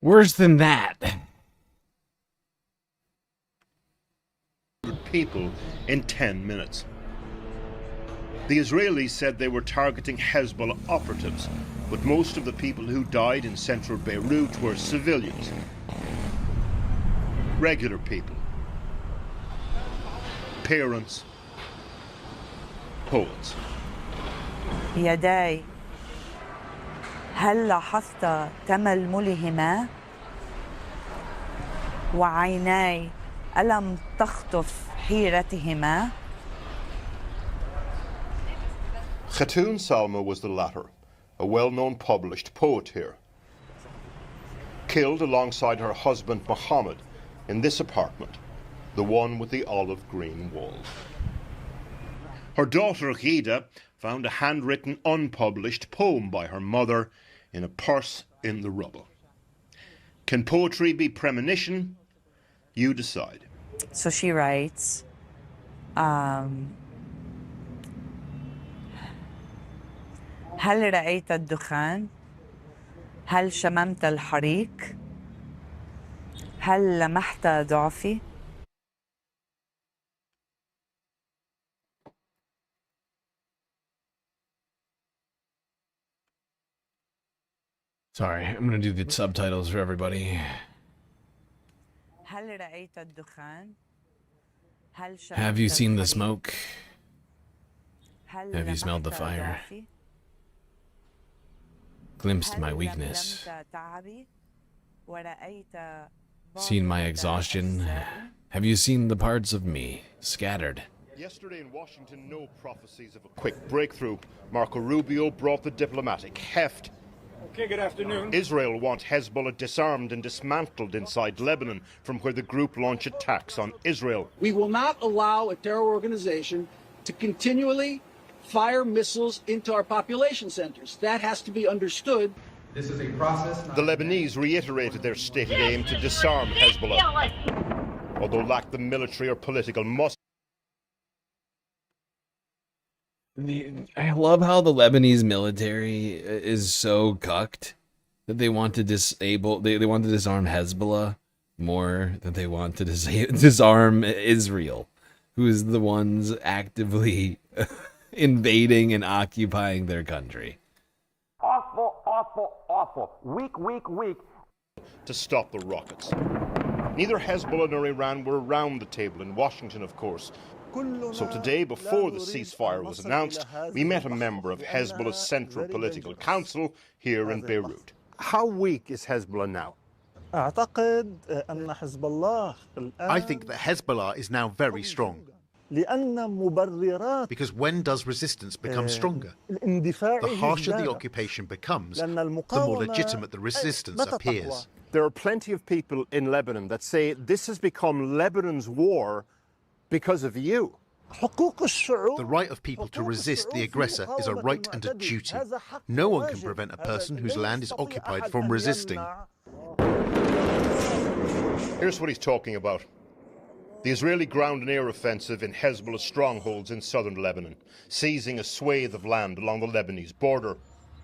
Worse than that. People in 10 minutes. The Israelis said they were targeting Hezbollah operatives, but most of the people who died in central Beirut were civilians. Regular people. Parents. Poets. يداي هل لاحظت تململهما وعيناي ألم تخطف حيرتهما. Typhoon Sinaku was the latter, a well-known published poet here. Killed alongside her husband Muhammad in this apartment, the one with the olive green walls. Her daughter Ghida found a handwritten unpublished poem by her mother in a purse in the rubble. Can poetry be premonition? You decide. So she writes, هل رأيت الدخان؟ هل شممت الحريق؟ هل لمحت ضعفي؟ Sorry, I'm gonna do the subtitles for everybody. هل رأيت الدخان؟ هل شممت Have you seen the smoke? هل Have you smelled the لمحت fire? ضعفي؟ Glimpsed my هل weakness? لملمت تعبي؟ ورأيت Seen my exhaustion? Have you seen the parts of me scattered? Yesterday in Washington, no prophecies of a quick breakthrough. Marco Rubio brought the diplomatic heft. Okay, good afternoon. Israel wants Hezbollah disarmed and dismantled inside Lebanon, from where the group launch attacks on Israel. We will not allow a terror organization to continually fire missiles into our population centers. That has to be understood. This is a process. The Lebanese reiterated their stated aim to disarm Hezbollah, although lacked the military or political muscle. I love how the Lebanese military is so cucked that they want to disable, they want to disarm Hezbollah more than they want to disarm Israel, who is the ones actively invading and occupying their country. Awful, awful, awful. Weak. To stop the rockets. Neither Hezbollah nor Iran were around the table in Washington, of course. So today, before the ceasefire was announced, we met a member of Hezbollah's Central Political Council here in Beirut. How weak is Hezbollah now? I think that Hezbollah is now very strong. Because when does resistance become stronger? The harsher the occupation becomes, the more legitimate the resistance appears. There are plenty of people in Lebanon that say this has become Lebanon's war because of you. The right of people to resist the aggressor is a right and a duty. No one can prevent a person whose land is occupied from resisting. Here's what he's talking about. The Israeli ground and air offensive in Hezbollah strongholds in southern Lebanon, seizing a swathe of land along the Lebanese border.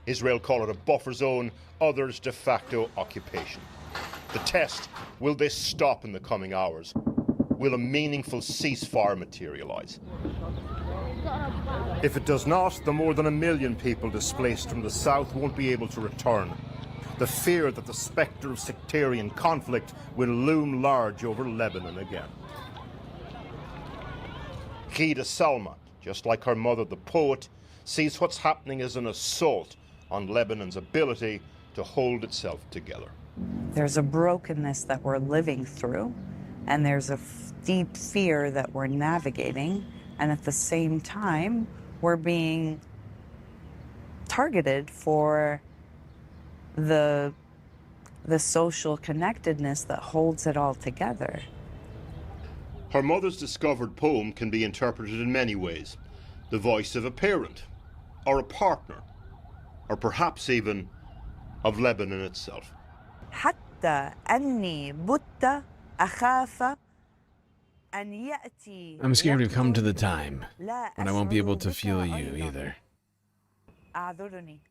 Israel call it a buffer zone, others de facto occupation. The test, will this stop in the coming hours? Will a meaningful ceasefire materialize? If it does not, the more than 1 million people displaced from the south won't be able to return. The fear that the spectre of sectarian conflict will loom large over Lebanon again. Ghida Salma, just like her mother the poet, sees what's happening as an assault on Lebanon's ability to hold itself together. There's a brokenness that we're living through, and there's a deep fear that we're navigating, and at the same time, we're being targeted for the social connectedness that holds it all together. Her mother's discovered poem can be interpreted in many ways. The voice of a parent, or a partner, or perhaps even of Lebanon itself. حتى أني بت أخاف أن يأتي. I'm scared we've come to the time when I won't be able to feel you either. أعذرني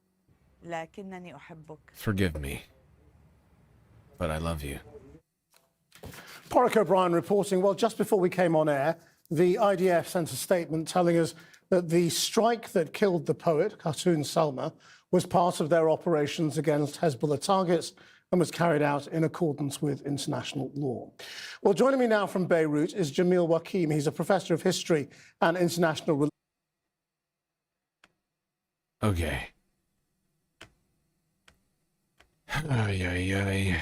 لكنني أحبك. Forgive me. but I love you. Porrick O'Brien reporting, well, just before we came on air, the IDF sent a statement telling us that the strike that killed the poet, Typhoon Sinaku, was part of their operations against Hezbollah targets and was carried out in accordance with international law. Well, joining me now from Beirut is Jamil Wakim. He's a professor of history and international relations. Okay. Ay, ay, ay.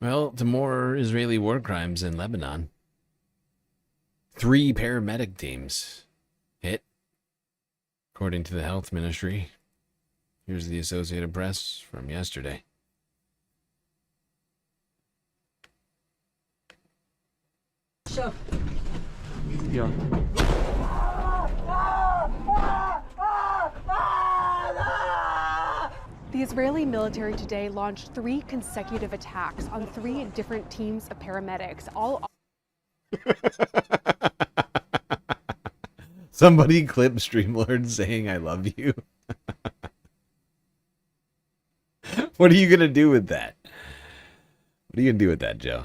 Well, to more Israeli war crimes in Lebanon. 3 paramedic teams hit, according to the health ministry. Here's the Associated Press from yesterday. Yeah. The Israeli military today launched 3 consecutive attacks on 3 different teams of paramedics, all... Somebody clip StreamLord saying I love you. What are you going to do with that? What are you going to do with that, Joe?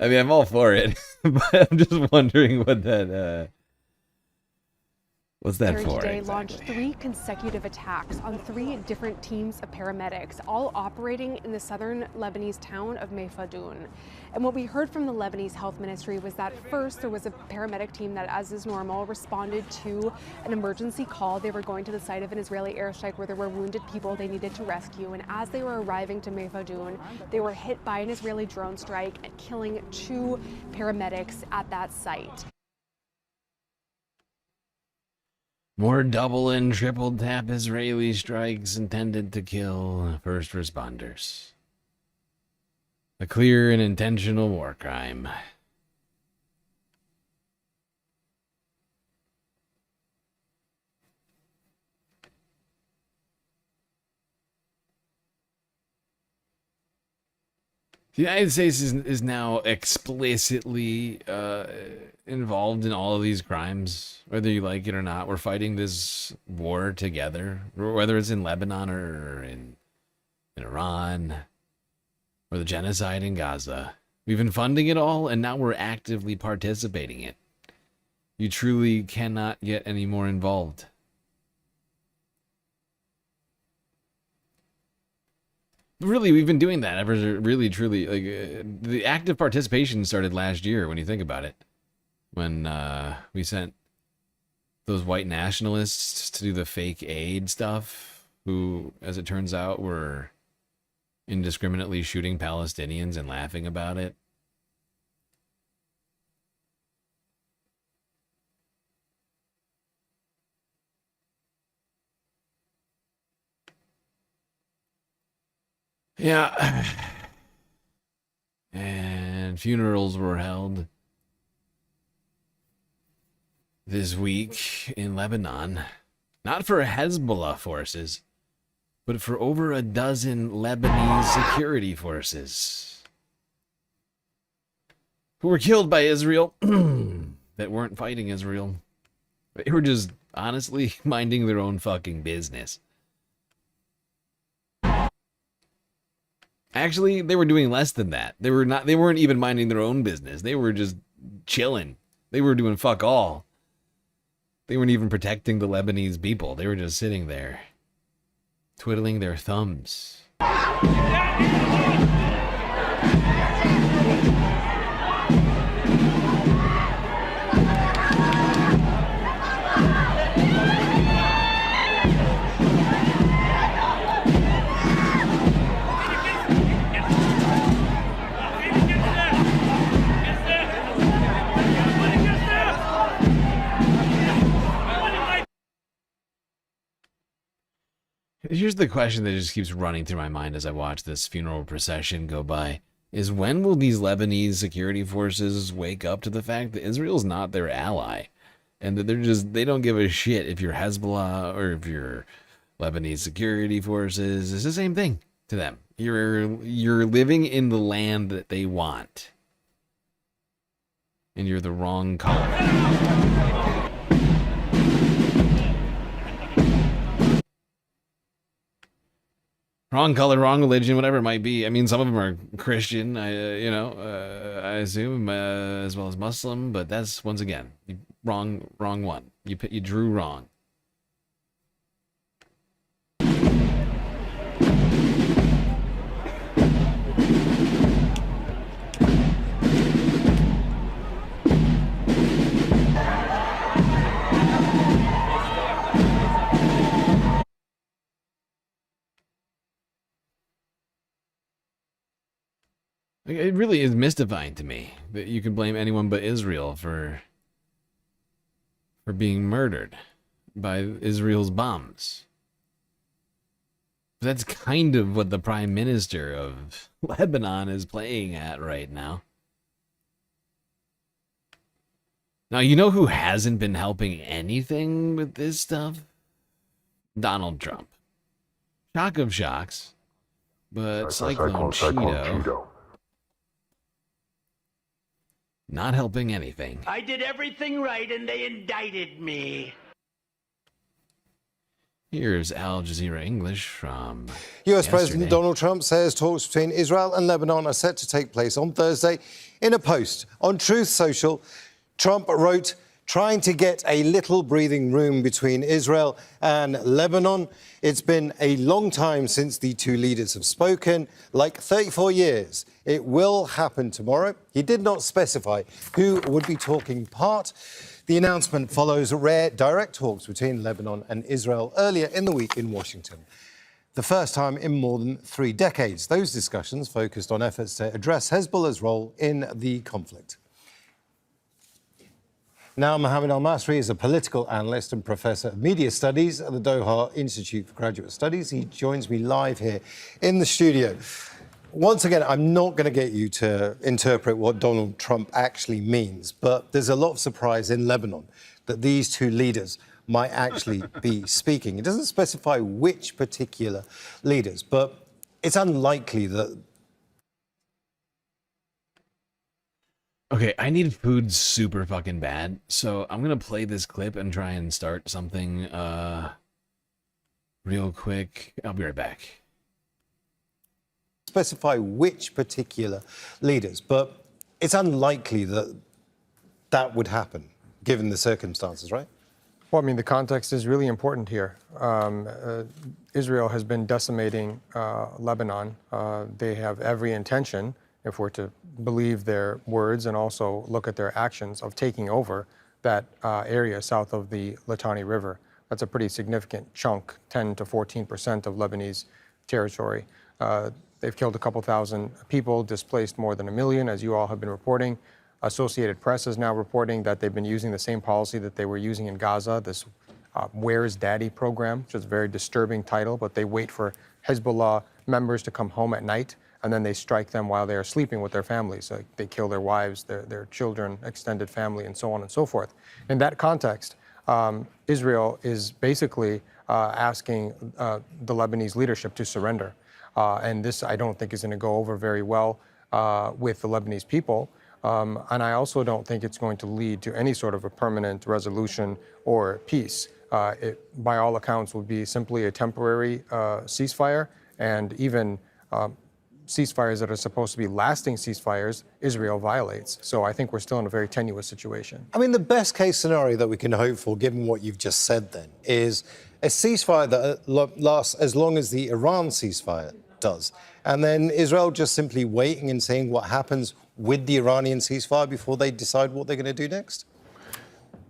I mean, I'm all for it, but I'm just wondering what that... What's that for? Today launched 3 consecutive attacks on 3 different teams of paramedics, all operating in the southern Lebanese town of Meyfadoun. And what we heard from the Lebanese health ministry was that first there was a paramedic team that, as is normal, responded to an emergency call. They were going to the site of an Israeli airstrike where there were wounded people they needed to rescue. And as they were arriving to Meyfadoun, they were hit by an Israeli drone strike, killing 2 paramedics at that site. More double and triple tap Israeli strikes intended to kill first responders. A clear and intentional war crime. The United States is now explicitly involved in all of these crimes, whether you like it or not. We're fighting this war together, whether it's in Lebanon or in Iran, or the genocide in Gaza. We've been funding it all, and now we're actively participating in it. You truly cannot get any more involved. Really, we've been doing that ever, really, truly. Like, the active participation started last year, when you think about it. When we sent those white nationalists to do the fake aid stuff, who, as it turns out, were indiscriminately shooting Palestinians and laughing about it. Yeah. And funerals were held this week in Lebanon. Not for Hezbollah forces, but for over a dozen Lebanese security forces who were killed by Israel that weren't fighting Israel. They were just honestly minding their own fucking business. Actually, they were doing less than that. They weren't even minding their own business. They were just chilling. They were doing fuck all. They weren't even protecting the Lebanese people. They were just sitting there, twiddling their thumbs. Here's the question that just keeps running through my mind as I watch this funeral procession go by, is when will these Lebanese security forces wake up to the fact that Israel's not their ally, and that they don't give a shit if you're Hezbollah or if you're Lebanese security forces. It's the same thing to them. You're living in the land that they want, and you're the wrong color. Wrong color, wrong religion, whatever it might be. I mean, some of them are Christian, I assume, as well as Muslim. But that's, once again, wrong one. You drew wrong. It really is mystifying to me that you can blame anyone but Israel for being murdered by Israel's bombs. That's kind of what the Prime Minister of Lebanon is playing at right now. Now, you know who hasn't been helping anything with this stuff? Donald Trump. Shock of shocks. But Cyclone Cheeto not helping anything. I did everything right and they indicted me. Here's Al Jazeera English from US President Donald Trump says talks between Israel and Lebanon are set to take place on Thursday. In a post on Truth Social, Trump wrote, trying to get a little breathing room between Israel and Lebanon. It's been a long time since the two leaders have spoken, like 34 years. It will happen tomorrow. He did not specify who would be taking part. The announcement follows rare direct talks between Lebanon and Israel earlier in the week in Washington. The first time in more than 3 decades. Those discussions focused on efforts to address Hezbollah's role in the conflict. Now, Mohammed Al-Masri is a political analyst and professor of media studies at the Doha Institute for Graduate Studies. He joins me live here in the studio. Once again, I'm not going to get you to interpret what Donald Trump actually means, but there's a lot of surprise in Lebanon that these two leaders might actually be speaking. It doesn't specify which particular leaders, but it's unlikely that... Okay, I need food super fucking bad, so I'm gonna play this clip and try and start something real quick. I'll be right back. Specify which particular leaders, but it's unlikely that that would happen, given the circumstances, right? Well, I mean, the context is really important here. Israel has been decimating Lebanon. They have every intention, if we're to believe their words and also look at their actions, of taking over that area south of the Litani River. That's a pretty significant chunk, 10 to 14% of Lebanese territory. They've killed a couple thousand people, displaced more than 1 million, as you all have been reporting. Associated Press is now reporting that they've been using the same policy that they were using in Gaza, this Where's Daddy program, which is a very disturbing title, but they wait for Hezbollah members to come home at night, and then they strike them while they are sleeping with their families. So they kill their wives, their children, extended family, and so on and so forth. In that context, Israel is basically asking the Lebanese leadership to surrender. And this, I don't think, is going to go over very well with the Lebanese people. And I also don't think it's going to lead to any sort of a permanent resolution or peace. It, by all accounts, will be simply a temporary ceasefire, and even ceasefires that are supposed to be lasting ceasefires, Israel violates. So I think we're still in a very tenuous situation. I mean, the best case scenario that we can hope for, given what you've just said then, is a ceasefire that lasts as long as the Iran ceasefire does. And then Israel just simply waiting and seeing what happens with the Iranian ceasefire before they decide what they're going to do next?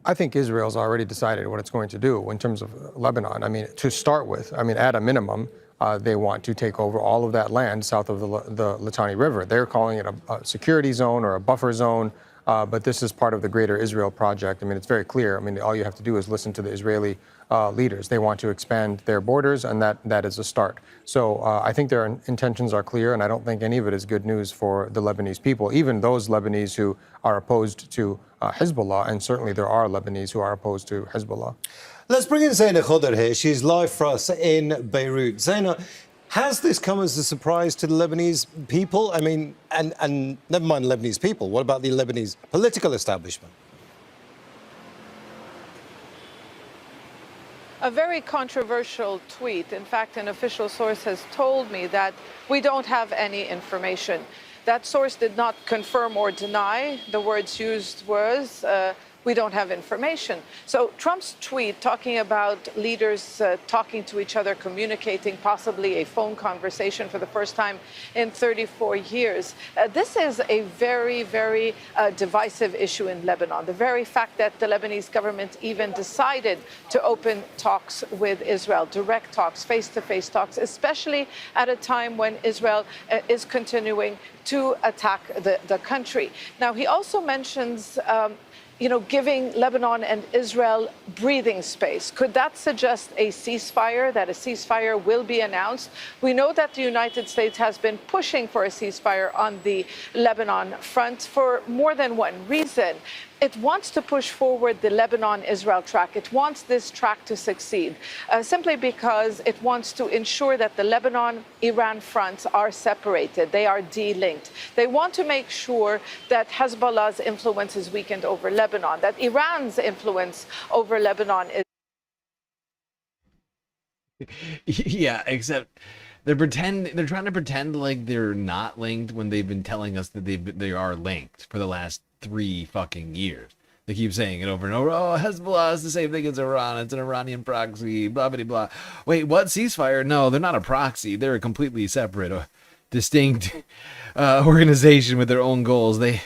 I think Israel's already decided what it's going to do in terms of Lebanon. I mean, to start with, I mean, at a minimum, they want to take over all of that land south of the Litani River. They're calling it a security zone or a buffer zone, but this is part of the greater Israel project. I mean, it's very clear. I mean, all you have to do is listen to the Israeli leaders. They want to expand their borders, and that is a start. So I think their intentions are clear, and I don't think any of it is good news for the Lebanese people, even those Lebanese who are opposed to Hezbollah, and certainly there are Lebanese who are opposed to Hezbollah. Let's bring in Zaina Khodr here. She's live for us in Beirut. Zaina, has this come as a surprise to the Lebanese people? I mean, and never mind the Lebanese people, what about the Lebanese political establishment? A very controversial tweet. In fact, an official source has told me that we don't have any information. That source did not confirm or deny. The words used was, we don't have information. So Trump's tweet talking about leaders talking to each other, communicating, possibly a phone conversation for the first time in 34 years. This is a very, very divisive issue in Lebanon. The very fact that the Lebanese government even decided to open talks with Israel, direct talks, face-to-face talks, especially at a time when Israel is continuing to attack the country. Now, he also mentions giving Lebanon and Israel breathing space. Could that suggest a ceasefire, that a ceasefire will be announced? We know that the United States has been pushing for a ceasefire on the Lebanon front for more than one reason. It wants to push forward the Lebanon-Israel track. It wants this track to succeed, simply because it wants to ensure that the Lebanon-Iran fronts are separated. They are de-linked. They want to make sure that Hezbollah's influence is weakened over Lebanon, that Iran's influence over Lebanon is... Yeah, except they're trying to pretend like they're not linked when they've been telling us that they are linked for the last 3 fucking years. They keep saying it over and over. Oh, Hezbollah is the same thing as Iran. It's an Iranian proxy, blah, blah, blah. Wait, what? Ceasefire? No, they're not a proxy. They're a completely separate, distinct organization with their own goals. They're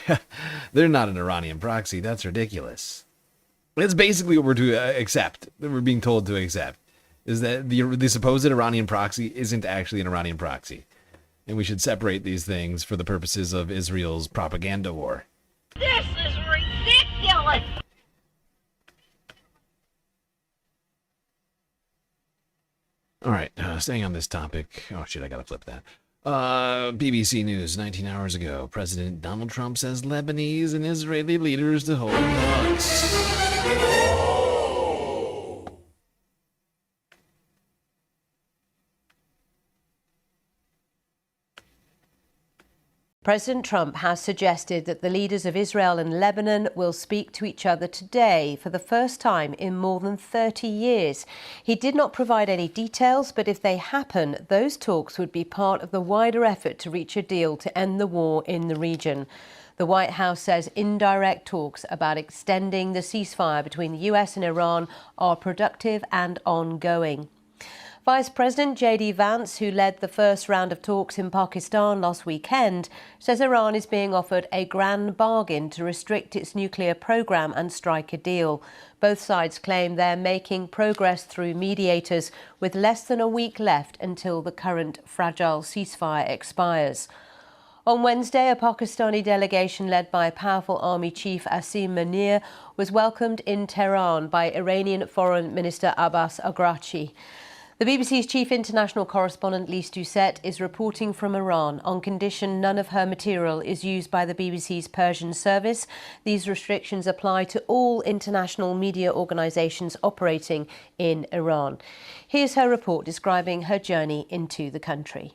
not an Iranian proxy. That's ridiculous. That's basically what we're to accept, that we're being told to accept, is that the supposed Iranian proxy isn't actually an Iranian proxy. And we should separate these things for the purposes of Israel's propaganda war. This is ridiculous! All right, staying on this topic. Oh, shit, I gotta flip that. BBC News, 19 hours ago. President Donald Trump says Lebanese and Israeli leaders to hold talks. President Trump has suggested that the leaders of Israel and Lebanon will speak to each other today for the first time in more than 30 years. He did not provide any details, but if they happen, those talks would be part of the wider effort to reach a deal to end the war in the region. The White House says indirect talks about extending the ceasefire between the US and Iran are productive and ongoing. Vice President J.D. Vance, who led the first round of talks in Pakistan last weekend, says Iran is being offered a grand bargain to restrict its nuclear program and strike a deal. Both sides claim they're making progress through mediators, with less than a week left until the current fragile ceasefire expires. On Wednesday, a Pakistani delegation led by powerful army chief Asim Munir was welcomed in Tehran by Iranian Foreign Minister Abbas Araghchi. The BBC's chief international correspondent Lise Doucette is reporting from Iran on condition none of her material is used by the BBC's Persian service. These restrictions apply to all international media organisations operating in Iran. Here's her report describing her journey into the country.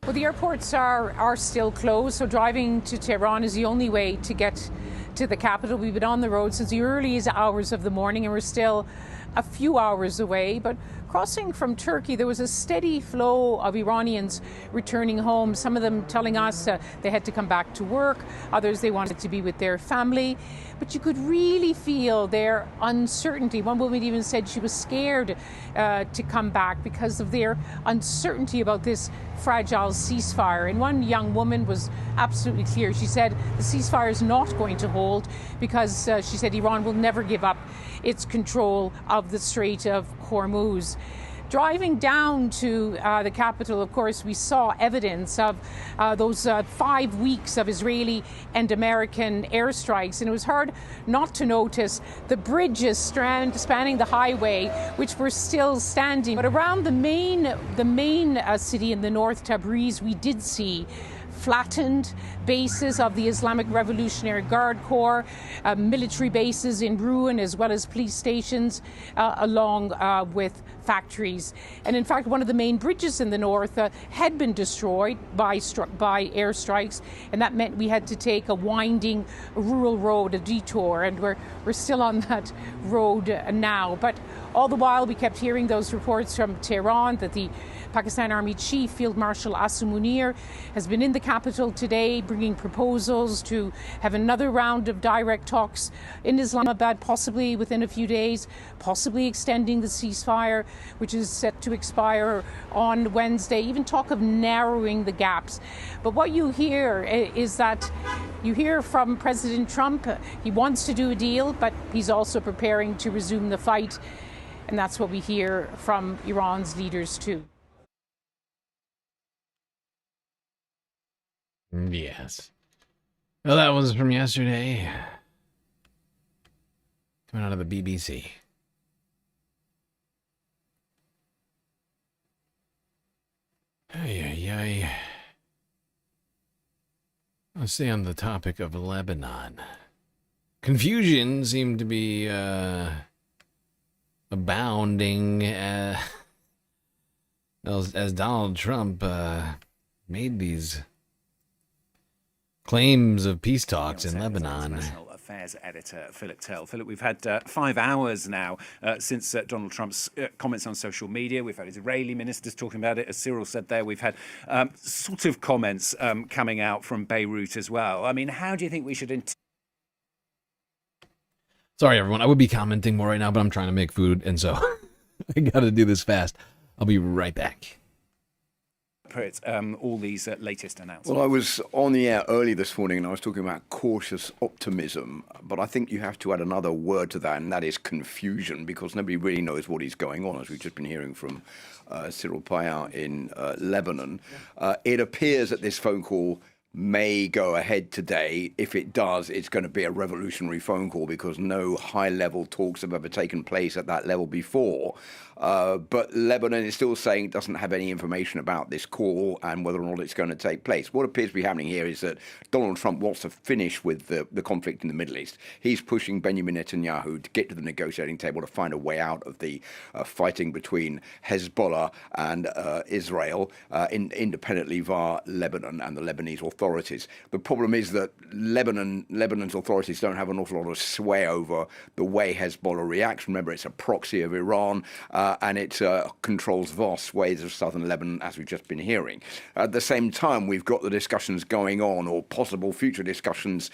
Well, the airports are still closed, so driving to Tehran is the only way to get to the capital. We've been on the road since the earliest hours of the morning and we're still a few hours away, but crossing from Turkey, there was a steady flow of Iranians returning home, some of them telling us they had to come back to work, others they wanted to be with their family. But you could really feel their uncertainty. One woman even said she was scared to come back because of their uncertainty about this fragile ceasefire. And one young woman was absolutely clear. She said the ceasefire is not going to hold because she said Iran will never give up its control of the Strait of Hormuz. Driving down to the capital, of course, we saw evidence of those 5 weeks of Israeli and American airstrikes, and it was hard not to notice the bridges spanning the highway, which were still standing. But around the main city in the north, Tabriz, we did see flattened bases of the Islamic Revolutionary Guard Corps, military bases in ruin, as well as police stations along with factories. And in fact, one of the main bridges in the north had been destroyed by airstrikes, and that meant we had to take a winding rural road, a detour, and we're still on that road now. But all the while, we kept hearing those reports from Tehran that the Pakistan Army Chief, Field Marshal Asim Munir, has been in the capital today bringing proposals to have another round of direct talks in Islamabad, possibly within a few days, possibly extending the ceasefire, which is set to expire on Wednesday, even talk of narrowing the gaps. But what you hear is that you hear from President Trump, he wants to do a deal, but he's also preparing to resume the fight. And that's what we hear from Iran's leaders too. Yes. Well, that was from yesterday. Coming out of the BBC. Ay. Let's stay on the topic of Lebanon. Confusion seemed to be abounding as Donald Trump made these claims of peace talks in Lebanon. International Affairs editor Philip Tell. Philip, we've had 5 hours now since Donald Trump's comments on social media. We've had Israeli ministers talking about it. As Cyril said there, we've had sort of comments coming out from Beirut as well. I mean, how do you think we should... Sorry, everyone. I would be commenting more right now, but I'm trying to make food, and so I got to do this fast. I'll be right back. All these latest announcements. Well, I was on the air early this morning and I was talking about cautious optimism, but I think you have to add another word to that, and that is confusion, because nobody really knows what is going on, as we've just been hearing from Cyril Payar in Lebanon. It appears that this phone call may go ahead today. If it does, it's going to be a revolutionary phone call, because no high-level talks have ever taken place at that level before. But Lebanon is still saying it doesn't have any information about this call and whether or not it's going to take place. What appears to be happening here is that Donald Trump wants to finish with the conflict in the Middle East. He's pushing Benjamin Netanyahu to get to the negotiating table to find a way out of the fighting between Hezbollah and Israel independently via Lebanon and the Lebanese authorities. The problem is that Lebanon's authorities don't have an awful lot of sway over the way Hezbollah reacts. Remember, it's a proxy of Iran, and it controls vast swathes of southern Lebanon, as we've just been hearing. At the same time, we've got the discussions going on, or possible future discussions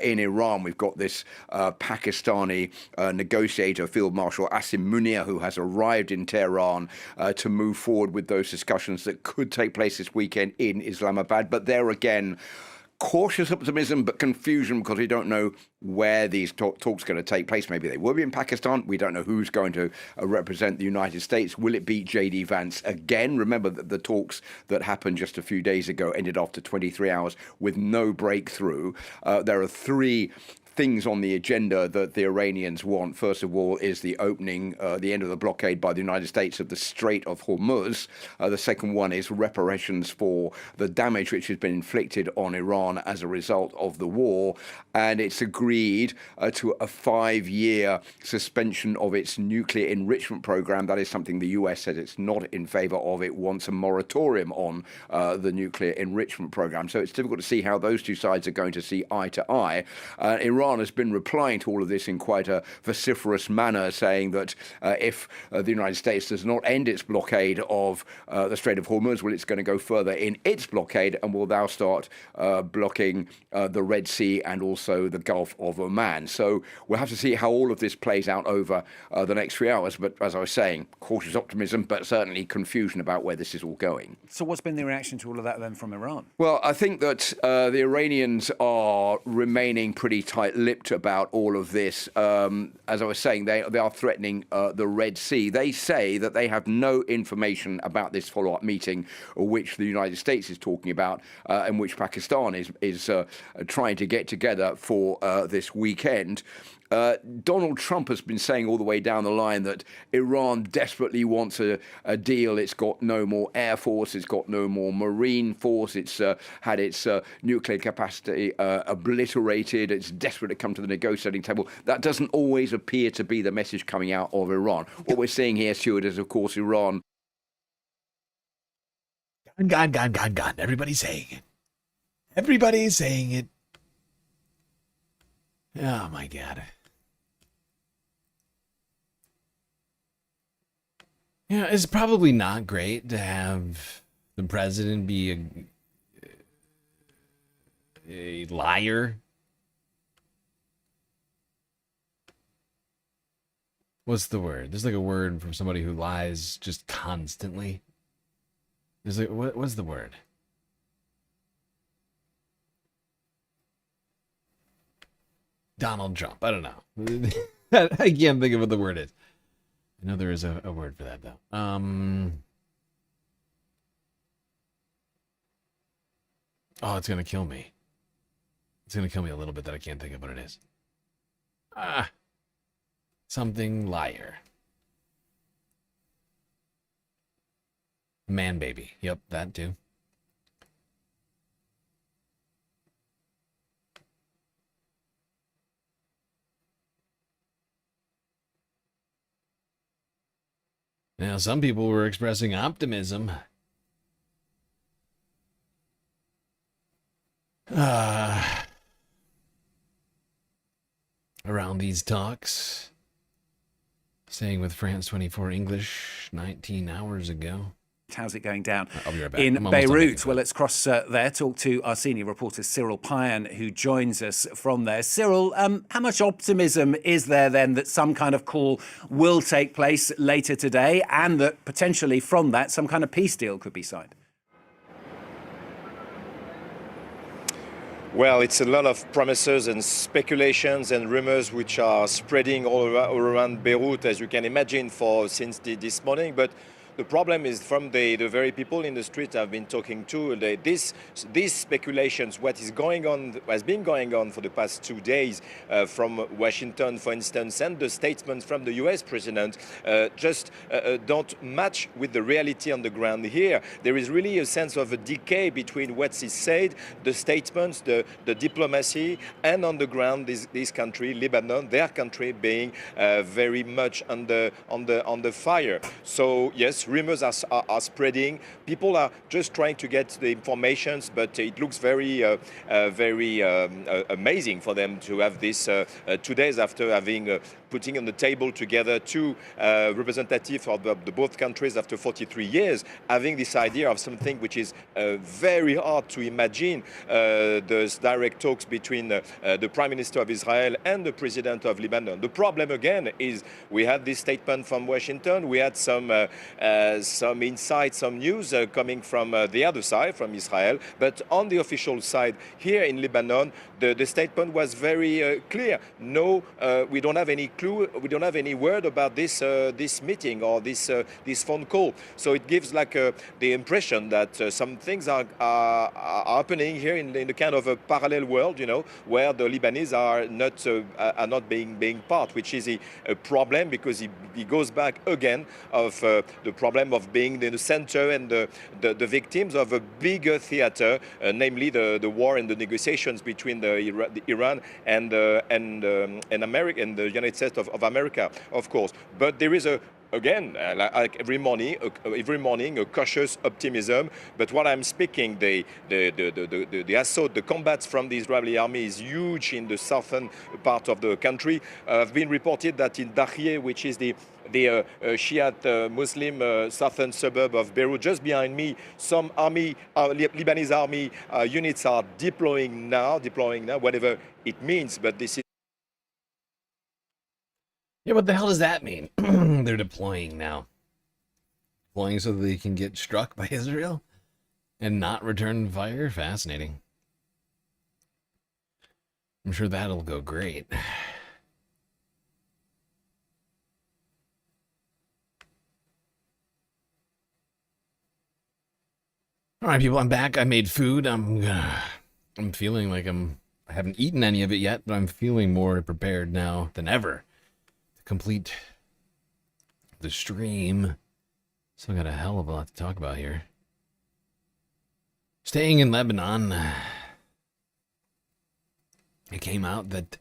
in Iran. We've got this Pakistani negotiator, Field Marshal Asim Munir, who has arrived in Tehran to move forward with those discussions that could take place this weekend in Islamabad. But there again, cautious optimism, but confusion, because we don't know where these talks are going to take place. Maybe they will be in Pakistan. We don't know who's going to represent the United States. Will it be J.D. Vance again? Remember that the talks that happened just a few days ago ended after 23 hours with no breakthrough. There are 3 things on the agenda that the Iranians want. First of all is the opening, the end of the blockade by the United States of the Strait of Hormuz. The second one is reparations for the damage which has been inflicted on Iran as a result of the war. And it's agreed to a 5-year suspension of its nuclear enrichment program. That is something the US says it's not in favor of. It wants a moratorium on the nuclear enrichment program. So it's difficult to see how those two sides are going to see eye to eye. Iran has been replying to all of this in quite a vociferous manner, saying that if the United States does not end its blockade of the Strait of Hormuz, well, it's going to go further in its blockade and will now start blocking the Red Sea and also the Gulf of Oman. So we'll have to see how all of this plays out over the next 3 hours. But as I was saying, cautious optimism, but certainly confusion about where this is all going. So what's been the reaction to all of that then from Iran? Well, I think that the Iranians are remaining pretty tight-lipped about all of this. As I was saying, they are threatening the Red Sea. They say that they have no information about this follow-up meeting, which the United States is talking about, and which Pakistan is trying to get together for this weekend. Donald Trump has been saying all the way down the line that Iran desperately wants a deal. It's got no more air force. It's got no more marine force. It's had its nuclear capacity obliterated. It's desperate to come to the negotiating table. That doesn't always appear to be the message coming out of Iran. What we're seeing here, Stuart, is, of course, Iran. God. Everybody's saying it. Everybody's saying it. Oh, my God. Yeah, it's probably not great to have the president be a liar. What's the word? There's like a word for somebody who lies just constantly. There's like, what's the word? Donald Trump. I don't know. I can't think of what the word is. I know there is a word for that, though. Oh, it's going to kill me. It's going to kill me a little bit that I can't think of what it is. Something liar. Man baby. Yep, that too. Now, some people were expressing optimism. Around these talks. Staying with France 24 English 19 hours ago. How's it going down I'll be right back. in Beirut? Well, let's cross there, talk to our senior reporter Cyril Payan, who joins us from there. Cyril, how much optimism is there then that some kind of call will take place later today and that potentially from that some kind of peace deal could be signed? Well, it's a lot of promises and speculations and rumors which are spreading all around Beirut, as you can imagine, since this morning. But the problem is from the very people in the street I've been talking to, these speculations, what is going on, has been going on for the past 2 days from Washington, for instance, and the statements from the US president just don't match with the reality on the ground here. There is really a sense of a decay between what is said, the statements, the diplomacy, and on the ground, this country, Lebanon, their country being very much under fire. So yes, rumors are spreading. People are just trying to get the information, but it looks very amazing for them to have this 2 days after having putting on the table together two representatives of the both countries after 43 years, having this idea of something which is very hard to imagine, those direct talks between the Prime Minister of Israel and the President of Lebanon. The problem again is we had this statement from Washington, we had some insights, some news coming from the other side, from Israel, but on the official side here in Lebanon, the statement was very clear. No, we don't have any clue, we don't have any word about this meeting or this phone call. So it gives like the impression that some things are happening here in the kind of a parallel world, you know, where the Lebanese are not being part, which is a problem because he goes back again of the problem of being in the center and the victims of a bigger theater, namely the war and the negotiations between the Iran and America and the United States of America, of course. But there is again, like every morning, a cautious optimism. But what I'm speaking, the assault, the combats from the Israeli army is huge in the southern part of the country. Have been reported that in Dahiyeh, which is the Shiite Muslim southern suburb of Beirut, just behind me, some Lebanese army units are deploying now, whatever it means. But this is. Yeah, what the hell does that mean? They're deploying now. Deploying so that they can get struck by Israel and not return fire? Fascinating. I'm sure that'll go great. All right, people, I'm back. I made food. I'm feeling like I'm I haven't eaten any of it yet, but I'm feeling more prepared now than ever to complete the stream. Still got a hell of a lot to talk about here. Staying in Lebanon, it came out that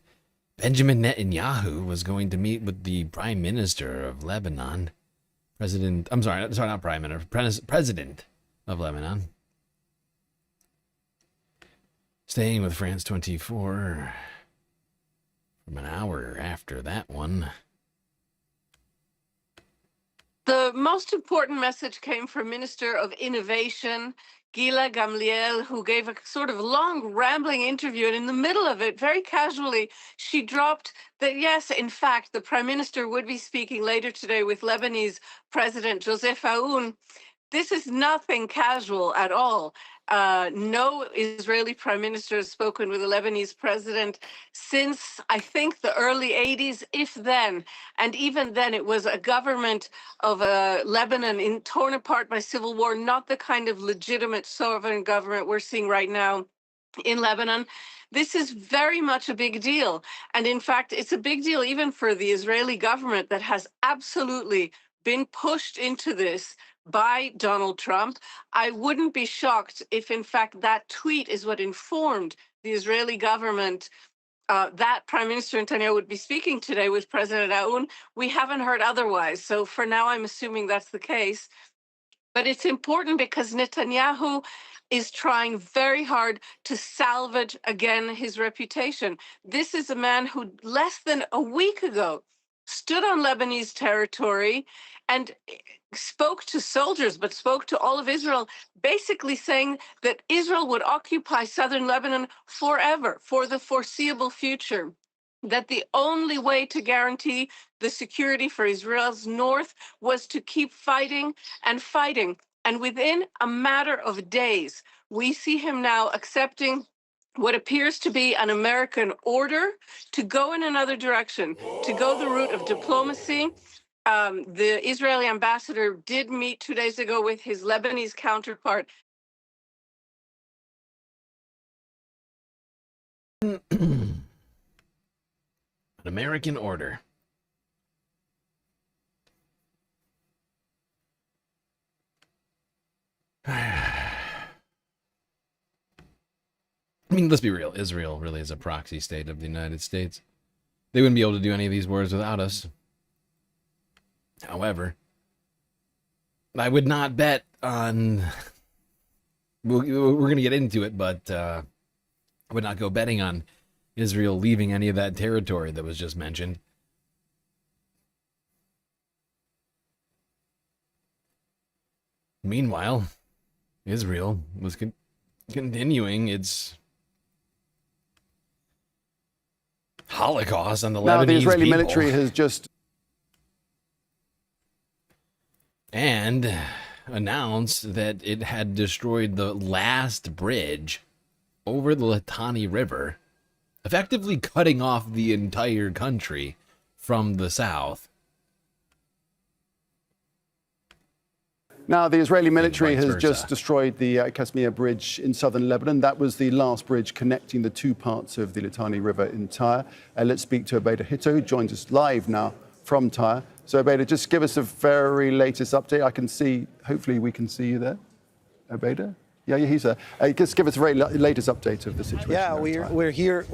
Benjamin Netanyahu was going to meet with the Prime Minister of Lebanon. President of Lebanon. Staying with France 24 from an hour after that one. The most important message came from Minister of Innovation, Gila Gamliel, who gave a sort of long, rambling interview. And in the middle of it, very casually, she dropped that, yes, in fact, the Prime Minister would be speaking later today with Lebanese President Joseph Aoun. This is nothing casual at all. No Israeli prime minister has spoken with the Lebanese president since, I think, the early 80s, if then. And even then, it was a government of Lebanon torn apart by civil war, not the kind of legitimate sovereign government we're seeing right now in Lebanon. This is very much a big deal. And in fact, it's a big deal even for the Israeli government that has absolutely been pushed into this by Donald Trump. I wouldn't be shocked if, in fact, that tweet is what informed the Israeli government that Prime Minister Netanyahu would be speaking today with President Aoun. We haven't heard otherwise. So for now, I'm assuming that's the case. But it's important because Netanyahu is trying very hard to salvage again his reputation. This is a man who less than a week ago stood on Lebanese territory and spoke to soldiers, but spoke to all of Israel, basically saying that Israel would occupy southern Lebanon forever, for the foreseeable future, that the only way to guarantee the security for Israel's north was to keep fighting and fighting. And within a matter of days, we see him now accepting what appears to be an American order to go in another direction, to go the route of diplomacy. The Israeli ambassador did meet 2 days ago with his Lebanese counterpart. An American order. I mean, let's be real. Israel really is a proxy state of the United States. They wouldn't be able to do any of these wars without us. However, I would not bet on... We're going to get into it, but I would not go betting on Israel leaving any of that territory that was just mentioned. Meanwhile, Israel was continuing its Holocaust on the Lebanese people. Now, the Israeli military has just... And announced that it had destroyed the last bridge over the Litani River, effectively cutting off the entire country from the south. Now, the Israeli military has just destroyed the Kashmir Bridge in southern Lebanon. That was the last bridge connecting the two parts of the Litani River in Tyre. Let's speak to Obeda Hitto, who joins us live now from Tyre. So, Obeda, just give us a very latest update. I can see, hopefully we can see you there. Obeda? Yeah, he's there. Just give us a very latest update of the situation. Yeah, we're here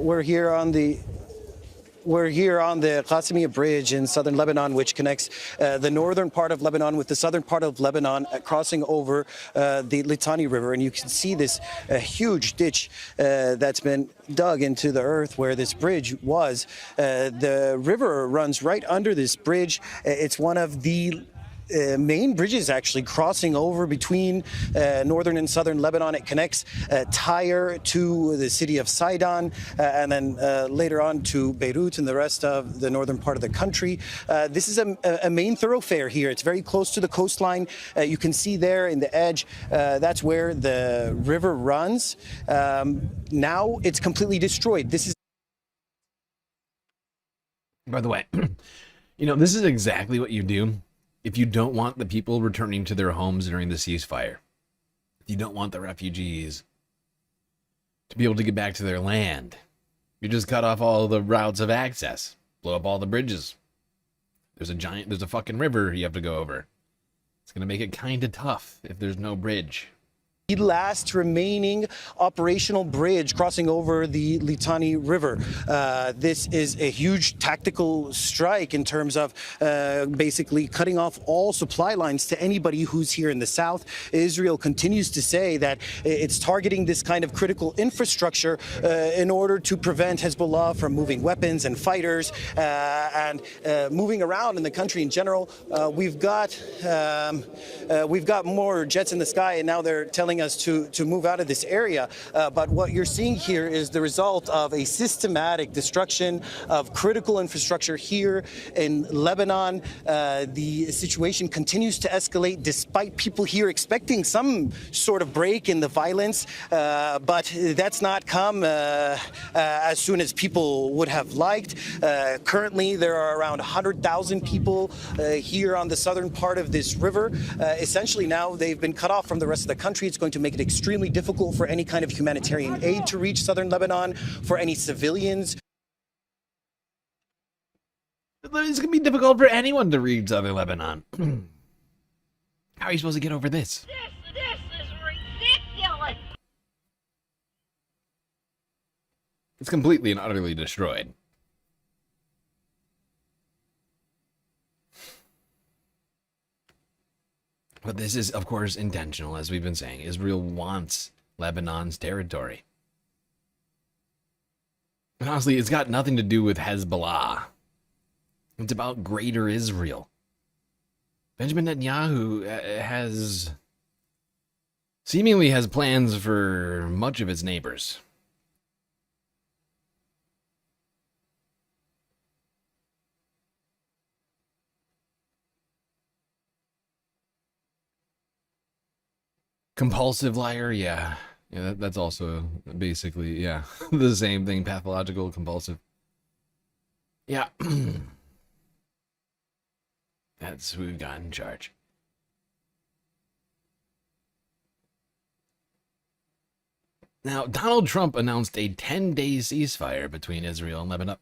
on the Kashmir Bridge in southern Lebanon, which connects the northern part of Lebanon with the southern part of Lebanon, crossing over the Litani River. And you can see this huge ditch that's been dug into the earth where this bridge was. The river runs right under this bridge. It's one of the main bridges actually crossing over between northern and southern Lebanon. It connects Tyre to the city of Sidon and then later on to Beirut and the rest of the northern part of the country. This is a main thoroughfare here. It's very close to the coastline. You can see there in the edge, that's where the river runs. Now it's completely destroyed. This is... By the way, this is exactly what you do if you don't want the people returning to their homes during the ceasefire. If you don't want the refugees to be able to get back to their land. You just cut off all the routes of access. Blow up all the bridges. There's a fucking river you have to go over. It's gonna make it kind of tough if there's no bridge. The last remaining operational bridge crossing over the Litani River. This is a huge tactical strike in terms of basically cutting off all supply lines to anybody who's here in the south. Israel continues to say that it's targeting this kind of critical infrastructure in order to prevent Hezbollah from moving weapons and fighters and moving around in the country in general. We've got more jets in the sky, and now they're telling us to move out of this area. But what you're seeing here is the result of a systematic destruction of critical infrastructure here in Lebanon. The situation continues to escalate despite people here expecting some sort of break in the violence. But that's not come as soon as people would have liked. Currently, there are around 100,000 people here on the southern part of this river. Essentially, now they've been cut off from the rest of the country. It's going to make it extremely difficult for any kind of humanitarian aid to reach southern Lebanon, for any civilians. It's going to be difficult for anyone to reach southern Lebanon. How are you supposed to get over this? This is ridiculous. It's completely and utterly destroyed. But this is, of course, intentional, as we've been saying. Israel wants Lebanon's territory. And honestly, it's got nothing to do with Hezbollah. It's about greater Israel. Benjamin Netanyahu seemingly has plans for much of its neighbors. Compulsive liar, yeah. Yeah, that's also basically, yeah, the same thing, pathological, compulsive. Yeah. That's who we've got in charge. Now, Donald Trump announced a 10-day ceasefire between Israel and Lebanon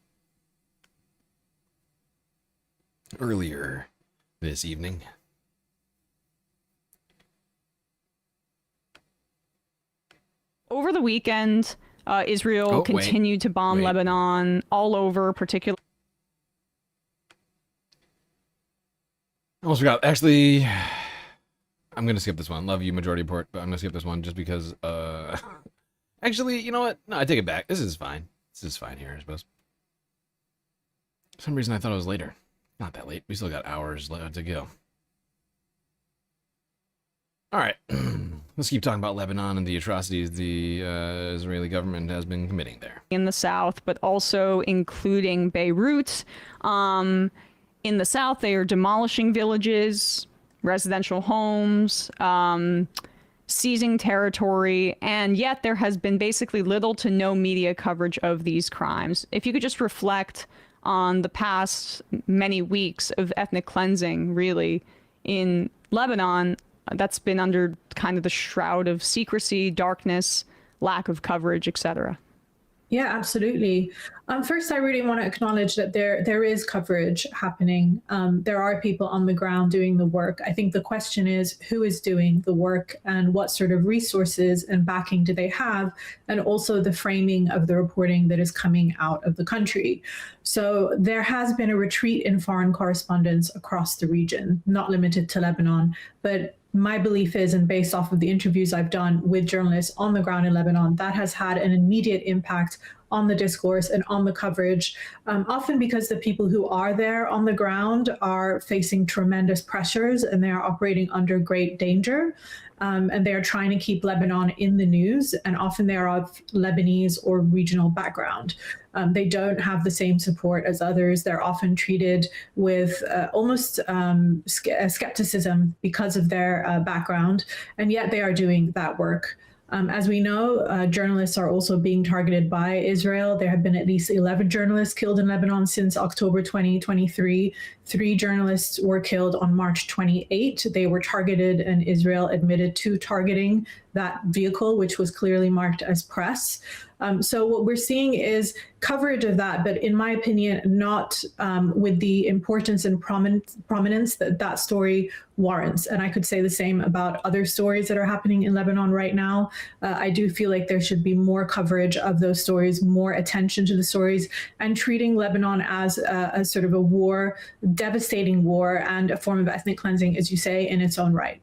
earlier this evening. Over the weekend, Israel continued to bomb Lebanon all over, particularly. I almost forgot. Actually, I'm going to skip this one. Love you, Majority Report, but I'm going to skip this one just because, actually, you know what? No, I take it back. This is fine. This is fine here, I suppose. For some reason, I thought it was later. Not that late. We still got hours left to go. All right. Let's keep talking about Lebanon and the atrocities the Israeli government has been committing there. In the south, but also including Beirut. In the south, they are demolishing villages, residential homes, seizing territory, and yet there has been basically little to no media coverage of these crimes. If you could just reflect on the past many weeks of ethnic cleansing, really, in Lebanon, that's been under kind of the shroud of secrecy, darkness, lack of coverage, etc. Yeah, absolutely. First, I really want to acknowledge that there is coverage happening. There are people on the ground doing the work. I think the question is who is doing the work and what sort of resources and backing do they have, and also the framing of the reporting that is coming out of the country. So there has been a retreat in foreign correspondence across the region, not limited to Lebanon, but my belief is, and based off of the interviews I've done with journalists on the ground in Lebanon, that has had an immediate impact on the discourse and on the coverage, often because the people who are there on the ground are facing tremendous pressures and they are operating under great danger. And they are trying to keep Lebanon in the news, and often they are of Lebanese or regional background. They don't have the same support as others. They're often treated with almost skepticism because of their background, and yet they are doing that work. As we know, journalists are also being targeted by Israel. There have been at least 11 journalists killed in Lebanon since October 2023. 3 journalists were killed on March 28. They were targeted, and Israel admitted to targeting that vehicle, which was clearly marked as press. So what we're seeing is coverage of that, but in my opinion, not with the importance and prominence that that story warrants. And I could say the same about other stories that are happening in Lebanon right now. I do feel like there should be more coverage of those stories, more attention to the stories, and treating Lebanon as a sort of a war, devastating war, and a form of ethnic cleansing, as you say, in its own right.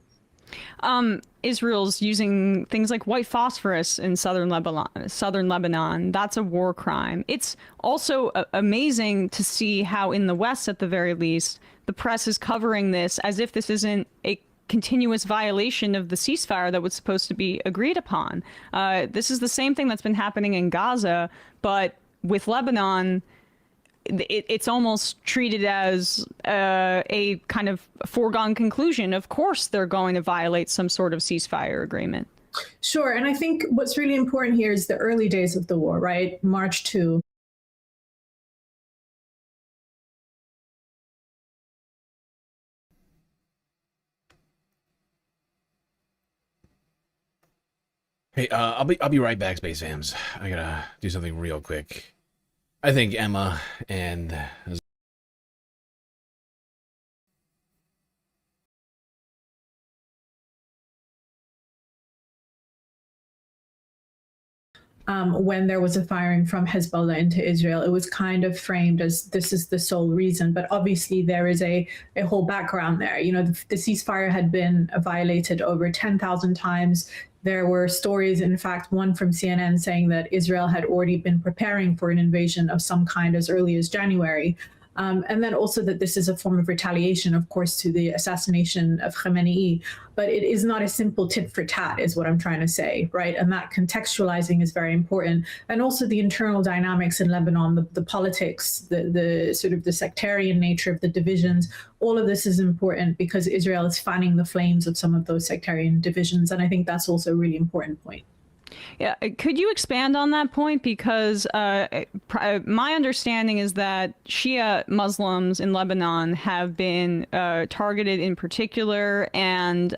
Israel's using things like white phosphorus in southern Lebanon. That's a war crime. It's also amazing to see how in the West, at the very least, the press is covering this as if this isn't a continuous violation of the ceasefire that was supposed to be agreed upon. This is the same thing that's been happening in Gaza, but with Lebanon, it's almost treated as a kind of foregone conclusion. Of course, they're going to violate some sort of ceasefire agreement. Sure. And I think what's really important here is the early days of the war, right? March 2. Hey, I'll be right back, Space Fams. I gotta do something real quick. I think Emma and when there was a firing from Hezbollah into Israel, it was kind of framed as this is the sole reason. But obviously there is a whole background there. You know, the ceasefire had been violated over 10,000 times. There were stories, in fact, one from CNN saying that Israel had already been preparing for an invasion of some kind as early as January. And then also that this is a form of retaliation, of course, to the assassination of Khamenei. But it is not a simple tit for tat, is what I'm trying to say, right? And that contextualizing is very important. And also the internal dynamics in Lebanon, the politics, the sort of the sectarian nature of the divisions, all of this is important because Israel is fanning the flames of some of those sectarian divisions. And I think that's also a really important point. Yeah, could you expand on that point? Because my understanding is that Shia Muslims in Lebanon have been targeted in particular, and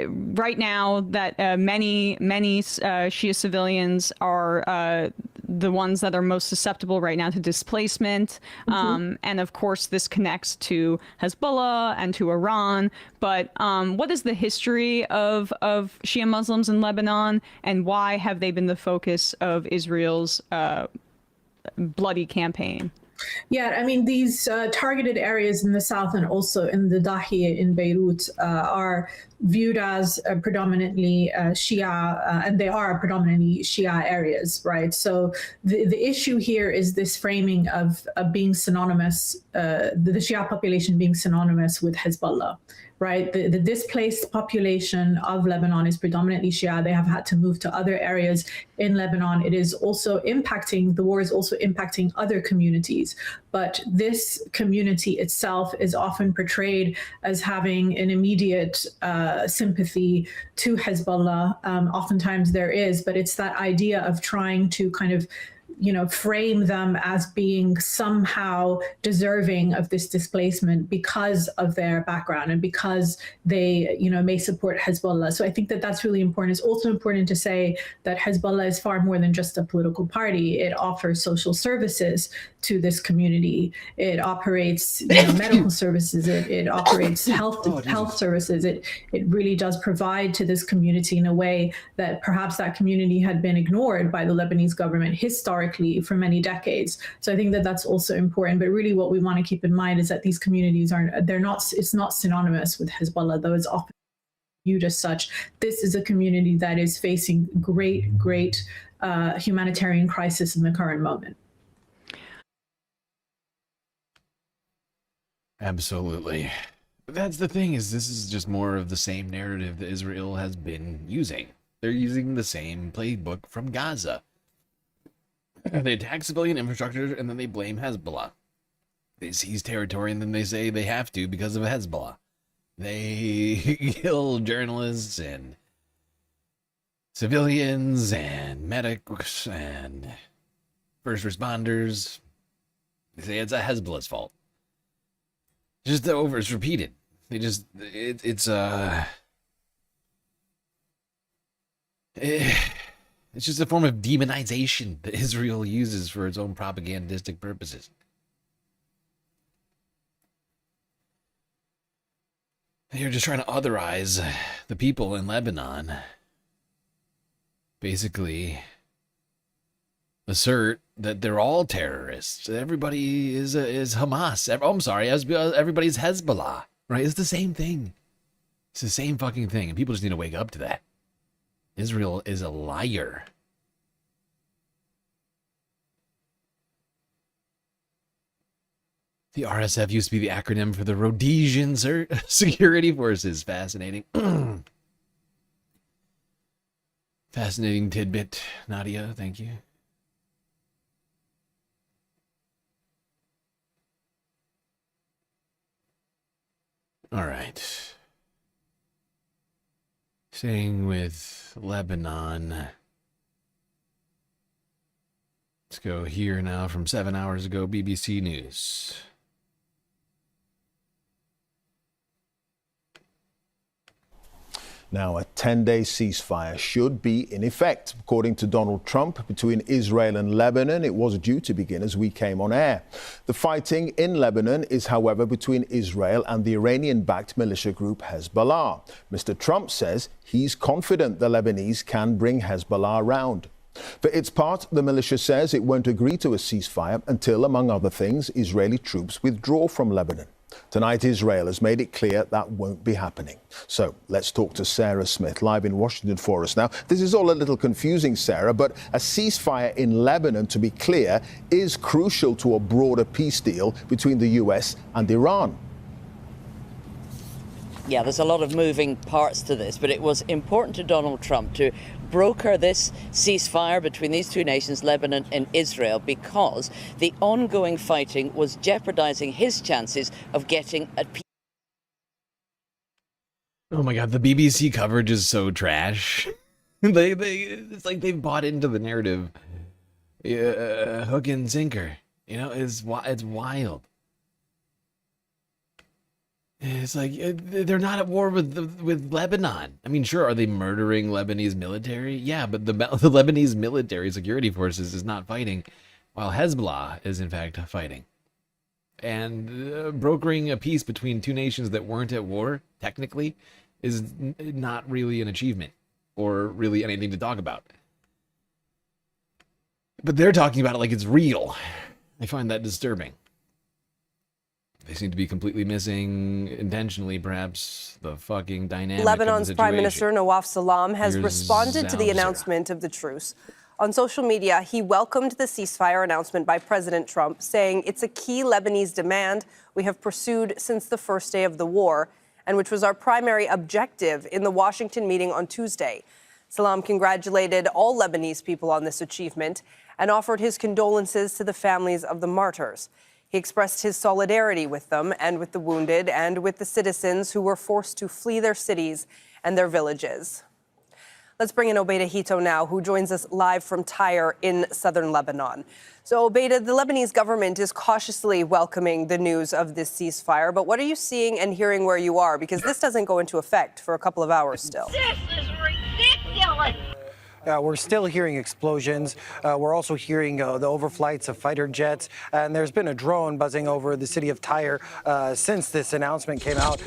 right now that many Shia civilians are the ones that are most susceptible right now to displacement. And of course, this connects to Hezbollah and to Iran. But what is the history of Shia Muslims in Lebanon, and why have they been the focus of Israel's bloody campaign? Yeah, I mean, these targeted areas in the south and also in the Dahiya in Beirut are viewed as predominantly Shia, and they are predominantly Shia areas, right? So the issue here is this framing of being synonymous, the Shia population being synonymous with Hezbollah. Right, the displaced population of Lebanon is predominantly Shia. They have had to move to other areas in Lebanon. It is also impacting, the war is also impacting other communities. But this community itself is often portrayed as having an immediate sympathy to Hezbollah. Oftentimes there is, but it's that idea of trying to kind of frame them as being somehow deserving of this displacement because of their background and because they, may support Hezbollah. So I think that that's really important. It's also important to say that Hezbollah is far more than just a political party. It offers social services to this community. It operates medical services. It operates health services. It really does provide to this community in a way that perhaps that community had been ignored by the Lebanese government historically for many decades. So I think that that's also important. But really what we want to keep in mind is that these communities it's not synonymous with Hezbollah, though it's often viewed as such. This is a community that is facing great humanitarian crisis in the current moment. Absolutely. That's the thing, is this is just more of the same narrative that Israel has been using. They're using the same playbook from Gaza. They attack civilian infrastructure and then they blame Hezbollah. They seize territory and then they say they have to because of Hezbollah. They kill journalists and civilians and medics and first responders. They say it's a Hezbollah's fault. Just it's repeated. They just, It's just a form of demonization that Israel uses for its own propagandistic purposes. You're just trying to otherize the people in Lebanon. Basically, assert that they're all terrorists. Everybody is Hamas. I'm sorry, everybody's Hezbollah. Right? It's the same thing. It's the same fucking thing, and people just need to wake up to that. Israel is a liar. The RSF used to be the acronym for the Rhodesian Security Forces. Fascinating. Fascinating tidbit, Nadia. Thank you. All right. Staying with Lebanon. Let's go here now from 7 hours ago, BBC News. Now, a 10-day ceasefire should be in effect. According to Donald Trump, between Israel and Lebanon, it was due to begin as we came on air. The fighting in Lebanon is, however, between Israel and the Iranian-backed militia group Hezbollah. Mr. Trump says he's confident the Lebanese can bring Hezbollah around. For its part, the militia says it won't agree to a ceasefire until, among other things, Israeli troops withdraw from Lebanon. Tonight, Israel has made it clear that won't be happening. So let's talk to Sarah Smith, live in Washington for us now. This is all a little confusing, Sarah, but a ceasefire in Lebanon, to be clear, is crucial to a broader peace deal between the US and Iran. Yeah, there's a lot of moving parts to this, but it was important to Donald Trump to broker this ceasefire between these two nations, Lebanon and Israel, because the ongoing fighting was jeopardizing his chances of getting a peace. Oh my God, the BBC coverage is so trash. It's like they've bought into the narrative, hook and sinker. You know, it's wild. It's like they're not at war with Lebanon. I mean, sure, are they murdering Lebanese military? Yeah, but the Lebanese military security forces is not fighting, while Hezbollah is in fact fighting. And brokering a peace between two nations that weren't at war, technically, is not really an achievement or really anything to talk about. But they're talking about it like it's real. I find that disturbing. They seem to be completely missing, intentionally perhaps, the fucking dynamic Lebanon's of the Prime situation. Minister Nawaf Salam has Here's responded to the Zalzar. announcement of the truce. On social media, he welcomed the ceasefire announcement by President Trump, saying it's a key Lebanese demand we have pursued since the first day of the war, and which was our primary objective in the Washington meeting on Tuesday. Salam congratulated all Lebanese people on this achievement and offered his condolences to the families of the martyrs. He expressed his solidarity with them and with the wounded and with the citizens who were forced to flee their cities and their villages. Let's bring in Obeida Hito now, who joins us live from Tyre in southern Lebanon. So, Obeida, the Lebanese government is cautiously welcoming the news of this ceasefire, but what are you seeing and hearing where you are? Because this doesn't go into effect for a couple of hours still. This is ridiculous! We're still hearing explosions. We're also hearing the overflights of fighter jets. And there's been a drone buzzing over the city of Tyre since this announcement came out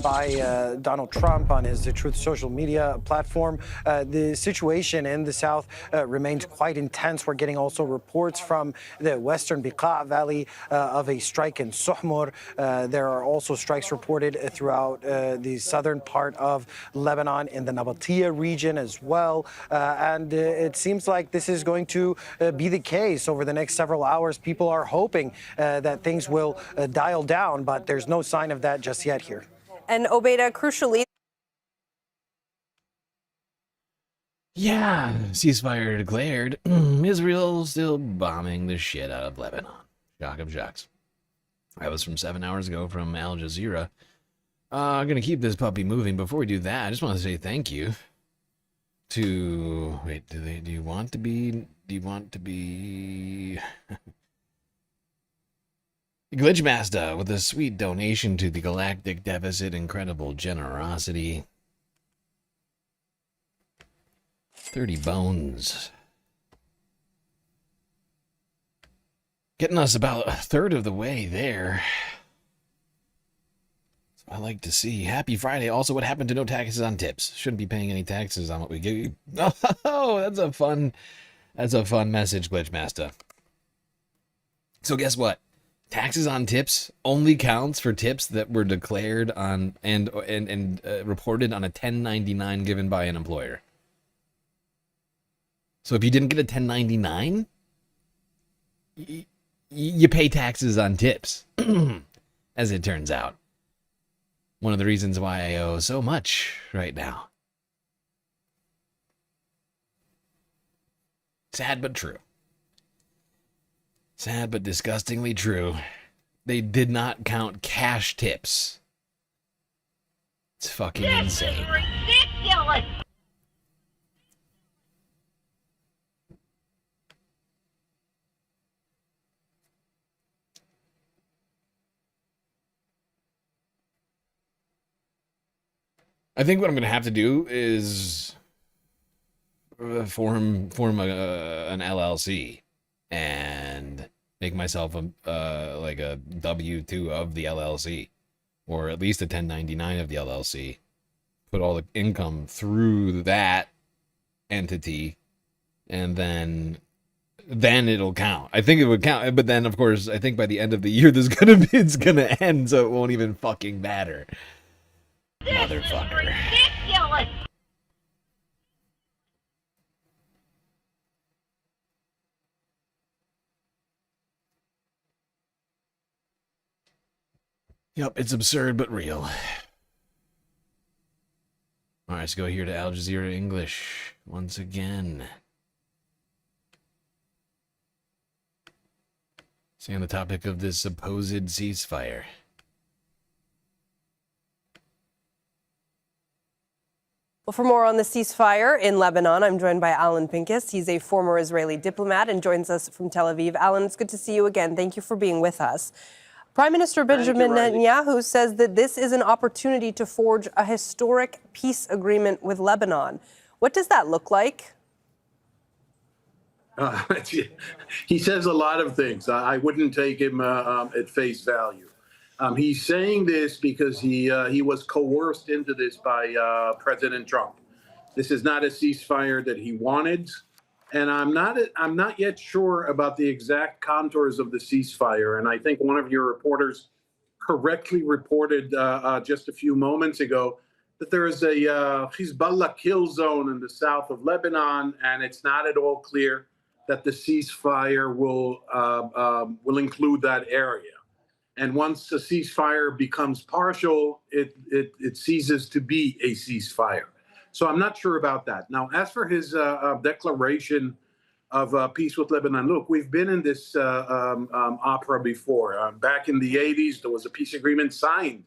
by Donald Trump on his Truth social media platform. The situation in the south remains quite intense. We're getting also reports from the western Beqa Valley of a strike in Suhmur. There are also strikes reported throughout the southern part of Lebanon in the Nabatea region as well. And it seems like this is going to be the case over the next several hours. People are hoping that things will dial down, but there's no sign of that just yet here. And Obeida, crucially, Yeah, ceasefire declared. Israel still bombing the shit out of Lebanon. Shock of shocks. That was from 7 hours ago from Al Jazeera. I'm going to keep this puppy moving. Before we do that, I just want to say thank you to... Wait, do you want to be... Glitchmaster with a sweet donation to the Galactic Deficit. Incredible generosity. 30 bones. Getting us about a third of the way there. I like to see. Happy Friday. Also, what happened to no taxes on tips? Shouldn't be paying any taxes on what we give you. Oh, that's a fun message, Glitchmaster. So guess what? Taxes on tips only counts for tips that were declared on and reported on a 1099 given by an employer. So if you didn't get a 1099, you pay taxes on tips, as it turns out. One of the reasons why I owe so much right now. Sad but true. Sad but disgustingly true. They did not count cash tips. It's fucking insane. This is ridiculous! I think what I'm going to have to do is form an LLC and make myself like a W-2 of the LLC, or at least a 1099 of the LLC. Put all the income through that entity, and then it'll count. I think it would count, but then of course I think by the end of the year it's gonna end, so it won't even fucking matter. Motherfucker. Ridiculous! Yep, it's absurd but real. Alright, let's go here to Al Jazeera English once again. Stay on the topic of this supposed ceasefire. Well, for more on the ceasefire in Lebanon, I'm joined by Alan Pincus. He's a former Israeli diplomat and joins us from Tel Aviv. Alan, it's good to see you again. Thank you for being with us. Prime Minister Benjamin Netanyahu says that this is an opportunity to forge a historic peace agreement with Lebanon. What does that look like? He says a lot of things. I wouldn't take him at face value. He's saying this because he was coerced into this by President Trump. This is not a ceasefire that he wanted, and I'm not yet sure about the exact contours of the ceasefire. And I think one of your reporters correctly reported just a few moments ago that there is a Hezbollah kill zone in the south of Lebanon, and it's not at all clear that the ceasefire will include that area. And once a ceasefire becomes partial, it ceases to be a ceasefire. So I'm not sure about that. Now, as for his declaration of peace with Lebanon, look, we've been in this opera before. Back in the 80s, there was a peace agreement signed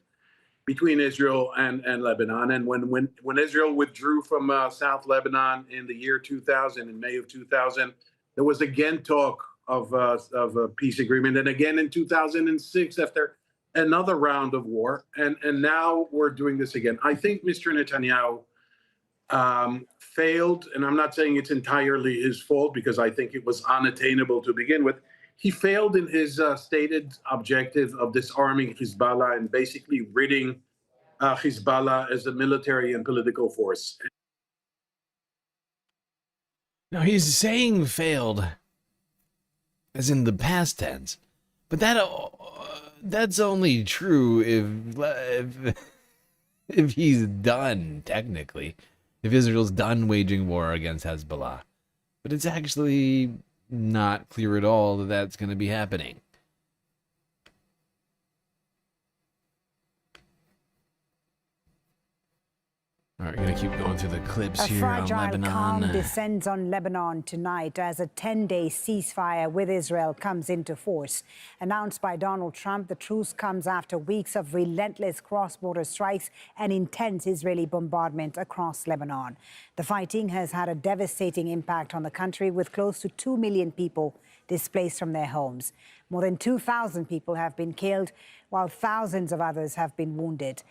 between Israel and Lebanon. And when Israel withdrew from South Lebanon in the year 2000, in May of 2000, there was again talk of a peace agreement, and again in 2006 after another round of war, and now we're doing this again. I think Mr. Netanyahu failed, and I'm not saying it's entirely his fault because I think it was unattainable to begin with. He failed in his stated objective of disarming Hezbollah and basically ridding Hezbollah as a military and political force. Now he's saying failed as in the past tense, but that's only true if he's done, technically, if Israel's done waging war against Hezbollah. But it's actually not clear at all that that's going to be happening. All right, we're going to keep going through the clips here on Lebanon. A fragile calm descends on Lebanon tonight as a 10-day ceasefire with Israel comes into force. Announced by Donald Trump, the truce comes after weeks of relentless cross-border strikes and intense Israeli bombardment across Lebanon. The fighting has had a devastating impact on the country, with close to 2 million people displaced from their homes. More than 2,000 people have been killed, while thousands of others have been wounded.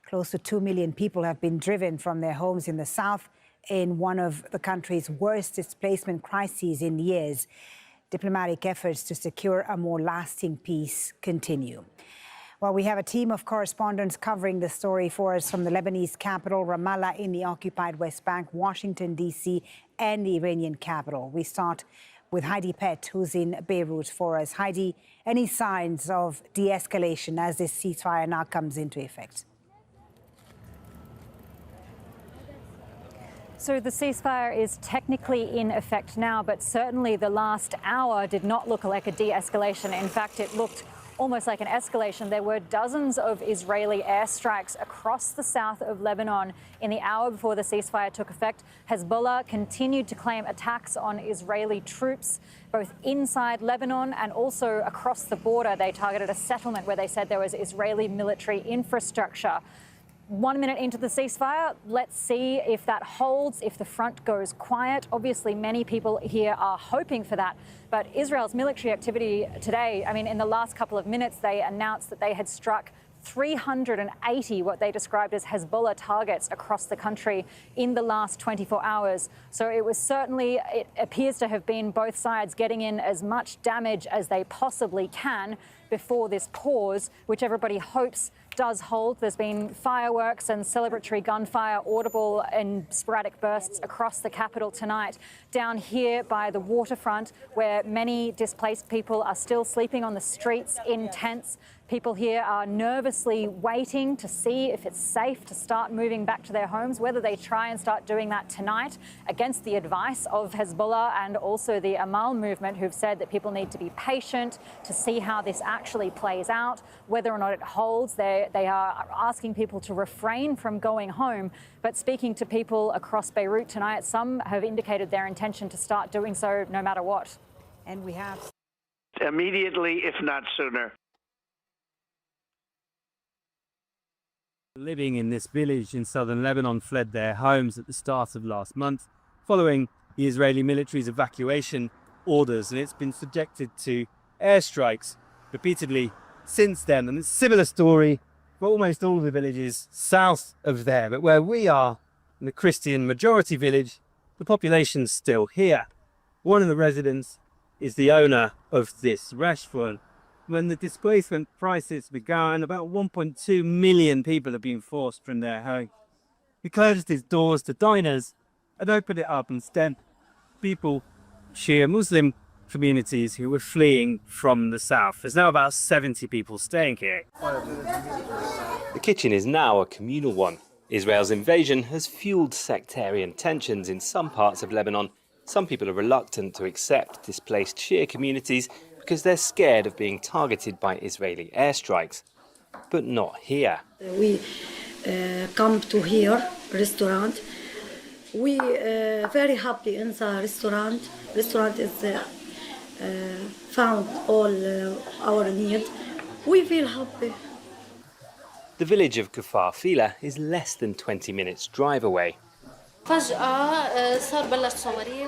Close to 2 million people have been driven from their homes in the south, in one of the country's worst displacement crises in years. Diplomatic efforts to secure a more lasting peace continue. Well, we have a team of correspondents covering the story for us from the Lebanese capital, Ramallah in the occupied West Bank, Washington, D.C., and the Iranian capital. We start with Heidi Pett, who's in Beirut for us. Heidi, any signs of de-escalation as this ceasefire now comes into effect? So the ceasefire is technically in effect now, but certainly the last hour did not look like a de-escalation. In fact, it looked almost like an escalation. There were dozens of Israeli airstrikes across the south of Lebanon in the hour before the ceasefire took effect. Hezbollah continued to claim attacks on Israeli troops, both inside Lebanon and also across the border. They targeted a settlement where they said there was Israeli military infrastructure. 1 minute into the ceasefire, let's see if that holds, if the front goes quiet. Obviously, many people here are hoping for that. But Israel's military activity today, I mean, in the last couple of minutes, they announced that they had struck 380 what they described as Hezbollah targets across the country in the last 24 hours. So it was certainly, it appears to have been both sides getting in as much damage as they possibly can before this pause, which everybody hopes does hold. There's been fireworks and celebratory gunfire audible in sporadic bursts across the capital tonight. Down here by the waterfront, where many displaced people are still sleeping on the streets in tents. People here are nervously waiting to see if it's safe to start moving back to their homes, whether they try and start doing that tonight against the advice of Hezbollah and also the Amal movement, who've said that people need to be patient to see how this actually plays out, whether or not it holds. They are asking people to refrain from going home. But speaking to people across Beirut tonight, some have indicated their intention to start doing so no matter what. And we have immediately, if not sooner. Living in this village in southern Lebanon fled their homes at the start of last month following the Israeli military's evacuation orders, and it's been subjected to airstrikes repeatedly since then. And it's a similar story for almost all of the villages south of there, but where we are, in the Christian majority village, the population's still here. One of the residents is the owner of this restaurant. When the displacement crisis began, about 1.2 million people have been forced from their home. He closed his doors to diners and opened it up instead. People, Shia Muslim communities who were fleeing from the south. There's now about 70 people staying here. The kitchen is now a communal one. Israel's invasion has fueled sectarian tensions in some parts of Lebanon. Some people are reluctant to accept displaced Shia communities because they're scared of being targeted by Israeli airstrikes. But not here. We come to here, restaurant. We very happy in the restaurant. Restaurant is found all our need. We feel happy. The village of Kfar Fila is less than 20 minutes drive away.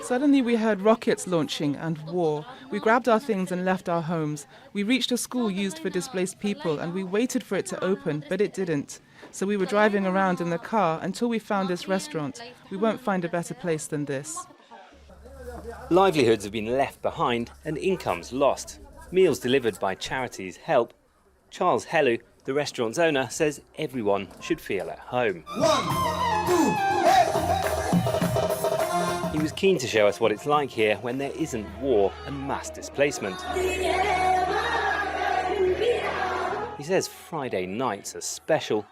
Suddenly we heard rockets launching and war. We grabbed our things and left our homes. We reached a school used for displaced people and we waited for it to open, but it didn't. So we were driving around in the car until we found this restaurant. We won't find a better place than this. Livelihoods have been left behind and incomes lost. Meals delivered by charities help. Charles Hellu, the restaurant's owner, says everyone should feel at home. 1, 2, hey! He was keen to show us what it's like here when there isn't war and mass displacement. He says Friday nights are special,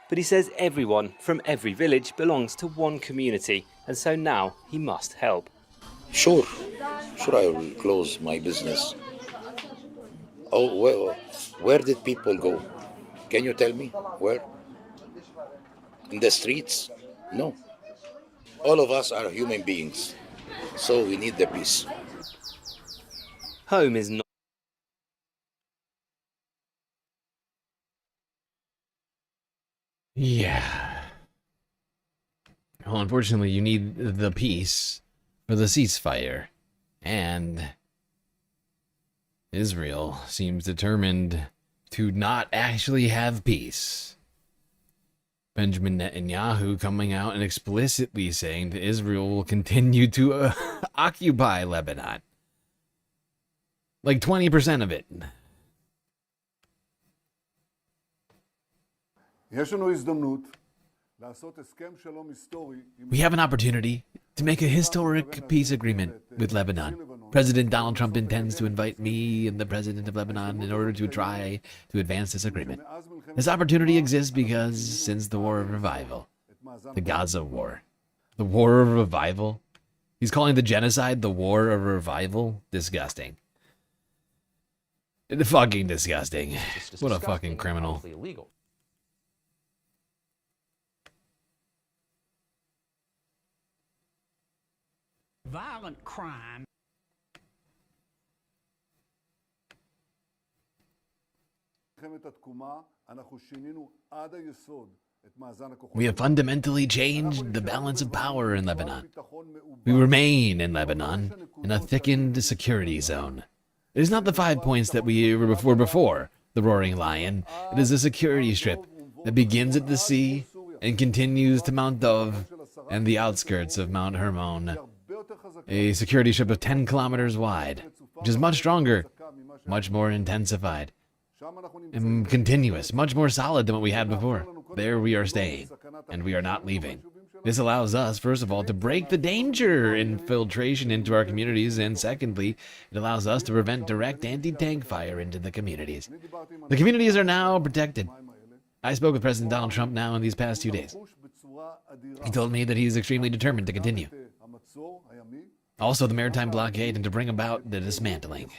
but he says everyone from every village belongs to one community, and so now he must help. Sure I will close my business. Oh, where did people go? Can you tell me where? In the streets? No. All of us are human beings, so we need the peace. Home is not. Yeah. Well, unfortunately, you need the peace for the ceasefire, and Israel seems determined to not actually have peace. Benjamin Netanyahu coming out and explicitly saying that Israel will continue to occupy Lebanon. Like 20% of it. We have an opportunity to make a historic peace agreement with Lebanon. President Donald Trump intends to invite me and the president of Lebanon in order to try to advance this agreement. This opportunity exists because since the War of Revival, the Gaza War, the War of Revival, he's calling the genocide the War of Revival? Disgusting. Fucking disgusting. What a fucking criminal. Illegal. Violent crime. We have fundamentally changed the balance of power in Lebanon. We remain in Lebanon in a thickened security zone. It is not the 5 points that we were before the Roaring Lion. It is a security strip that begins at the sea and continues to Mount Dov and the outskirts of Mount Hermon. A security strip of 10 kilometers wide, which is much stronger, much more intensified, and continuous, much more solid than what we had before. There we are staying, and we are not leaving. This allows us, first of all, to break the danger infiltration into our communities, and secondly, it allows us to prevent direct anti-tank fire into the communities. The communities are now protected. I spoke with President Donald Trump now in these past 2 days. He told me that he is extremely determined to continue. Also the maritime blockade, and to bring about the dismantling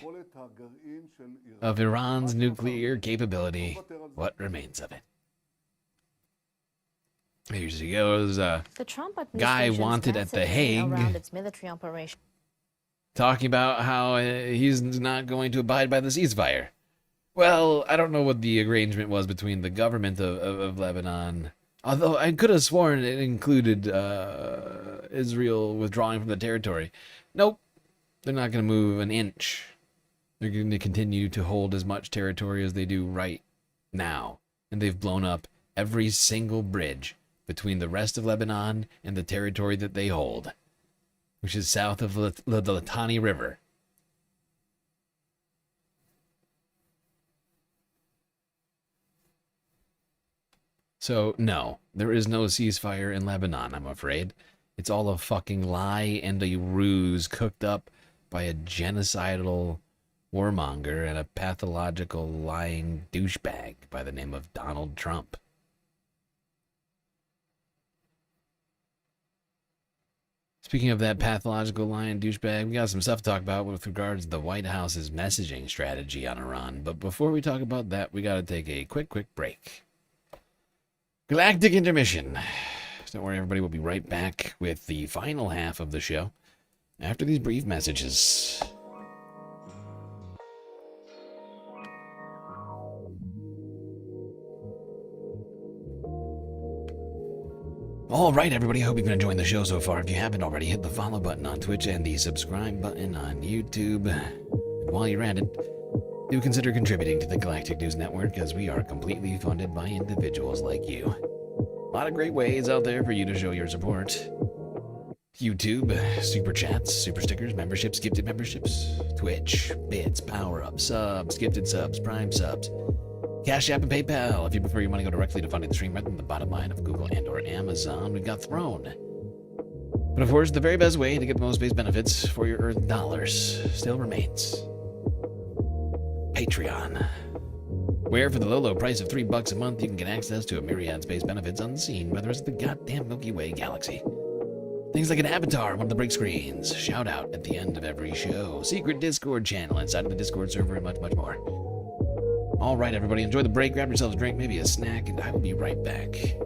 of Iran's nuclear capability, what remains of it. Here she goes, The Trump guy wanted at The Hague, around its military operation. talking about how he's not going to abide by the ceasefire. Well, I don't know what the arrangement was between the government of Lebanon, although I could have sworn it included Israel withdrawing from the territory. Nope, they're not going to move an inch. They're going to continue to hold as much territory as they do right now. And they've blown up every single bridge between the rest of Lebanon and the territory that they hold, which is south of the Litani River. So, no, there is no ceasefire in Lebanon, I'm afraid. It's all a fucking lie and a ruse cooked up by a genocidal warmonger and a pathological lying douchebag by the name of Donald Trump. Speaking of that pathological lying douchebag, we got some stuff to talk about with regards to the White House's messaging strategy on Iran. But before we talk about that, we got to take a quick break. Galactic intermission. Don't worry, everybody. We'll be right back with the final half of the show after these brief messages. All right, everybody. Hope you've been enjoying the show so far. If you haven't already, hit the follow button on Twitch and the subscribe button on YouTube. And while you're at it, do consider contributing to the Galactic News Network, as we are completely funded by individuals like you. A lot of great ways out there for you to show your support. YouTube, super chats, super stickers, memberships, gifted memberships, Twitch, bits, power-ups, subs, gifted subs, prime subs, Cash App and PayPal. If you prefer your money go directly to funding the stream, right in the bottom line of Google and or Amazon, we've got Throne. But of course, the very best way to get the most base benefits for your earned dollars still remains Patreon, where for the low price of $3 a month, you can get access to a myriad space benefits unseen by the rest of the goddamn Milky Way galaxy. Things like an avatar on one of the break screens, shout out at the end of every show, secret Discord channel inside of the Discord server, and much more. All right, everybody, enjoy the break, grab yourselves a drink, maybe a snack, and I will be right back.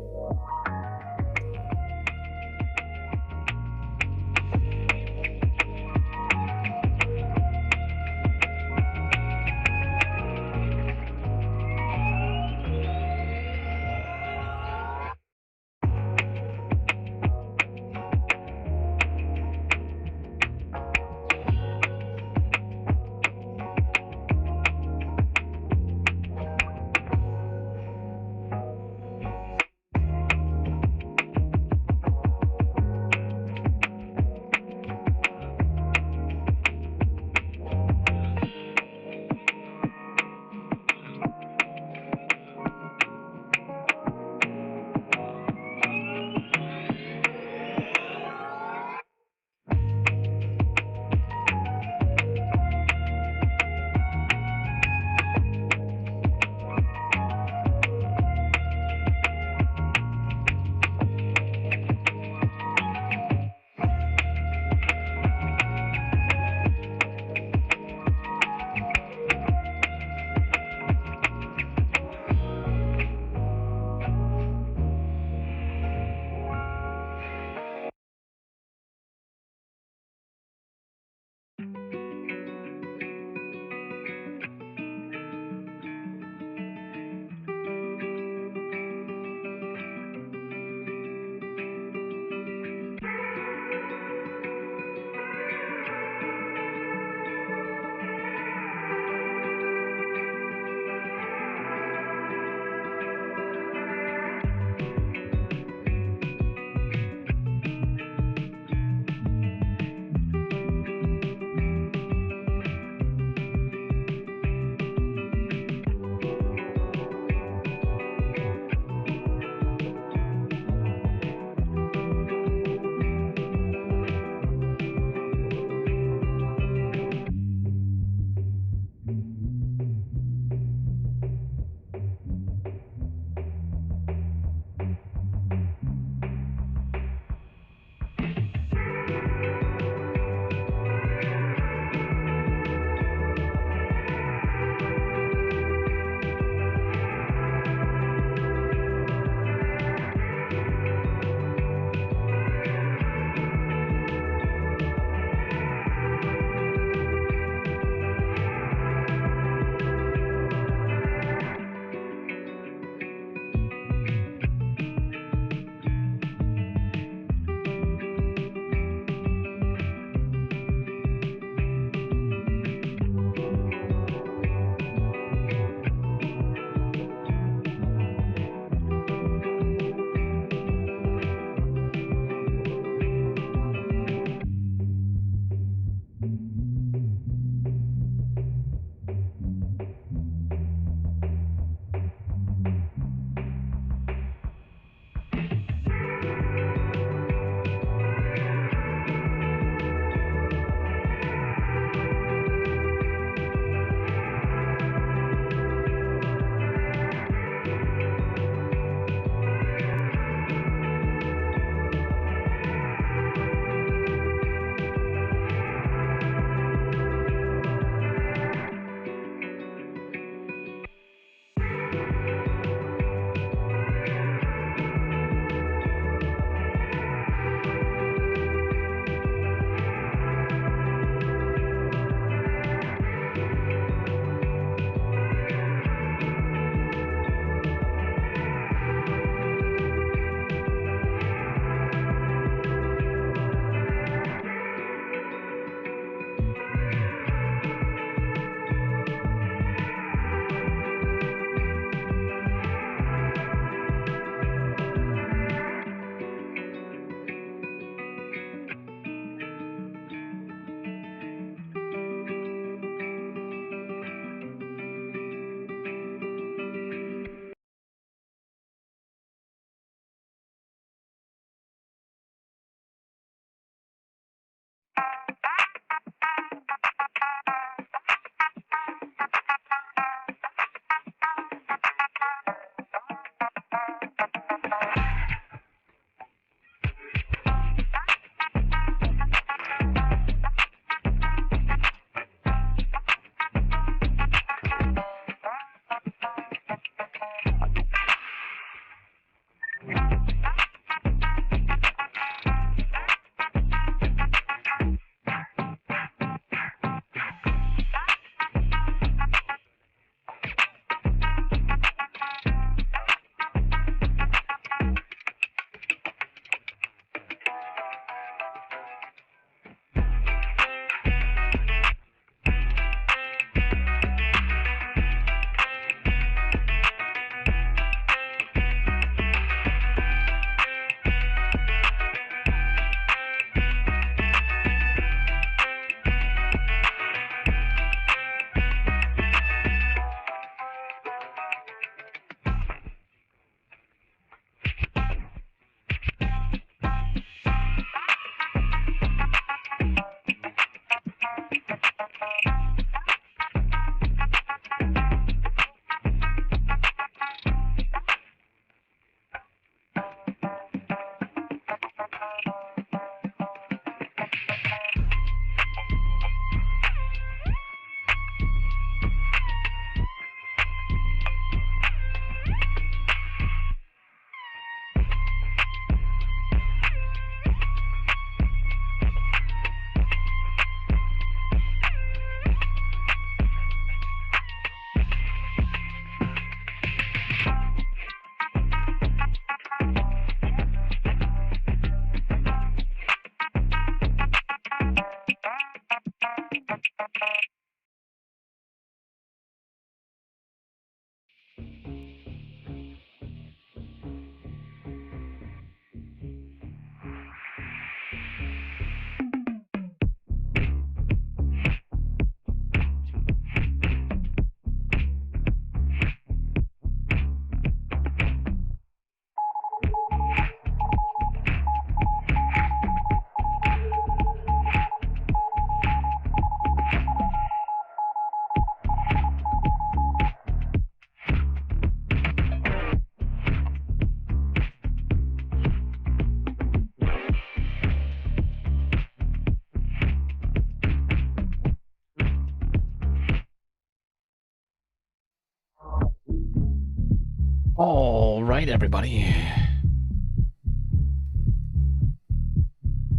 All right, everybody.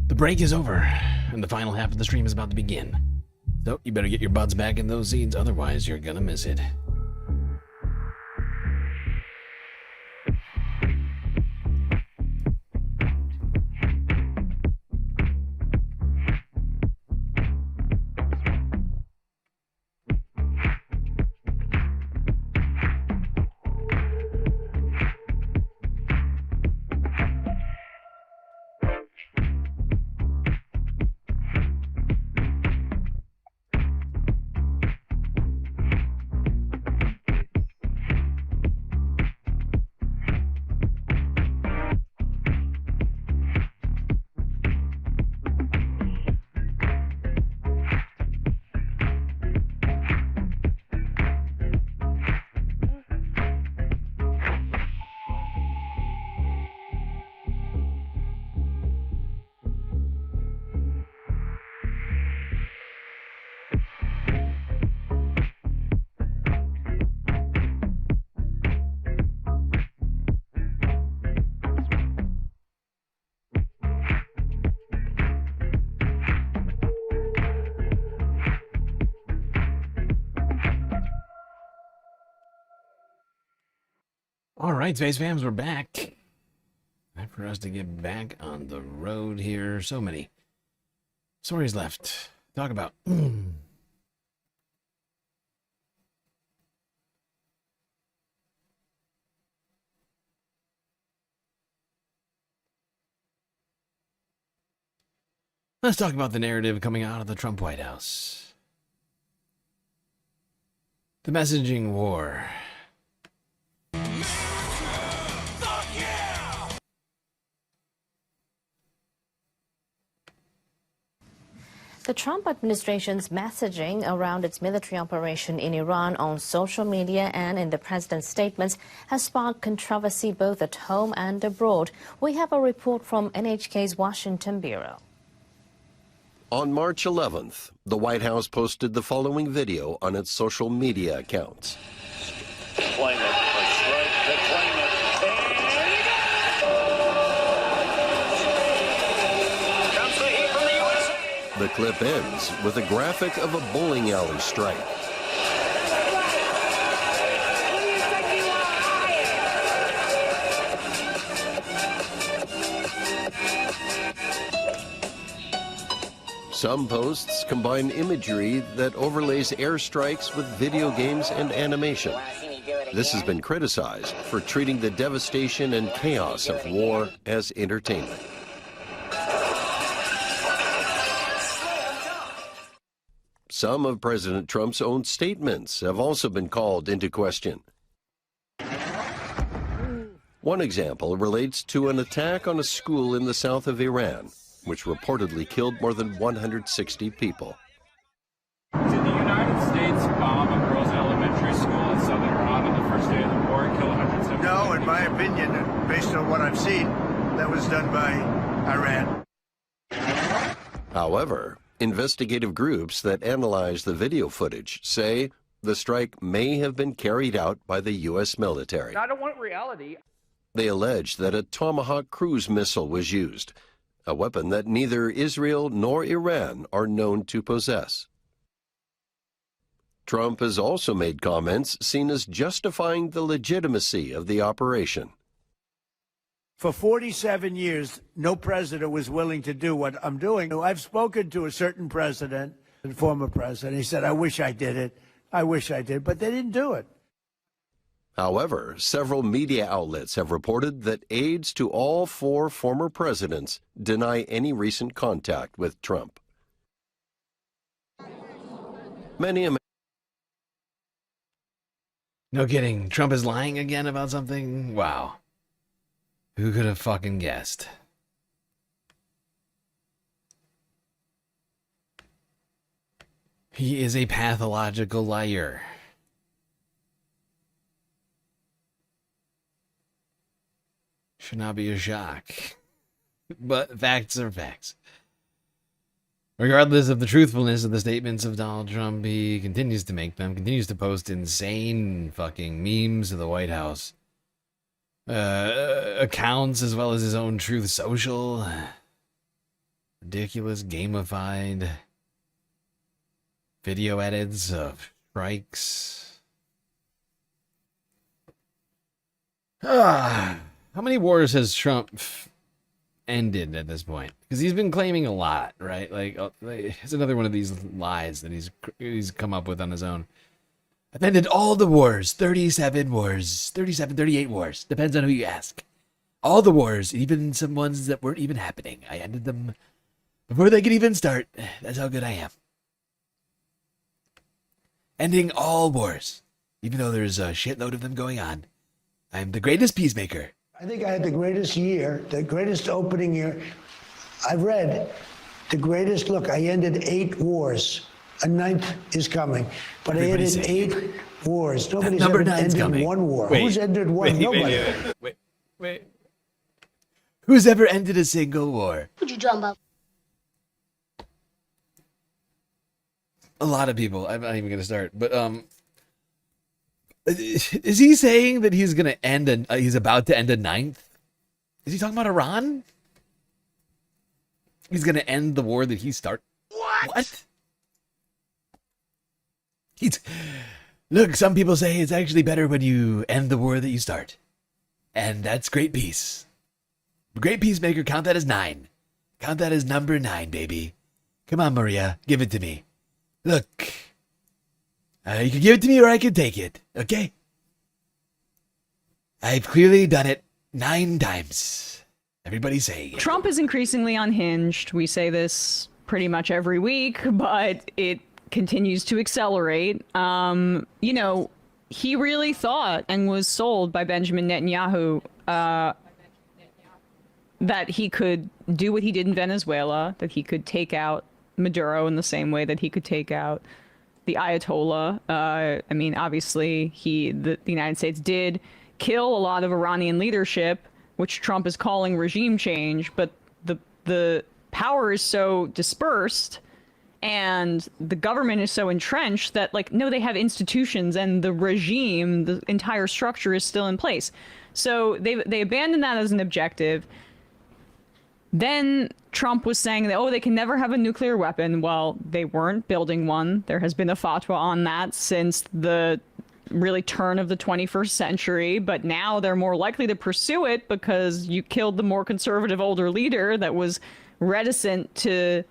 The break is over, and the final half of the stream is about to begin. So you better get your butts back in those seats, otherwise you're gonna miss it. All right, Space Fams, we're back. Time for us to get back on the road here. So many stories left. Talk about. Let's talk about the narrative coming out of the Trump White House. The messaging war. The Trump administration's messaging around its military operation in Iran on social media and in the president's statements has sparked controversy both at home and abroad. We have a report from NHK's Washington bureau. On March 11th, the White House posted the following video on its social media accounts. The clip ends with a graphic of a bowling alley strike. Some posts combine imagery that overlays airstrikes with video games and animation. This has been criticized for treating the devastation and chaos of war as entertainment. Some of President Trump's own statements have also been called into question. One example relates to an attack on a school in the south of Iran, which reportedly killed more than 160 people. Did the United States bomb a girls' elementary school in southern Iran on the first day of the war and kill 170 No, people? in my opinion, based on what I've seen, that was done by Iran. However, investigative groups that analyze the video footage say the strike may have been carried out by the U.S. military. I don't want reality. They allege that a Tomahawk cruise missile was used, a weapon that neither Israel nor Iran are known to possess. Trump has also made comments seen as justifying the legitimacy of the operation. For 47 years, no president was willing to do what I'm doing. I've spoken to a certain president, a former president. He said, I wish I did it. I wish I did, but they didn't do it. However, several media outlets have reported that aides to all four former presidents deny any recent contact with Trump. Many No kidding. Trump is lying again about something? Wow. Who could have fucking guessed? He is a pathological liar. Should not be a shock. But facts are facts. Regardless of the truthfulness of the statements of Donald Trump, he continues to make them, continues to post insane fucking memes of the White House. accounts as well as his own Truth Social. Ridiculous, gamified video edits of strikes. How many wars has Trump ended at this point? Because he's been claiming a lot, right? Like, it's another one of these lies that he's come up with on his own. I've ended all the wars, 37 wars, 37, 38 wars. Depends on who you ask. All the wars, even some ones that weren't even happening. I ended them before they could even start. That's how good I am. Ending all wars, even though there's a shitload of them going on. I'm the greatest peacemaker. I think I had the greatest year, the greatest opening year. I've read the greatest. Look, I ended 8 wars. A 9th is coming, but I ended 8 wars. Nobody's ever ended coming. 1 war. Wait, Who's ended one? Nobody. Wait. Who's ever ended a single war? What you talking about? A lot of people. I'm not even gonna start, but is he saying that he's gonna end he's about to end a 9th? Is he talking about Iran? He's gonna end the war that he started. What? Look, some people say it's actually better when you end the war that you start. And that's great peace. Great peacemaker, count that as 9. Count that as number 9, baby. Come on, Maria, give it to me. Look, you can give it to me or I can take it, okay? I've clearly done it 9 times. Everybody's saying it. Trump is increasingly unhinged. We say this pretty much every week, but it continues to accelerate. You know, he really thought and was sold by Benjamin Netanyahu that he could do what he did in Venezuela, that he could take out Maduro in the same way that he could take out the Ayatollah. I mean, obviously, the United States did kill a lot of Iranian leadership, which Trump is calling regime change, but the power is so dispersed and the government is so entrenched that, like, no, they have institutions and the regime, the entire structure is still in place. So they abandoned that as an objective. Then Trump was saying that, oh, they can never have a nuclear weapon. Well, they weren't building one. There has been a fatwa on that since the really turn of the 21st century, but now they're more likely to pursue it because you killed the more conservative older leader that was reticent to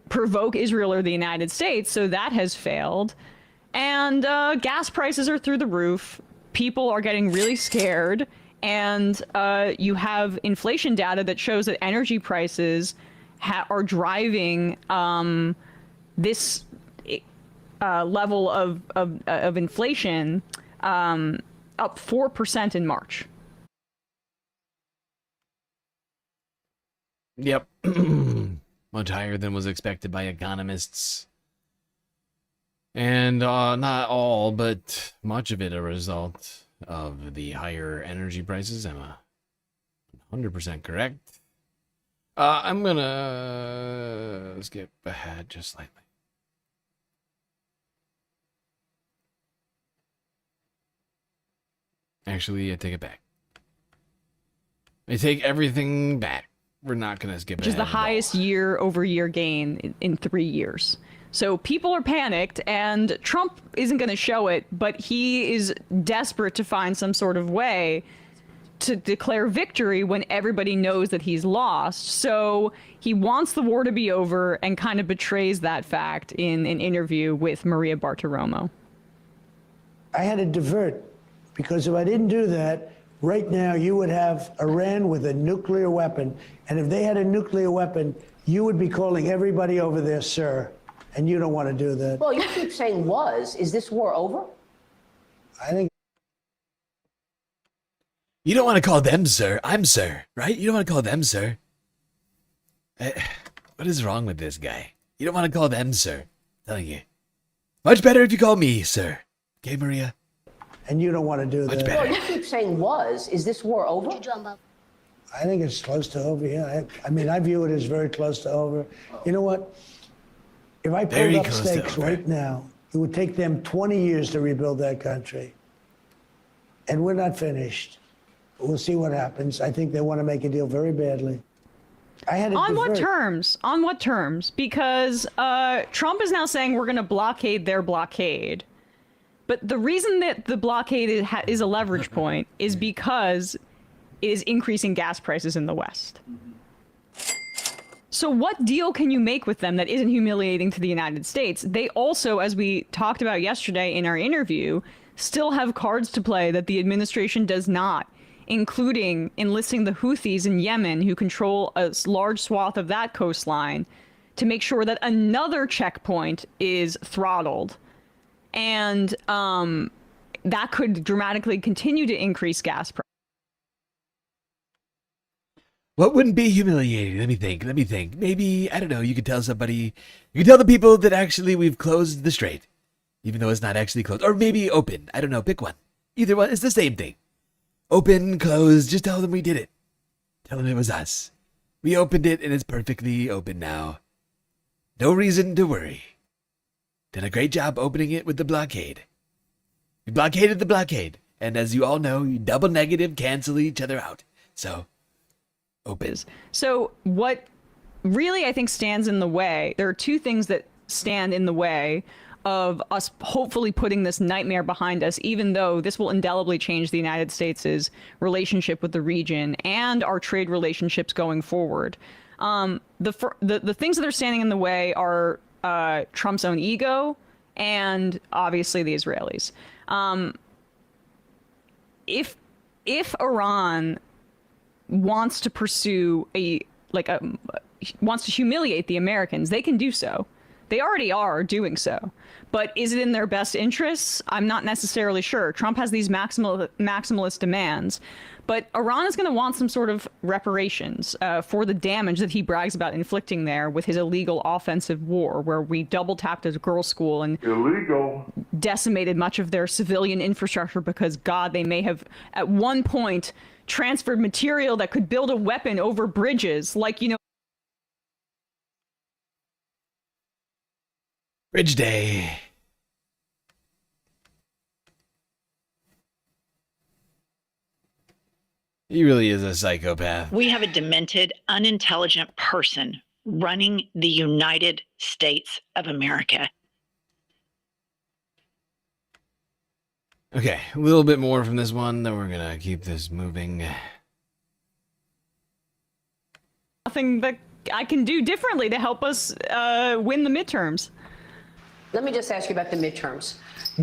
provoke Israel or the United States, so that has failed. And gas prices are through the roof. People are getting really scared. And you have inflation data that shows that energy prices are driving this level of inflation up 4% in March. Yep. Much higher than was expected by economists. And not all, but much of it a result of the higher energy prices. I'm 100% correct. I'm gonna skip ahead just slightly. Actually, I take it back. I take everything back. We're not gonna skip ahead. Which is the highest year-over-year gain in 3 years. So people are panicked, and Trump isn't going to show it, but he is desperate to find some sort of way to declare victory when everybody knows that he's lost. So he wants the war to be over and kind of betrays that fact in an interview with Maria Bartiromo. I had to divert, because if I didn't do that, right now you would have Iran with a nuclear weapon. And if they had a nuclear weapon, you would be calling everybody over there, sir. And you don't want to do that. Well, you keep saying was. Is this war over? I think. You don't want to call them sir. I'm sir, right? You don't want to call them sir. What is wrong with this guy? You don't want to call them sir. I'm telling you. Much better if you call me sir. Okay, Maria? And you don't want to do that. Much better. Well, you keep saying was. Is this war over? I think it's close to over, yeah. I mean, I view it as very close to over. You know what? If I pulled up stakes right now, it would take them 20 years to rebuild that country. And we're not finished. We'll see what happens. I think they want to make a deal very badly. I had On what terms? On what terms? Because Trump is now saying we're going to blockade their blockade. But the reason that the blockade is a leverage point is because it is increasing gas prices in the West. So what deal can you make with them that isn't humiliating to the United States? They also, as we talked about yesterday in our interview, still have cards to play that the administration does not, including enlisting the Houthis in Yemen, who control a large swath of that coastline, to make sure that another checkpoint is throttled. And that could dramatically continue to increase gas prices. What wouldn't be humiliating? Let me think. Maybe, I don't know, you could tell somebody, you could tell the people that actually we've closed the strait, even though it's not actually closed. Or maybe open. I don't know, pick one. Either one, it's the same thing. Open, closed, just tell them we did it. Tell them it was us. We opened it and it's perfectly open now. No reason to worry. Did a great job opening it with the blockade. We blockaded the blockade. And as you all know, you double negative cancel each other out. So, open. So what really I think stands in the way, there are two things that stand in the way of us hopefully putting this nightmare behind us, even though this will indelibly change the United States' relationship with the region and our trade relationships going forward. The things that are standing in the way are Trump's own ego and obviously the Israelis. If Iran wants to pursue wants to humiliate the Americans, they can do so. They already are doing so. But is it in their best interests? I'm not necessarily sure. Trump has these maximalist demands. But Iran is going to want some sort of reparations for the damage that he brags about inflicting there with his illegal offensive war, where we double tapped a girls' school and decimated much of their civilian infrastructure because, God, they may have at one point transferred material that could build a weapon over bridges, like, you know. Bridge Day. He really is a psychopath. We have a demented, unintelligent person running the United States of America. Okay, a little bit more from this one, then we're gonna keep this moving. Nothing that I can do differently to help us win the midterms. Let me just ask you about the midterms.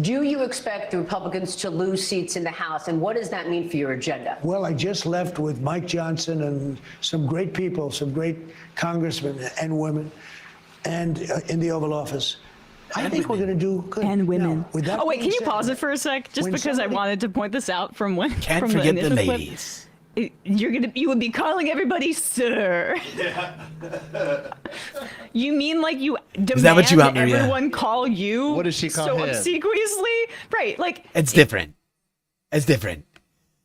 Do you expect the Republicans to lose seats in the House, and what does that mean for your agenda? Well, I just left with Mike Johnson and some great people, some great congressmen and women, and in the Oval Office. I think we're going to do good. And women. Now, oh, wait, can you pause it for a sec? Just because I wanted to point this out from when. Can't from forget the clip. ladies. You would be calling everybody sir. Yeah. You mean like you demand Is that what you want, Maria? everyone call you? What does she call so him? obsequiously? Right, like It's different. It's different.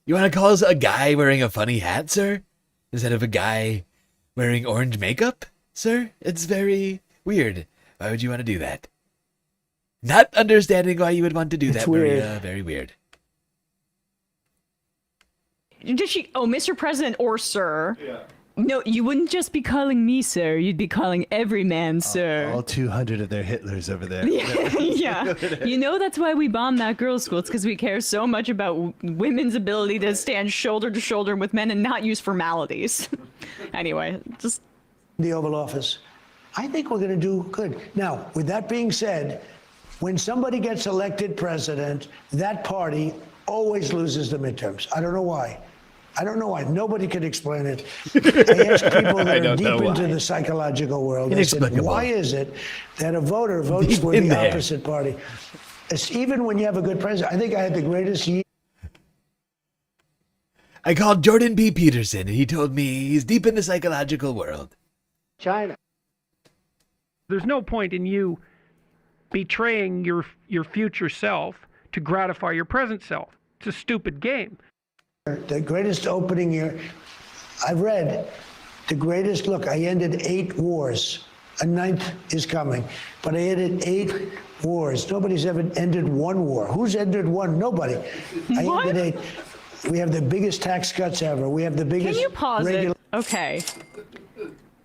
You want to call us a guy wearing a funny hat, sir? Instead of a guy wearing orange makeup, sir? It's very weird. Why would you want to do that? Not understanding why you would want to do that, weird. Maria. Very weird. Did she? Oh, Mr. President or sir? Yeah. No, you wouldn't just be calling me sir. You'd be calling every man sir. All 200 of their Hitlers over there. Yeah. You know that's why we bombed that girls' school. It's because we care so much about women's ability to stand shoulder to shoulder with men and not use formalities. Anyway, just the Oval Office. I think we're going to do good. Now, with that being said, when somebody gets elected president, that party always loses the midterms. I don't know why. I don't know why. Nobody can explain it. I ask people that are deep into the psychological world. I said, why is it that a voter votes for the opposite party? It's even when you have a good president. I think I had the greatest year. I called Jordan B. Peterson, and he told me he's deep in the psychological world. China. There's no point in you betraying your future self to gratify your present self. It's a stupid game. The greatest opening year I've read, the greatest, look, I ended 8 wars. A 9th is coming, but I ended 8 wars. Nobody's ever ended 1 war. Who's ended one? Nobody. I ended 8. We have the biggest tax cuts ever. We have the biggest. Can you pause it? Okay.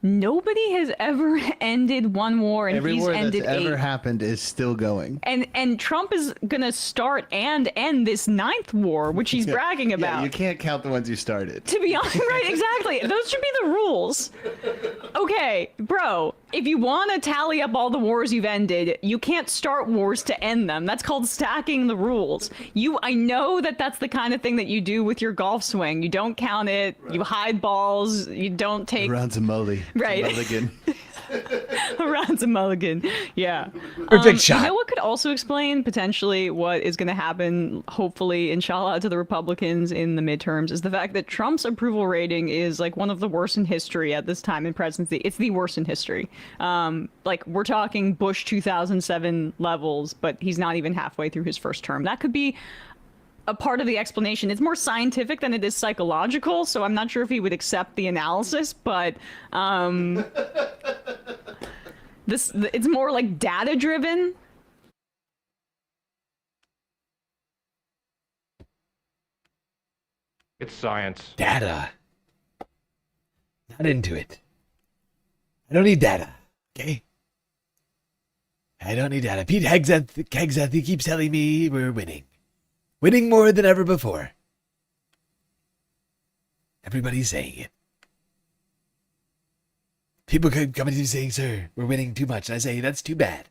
Nobody has ever ended one war, and Every he's war ended that's ever 8. happened is still going. And Trump is gonna start and end this 9th war, which he's bragging about. Yeah, you can't count the ones you started. To be honest, right? Exactly. Those should be the rules. Okay, bro. If you want to tally up all the wars you've ended, you can't start wars to end them. That's called stacking the rules. I know that that's the kind of thing that you do with your golf swing. You don't count it. You hide balls. You don't take. Rounds of mully. Right. Mulligan. Rounds of mulligan. Yeah. Perfect shot. You know what could also explain potentially what is going to happen, hopefully, inshallah, to the Republicans in the midterms is the fact that Trump's approval rating is like one of the worst in history at this time in presidency. It's the worst in history. Like we're talking Bush 2007 levels, but he's not even halfway through his first term. That could be a part of the explanation. It's more scientific than it is psychological, so I'm not sure if he would accept the analysis, but it's more like data driven. It's science. Data. Not into it. I don't need data. Okay? I don't need data. Pete Hegseth, he keeps telling me we're winning. Winning more than ever before. Everybody's saying it. People coming to me saying, sir, we're winning too much. And I say, that's too bad.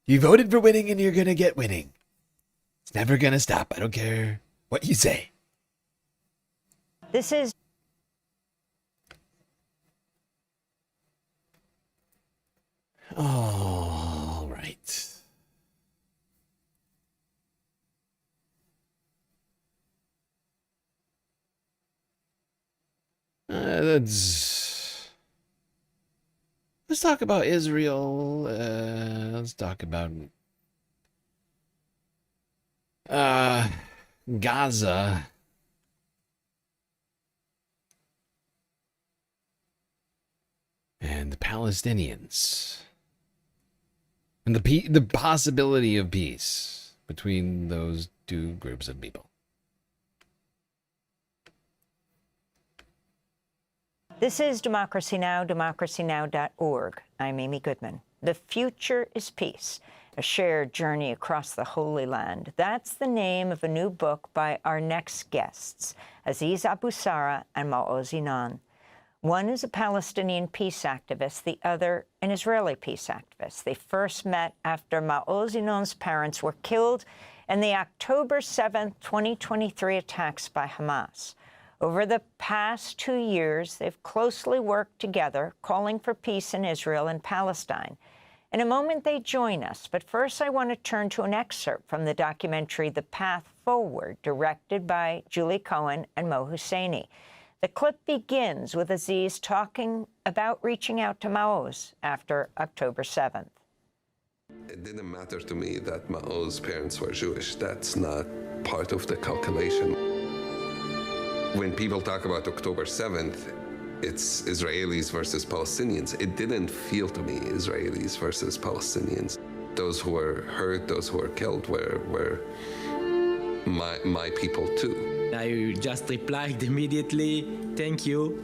You voted for winning and you're going to get winning. It's never going to stop. I don't care what you say. This is... All right. Let's talk about Israel. Let's talk about Gaza. And the Palestinians. And the possibility of peace between those two groups of people. This is Democracy Now!, democracynow.org. I'm Amy Goodman. The future is peace, a shared journey across the Holy Land. That's the name of a new book by our next guests, Aziz Abu Sara and Maoz Inan. One is a Palestinian peace activist, the other an Israeli peace activist. They first met after Maoz Inan's parents were killed in the October 7, 2023 attacks by Hamas. Over the past 2 years, they've closely worked together, calling for peace in Israel and Palestine. In a moment, they join us, but first I want to turn to an excerpt from the documentary The Path Forward, directed by Julie Cohen and Mo Husseini. The clip begins with Aziz talking about reaching out to Maoz after October 7th. It didn't matter to me that Maoz's parents were Jewish. That's not part of the calculation. When people talk about October 7th, it's Israelis versus Palestinians. It didn't feel to me Israelis versus Palestinians. Those who were hurt, those who were killed were my people too. I just replied immediately, thank you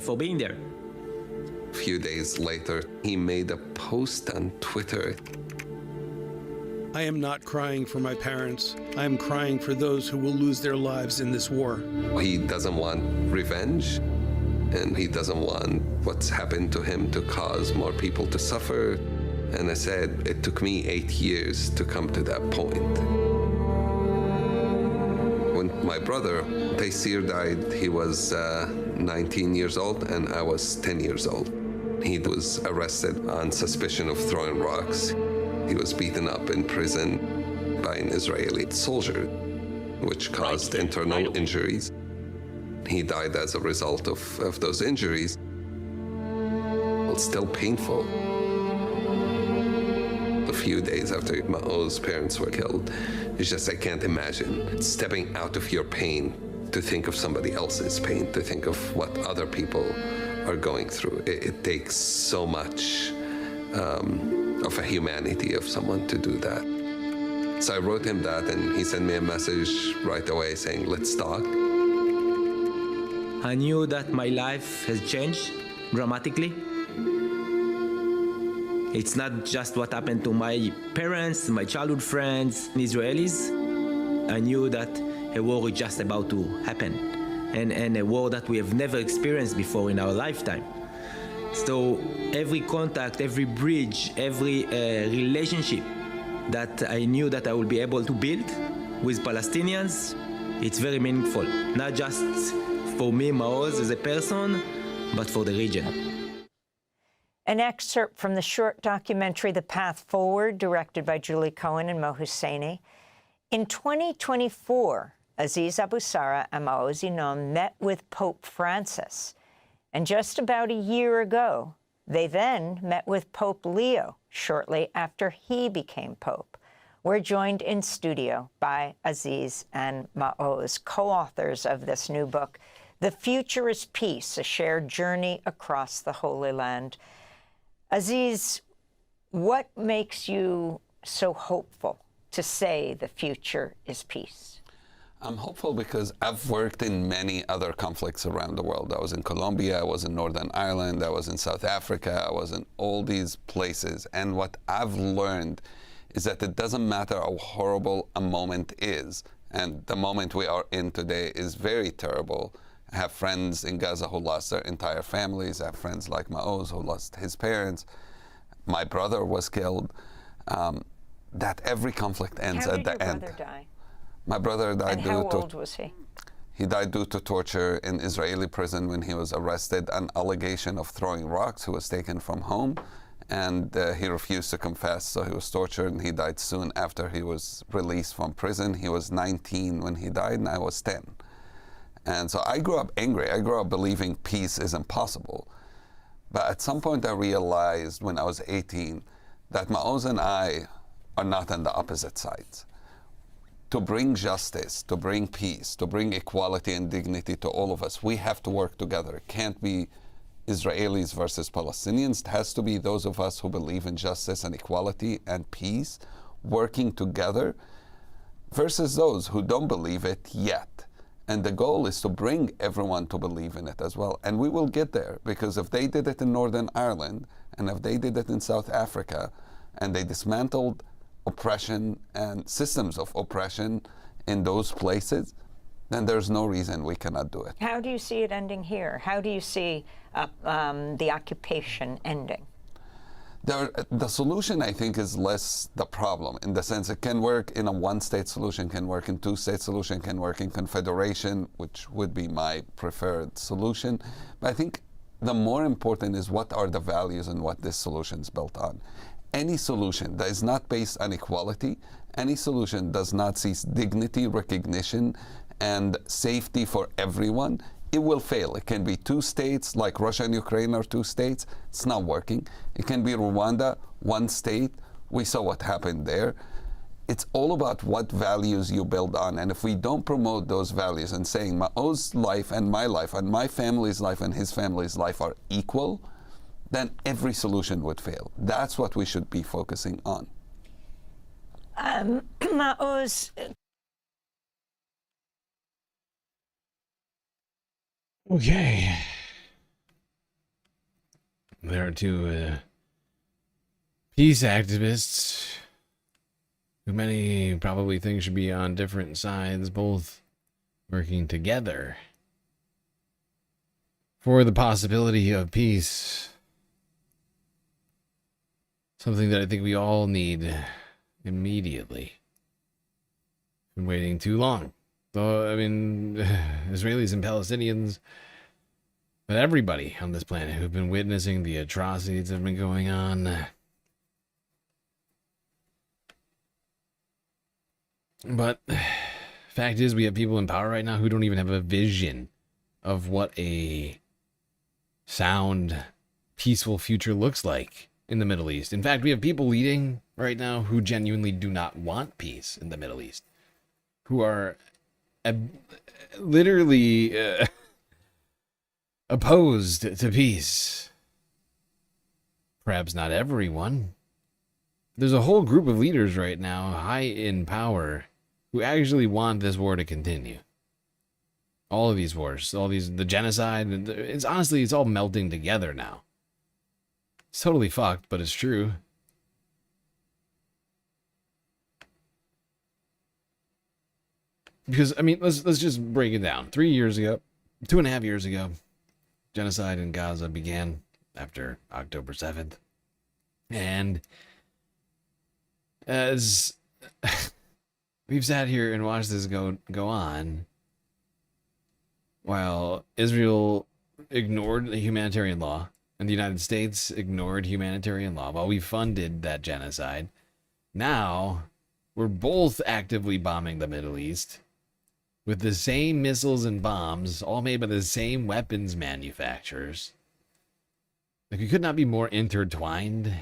for being there. A few days later, he made a post on Twitter. I am not crying for my parents. I am crying for those who will lose their lives in this war. He doesn't want revenge, and he doesn't want what's happened to him to cause more people to suffer. And I said, it took me 8 years to come to that point. When my brother, Taysir, died, he was 19 years old, and I was 10 years old. He was arrested on suspicion of throwing rocks. He was beaten up in prison by an Israeli soldier, which caused internal injuries. He died as a result of those injuries. It's still painful. A few days after Maoz's parents were killed, it's just I can't imagine stepping out of your pain to think of somebody else's pain, to think of what other people are going through. It takes so much of a humanity of someone to do that. So I wrote him that, and he sent me a message right away saying, let's talk. I knew that my life has changed dramatically. It's not just what happened to my parents, my childhood friends, Israelis. I knew that a war is just about to happen, and a war that we have never experienced before in our lifetime. So every contact, every bridge, every relationship that I knew that I would be able to build with Palestinians, it's very meaningful, not just for me, Maoz, as a person, but for the region. An excerpt from the short documentary The Path Forward, directed by Julie Cohen and Mo Husseini. In 2024, Aziz Abu Sara and Maoz Inam met with Pope Francis. And just about a year ago, they then met with Pope Leo shortly after he became Pope. We're joined in studio by Aziz and Maoz, co-authors of this new book, The Future is Peace, A Shared Journey Across the Holy Land. Aziz, what makes you so hopeful to say the future is peace? I'm hopeful because I've worked in many other conflicts around the world. I was in Colombia, I was in Northern Ireland, I was in South Africa, I was in all these places. And what I've learned is that it doesn't matter how horrible a moment is, and the moment we are in today is very terrible. I have friends in Gaza who lost their entire families. I have friends like Maoz who lost his parents. My brother was killed. That every conflict ends at the end. How did your brother die? My brother died and how old was he? He died due to torture in Israeli prison when he was arrested. An allegation of throwing rocks. He was taken from home, and he refused to confess, so he was tortured, and he died soon after he was released from prison. He was 19 when he died, and I was 10. And so I grew up angry. I grew up believing peace is impossible. But at some point I realized when I was 18 that Maoz and I are not on the opposite sides. To bring justice, to bring peace, to bring equality and dignity to all of us, we have to work together. It can't be Israelis versus Palestinians. It has to be those of us who believe in justice and equality and peace working together versus those who don't believe it yet. And the goal is to bring everyone to believe in it as well. And we will get there, because if they did it in Northern Ireland, and if they did it in South Africa, and they dismantled oppression and systems of oppression in those places, then there's no reason we cannot do it. How do you see it ending here? How do you see the occupation ending? The solution, I think, is less the problem, in the sense it can work in a one-state solution, can work in two-state solution, can work in confederation, which would be my preferred solution. But I think the more important is what are the values and what this solution is built on. Any solution that is not based on equality, any solution does not see dignity, recognition, and safety for everyone, it will fail. It can be two states, like Russia and Ukraine are two states. It's not working. It can be Rwanda, one state. We saw what happened there. It's all about what values you build on. And if we don't promote those values and saying Maoz's life and my family's life and his family's life are equal, then every solution would fail. That's what we should be focusing on. Maoz, okay. There are two peace activists who many probably think should be on different sides, both working together for the possibility of peace. Something that I think we all need immediately. Been waiting too long. So, I mean, Israelis and Palestinians, but everybody on this planet who've been witnessing the atrocities that have been going on. But fact is, we have people in power right now who don't even have a vision of what a sound, peaceful future looks like in the Middle East. In fact, we have people leading right now who genuinely do not want peace in the Middle East, who are literally opposed to peace. Perhaps not everyone. There's a whole group of leaders right now, high in power, who actually want this war to continue. All of these wars, the genocide, it's honestly, it's all melting together now. It's totally fucked, but it's true. Because, I mean, let's just break it down. 3 years ago, 2.5 years ago, genocide in Gaza began after October 7th. And as we've sat here and watched this go on, while Israel ignored the humanitarian law and the United States ignored humanitarian law while we funded that genocide, now we're both actively bombing the Middle East with the same missiles and bombs, all made by the same weapons manufacturers. Like, we could not be more intertwined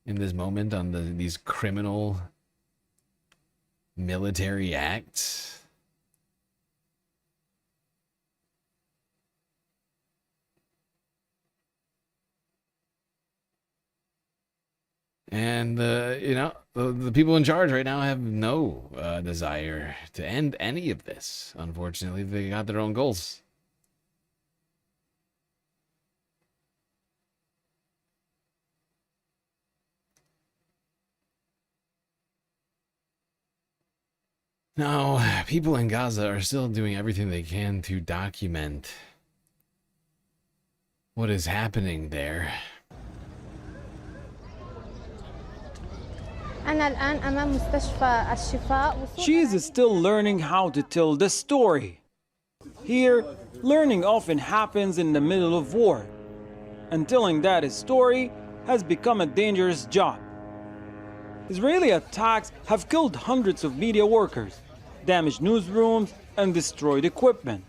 in this moment on these criminal military acts. And, you know, the people in charge right now have no desire to end any of this. Unfortunately, they got their own goals. Now, people in Gaza are still doing everything they can to document what is happening there. She is still learning how to tell the story. Here, learning often happens in the middle of war, and telling that story has become a dangerous job. Israeli attacks have killed hundreds of media workers, damaged newsrooms, and destroyed equipment.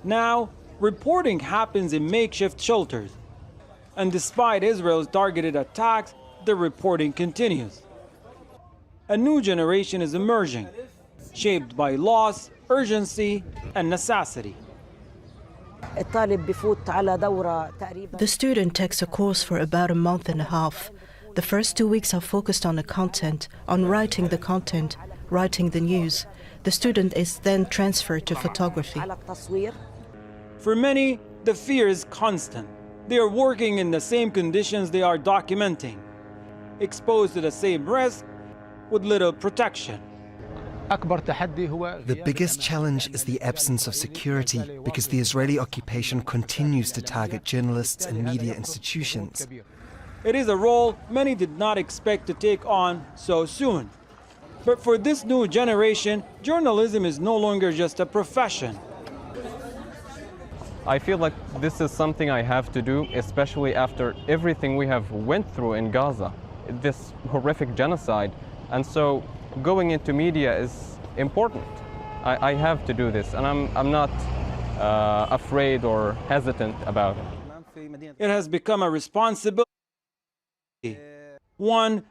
Now, reporting happens in makeshift shelters, and despite Israel's targeted attacks, the reporting continues. A new generation is emerging, shaped by loss, urgency, and necessity. The student takes a course for about a month and a half. The first 2 weeks are focused on the content, on writing the content, writing the news. The student is then transferred to photography. For many, the fear is constant. They are working in the same conditions they are documenting, exposed to the same risk with little protection. The biggest challenge is the absence of security, because the Israeli occupation continues to target journalists and media institutions. It is a role many did not expect to take on so soon. But for this new generation, journalism is no longer just a profession. I feel like this is something I have to do, especially after everything we have went through in Gaza, this horrific genocide. And so going into media is important. I have to do this, and I'm not afraid or hesitant about it. It has become a responsibility. One.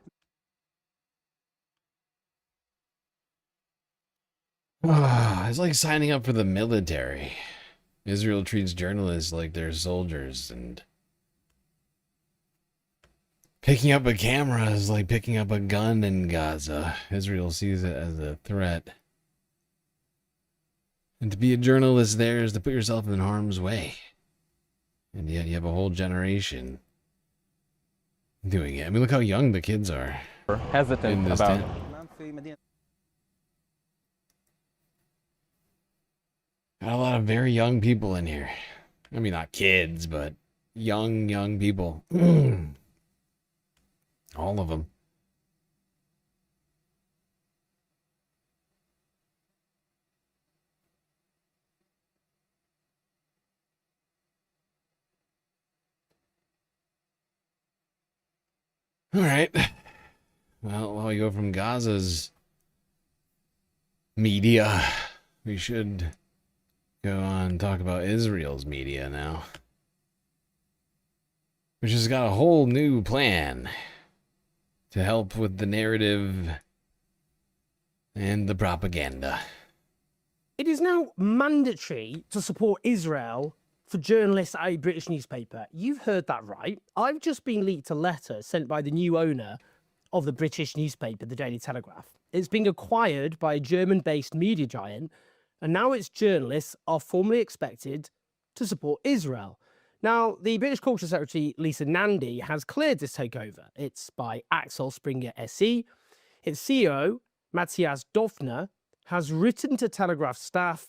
It's like signing up for the military. Israel treats journalists like they're soldiers, and picking up a camera is like picking up a gun in Gaza. Israel sees it as a threat. And to be a journalist there is to put yourself in harm's way. And yet you have a whole generation doing it. I mean, look how young the kids are. Hesitant about it. Got a lot of very young people in here. I mean, not kids, but young people. All of them. All right. Well, while we go from Gaza's media, we should go on and talk about Israel's media now, which has got a whole new plan to help with the narrative and the propaganda. It is now mandatory to support Israel for journalists at a British newspaper. You've heard that right. I've just been leaked a letter sent by the new owner of the British newspaper, the Daily Telegraph. It's being acquired by a German-based media giant, and now its journalists are formally expected to support Israel. Now, the British Culture Secretary Lisa Nandy has cleared this takeover. It's by Axel Springer SE. Its CEO, Matthias Döpfner, has written to Telegraph staff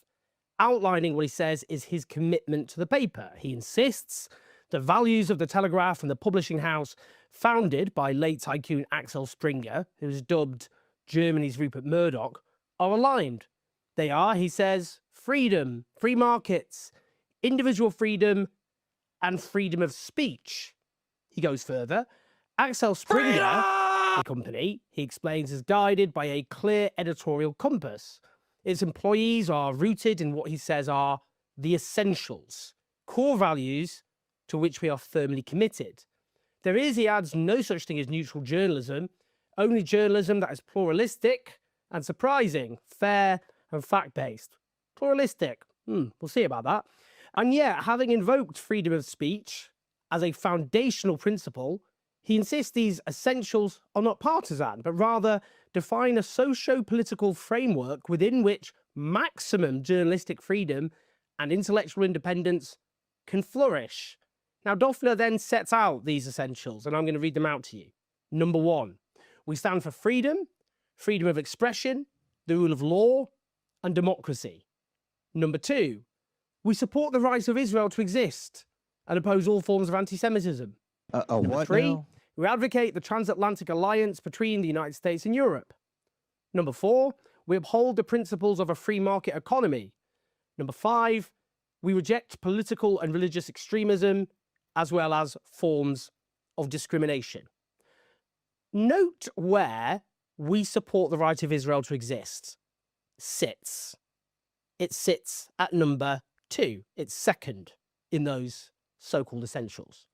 outlining what he says is his commitment to the paper. He insists the values of the Telegraph and the publishing house founded by late tycoon Axel Springer, who was dubbed Germany's Rupert Murdoch, are aligned. They are, he says, freedom, free markets, individual freedom, and freedom of speech. He goes further. Axel Springer, the company, he explains, is guided by a clear editorial compass. Its employees are rooted in what he says are the essentials, core values to which we are firmly committed. There is, he adds, no such thing as neutral journalism, only journalism that is pluralistic and surprising, fair and fact-based. Pluralistic, we'll see about that. And yet, having invoked freedom of speech as a foundational principle, he insists these essentials are not partisan, but rather define a socio-political framework within which maximum journalistic freedom and intellectual independence can flourish. Now, Döpfner then sets out these essentials, and I'm going to read them out to you. Number 1, we stand for freedom, freedom of expression, the rule of law, and democracy. Number 2, we support the right of Israel to exist and oppose all forms of anti-Semitism. Number 3, we advocate the transatlantic alliance between the United States and Europe. Number 4, we uphold the principles of a free market economy. Number 5, we reject political and religious extremism, as well as forms of discrimination. Note where we support the right of Israel to exist sits. It sits at number 2. It's second in those so-called essentials.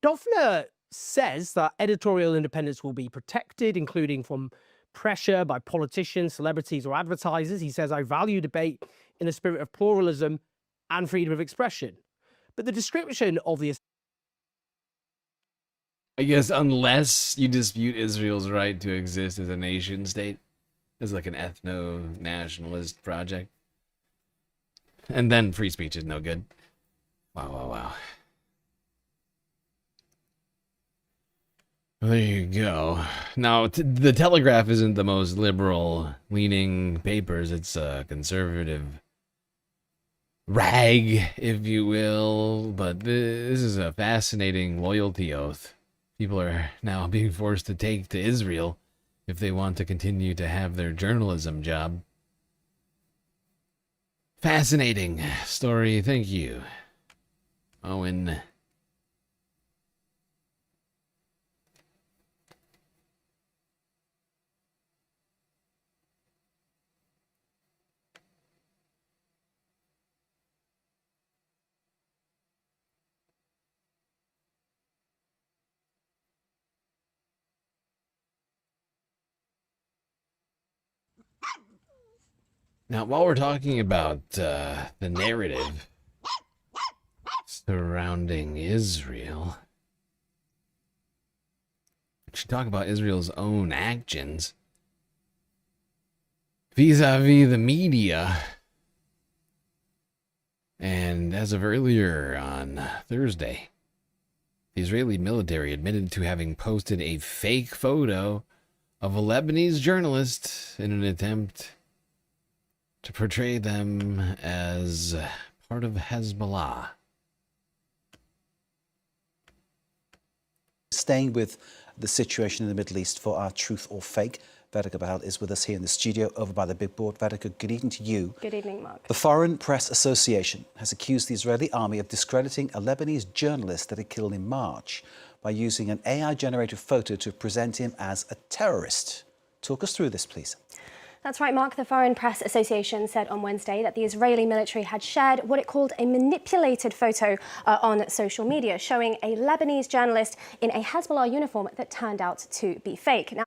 Döpfner says that editorial independence will be protected, including from pressure by politicians, celebrities, or advertisers. He says, I value debate in the spirit of pluralism and freedom of expression. But the description of the... I guess unless you dispute Israel's right to exist as a nation state, as like an ethno-nationalist project. And then free speech is no good. Wow. Well, there you go. Now, the Telegraph isn't the most liberal-leaning papers. It's a conservative rag, if you will. But this is a fascinating loyalty oath people are now being forced to take to Israel if they want to continue to have their journalism job. Fascinating story. Thank you, Owen. Now, while we're talking about the narrative surrounding Israel, we should talk about Israel's own actions vis-a-vis the media. And as of earlier on Thursday, the Israeli military admitted to having posted a fake photo of a Lebanese journalist in an attempt to portray them as part of Hezbollah. Staying with the situation in the Middle East for our Truth or Fake, Vedika Bahal is with us here in the studio over by the big board. Vedika, good evening to you. Good evening, Mark. The Foreign Press Association has accused the Israeli army of discrediting a Lebanese journalist that it killed in March by using an AI-generated photo to present him as a terrorist. Talk us through this, please. That's right, Mark. The Foreign Press Association said on Wednesday that the Israeli military had shared what it called a manipulated photo on social media, showing a Lebanese journalist in a Hezbollah uniform that turned out to be fake. Now,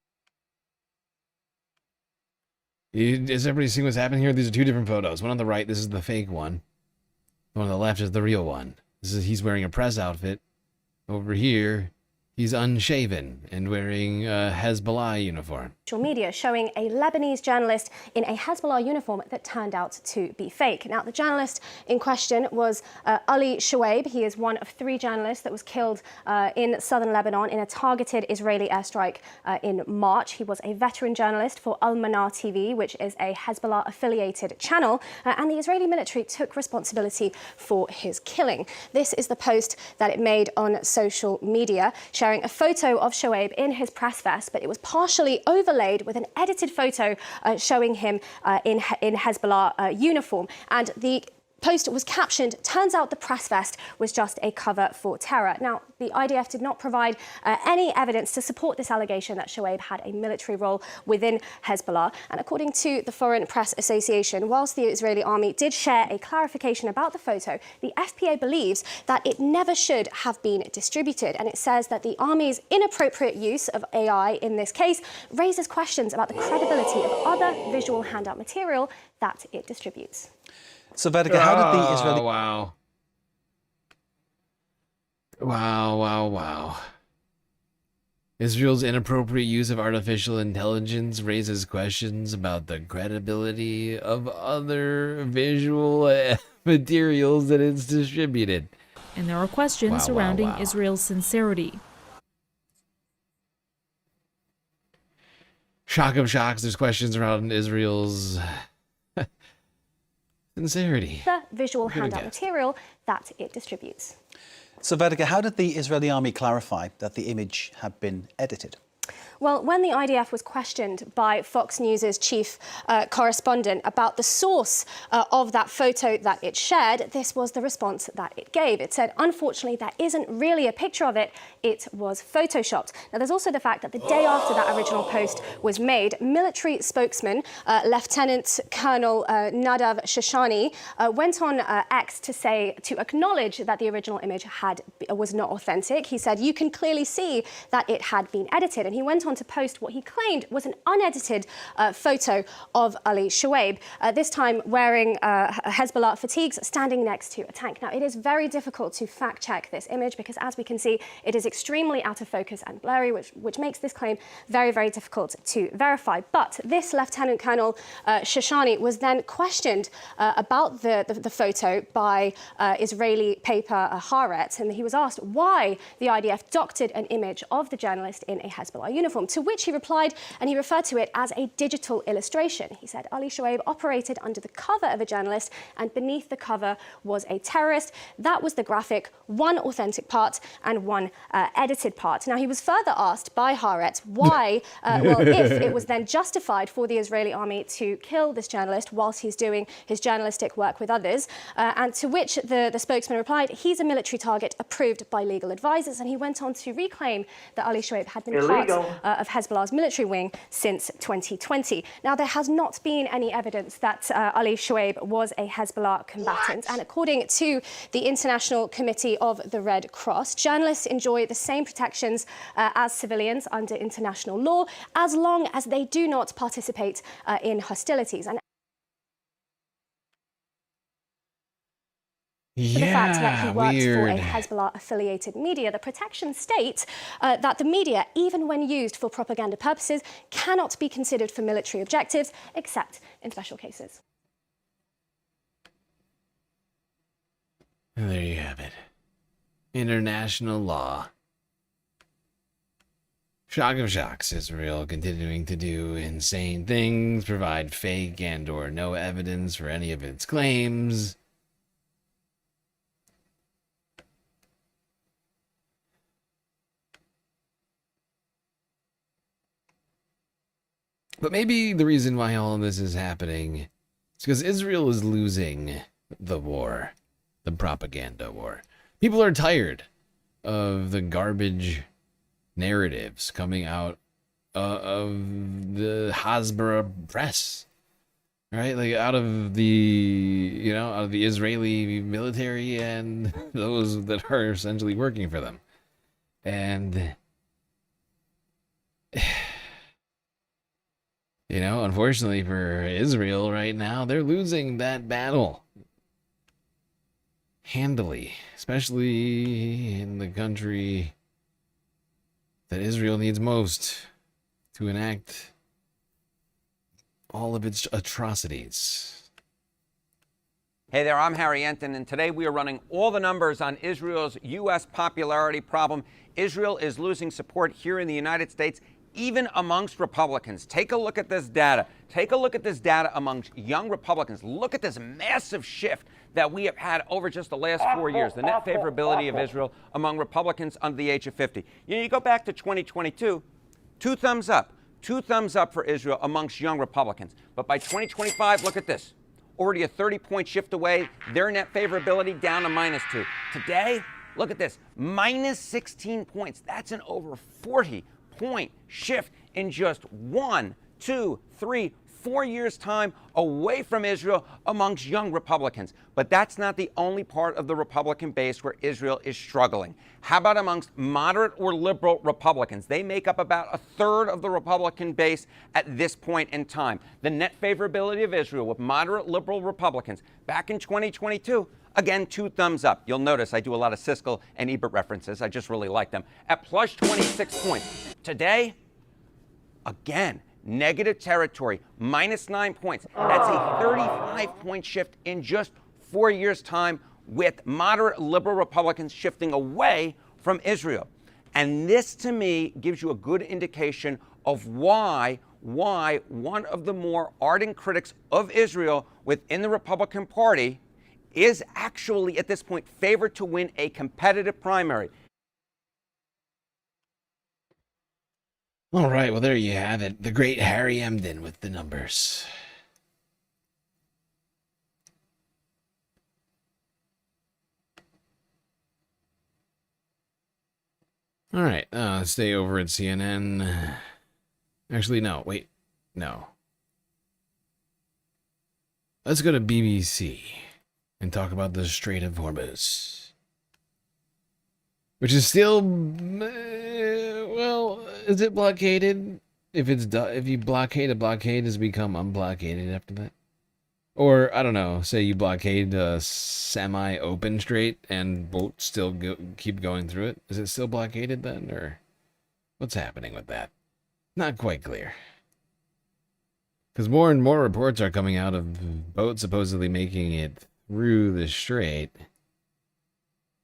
is everybody seeing what's happening here? These are two different photos. One on the right, this is the fake one. The one on the left is the real one. He's wearing a press outfit. Over here, He's unshaven and wearing a Hezbollah uniform. Social media showing a Lebanese journalist in a Hezbollah uniform that turned out to be fake. Now, the journalist in question was Ali Shuaib. He is one of 3 journalists that was killed in southern Lebanon in a targeted Israeli airstrike in March. He was a veteran journalist for Al-Manar TV, which is a Hezbollah-affiliated channel, and the Israeli military took responsibility for his killing. This is the post that it made on social media, sharing a photo of Shuaib in his press vest, but it was partially overlaid with an edited photo showing him in Hezbollah uniform. And the post was captioned, "Turns out the press vest was just a cover for terror." Now, the IDF did not provide any evidence to support this allegation that Shuaib had a military role within Hezbollah. And according to the Foreign Press Association, whilst the Israeli army did share a clarification about the photo, the FPA believes that it never should have been distributed. And it says that the army's inappropriate use of AI in this case raises questions about the credibility of other visual handout material that it distributes. So, Vedika, how did the Israeli... Wow. Israel's inappropriate use of artificial intelligence raises questions about the credibility of other visual materials that it's distributed. And there are questions surrounding Israel's sincerity. Shock of shocks, there's questions around Israel's sincerity. The visual handout material that it distributes. So, Vedika, how did the Israeli army clarify that the image had been edited? Well, when the IDF was questioned by Fox News' chief correspondent about the source of that photo that it shared, this was the response that it gave. It said, "Unfortunately, that isn't really a picture of it. It was photoshopped." Now, there's also the fact that the day after that original post was made, military spokesman Lieutenant Colonel Nadav Shoshani went on X to acknowledge that the original image was not authentic. He said, "You can clearly see that it had been edited." And he went on to post what he claimed was an unedited photo of Ali Shuaib, this time wearing Hezbollah fatigues, standing next to a tank. Now, it is very difficult to fact-check this image because, as we can see, it is extremely out of focus and blurry, which makes this claim very, very difficult to verify. But this Lieutenant Colonel Shoshani was then questioned about the photo by Israeli paper Haaretz, and he was asked why the IDF doctored an image of the journalist in a Hezbollah uniform, to which he replied, and he referred to it as a digital illustration. He said Ali Shuaib operated under the cover of a journalist, and beneath the cover was a terrorist. That was the graphic, one authentic part and one edited part. Now, he was further asked by Haaretz why, if it was then justified for the Israeli army to kill this journalist whilst he's doing his journalistic work with others, and to which the spokesman replied, "He's a military target approved by legal advisors," and he went on to reclaim that Ali Shuaib had been part of Hezbollah's military wing since 2020. Now, there has not been any evidence that Ali Shuaib was a Hezbollah combatant. And according to the International Committee of the Red Cross, journalists enjoy the same protections as civilians under international law, as long as they do not participate in hostilities. And the fact that he worked for a Hezbollah-affiliated media, the protections state that the media, even when used for propaganda purposes, cannot be considered for military objectives, except in special cases. There you have it. International law. Shock of shocks, Israel continuing to do insane things, provide fake and or no evidence for any of its claims. But maybe the reason why all of this is happening is because Israel is losing the war, the propaganda war. People are tired of the garbage narratives coming out of the Hasbara press, right? Like out of the, out of the Israeli military and those that are essentially working for them. And unfortunately for Israel right now, they're losing that battle handily, especially in the country that Israel needs most to enact all of its atrocities. Hey there, I'm Harry Enton, and today we are running all the numbers on Israel's U.S. popularity problem. Israel is losing support here in the United States, even amongst Republicans. Take a look at this data. Take a look at this data amongst young Republicans. Look at this massive shift that we have had over just the last 4 years, the net favorability of Israel among Republicans under the age of 50. You go back to 2022, 2 thumbs up. 2 thumbs up for Israel amongst young Republicans. But by 2025, look at this. Already a 30-point shift away. Their net favorability down to -2. Today, look at this. -16 points. That's an over 40-point shift in just 1, 2, 3, 4 years' time away from Israel amongst young Republicans. But that's not the only part of the Republican base where Israel is struggling. How about amongst moderate or liberal Republicans? They make up about 1/3 of the Republican base at this point in time. The net favorability of Israel with moderate liberal Republicans back in 2022, again, 2 thumbs up. You'll notice I do a lot of Siskel and Ebert references. I just really like them. At plus 26 points. Today, again, negative territory, -9 points. That's a 35-point shift in just 4 years' time, with moderate liberal Republicans shifting away from Israel. And this, to me, gives you a good indication of why one of the more ardent critics of Israel within the Republican Party is actually, at this point, favored to win a competitive primary. All right, well, there you have it. The great Harry Emden with the numbers. All right, let's stay over at CNN. Actually, no, wait, no. Let's go to BBC and talk about the Strait of Hormuz, which is still, well, is it blockaded? If you blockade, a blockade has become unblockaded after that. Or, I don't know, say you blockade a semi-open strait and boats still keep going through it. Is it still blockaded then, or what's happening with that? Not quite clear. Because more and more reports are coming out of boats supposedly making it through the strait.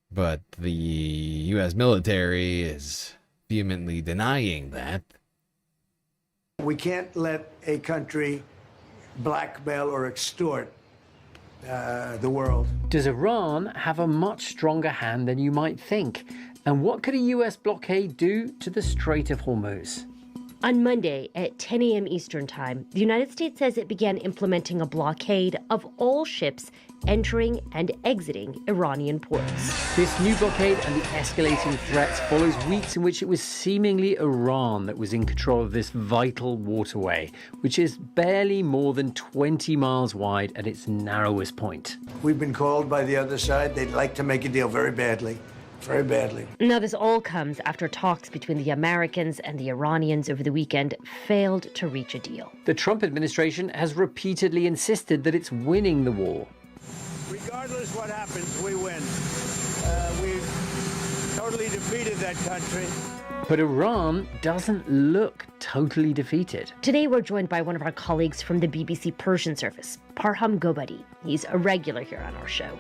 But the U.S. military is vehemently denying that. We can't let a country blackmail or extort the world. Does Iran have a much stronger hand than you might think? And what could a US blockade do to the Strait of Hormuz? On Monday at 10 a.m. Eastern Time, the United States says it began implementing a blockade of all ships entering and exiting Iranian ports. This new blockade and the escalating threats follows weeks in which it was seemingly Iran that was in control of this vital waterway, which is barely more than 20 miles wide at its narrowest point. We've been called by the other side. They'd like to make a deal very badly. Very badly. Now, this all comes after talks between the Americans and the Iranians over the weekend failed to reach a deal. The Trump administration has repeatedly insisted that it's winning the war. Regardless what happens, we win. We've totally defeated that country. But Iran doesn't look totally defeated. Today, we're joined by one of our colleagues from the BBC Persian service, Parham Gobadi. He's a regular here on our show.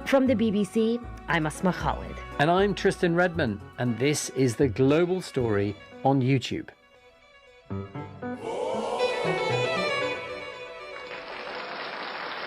From the BBC, I'm Asma Khalid. And I'm Tristan Redman, and this is The Global Story on YouTube.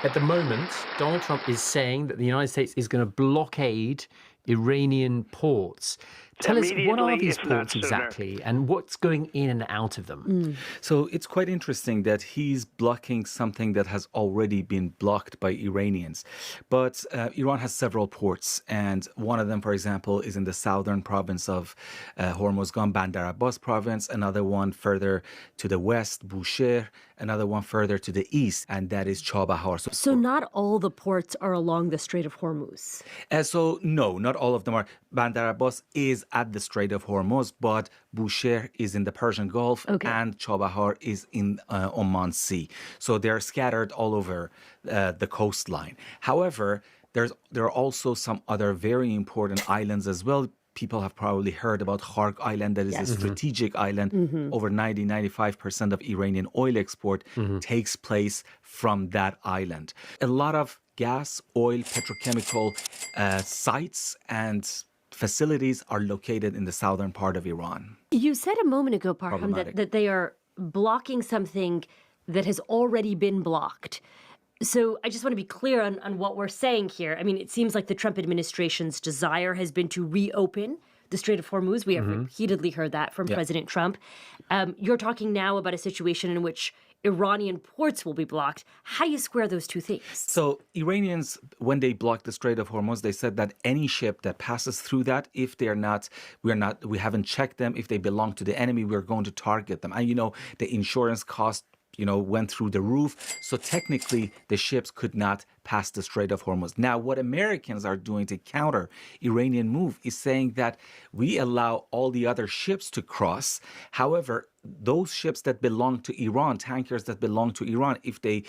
At the moment, Donald Trump is saying that the United States is going to blockade Iranian ports. Tell us, what are these ports exactly, and what's going in and out of them? So it's quite interesting that he's blocking something that has already been blocked by Iranians. But Iran has several ports, and one of them, for example, is in the southern province of Hormozgan, Bandar Abbas province, another one further to the west, Bushehr, another one further to the east, and that is Chabahar. So not all the ports are along the Strait of Hormuz? So no, not all of them are. Bandar Abbas is at the Strait of Hormuz, but Bushehr is in the Persian Gulf, and Chabahar is in Oman Sea. So they're scattered all over the coastline. However, there are also some other very important islands as well, people have probably heard about Khark Island, that is a strategic island. Over 90-95% of Iranian oil export takes place from that island. A lot of gas, oil, petrochemical sites and facilities are located in the southern part of Iran. You said a moment ago, Parham, that they are blocking something that has already been blocked. So I just want to be clear on what we're saying here. I mean, it seems like the Trump administration's desire has been to reopen the Strait of Hormuz. We have repeatedly heard that from President Trump. You're talking now about a situation in which Iranian ports will be blocked. How do you square those two things? So Iranians, when they blocked the Strait of Hormuz, they said that any ship that passes through that, if they're not, we haven't checked them, if they belong to the enemy, we're going to target them. And the insurance cost went through the roof. So technically, the ships could not pass the Strait of Hormuz. Now, what Americans are doing to counter Iranian move is saying that we allow all the other ships to cross. However, those ships that belong to Iran, tankers that belong to Iran, if they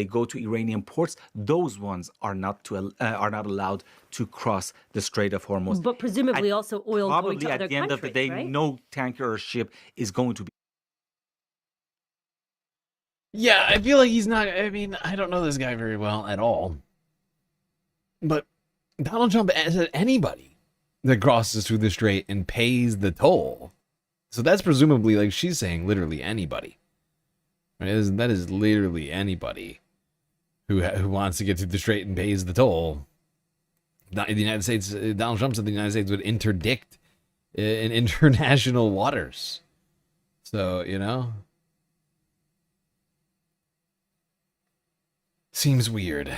go to Iranian ports, those ones are not allowed to cross the Strait of Hormuz. But presumably also oil going to other countries, probably at the end of the day, right? no tanker or ship is going to be. Yeah, I feel like he's not. I mean, I don't know this guy very well at all. But Donald Trump said anybody that crosses through the strait and pays the toll. So that's presumably, like she's saying, literally anybody. Right? That is literally anybody who wants to get through the strait and pays the toll. The United States, Donald Trump said the United States would interdict in international waters. So, seems weird.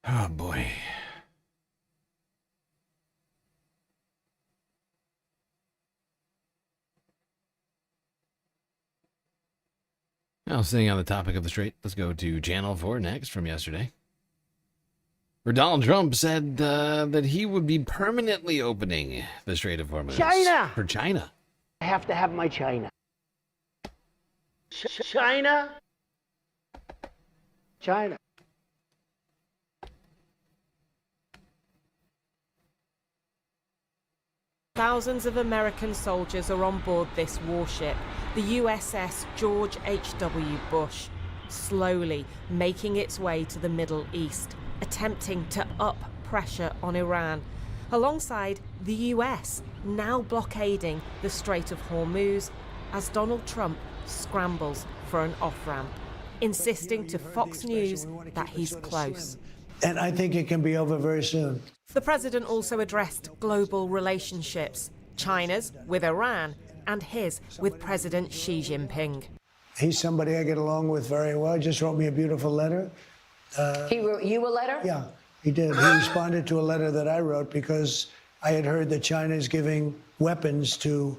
Oh boy. Now, staying on the topic of the strait, let's go to Channel 4 next from yesterday, where Donald Trump said that he would be permanently opening the Strait of Hormuz. China! For China. I have to have my China. China? China. Thousands of American soldiers are on board this warship, the USS George H.W. Bush, slowly making its way to the Middle East, attempting to up pressure on Iran, alongside the US now blockading the Strait of Hormuz as Donald Trump scrambles for an off-ramp, insisting to Fox News that he's close. And I think it can be over very soon. The president also addressed global relationships, China's with Iran and his with President Xi Jinping. He's somebody I get along with very well. He just wrote me a beautiful letter. He wrote you a letter? Yeah, he did. He responded to a letter that I wrote because I had heard that China is giving weapons to,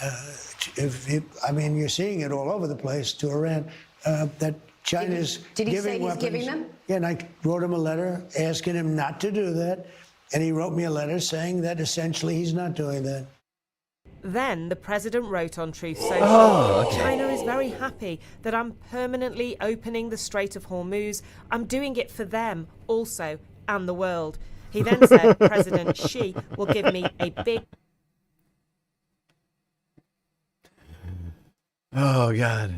I mean, you're seeing it all over the place, to Iran, that China's Did he giving say he's weapons. giving them? Yeah, and I wrote him a letter asking him not to do that. And he wrote me a letter saying that essentially he's not doing that. Then the president wrote on Truth Social, China is very happy that I'm permanently opening the Strait of Hormuz. I'm doing it for them also and the world. He then said President Xi will give me a big... Oh, God.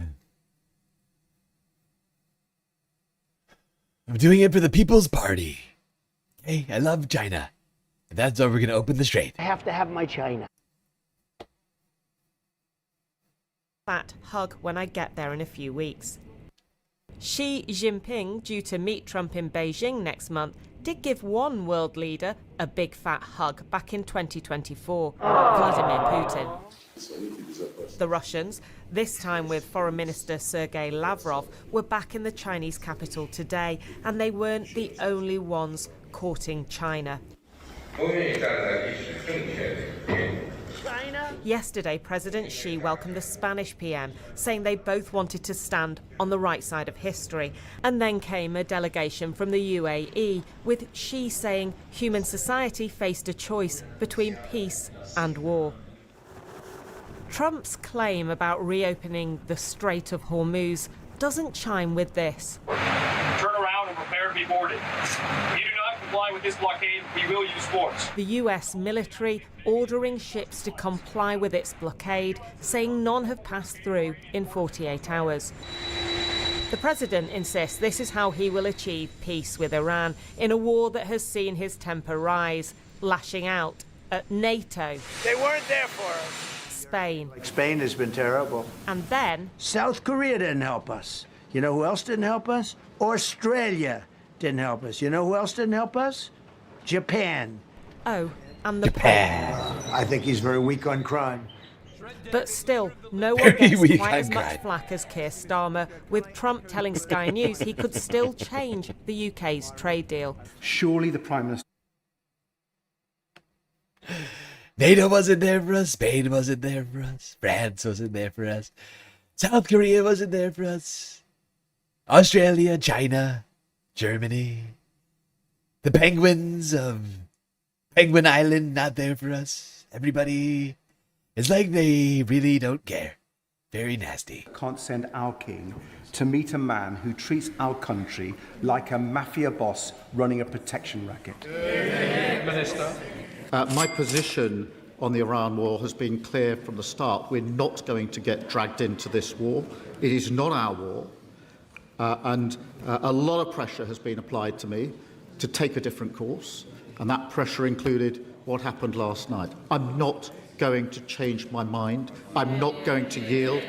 I'm doing it for the People's Party. Hey, I love China. That's how we're going to open the strait. I have to have my China. Fat hug when I get there in a few weeks. Xi Jinping, due to meet Trump in Beijing next month, did give one world leader a big fat hug back in 2024, Vladimir Putin. The Russians, this time with Foreign Minister Sergei Lavrov, were back in the Chinese capital today, and they weren't the only ones courting China. Yesterday, President Xi welcomed the Spanish PM, saying they both wanted to stand on the right side of history. And then came a delegation from the UAE, with Xi saying human society faced a choice between peace and war. Trump's claim about reopening the Strait of Hormuz doesn't chime with this. Turn around and prepare to be boarded. If you do not comply with this blockade, we will use force. The US military ordering ships to comply with its blockade, saying none have passed through in 48 hours. The president insists this is how he will achieve peace with Iran in a war that has seen his temper rise, lashing out at NATO. They weren't there for us. Spain. Spain has been terrible. And then South Korea didn't help us. You know who else didn't help us? Australia didn't help us. You know who else didn't help us? Japan. Oh, and the Pope. I think he's very weak on crime. But still, no one gets weak quite on as much crime. flack as Keir Starmer, with Trump telling Sky News he could still change the UK's trade deal. Surely the Prime Minister... NATO wasn't there for us. Spain wasn't there for us. France wasn't there for us. South Korea wasn't there for us. Australia, China, Germany. The penguins of Penguin Island not there for us. Everybody, it's like they really don't care. Very nasty. Can't send our king to meet a man who treats our country like a mafia boss running a protection racket. Minister. My position on the Iran war has been clear from the start. We're not going to get dragged into this war. It is not our war. And a lot of pressure has been applied to me to take a different course. And that pressure included what happened last night. I'm not going to change my mind. I'm not going to yield.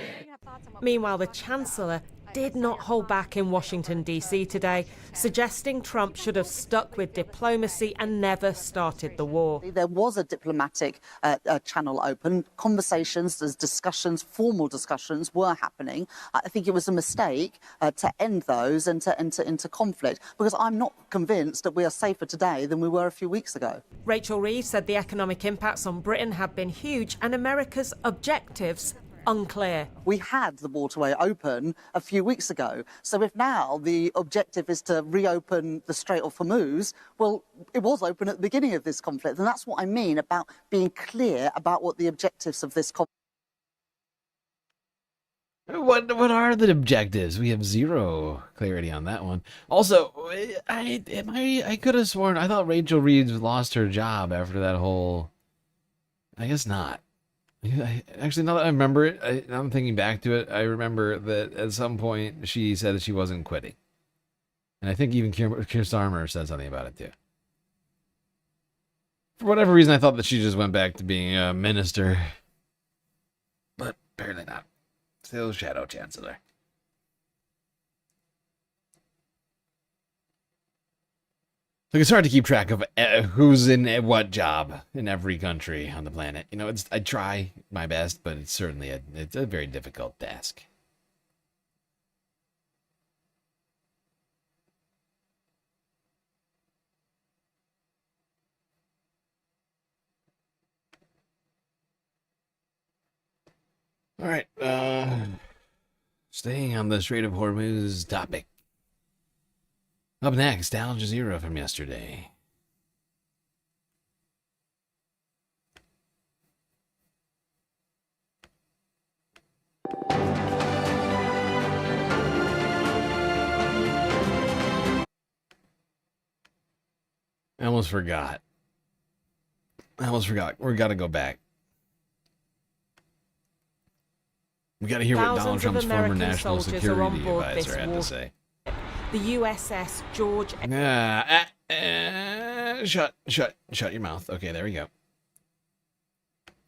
Meanwhile, the Chancellor did not hold back in Washington, D.C. today, suggesting Trump should have stuck with diplomacy and never started the war. There was a diplomatic channel open. Conversations, there's discussions, formal discussions were happening. I think it was a mistake to end those and to enter into conflict, because I'm not convinced that we are safer today than we were a few weeks ago. Rachel Reeves said the economic impacts on Britain have been huge and America's objectives unclear. We had the waterway open a few weeks ago. So if now the objective is to reopen the Strait of Hormuz, well, it was open at the beginning of this conflict. And that's what I mean about being clear about what the objectives of this conflict. What are the objectives? We have zero clarity on that one. Also, I could have sworn, I thought Rachel Reeves lost her job after that whole... I guess not. Actually, now that I remember it, now I'm thinking back to it, I remember that at some point she said that she wasn't quitting. And I think even Keir Starmer said something about it too. For whatever reason, I thought that she just went back to being a minister. But apparently not. Still Shadow Chancellor. Look, it's hard to keep track of who's in what job in every country on the planet. You know, I try my best, but it's certainly it's a very difficult task. All right, staying on the Strait of Hormuz topic. Up next, Al Jazeera from yesterday. I almost forgot. We got to go back. We got to hear what Donald Trump's former national security advisor had to say. The USS George... Shut your mouth. Okay, there we go.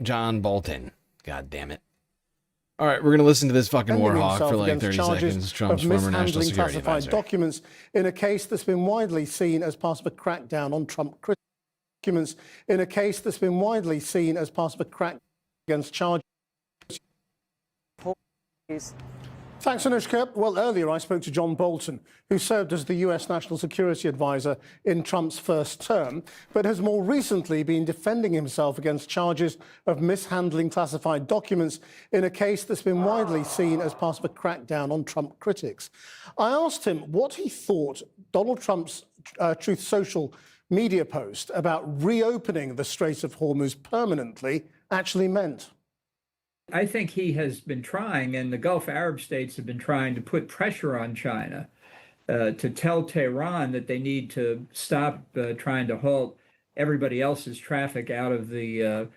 John Bolton. God damn it. All right, we're going to listen to this fucking war hawk for like 30 seconds. Trump's former national security advisor. Documents in a case that's been widely seen as part of a crackdown on Trump documents in a case that's been widely seen as part of a crack against charges. Thanks, Anushka. Well, earlier I spoke to John Bolton, who served as the US National Security Advisor in Trump's first term, but has more recently been defending himself against charges of mishandling classified documents in a case that's been widely seen as part of a crackdown on Trump critics. I asked him what he thought Donald Trump's Truth Social media post about reopening the Strait of Hormuz permanently actually meant. I think he has been trying, and the Gulf Arab states have been trying to put pressure on China to tell Tehran that they need to stop trying to halt everybody else's traffic out of the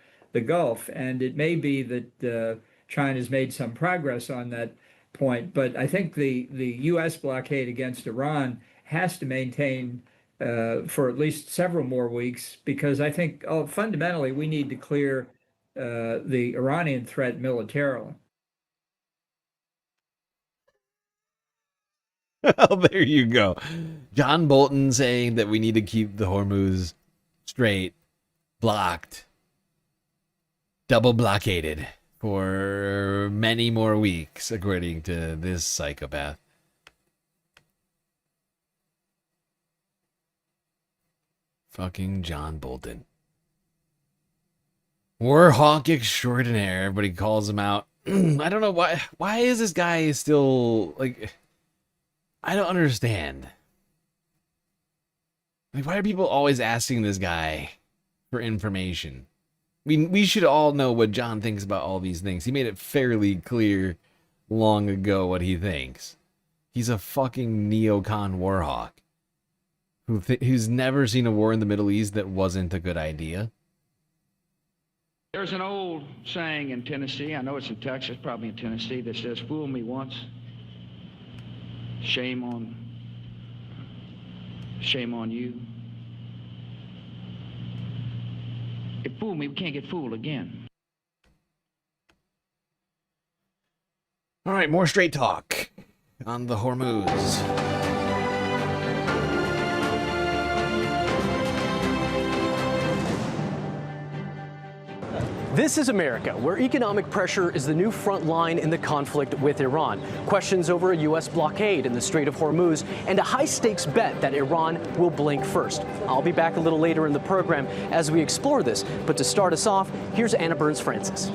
Gulf. And it may be that China's made some progress on that point, but I think the U.S. blockade against Iran has to maintain for at least several more weeks, because I think fundamentally we need to clear the Iranian threat militarily. Well, there you go. John Bolton saying that we need to keep the Hormuz Strait blocked, double blockaded for many more weeks, according to this psychopath. Fucking John Bolton. War hawk extraordinaire, but he calls him out. I don't know why. Why is this guy still like? I don't understand. Like, why are people always asking this guy for information? I mean, we should all know what John thinks about all these things. He made it fairly clear long ago what he thinks. He's a fucking neocon warhawk who's never seen a war in the Middle East that wasn't a good idea. There's an old saying in Tennessee, I know it's in Texas, probably in Tennessee, that says, "Fool me once, shame on you. If fool me, we can't get fooled again." All right, more straight talk on the Hormuz. This is America, where economic pressure is the new front line in the conflict with Iran. Questions over a U.S. blockade in the Strait of Hormuz and a high-stakes bet that Iran will blink first. I'll be back a little later in the program as we explore this. But to start us off, here's Anna Burns-Francis.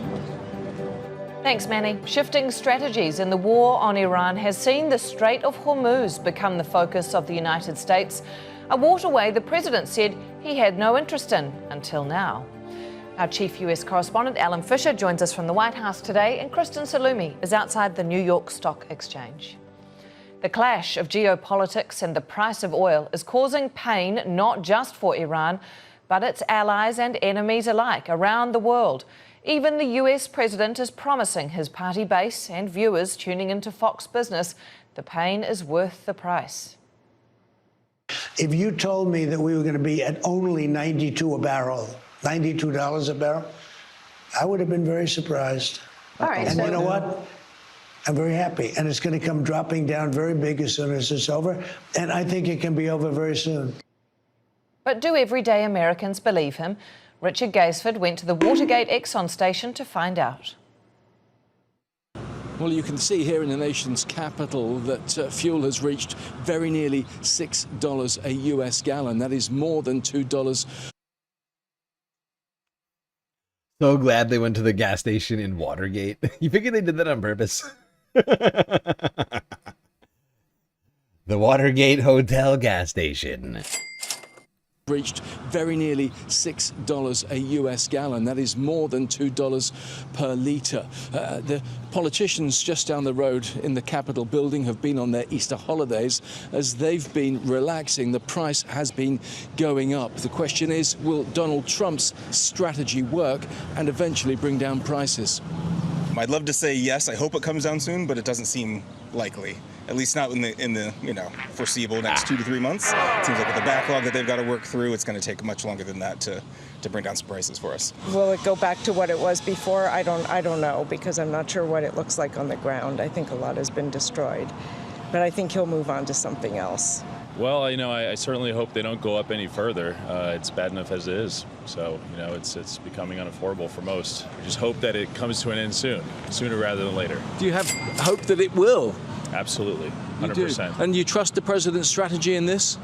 Thanks, Manny. Shifting strategies in the war on Iran has seen the Strait of Hormuz become the focus of the United States, a waterway the president said he had no interest in until now. Our chief U.S. correspondent, Alan Fisher, joins us from the White House today, and Kristen Salumi is outside the New York Stock Exchange. The clash of geopolitics and the price of oil is causing pain not just for Iran, but its allies and enemies alike around the world. Even the U.S. president is promising his party base and viewers tuning into Fox Business the pain is worth the price. If you told me that we were going to be at only $92 a barrel, $92 a barrel, I would have been very surprised. All right, and you know what? I'm very happy. And it's going to come dropping down very big as soon as it's over. And I think it can be over very soon. But do everyday Americans believe him? Richard Gaisford went to the Watergate Exxon station to find out. Well, you can see here in the nation's capital that fuel has reached very nearly $6 a US gallon. That is more than $2. So glad they went to the gas station in Watergate. You figure they did that on purpose? The Watergate Hotel gas station. Reached very nearly $6 a US gallon. That is more than $2 per litre. The politicians just down the road in the Capitol building have been on their Easter holidays. As they've been relaxing, the price has been going up. The question is, will Donald Trump's strategy work and eventually bring down prices? I'd love to say yes, I hope it comes down soon, but it doesn't seem likely. At least not in the foreseeable next 2 to 3 months. It seems like with the backlog that they've got to work through, it's going to take much longer than that to bring down some prices for us. Will it go back to what it was before? I don't know, because I'm not sure what it looks like on the ground. I think a lot has been destroyed, but I think he'll move on to something else. Well, I certainly hope they don't go up any further. It's bad enough as it is. So, it's becoming unaffordable for most. We just hope that it comes to an end soon, sooner rather than later. Do you have hope that it will? Absolutely, 100%. You do. And you trust the president's strategy in this?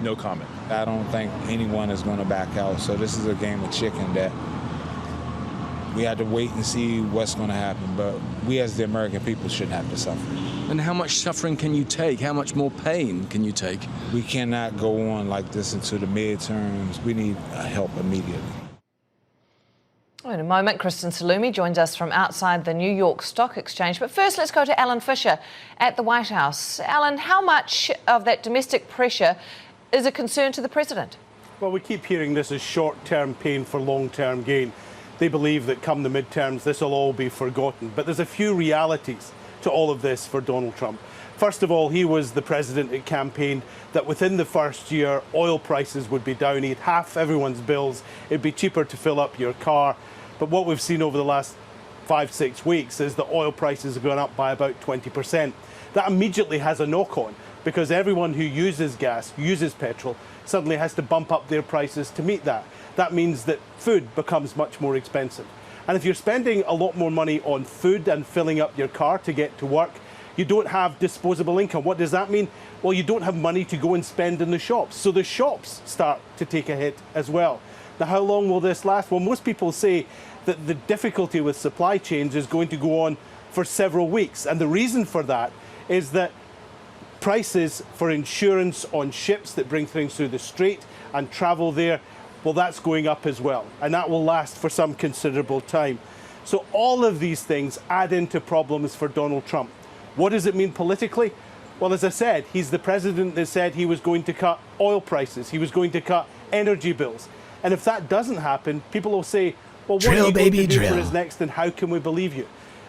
No comment. I don't think anyone is going to back out. So this is a game of chicken that we have to wait and see what's going to happen. But we as the American people shouldn't have to suffer. And how much suffering can you take? How much more pain can you take? We cannot go on like this into the midterms. We need help immediately. In a moment, Kristen Salumi joins us from outside the New York Stock Exchange. But first, let's go to Alan Fisher at the White House. Alan, how much of that domestic pressure is a concern to the president? Well, we keep hearing this as short-term pain for long-term gain. They believe that come the midterms, this will all be forgotten. But there's a few realities to all of this for Donald Trump. First of all, he was the president that campaigned that within the first year, oil prices would be down. He'd half everyone's bills. It'd be cheaper to fill up your car. But what we've seen over the last 5-6 weeks is that oil prices have gone up by about 20%. That immediately has a knock-on because everyone who uses gas, uses petrol, suddenly has to bump up their prices to meet that. That means that food becomes much more expensive. And if you're spending a lot more money on food and filling up your car to get to work, you don't have disposable income. What does that mean? Well, you don't have money to go and spend in the shops. So the shops start to take a hit as well. Now, how long will this last? Well, most people say that the difficulty with supply chains is going to go on for several weeks. And the reason for that is that prices for insurance on ships that bring things through the strait and travel there, well, that's going up as well. And that will last for some considerable time. So all of these things add into problems for Donald Trump. What does it mean politically? Well, as I said, he's the president that said he was going to cut oil prices. He was going to cut energy bills. And if that doesn't happen, people will say, well, what are you going to do for us next and how can we believe you?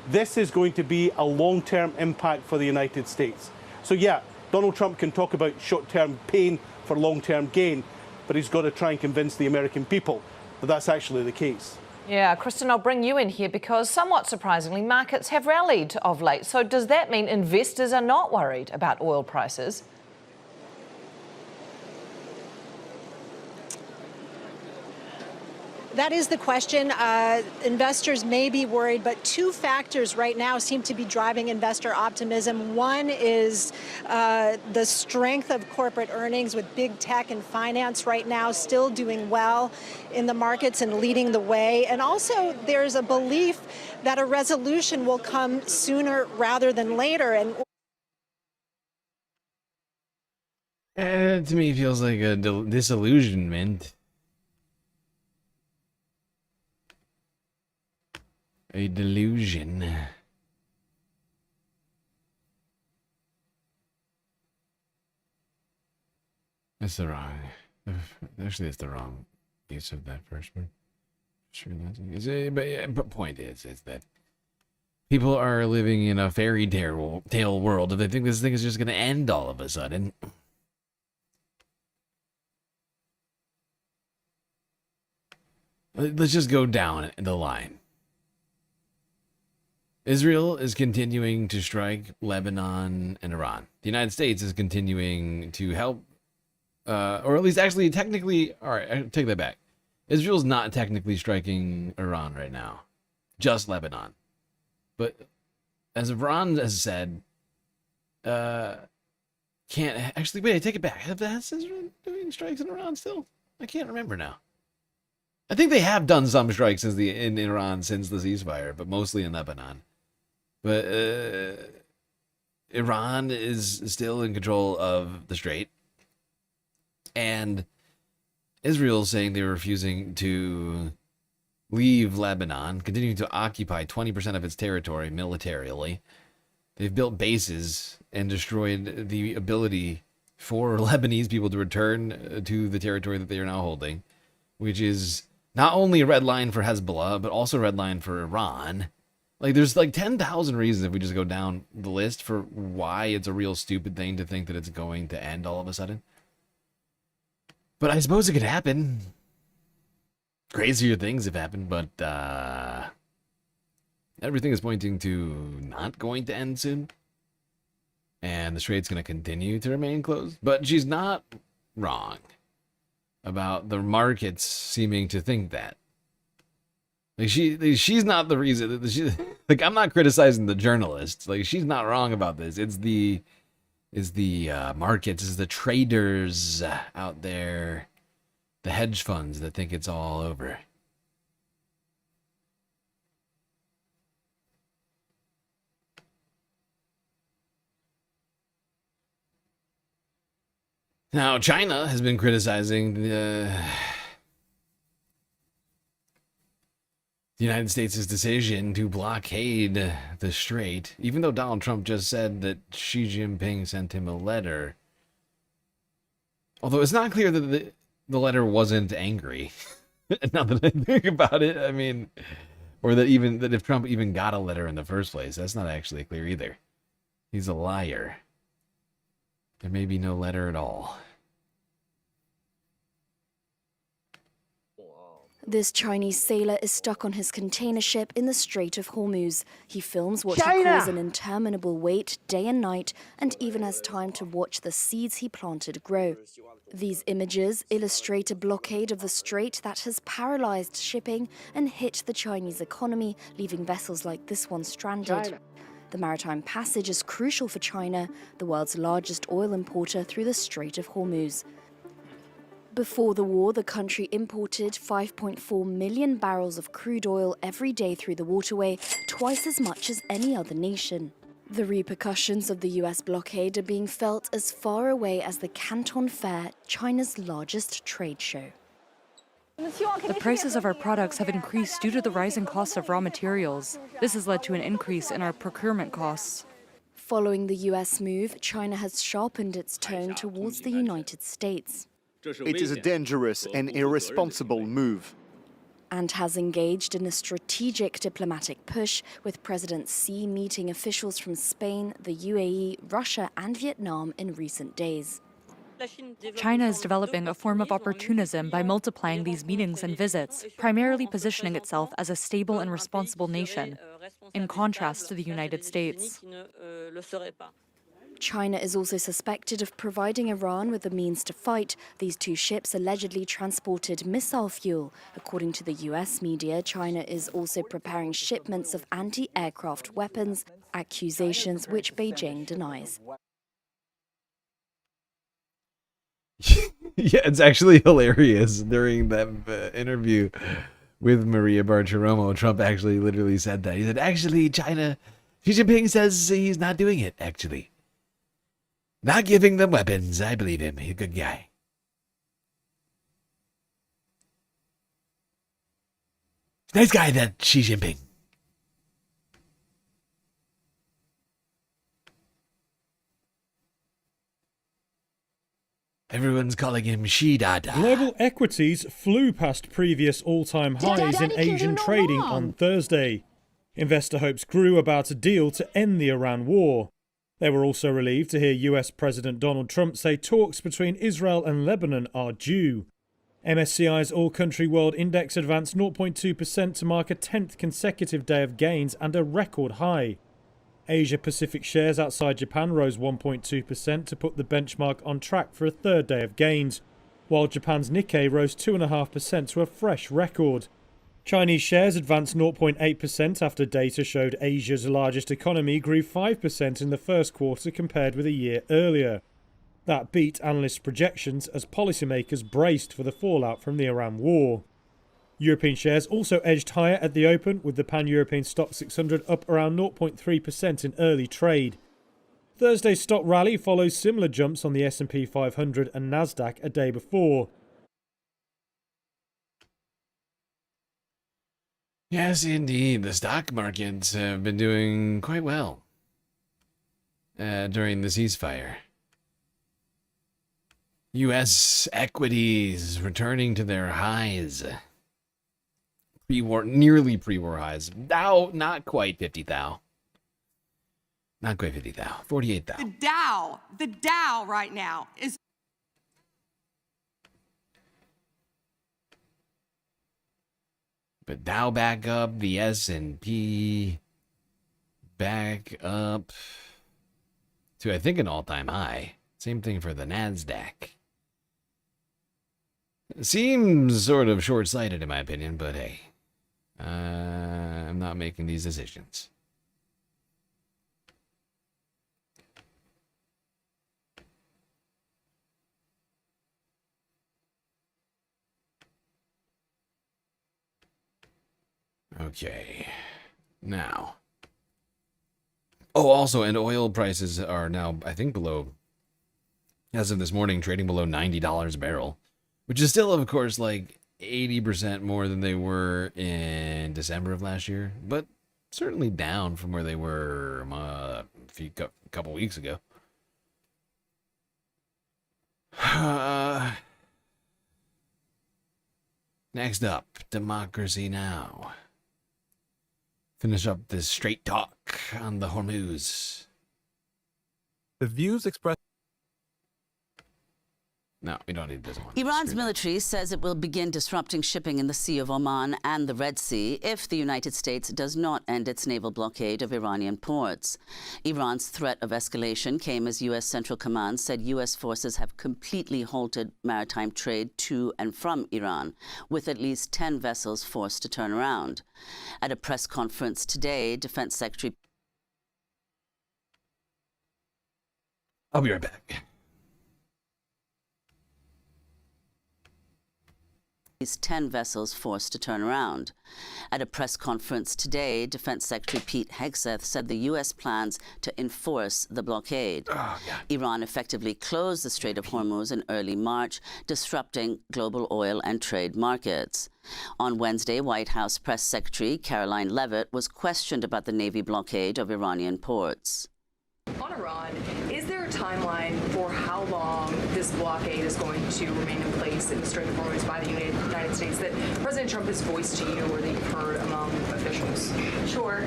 This is going to be a long-term impact for the United States. So yeah, Donald Trump can talk about short-term pain for long-term gain, but he's got to try and convince the American people that that's actually the case. Yeah, Kristen, I'll bring you in here because somewhat surprisingly, markets have rallied of late. So does that mean investors are not worried about oil prices? That is the question. Investors may be worried, but two factors right now seem to be driving investor optimism. One is the strength of corporate earnings with big tech and finance right now still doing well in the markets and leading the way. And also there's a belief that a resolution will come sooner rather than later. And to me, it feels like a disillusionment. A delusion. That's the wrong. Actually, it's the wrong use of that first word. Sure, but point is that people are living in a fairy tale world, and they think this thing is just going to end all of a sudden. Let's just go down the line. Israel is continuing to strike Lebanon and Iran. The United States is continuing to help, or at least actually technically, all right, I take that back. Israel's not technically striking Iran right now, just Lebanon. But as Iran has said, can't, actually, wait, I take it back. Has Israel doing strikes in Iran still? I can't remember now. I think they have done some strikes in Iran since the ceasefire, but mostly in Lebanon. But Iran is still in control of the strait. And Israel is saying they're refusing to leave Lebanon, continuing to occupy 20% of its territory militarily. They've built bases and destroyed the ability for Lebanese people to return to the territory that they are now holding, which is not only a red line for Hezbollah, but also a red line for Iran. Like, there's like 10,000 reasons if we just go down the list for why it's a real stupid thing to think that it's going to end all of a sudden. But I suppose it could happen. Crazier things have happened, but everything is pointing to not going to end soon. And the strait's going to continue to remain closed. But she's not wrong about the markets seeming to think that. Like she's not the reason. Like, I'm not criticizing the journalists. Like, she's not wrong about this. It's the markets, it's the traders out there, the hedge funds that think it's all over. Now, China has been criticizing the the United States' decision to blockade the strait, even though Donald Trump just said that Xi Jinping sent him a letter. Although it's not clear that the letter wasn't angry. Now that I think about it, I mean, or that if Trump even got a letter in the first place, that's not actually clear either. He's a liar. There may be no letter at all. This Chinese sailor is stuck on his container ship in the Strait of Hormuz. He films what he calls an interminable wait day and night, and even has time to watch the seeds he planted grow. These images illustrate a blockade of the strait that has paralyzed shipping and hit the Chinese economy, leaving vessels like this one stranded. The maritime passage is crucial for China, the world's largest oil importer through the Strait of Hormuz. Before the war, the country imported 5.4 million barrels of crude oil every day through the waterway, twice as much as any other nation. The repercussions of the US blockade are being felt as far away as the Canton Fair, China's largest trade show. The prices of our products have increased due to the rising costs of raw materials. This has led to an increase in our procurement costs. Following the US move, China has sharpened its tone towards the United States. It is a dangerous and irresponsible move. And has engaged in a strategic diplomatic push, with President Xi meeting officials from Spain, the UAE, Russia and Vietnam in recent days. China is developing a form of opportunism by multiplying these meetings and visits, primarily positioning itself as a stable and responsible nation, in contrast to the United States. China is also suspected of providing Iran with the means to fight. These two ships allegedly transported missile fuel. According to the US media, China is also preparing shipments of anti-aircraft weapons, accusations which Beijing denies. Yeah, it's actually hilarious. During that interview with Maria Bartiromo, Trump actually literally said that. He said, actually, China, Xi Jinping says he's not doing it, actually. Not giving them weapons. I believe him. He's a good guy. Nice guy, that Xi Jinping. Everyone's calling him Xi Dada. Global equities flew past previous all-time highs in Asian trading on Thursday. Investor hopes grew about a deal to end the Iran war. They were also relieved to hear US President Donald Trump say talks between Israel and Lebanon are due. MSCI's All-Country World Index advanced 0.2% to mark a 10th consecutive day of gains and a record high. Asia-Pacific shares outside Japan rose 1.2% to put the benchmark on track for a third day of gains, while Japan's Nikkei rose 2.5% to a fresh record. Chinese shares advanced 0.8% after data showed Asia's largest economy grew 5% in the first quarter compared with a year earlier. That beat analysts' projections as policymakers braced for the fallout from the Iran war. European shares also edged higher at the open, with the Pan-European Stock 600 up around 0.3% in early trade. Thursday's stock rally follows similar jumps on the S&P 500 and Nasdaq a day before. Yes, indeed. The stock markets have been doing quite well during the ceasefire. U.S. equities returning to their highs. Nearly pre-war highs. Dow, not quite 50 thou. Not quite 50 thou. 48 thou. The Dow right now is... But Dow back up, the S&P back up to, I think, an all-time high. Same thing for the Nasdaq. Seems sort of short-sighted in my opinion, but hey, I'm not making these decisions. Okay, now. Oh, also, and oil prices are now, I think, below, as of this morning, trading below $90 a barrel, which is still, of course, like 80% more than they were in December of last year, but certainly down from where they were a couple weeks ago. Next up, Democracy Now! Finish up this straight talk on the Hormuz. The views expressed. No, we don't need this one. Iran's military says it will begin disrupting shipping in the Sea of Oman and the Red Sea if the United States does not end its naval blockade of Iranian ports. Iran's threat of escalation came as U.S. Central Command said U.S. forces have completely halted maritime trade to and from Iran, with at least 10 vessels forced to turn around. At a press conference today, Defense Secretary... I'll be right back. These 10 vessels forced to turn around. At a press conference today, Defense Secretary Pete Hegseth said the U.S. plans to enforce the blockade. Iran effectively closed the Strait of Hormuz in early March, disrupting global oil and trade markets. On Wednesday, White House Press Secretary Caroline Leavitt was questioned about the Navy blockade of Iranian ports. On Iran, is there a timeline for how long this blockade is going to remain in place in the Strait of Hormuz by the United States that President Trump has voiced to you or that you've heard among officials? Sure.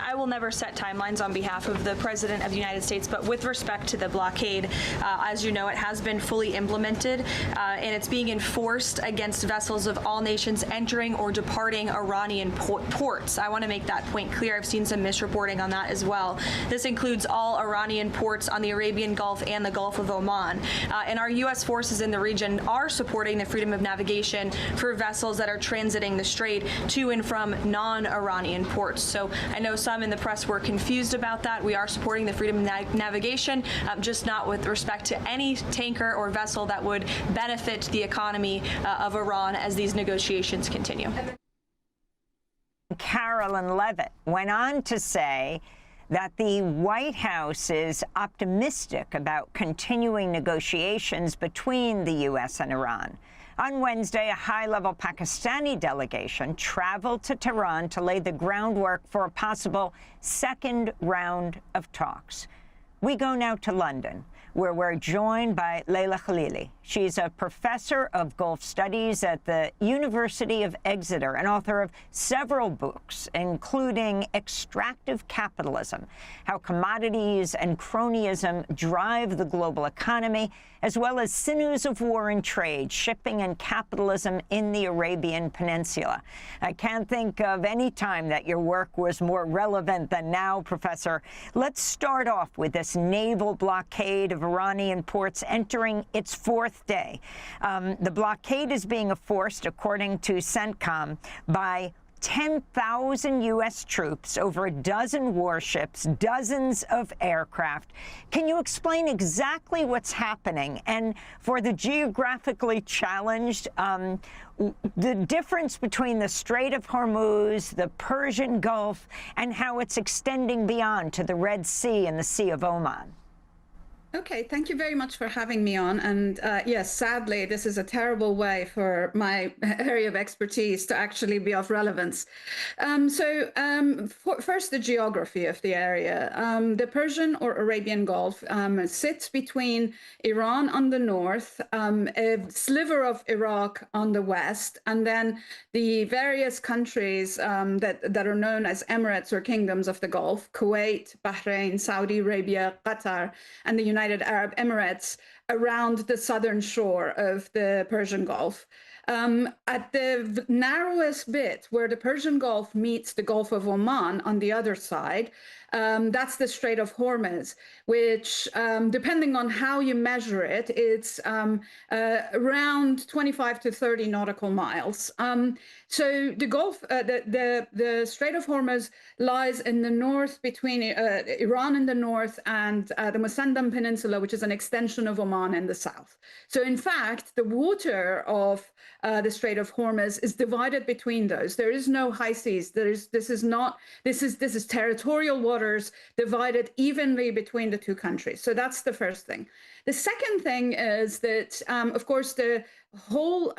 I will never set timelines on behalf of the President of the United States, but with respect to the blockade, as you know, it has been fully implemented, and it's being enforced against vessels of all nations entering or departing Iranian ports. I want to make that point clear. I've seen some misreporting on that as well. This includes all Iranian ports on the Arabian Gulf and the Gulf of Oman. And our U.S. forces in the region are supporting the freedom of navigation for vessels that are transiting the strait to and from non-Iranian ports. So I know some in the press were confused about that. We are supporting the freedom of navigation, just not with respect to any tanker or vessel that would benefit the economy of Iran as these negotiations continue. Carolyn Leavitt went on to say that the White House is optimistic about continuing negotiations between the U.S. and Iran. On Wednesday, a high-level Pakistani delegation traveled to Tehran to lay the groundwork for a possible second round of talks. We go now to London, where we're joined by Leila Khalili. She's a professor of Gulf Studies at the University of Exeter and author of several books, including Extractive Capitalism, How Commodities and Cronyism Drive the Global Economy, as well as Sinews of War and Trade, Shipping and Capitalism in the Arabian Peninsula. I can't think of any time that your work was more relevant than now, Professor. Let's start off with this naval blockade of Iranian ports entering its fourth day. The blockade is being enforced, according to CENTCOM, by 10,000 U.S. troops, over a dozen warships, dozens of aircraft. Can you explain exactly what's happening? And for the geographically challenged, the difference between the Strait of Hormuz, the Persian Gulf, and how it's extending beyond to the Red Sea and the Sea of Oman? Okay, thank you very much for having me on. And yes, sadly, this is a terrible way for my area of expertise to actually be of relevance. First, the geography of the area. The Persian or Arabian Gulf sits between Iran on the north, a sliver of Iraq on the west, and then the various countries that are known as emirates or kingdoms of the Gulf: Kuwait, Bahrain, Saudi Arabia, Qatar, and the United Arab Emirates around the southern shore of the Persian Gulf. At the narrowest bit where the Persian Gulf meets the Gulf of Oman on the other side, that's the Strait of Hormuz, which, depending on how you measure it, it's around 25 to 30 nautical miles. So the Gulf, the Strait of Hormuz lies in the north between Iran in the north and the Musandam Peninsula, which is an extension of Oman in the south. So in fact, the water of the Strait of Hormuz is divided between those. There is no high seas. This is territorial water waters divided evenly between the two countries. So that's the first thing. The second thing is that, of course, the whole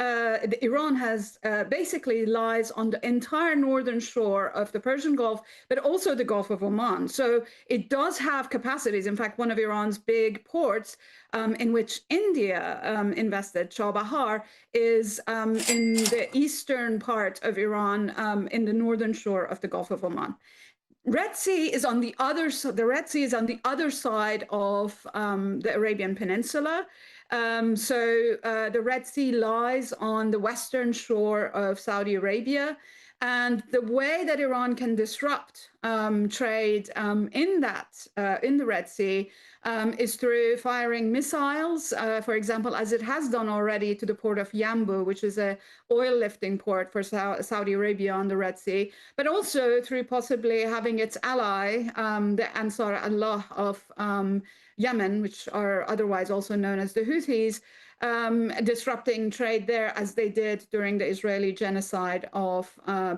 Iran has basically lies on the entire northern shore of the Persian Gulf, but also the Gulf of Oman. So it does have capacities. In fact, one of Iran's big ports, in which India invested, Chabahar, is in the eastern part of Iran, in the northern shore of the Gulf of Oman. Red Sea is on the other. The Red Sea is on the other side of the Arabian Peninsula. The Red Sea lies on the western shore of Saudi Arabia, and the way that Iran can disrupt trade in the Red Sea is through firing missiles, for example, as it has done already to the port of Yanbu, which is a oil lifting port for Saudi Arabia on the Red Sea, but also through possibly having its ally, the Ansar Allah of Yemen, which are otherwise also known as the Houthis, disrupting trade there as they did during the Israeli genocide of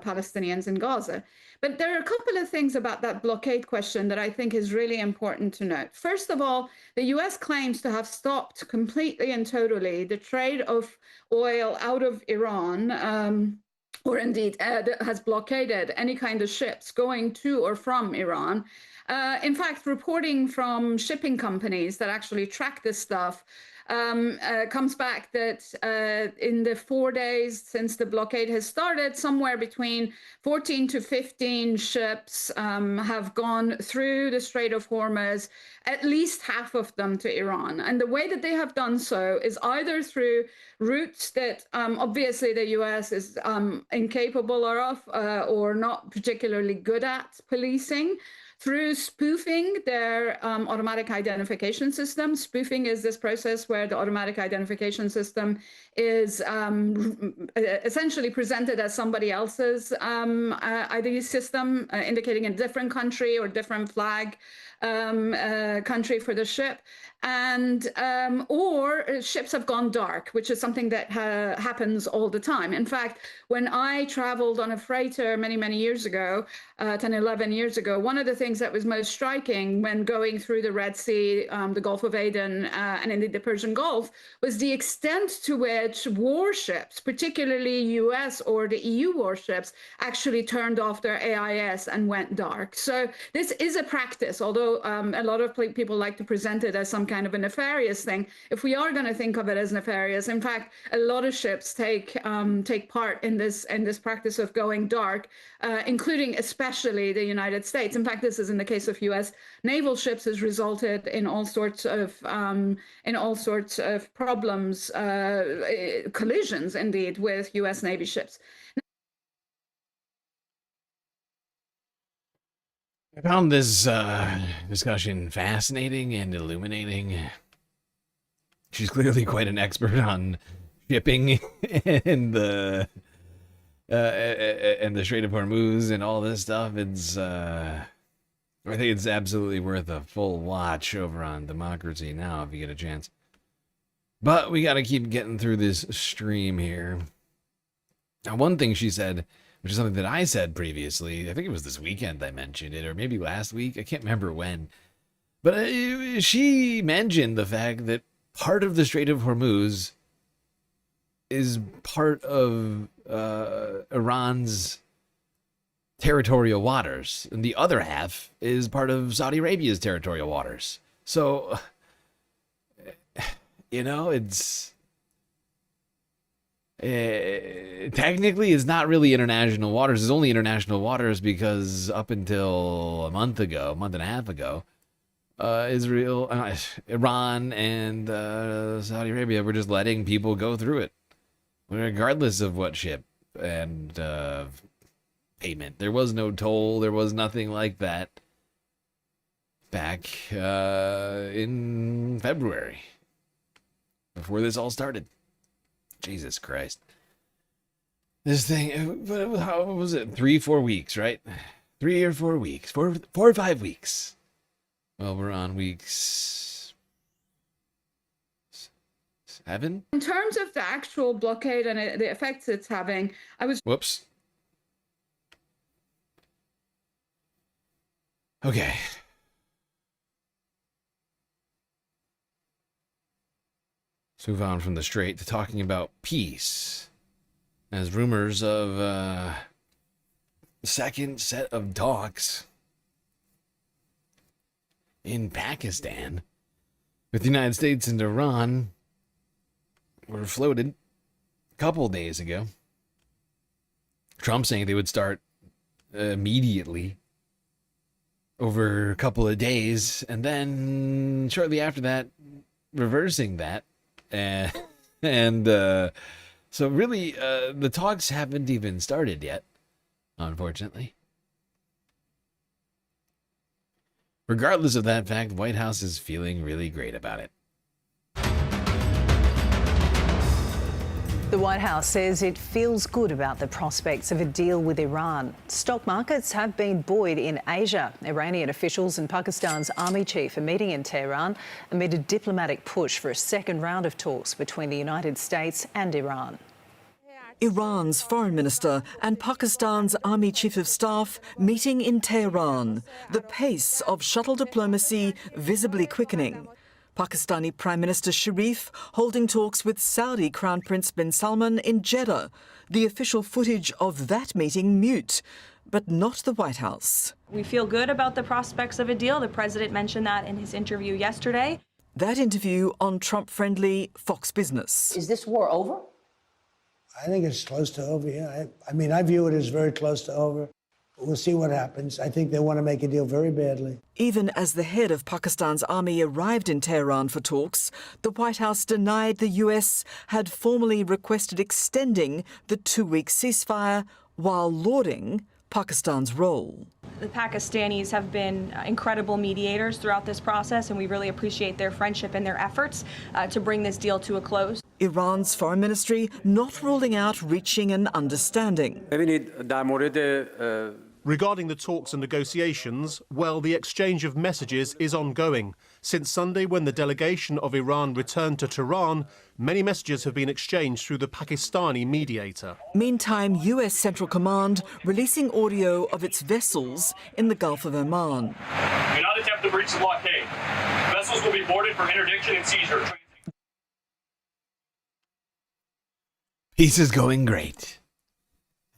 Palestinians in Gaza. But there are a couple of things about that blockade question that I think is really important to note. First of all, the US claims to have stopped completely and totally the trade of oil out of Iran, or indeed has blockaded any kind of ships going to or from Iran. In fact, reporting from shipping companies that actually track this stuff comes back that in the 4 days since the blockade has started, somewhere between 14 to 15 ships have gone through the Strait of Hormuz, at least half of them to Iran. And the way that they have done so is either through routes that obviously the US is incapable of or not particularly good at policing, through spoofing their automatic identification system. Spoofing is this process where the automatic identification system is essentially presented as somebody else's ID system, indicating a different country or different flag country for the ship. And or ships have gone dark, which is something that happens all the time. In fact, when I traveled on a freighter many years ago, 10, 11 years ago, one of the things that was most striking when going through the Red Sea, the Gulf of Aden, and indeed the Persian Gulf, was the extent to which warships, particularly US or the EU warships, actually turned off their AIS and went dark. So this is a practice, although a lot of people like to present it as some kind of a nefarious thing. If we are going to think of it as nefarious, in fact, a lot of ships take part in this practice of going dark, including especially the United States. In fact, this is in the case of U.S. naval ships, has resulted in all sorts of problems, collisions indeed, with U.S. Navy ships. I found this discussion fascinating and illuminating. She's clearly quite an expert on shipping and the Strait of Hormuz and all this stuff. It's I think it's absolutely worth a full watch over on Democracy Now! If you get a chance. But we got to keep getting through this stream here. Now, one thing she said, which is something that I said previously, I think it was this weekend I mentioned it, or maybe last week, I can't remember when, but she mentioned the fact that part of the Strait of Hormuz is part of Iran's territorial waters, and the other half is part of Saudi Arabia's territorial waters. So, you know, it's... technically it's not really international waters. It's only international waters because up until a month and a half ago, Iran and Saudi Arabia were just letting people go through it, regardless of what ship and payment. There was no toll. There was nothing like that back in February, before this all started. Jesus Christ. This thing, how was it? 3-4 weeks, right? 3 or 4 weeks. 4 or 5 weeks. Well, we're on weeks 7. In terms of the actual blockade and the effects it's having, I was... Whoops. Okay. Let's move on from the Strait to talking about peace. As rumors of second set of talks in Pakistan with the United States and Iran were floated a couple days ago. Trump saying they would start immediately over a couple of days, and then shortly after that, reversing that. So really, the talks haven't even started yet, unfortunately. Regardless of that fact, the White House is feeling really great about it. The White House says it feels good about the prospects of a deal with Iran. Stock markets have been buoyed in Asia. Iranian officials and Pakistan's army chief are meeting in Tehran amid a diplomatic push for a second round of talks between the United States and Iran. Iran's foreign minister and Pakistan's army chief of staff meeting in Tehran. The pace of shuttle diplomacy visibly quickening. Pakistani Prime Minister Sharif holding talks with Saudi Crown Prince bin Salman in Jeddah. The official footage of that meeting mute, but not the White House. We feel good about the prospects of a deal. The president mentioned that in his interview yesterday. That interview on Trump-friendly Fox Business. Is this war over? I think it's close to over, yeah. I mean, I view it as very close to over. But we'll see what happens. I think they want to make a deal very badly. Even as the head of Pakistan's army arrived in Tehran for talks, the White House denied the US had formally requested extending the 2-week ceasefire while lauding Pakistan's role. The Pakistanis have been incredible mediators throughout this process, and we really appreciate their friendship and their efforts to bring this deal to a close. Iran's foreign ministry not ruling out reaching an understanding. Regarding the talks and negotiations, well, the exchange of messages is ongoing. Since Sunday, when the delegation of Iran returned to Tehran, many messages have been exchanged through the Pakistani mediator. Meantime, US Central Command releasing audio of its vessels in the Gulf of Oman. Do not attempt to breach the blockade. Vessels will be boarded for interdiction and seizure. Peace is going great.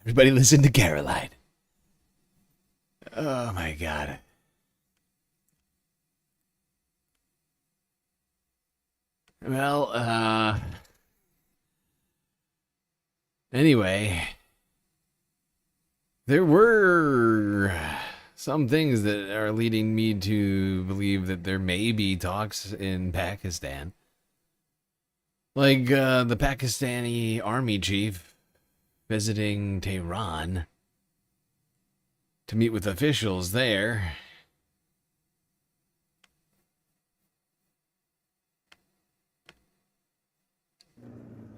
Everybody listen to Caroline. Oh my God. Well, anyway, there were some things that are leading me to believe that there may be talks in Pakistan. Like the Pakistani army chief visiting Tehran to meet with officials there.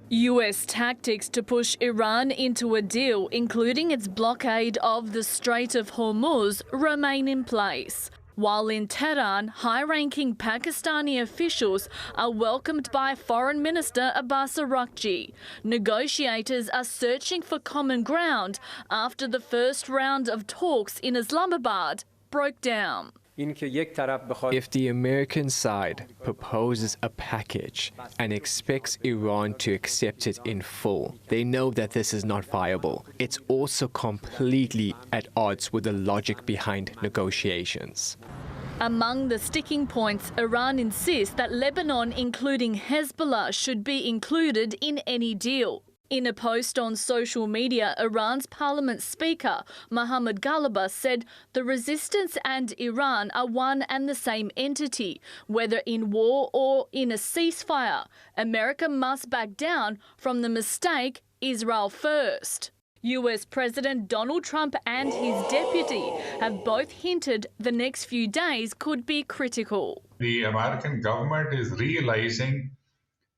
US tactics to push Iran into a deal, including its blockade of the Strait of Hormuz, remain in place. While in Tehran, high-ranking Pakistani officials are welcomed by Foreign Minister Abbas Araghchi. Negotiators are searching for common ground after the first round of talks in Islamabad broke down. If the American side proposes a package and expects Iran to accept it in full, they know that this is not viable. It's also completely at odds with the logic behind negotiations. Among the sticking points, Iran insists that Lebanon, including Hezbollah, should be included in any deal. In a post on social media, Iran's parliament speaker, Mohammad Ghalibaf, said the resistance and Iran are one and the same entity. Whether in war or in a ceasefire, America must back down from the mistake Israel first. US President Donald Trump and his deputy have both hinted the next few days could be critical. The American government is realizing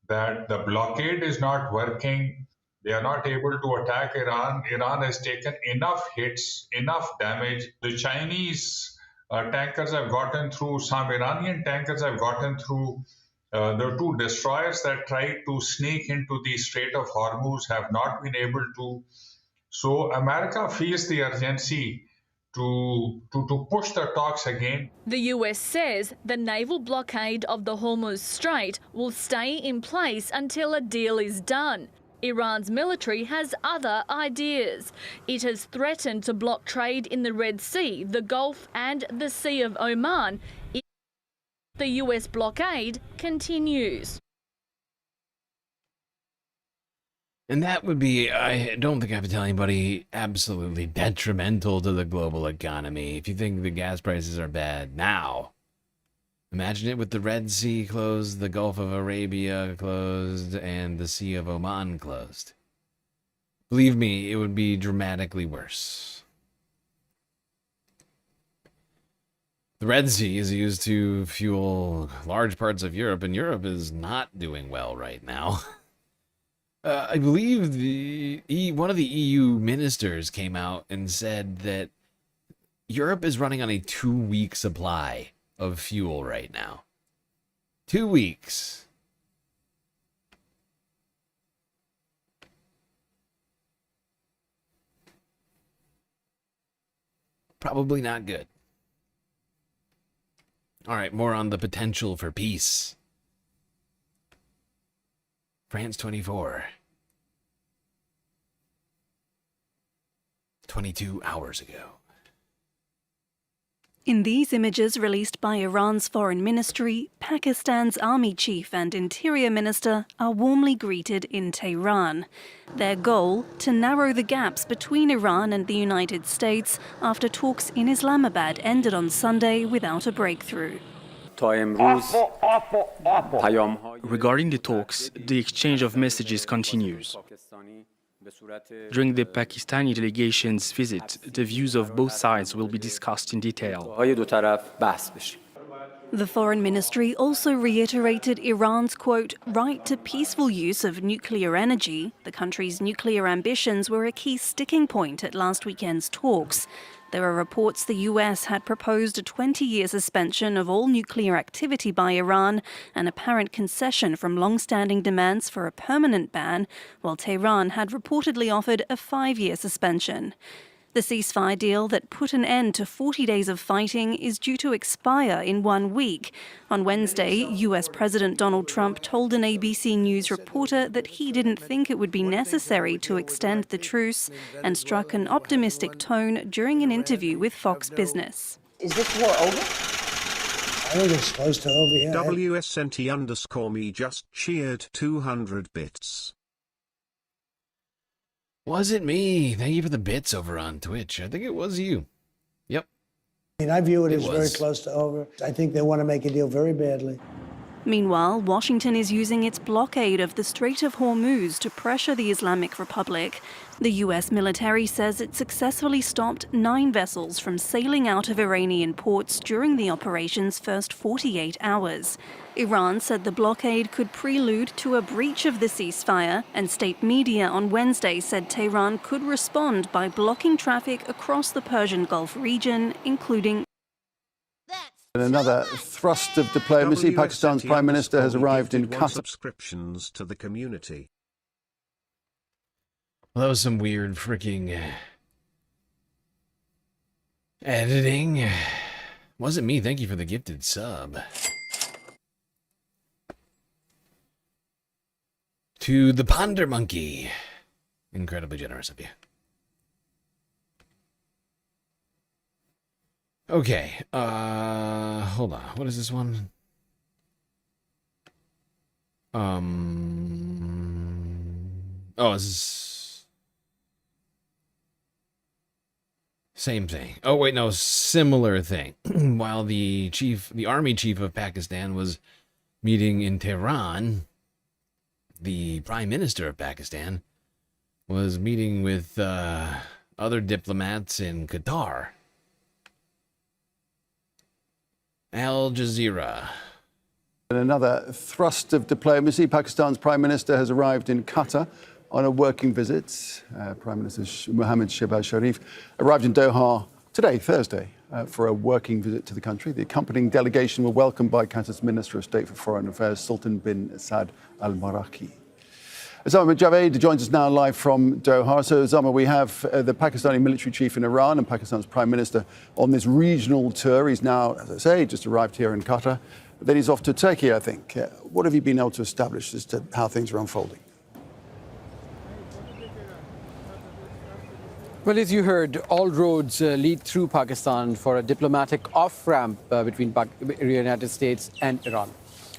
that the blockade is not working. They are not able to attack Iran. Iran has taken enough hits, enough damage. The Chinese tankers have gotten through, some Iranian tankers have gotten through. The two destroyers that tried to sneak into the Strait of Hormuz have not been able to. So America feels the urgency to push the talks again. The US says the naval blockade of the Hormuz Strait will stay in place until a deal is done. Iran's military has other ideas. It has threatened to block trade in the Red Sea, the Gulf and the Sea of Oman if the US blockade continues. And that would be, I don't think I have to tell anybody, absolutely detrimental to the global economy. If you think the gas prices are bad now, imagine it with the Red Sea closed, the Gulf of Arabia closed, and the Sea of Oman closed. Believe me, it would be dramatically worse. The Red Sea is used to fuel large parts of Europe, and Europe is not doing well right now. I believe one of the EU ministers came out and said that Europe is running on a 2-week supply of fuel right now. 2 weeks. Probably not good. All right, more on the potential for peace. France 24. 22 hours ago. In these images released by Iran's foreign ministry, Pakistan's army chief and interior minister are warmly greeted in Tehran. Their goal, to narrow the gaps between Iran and the United States after talks in Islamabad ended on Sunday without a breakthrough. Regarding the talks, the exchange of messages continues. During the Pakistani delegation's visit, the views of both sides will be discussed in detail. The foreign ministry also reiterated Iran's, quote, right to peaceful use of nuclear energy. The country's nuclear ambitions were a key sticking point at last weekend's talks. There are reports the US had proposed a 20-year suspension of all nuclear activity by Iran, an apparent concession from long-standing demands for a permanent ban, while Tehran had reportedly offered a 5-year suspension. The ceasefire deal that put an end to 40 days of fighting is due to expire in 1 week. On Wednesday, US President Donald Trump told an ABC News reporter that he didn't think it would be necessary to extend the truce and struck an optimistic tone during an interview with Fox Business. Is this war over? I think it's close to over, yeah. WSNT_me just cheered 200 bits. Was it me? Thank you for the bits over on Twitch. I think it was you. Yep. I mean, I view it as very close to over. I think they want to make a deal very badly. Meanwhile, Washington is using its blockade of the Strait of Hormuz to pressure the Islamic Republic. The US military says it successfully stopped 9 vessels from sailing out of Iranian ports during the operation's first 48 hours. Iran said the blockade could prelude to a breach of the ceasefire, and state media on Wednesday said Tehran could respond by blocking traffic across the Persian Gulf region, including. In another thrust of diplomacy, Pakistan's Prime Minister has arrived in Qatar. Subscriptions to the community. Well, that was some weird freaking editing. Wasn't me. Thank you for the gifted sub. To the Ponder Monkey. Incredibly generous of you. Okay, hold on. What is this one? Oh, this is same thing. Oh, wait, no, similar thing. While the army chief of Pakistan was meeting in Tehran, the Prime Minister of Pakistan was meeting with other diplomats in Qatar. Al Jazeera. In another thrust of diplomacy, Pakistan's Prime Minister has arrived in Qatar on a working visit. Prime Minister Mohammed Shehbaz Sharif arrived in Doha today, Thursday, for a working visit to the country. The accompanying delegation were welcomed by Qatar's Minister of State for Foreign Affairs, Sultan bin Saad Al Maraki. Osama Javed joins us now live from Doha. So, Osama, we have the Pakistani military chief in Iran and Pakistan's prime minister on this regional tour. He's now, as I say, just arrived here in Qatar. Then he's off to Turkey, I think. What have you been able to establish as to how things are unfolding? Well, as you heard, all roads lead through Pakistan for a diplomatic off-ramp between the United States and Iran.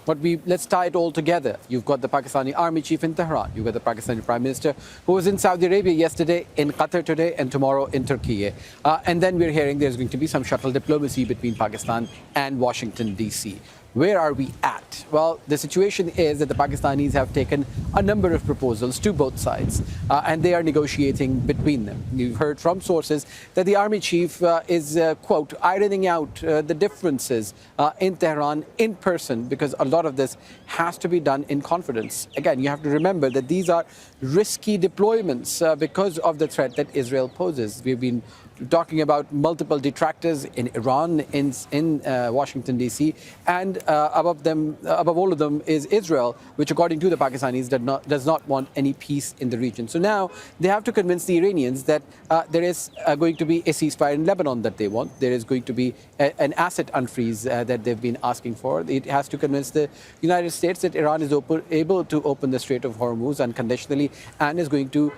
But let's tie it all together. You've got the Pakistani army chief in Tehran. You've got the Pakistani prime minister who was in Saudi Arabia yesterday, in Qatar today, and tomorrow in Turkey. And then we're hearing there's going to be some shuttle diplomacy between Pakistan and Washington, D.C. Where are we at? Well, the situation is that the Pakistanis have taken a number of proposals to both sides, and they are negotiating between them. You've heard from sources that the army chief is, quote, ironing out the differences in Tehran in person, because a lot of this has to be done in confidence. Again, you have to remember that these are risky deployments because of the threat that Israel poses. We've been talking about multiple detractors in Iran, in Washington, D.C., and above all of them is Israel, which, according to the Pakistanis, does not want any peace in the region. So now they have to convince the Iranians that there is going to be a ceasefire in Lebanon that they want. There is going to be an asset unfreeze that they've been asking for. It has to convince the United States that Iran is able to open the Strait of Hormuz unconditionally and is going to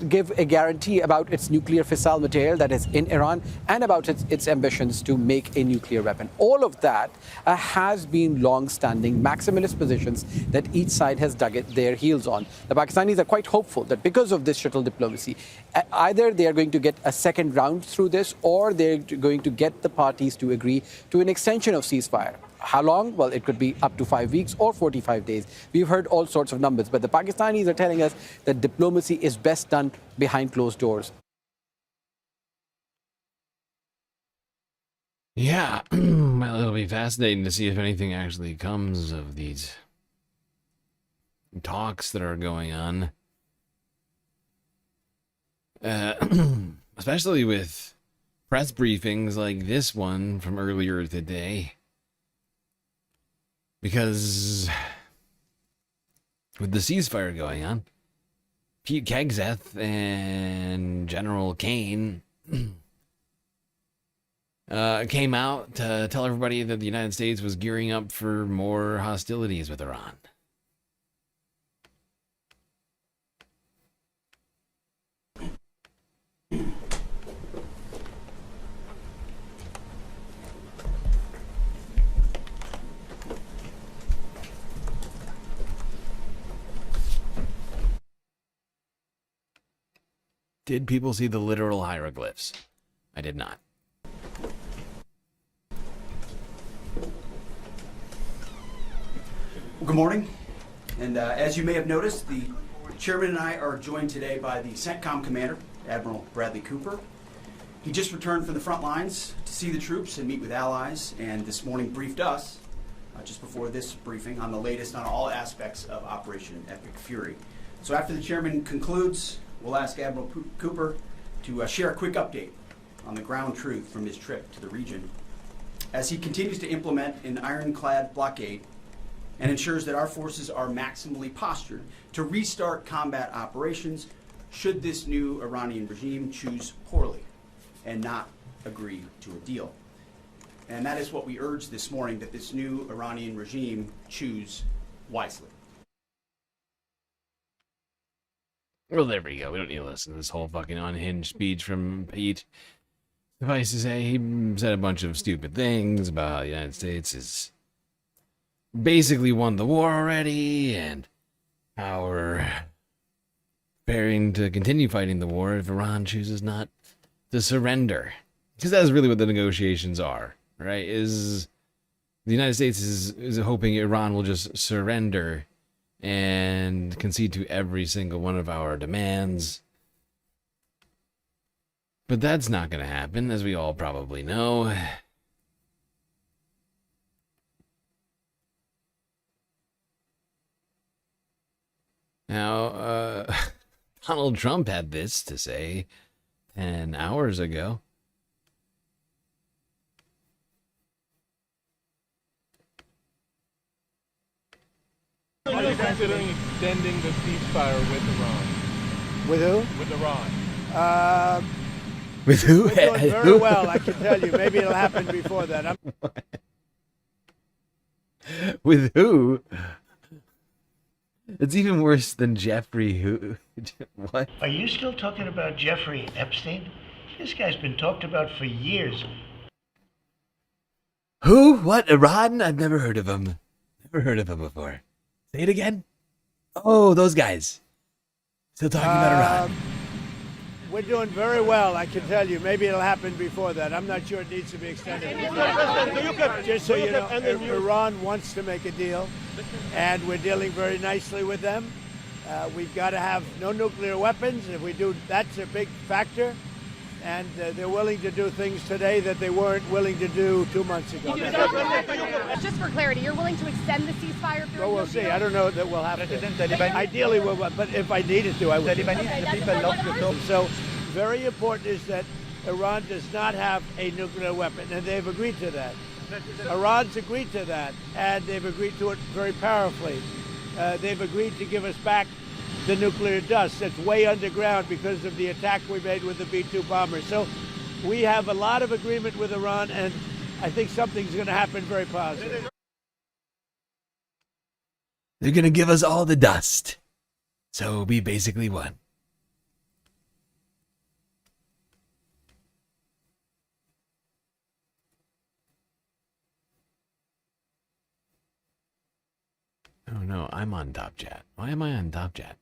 give a guarantee about its nuclear fissile material that is in Iran and about its ambitions to make a nuclear weapon. All of that has been long-standing maximalist positions that each side has dug their heels on. The Pakistanis are quite hopeful that because of this shuttle diplomacy, either they are going to get a second round through this, or they're going to get the parties to agree to an extension of ceasefire. How long? Well, it could be up to 5 weeks or 45 days. We've heard all sorts of numbers, but the Pakistanis are telling us that diplomacy is best done behind closed doors. Yeah, well, it'll be fascinating to see if anything actually comes of these talks that are going on. Especially with press briefings like this one from earlier today. Because with the ceasefire going on, Pete Hegseth and General Kane came out to tell everybody that the United States was gearing up for more hostilities with Iran. Did people see the literal hieroglyphs? I did not. Well, good morning. And as you may have noticed, the chairman and I are joined today by the CENTCOM commander, Admiral Bradley Cooper. He just returned from the front lines to see the troops and meet with allies, and this morning briefed us, just before this briefing, on the latest on all aspects of Operation Epic Fury. So after the chairman concludes, we'll ask Admiral Cooper to share a quick update on the ground truth from his trip to the region as he continues to implement an ironclad blockade and ensures that our forces are maximally postured to restart combat operations should this new Iranian regime choose poorly and not agree to a deal. And that is what we urge this morning, that this new Iranian regime choose wisely. Well, there we go. We don't need to listen to this whole fucking unhinged speech from Pete. Suffice to say, he said a bunch of stupid things about how the United States has basically won the war already, and how we're preparing to continue fighting the war if Iran chooses not to surrender. Because that's really what the negotiations are, right? Is the United States is hoping Iran will just surrender and concede to every single one of our demands. But that's not going to happen, as we all probably know. Now, Donald Trump had this to say 10 hours ago. considering extending the ceasefire with Iran? With who? With Iran. With who? We're doing very well, I can tell you. Maybe it'll happen before that. With who? It's even worse than Jeffrey who. What? Are you still talking about Jeffrey Epstein? This guy's been talked about for years. Who? What? Iran? I've never heard of him. Never heard of him before. Say it again. Oh, those guys. Still talking about Iran. We're doing very well, I can tell you. Maybe it'll happen before that. I'm not sure it needs to be extended. Just so you know, Iran wants to make a deal, and we're dealing very nicely with them. We've got to have no nuclear weapons. If we do, that's a big factor. And they're willing to do things today that they weren't willing to do 2 months ago. Just for clarity, you're willing to extend the ceasefire period? Well, we'll see. I don't know that we'll have to. Ideally, we'll, but if I needed to, I would. So, very important is that Iran does not have a nuclear weapon, and they've agreed to that. Iran's agreed to that, and they've agreed to it very powerfully. They've agreed to give us back the nuclear dust that's way underground because of the attack we made with the B-2 bombers. So we have a lot of agreement with Iran, and I think something's going to happen very positive. They're going to give us all the dust. So we basically won. Oh no, I'm on top chat. Why am I on top chat?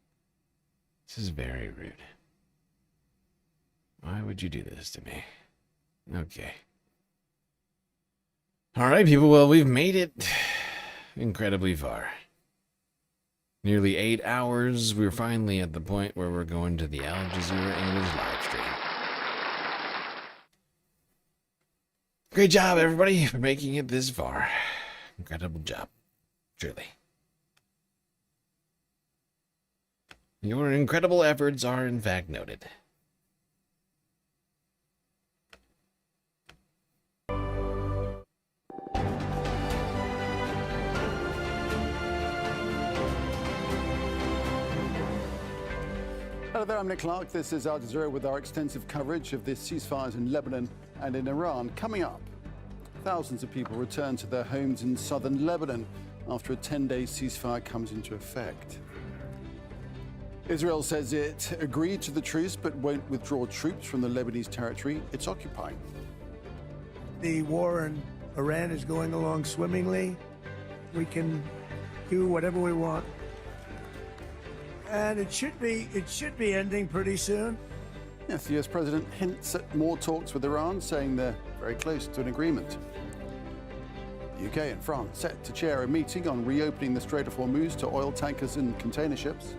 This is very rude. Why would you do this to me? Okay. Alright, people, well, we've made it incredibly far. Nearly 8 hours. We're finally at the point where we're going to the Al Jazeera English live stream. Great job, everybody, for making it this far. Incredible job. Truly. Your incredible efforts are, in fact, noted. Hello there, I'm Nick Clark. This is Al Jazeera with our extensive coverage of the ceasefires in Lebanon and in Iran. Coming up, thousands of people return to their homes in southern Lebanon after a 10-day ceasefire comes into effect. Israel says it agreed to the truce but won't withdraw troops from the Lebanese territory it's occupying. The war in Iran is going along swimmingly. We can do whatever we want. And it should be ending pretty soon. Yes, the US president hints at more talks with Iran, saying they're very close to an agreement. The UK and France set to chair a meeting on reopening the Strait of Hormuz to oil tankers and container ships.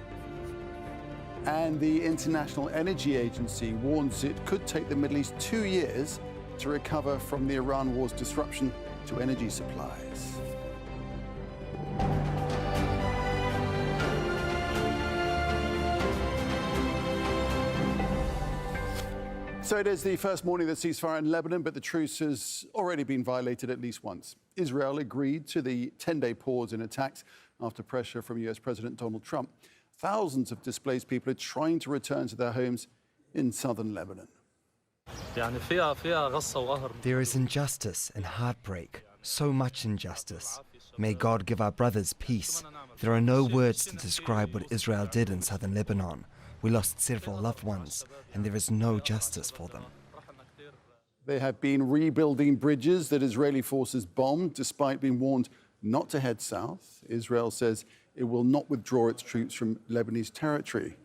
And the International Energy Agency warns it could take the Middle East 2 years to recover from the Iran war's disruption to energy supplies. So it is the first morning of the ceasefire in Lebanon, but the truce has already been violated at least once. Israel agreed to the 10-day pause in attacks after pressure from US President Donald Trump. Thousands of displaced people are trying to return to their homes in southern Lebanon. There is injustice and heartbreak, so much injustice. May God give our brothers peace. There are no words to describe what Israel did in southern Lebanon. We lost several loved ones, and there is no justice for them. They have been rebuilding bridges that Israeli forces bombed, despite being warned not to head south. Israel says it will not withdraw its troops from Lebanese territory.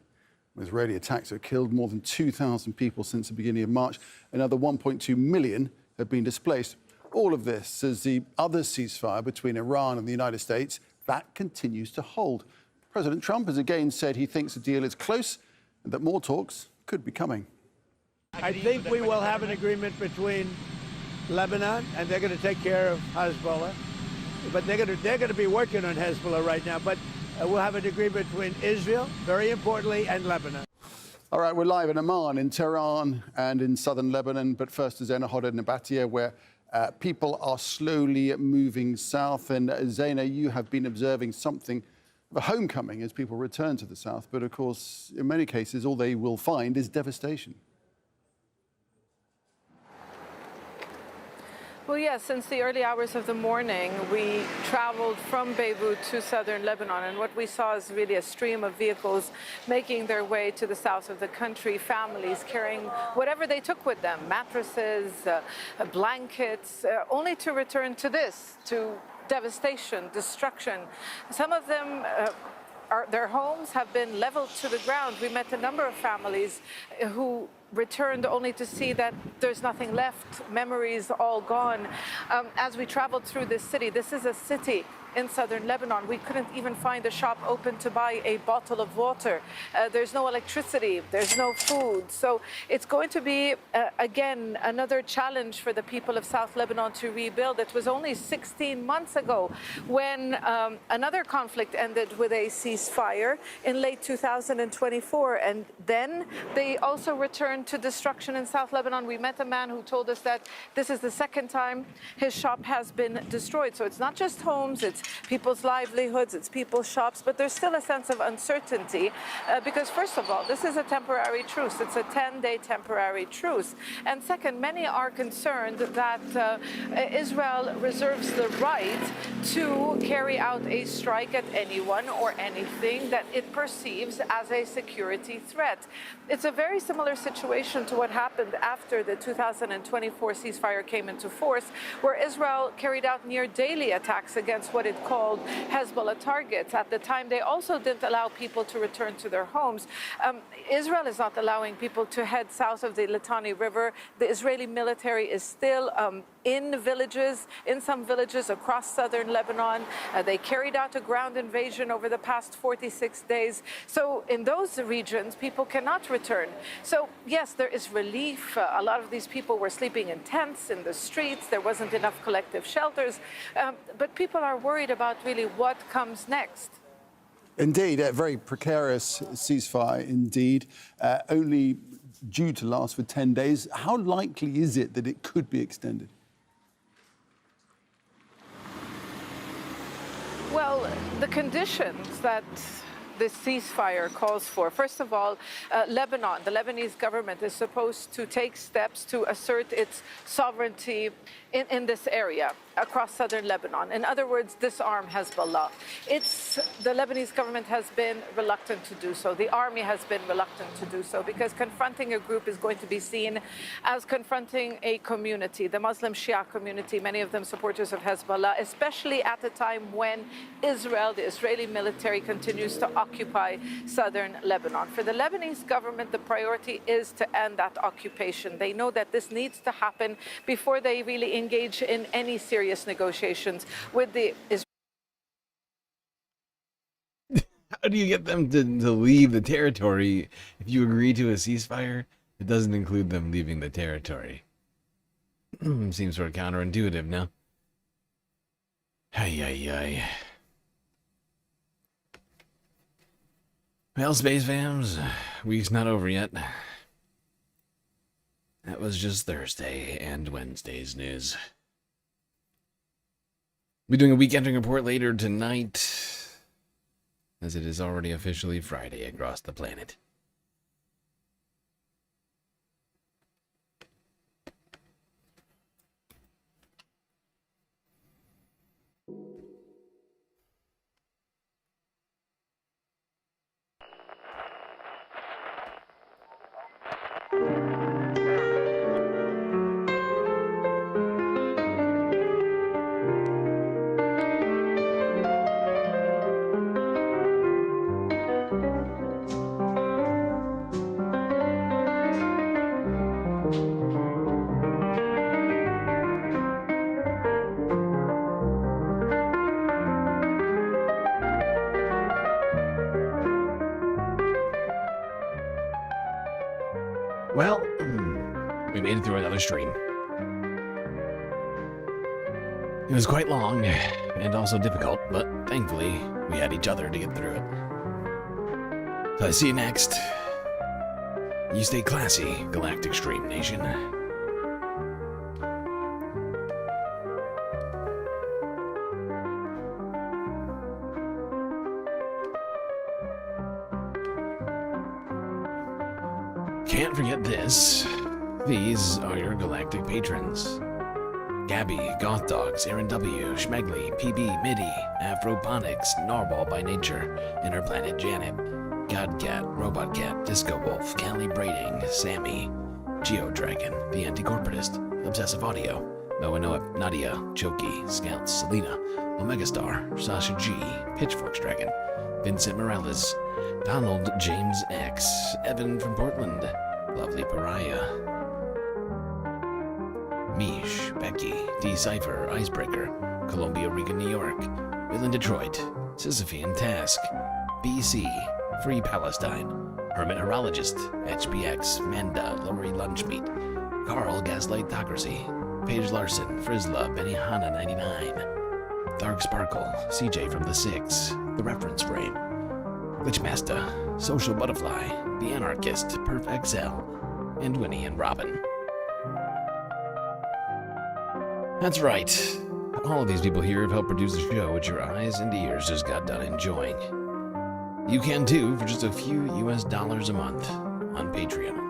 Israeli attacks have killed more than 2,000 people since the beginning of March. Another 1.2 million have been displaced. All of this as the other ceasefire between Iran and the United States, that continues to hold. President Trump has again said he thinks the deal is close and that more talks could be coming. I think we will have an agreement between Lebanon, and they're going to take care of Hezbollah. But they're going to be working on Hezbollah right now. But we'll have an agreement between Israel, very importantly, and Lebanon. All right, we're live in Amman, in Tehran, and in southern Lebanon. But first to Zena Hodder Nabatia, where people are slowly moving south. And Zena, you have been observing something a homecoming as people return to the south, but of course, in many cases, all they will find is devastation. Well, yes, since the early hours of the morning, we traveled from Beirut to southern Lebanon, and what we saw is really a stream of vehicles making their way to the south of the country, families carrying whatever they took with them, mattresses, blankets, only to return to this, to devastation, destruction. Some of them their homes have been leveled to the ground. We met a number of families who returned only to see that there's nothing left, memories all gone. As we traveled through this city, this is a city in southern Lebanon. We couldn't even find a shop open to buy a bottle of water. There's no electricity, there's no food. So it's going to be, again, another challenge for the people of South Lebanon to rebuild. It was only 16 months ago when another conflict ended with a ceasefire in late 2024. And then they also returned to destruction in South Lebanon. We met a man who told us that this is the second time his shop has been destroyed. So it's not just homes, it's people's livelihoods, it's people's shops, but there's still a sense of uncertainty because, first of all, this is a temporary truce. It's a 10-day temporary truce. And second, many are concerned that Israel reserves the right to carry out a strike at anyone or anything that it perceives as a security threat. It's a very similar situation to what happened after the 2024 ceasefire came into force, where Israel carried out near daily attacks against what it called Hezbollah targets. At the time, they also didn't allow people to return to their homes. Israel is not allowing people to head south of the Litani River. The Israeli military is still in villages, in some villages across southern Lebanon. They carried out a ground invasion over the past 46 days. So in those regions, people cannot return. So yes, there is relief. A lot of these people were sleeping in tents in the streets. There wasn't enough collective shelters. But people are worried about really what comes next. Indeed, a very precarious ceasefire indeed, only due to last for 10 days. How likely is it that it could be extended? Well, the conditions that this ceasefire calls for. First of all, Lebanon, the Lebanese government is supposed to take steps to assert its sovereignty in this area across southern Lebanon. In other words, disarm Hezbollah. The Lebanese government has been reluctant to do so. The army has been reluctant to do so because confronting a group is going to be seen as confronting a community, the Muslim Shia community, many of them supporters of Hezbollah, especially at a time when Israel, the Israeli military, continues to occupy southern Lebanon. For the Lebanese government, the priority is to end that occupation. They know that this needs to happen before they really engage in any serious negotiations with the Israeli. How do you get them to leave the territory if you agree to a ceasefire? It doesn't include them leaving the territory. Seems sort of counterintuitive, no? Ay, ay, ay. Well, Space Fams, week's not over yet. That was just Thursday and Wednesday's news. We'll be doing a week-ending report later tonight, as it is already officially Friday across the planet. Well, we made it through another stream. It was quite long and also difficult, but thankfully we had each other to get through it. So I see you next. You stay classy, Galactic Stream Nation. Can't forget this. These are your galactic patrons. Gabby, Goth Dogs, Aaron W, Schmegley, PB, Midi, Afroponics, Narwhal by Nature, Inner Planet Janet, Godcat, Robot Cat, Disco Wolf, Calibrating, Sammy, Geodragon, The Anti-Corporatist, Obsessive Audio, Moanoa, Nadia, Choki, Scouts, Selena, Omega Star, Sasha G, Pitchforks Dragon, Vincent Morales, Donald James X, Evan from Portland, Lovely Pariah, Mish, Becky, D-Cypher, Icebreaker, Columbia, Riga, New York, Bill in Detroit, Sisyphean Task, BC, Free Palestine, Hermit Horologist, HBX, Manda, Lori Lunchmeat, Carl, Gaslightocracy, Paige Larson, Frizzla, Benihana 99, Dark Sparkle, CJ from the Six, The Reference Frame, Glitchmaster, Social Butterfly, The Anarchist, Perf XL, and Winnie and Robin. That's right. All of these people here have helped produce a show which your eyes and ears just got done enjoying. You can too for just a few US dollars a month on Patreon.